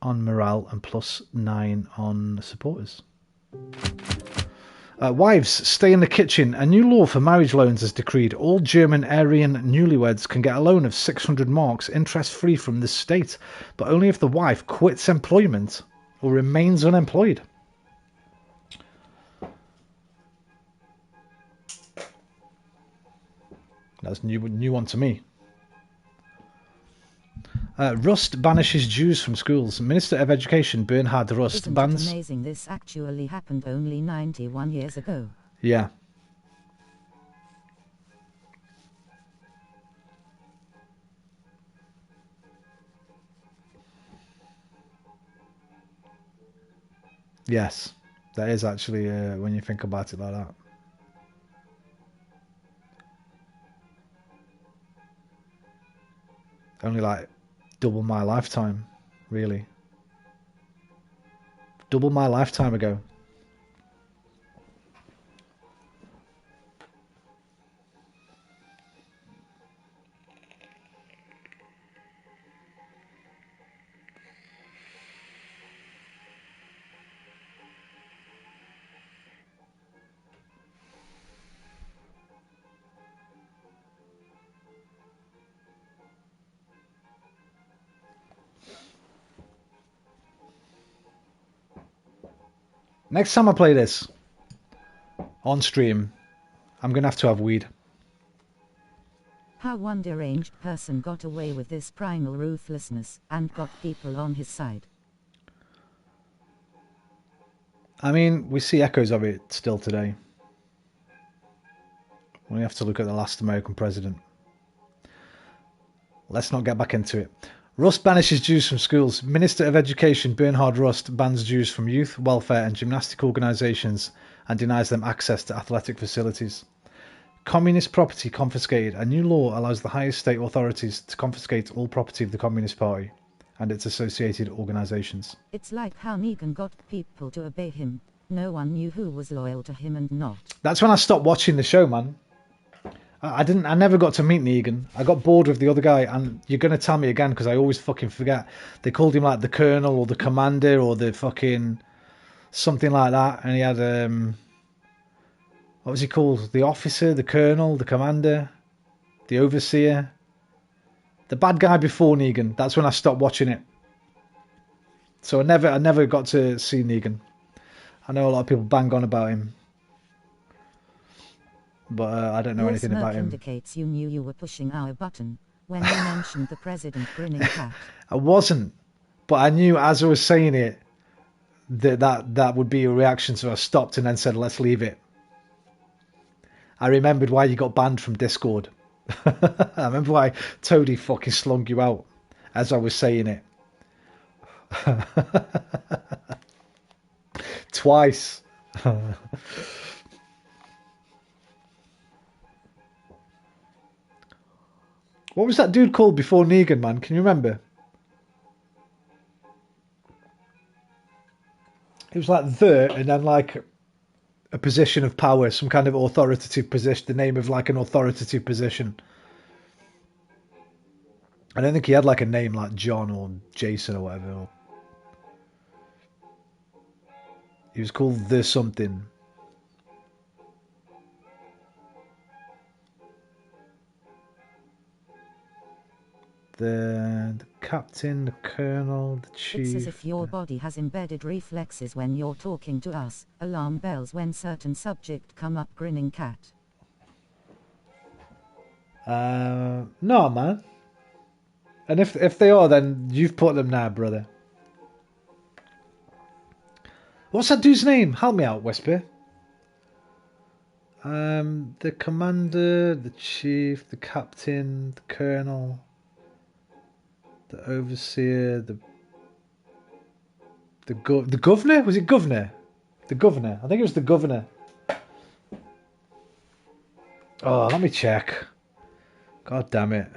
on morale and +9 on supporters. Wives, stay in the kitchen. A new law for marriage loans is decreed. All German Aryan newlyweds can get a loan of 600 marks, interest-free from the state, but only if the wife quits employment or remains unemployed. That's new one to me. Rust banishes Jews from schools. Minister of Education Bernhard Rust Isn't bans... it amazing this actually happened only 91 years ago? Yeah. Yes. That is actually, when you think about it like that. Only like double my lifetime, really. Double my lifetime ago. Next time I play this on stream, I'm going to have weed. How one deranged person got away with this primal ruthlessness and got people on his side. I mean, we see echoes of it still today. We have to look at the last American president. Let's not get back into it. Rust banishes Jews from schools. Minister of Education Bernhard Rust bans Jews from youth, welfare and gymnastic organisations and denies them access to athletic facilities. Communist property confiscated. A new law allows the highest state authorities to confiscate all property of the Communist Party and its associated organisations. It's like how Negan got people to obey him. No one knew who was loyal to him and not. That's when I stopped watching the show, man. I never got to meet Negan. I got bored with the other guy, and you're going to tell me again because I always fucking forget. They called him like the Colonel or the Commander or the fucking something like that, and he had what was he called? The Officer, the Colonel, the Commander, the Overseer, the bad guy before Negan. That's when I stopped watching it. So I never got to see Negan. I know a lot of people bang on about him. But I don't know anything about him. Indicates you knew you were pushing our button when you mentioned the president grinning cat. I wasn't, but I knew as I was saying it that would be a reaction, so I stopped and then said, "Let's leave it." I remembered why you got banned from Discord. I remember why Toady fucking slung you out as I was saying it. Twice. What was that dude called before Negan, man? Can you remember? It was like the, and then like a position of power, some kind of authoritative position, the name of like an authoritative position. I don't think he had like a name like John or Jason or whatever. He was called the something. The captain, the colonel, the chief. It's as if your body has embedded reflexes when you're talking to us. Alarm bells when certain subject come up. Grinning cat. No, man. And if they are, then you've put them now, brother. What's that dude's name? Help me out, Whisper. The commander, the chief, the captain, the colonel, the overseer, the governor? Was it governor? The governor. I think it was the governor. Oh, let me check. God damn it.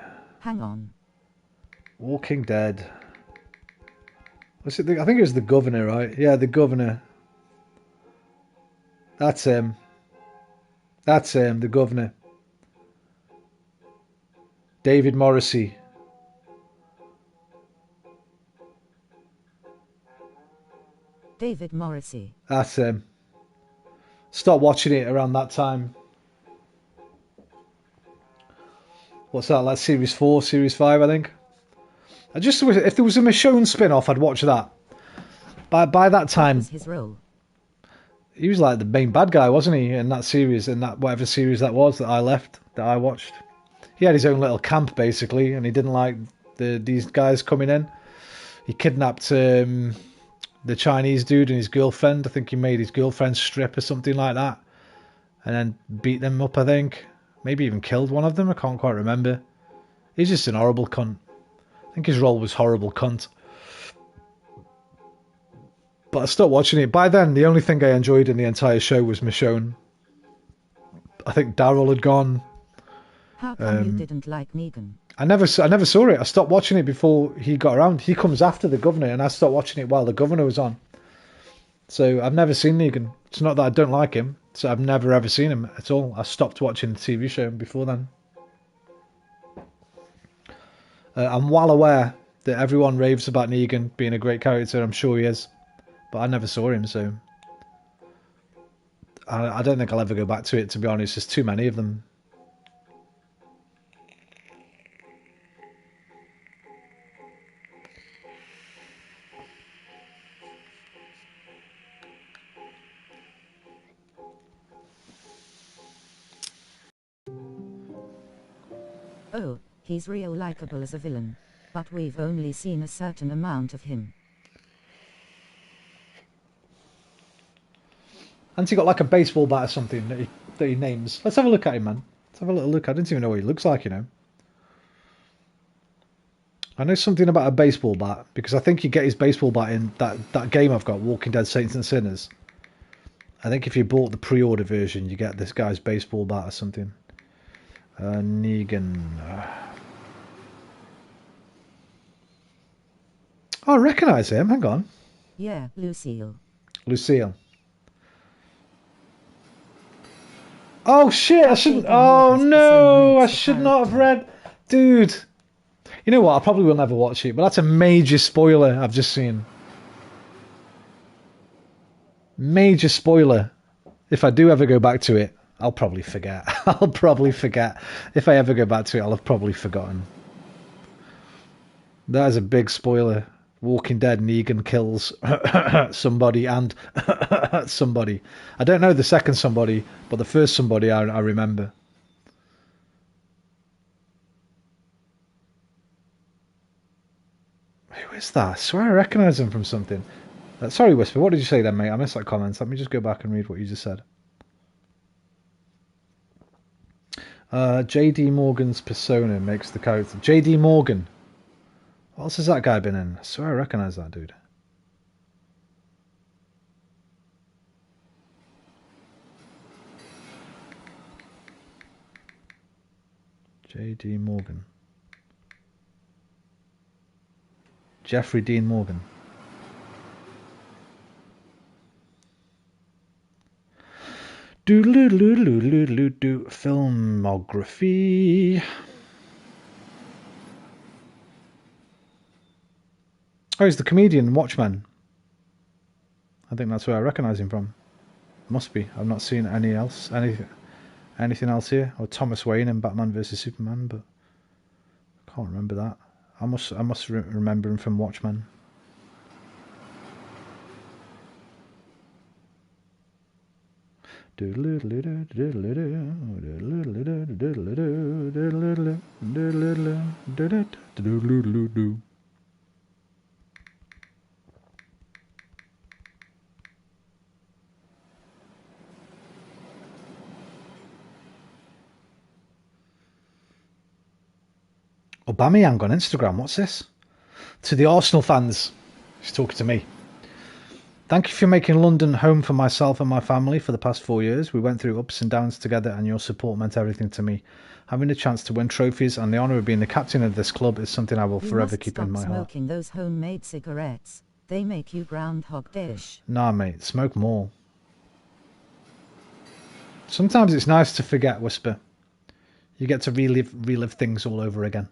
Hang on. Walking Dead. Was it? I think it was the governor, right? Yeah, the governor. That's him. That's him, the governor. David Morrissey. David Morrissey. That's him. Start watching it around that time. What's that, like series 4, series 5, I think? I just wish, if there was a Michonne spin-off, I'd watch that. By that time, What was his role? he was like the main bad guy, wasn't he, in that series, in that whatever series that was that I watched. He had his own little camp, basically, and he didn't like these guys coming in. He kidnapped the Chinese dude and his girlfriend. I think he made his girlfriend strip or something like that. And then beat them up, I think. Maybe even killed one of them, I can't quite remember. He's just an horrible cunt. I think his role was horrible cunt. But I stopped watching it. By then, the only thing I enjoyed in the entire show was Michonne. I think Daryl had gone. How come you didn't like Negan? I never saw it. I stopped watching it before he got around. He comes after the governor, and I stopped watching it while the governor was on. So I've never seen Negan. It's not that I don't like him. So I've never ever seen him at all. I stopped watching the TV show before then. I'm well aware that everyone raves about Negan being a great character. I'm sure he is. But I never saw him, so I don't think I'll ever go back to it, to be honest. There's too many of them. Oh, he's real likable as a villain. But we've only seen a certain amount of him. Hasn't he got like a baseball bat or something that he names? Let's have a look at him, man. Let's have a little look. I didn't even know what he looks like, you know. I know something about a baseball bat because I think you get his baseball bat in that game I've got, Walking Dead Saints and Sinners. I think if you bought the pre-order version, you get this guy's baseball bat or something. Negan. Oh, I recognise him. Hang on. Yeah, Lucille. Lucille. Oh shit! I shouldn't. Oh no! I should not have read. Dude. You know what? I probably will never watch it, but that's a major spoiler I've just seen. Major spoiler. If I do ever go back to it, I'll probably forget. I'll probably forget. If I ever go back to it, I'll have probably forgotten. That is a big spoiler. Walking Dead, Negan kills somebody and somebody. I don't know the second somebody, but the first somebody I remember. Who is that? I swear I recognise him from something. Sorry, Whisper, what did you say then, mate? I missed that comment. Let me just go back and read what you just said. J.D. Morgan's persona makes the character. J.D. Morgan. What else has that guy been in? I swear I recognise that dude. J.D. Morgan. Jeffrey Dean Morgan. Do filmography. Oh, he's the comedian in Watchmen. I think that's where I recognise him from. Must be. I've not seen anything else here. Or Thomas Wayne in Batman vs Superman, but I can't remember that. I must remember him from Watchmen. Aubameyang on Instagram, what's this? To the Arsenal fans, he's talking to me. Thank you for making London home for myself and my family for the past 4 years. We went through ups and downs together and your support meant everything to me. Having the chance to win trophies and the honour of being the captain of this club is something I will forever keep in my heart. Smoking those homemade cigarettes. They make you Groundhog Day-ish. Nah, mate, smoke more. Sometimes it's nice to forget, Whisper. You get to relive things all over again.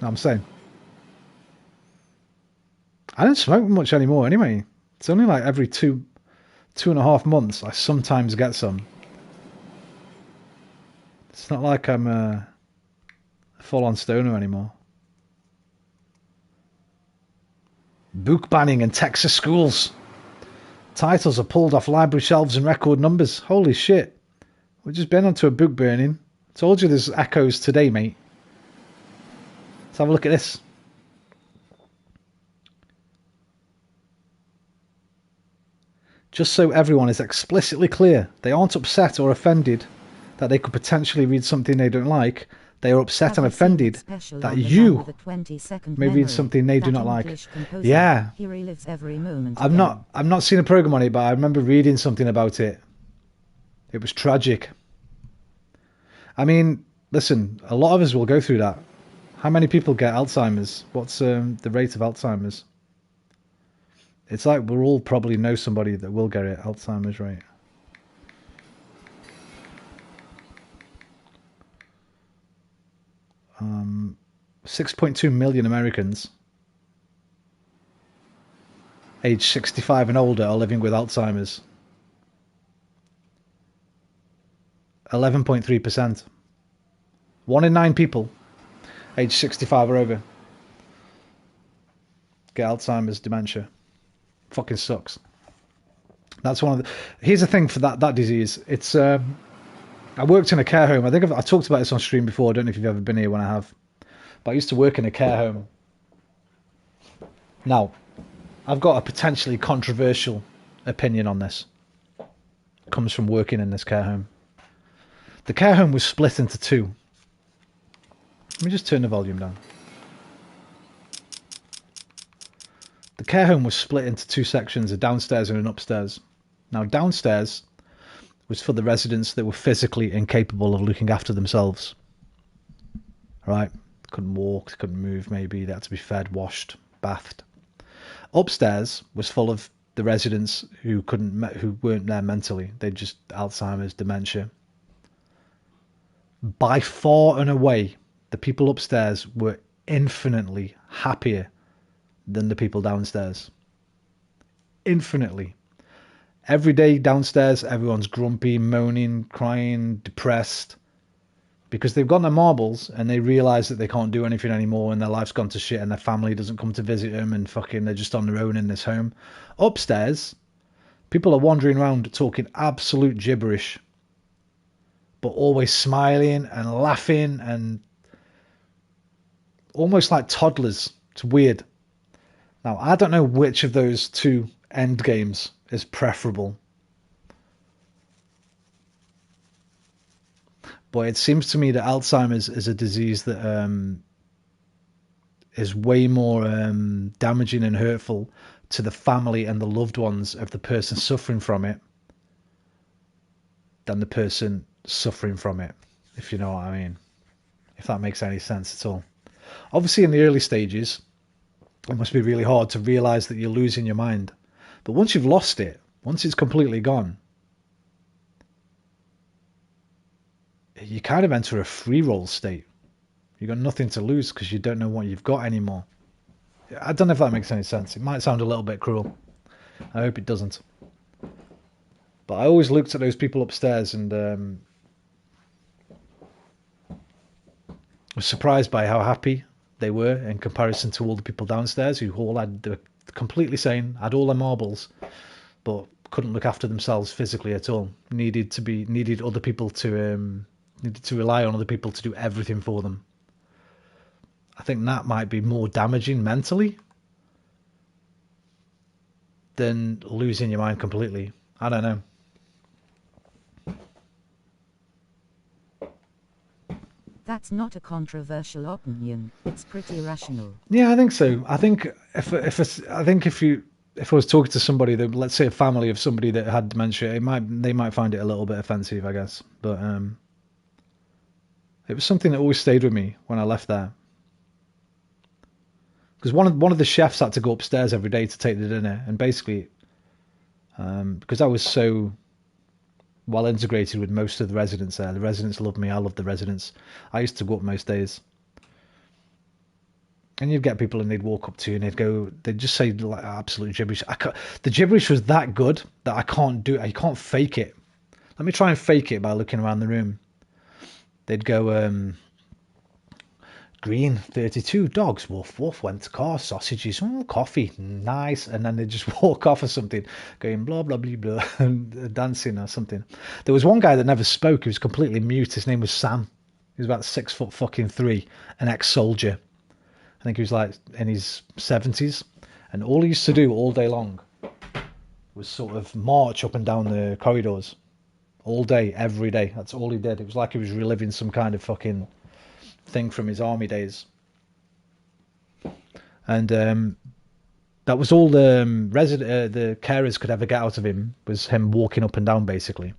No, I'm saying. I don't smoke much anymore anyway. It's only like every 2.5 months I sometimes get some. It's not like I'm a full-on stoner anymore. Book banning in Texas schools. Titles are pulled off library shelves in record numbers. Holy shit. We've just been onto a book burning. Told you there's echoes today, mate. Let's have a look at this. Just so everyone is explicitly clear, they aren't upset or offended that they could potentially read something they don't like. They are upset and offended that you may read something they do not like. Yeah. He relives every moment. I've not seen a program on it, but I remember reading something about it. It was tragic. I mean, listen, a lot of us will go through that. How many people get Alzheimer's? What's the rate of Alzheimer's? It's like we'll all probably know somebody that will get it, Alzheimer's rate. Um, 6.2 million Americans aged 65 and older are living with Alzheimer's. 11.3%. 1 in 9 people aged 65 or over get Alzheimer's dementia. Fucking sucks. That's one of the... Here's the thing for that disease. It's I worked in a care home. I think I talked about this on stream before. I don't know if you've ever been here when I have. But I used to work in a care home. Now, I've got a potentially controversial opinion on this. It comes from working in this care home. The care home was split into two. Let me just turn the volume down. The care home was split into two sections, a downstairs and an upstairs. Now, downstairs was for the residents that were physically incapable of looking after themselves. Right? Couldn't walk, couldn't move maybe, they had to be fed, washed, bathed. Upstairs was full of the residents who weren't there mentally. They just Alzheimer's, dementia. By far and away, the people upstairs were infinitely happier than the people downstairs. Infinitely. Every day downstairs, everyone's grumpy, moaning, crying, depressed, because they've got their marbles and they realise that they can't do anything anymore and their life's gone to shit and their family doesn't come to visit them and fucking they're just on their own in this home. Upstairs, people are wandering around talking absolute gibberish, but always smiling and laughing and almost like toddlers. It's weird. Now, I don't know which of those two end games is preferable. But it seems to me that Alzheimer's is a disease that is way more damaging and hurtful to the family and the loved ones of the person suffering from it than the person suffering from it, if you know what I mean. If that makes any sense at all. Obviously, in the early stages, It must be really hard to realise that you're losing your mind. But once you've lost it, once it's completely gone, you kind of enter a free roll state. You've got nothing to lose because you don't know what you've got anymore. I don't know if that makes any sense. It might sound a little bit cruel. I hope it doesn't. But I always looked at those people upstairs and was surprised by how happy they were in comparison to all the people downstairs who all they were completely sane, had all their marbles, but couldn't look after themselves physically at all. Needed other people to needed to rely on other people to do everything for them. I think that might be more damaging mentally than losing your mind completely. I don't know. That's not a controversial opinion. It's pretty rational. Yeah, I think so. I think if I was talking to somebody that, let's say, a family of somebody that had dementia, they might find it a little bit offensive, I guess. But it was something that always stayed with me when I left there. Because one of the chefs had to go upstairs every day to take the dinner, and basically, because I was so well integrated with most of the residents there, the residents loved me, I loved the residents. I used to go up most days. And you'd get people and they'd walk up to you and they'd just say like absolute gibberish. The gibberish was that good that I can't fake it. Let me try and fake it by looking around the room. They'd go, green, 32, dogs, woof, woof, went to car, sausages, coffee, nice. And then they'd just walk off or something, going blah, blah, blah, blah, and dancing or something. There was one guy that never spoke. He was completely mute. His name was Sam. He was about 6'3", an ex-soldier. I think he was like in his 70s. And all he used to do all day long was sort of march up and down the corridors. All day, every day. That's all he did. It was like he was reliving some kind of fucking thing from his army days. And that was all the the carers could ever get out of him, was him walking up and down, basically.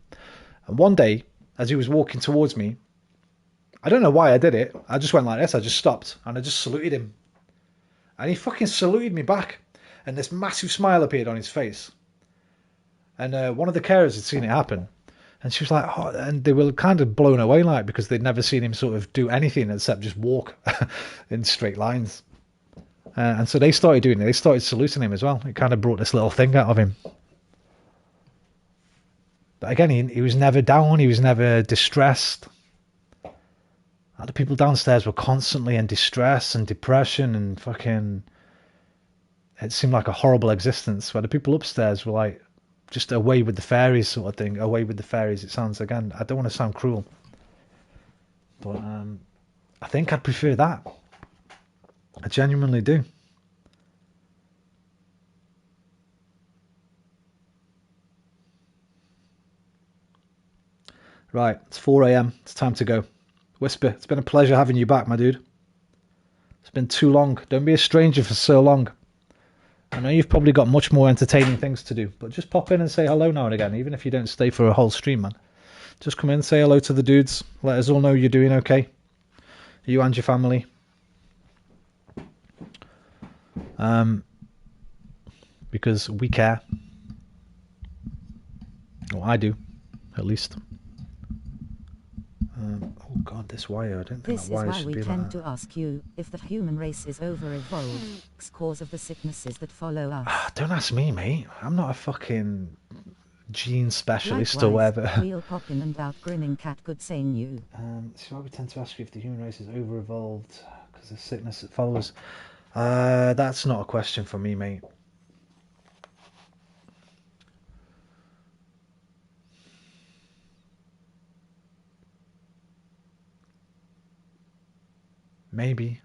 And one day, as he was walking towards me, I don't know why I did it. I just went like this. I just stopped and I just saluted him. And he fucking saluted me back. And this massive smile appeared on his face. And one of the carers had seen it happen. And she was like, oh, and they were kind of blown away, like, because they'd never seen him sort of do anything except just walk in straight lines. And so they started doing it. They started saluting him as well. It kind of brought this little thing out of him. But again, he was never down. He was never distressed. The people downstairs were constantly in distress and depression and fucking... It seemed like a horrible existence, where the people upstairs were like just away with the fairies sort of thing. Away with the fairies. It sounds, again, I don't want to sound cruel, but I think I'd prefer that. I genuinely do. Right, it's 4 a.m. It's time to go. Whisper, it's been a pleasure having you back, my dude. It's been too long. Don't be a stranger for so long. I know you've probably got much more entertaining things to do, but just pop in and say hello now and again, even if you don't stay for a whole stream, man. Just come in, say hello to the dudes. Let us all know you're doing okay. You and your family. Because we care. Well, I do, at least. Oh god, this wire, I don't think This that wire is why should we be like tend that. to ask you if the human race is over-evolved, cause of the sicknesses that follow us. Don't ask me, mate. I'm not a fucking gene specialist or Likewise, whatever. we'll pop in and out grinning cat good saying you. So why we tend to ask you if the human race is over-evolved because of sickness that follows. That's not a question for me, mate. Maybe.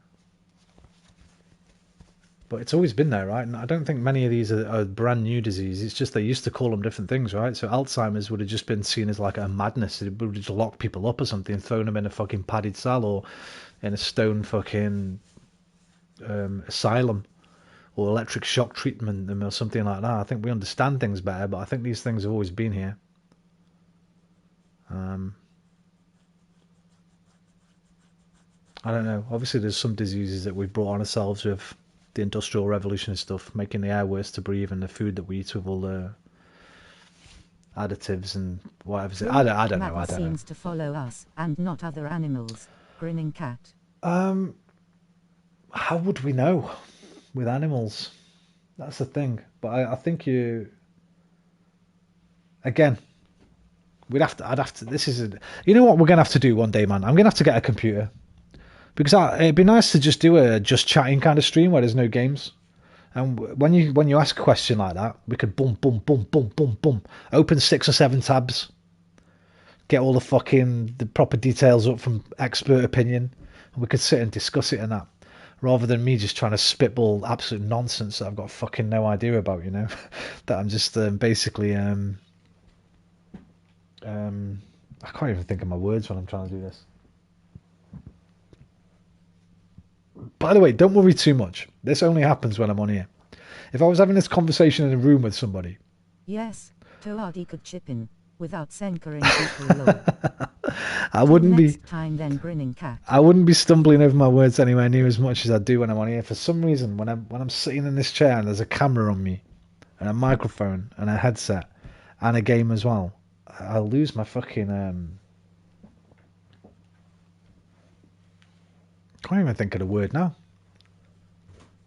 But it's always been there, right? And I don't think many of these are brand new diseases. It's just they used to call them different things, right? So Alzheimer's would have just been seen as like a madness. It would have just locked people up or something, thrown them in a fucking padded cell or in a stone fucking asylum or electric shock treatment them or something like that. I think we understand things better, but I think these things have always been here. I don't know. Obviously, there's some diseases that we've brought on ourselves with the Industrial Revolution and stuff, making the air worse to breathe, and the food that we eat with all the additives and whatever. I don't know. I don't know. Seems to follow us and not other animals. Grinning cat. How would we know with animals? That's the thing. But I think again, I'd have to. This is you know what we're gonna have to do one day, man. I'm gonna have to get a computer because it'd be nice to just do a just chatting kind of stream where there's no games. And when you ask a question like that, we could boom, boom, boom, boom, boom, boom, open 6 or 7 tabs, get all the proper details up from expert opinion, and we could sit and discuss it and that, rather than me just trying to spitball absolute nonsense that I've got fucking no idea about, you know, that I'm just basically I can't even think of my words when I'm trying to do this. By the way, don't worry too much. This only happens when I'm on here. If I was having this conversation in a room with somebody... Yes, Toadi could chip in, without censoring people low. I wouldn't be... Next time then, grinning cat. I wouldn't be stumbling over my words anywhere near as much as I do when I'm on here. For some reason, when I'm sitting in this chair and there's a camera on me, and a microphone, and a headset, and a game as well, I'll lose my fucking... I can't even think of the word now.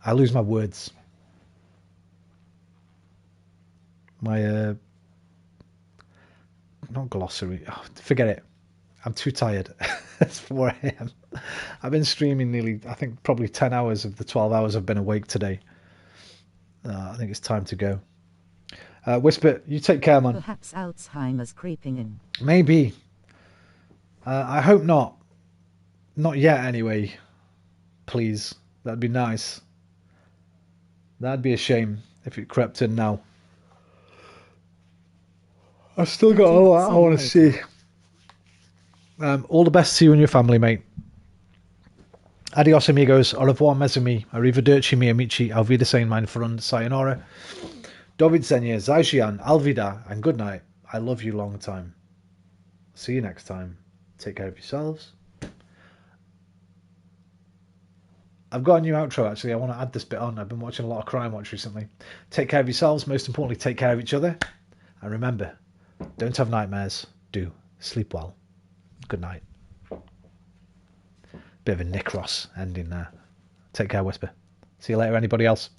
I lose my words. My not glossary. Oh, forget it. I'm too tired. It's 4 a.m. I've been streaming nearly, I think, probably 10 hours of the 12 hours I've been awake today. I think it's time to go. Whisper, you take care, man. Perhaps Alzheimer's creeping in. Maybe. I hope not. Not yet, anyway. Please. That'd be nice. That'd be a shame if it crept in now. I've still got a lot I want to see. All the best to you and your family, mate. Adios, amigos. Au revoir, mes amis. Arrivederci, mi amici. Auf Wiedersehen, mein Freund. Sayonara. David Senye, Zaijian, Alvida, and good night. I love you long time. See you next time. Take care of yourselves. I've got a new outro, actually. I want to add this bit on. I've been watching a lot of Crime Watch recently. Take care of yourselves. Most importantly, take care of each other. And remember, don't have nightmares. Do. Sleep well. Good night. Bit of a Nick Ross ending there. Take care, Whisper. See you later, anybody else.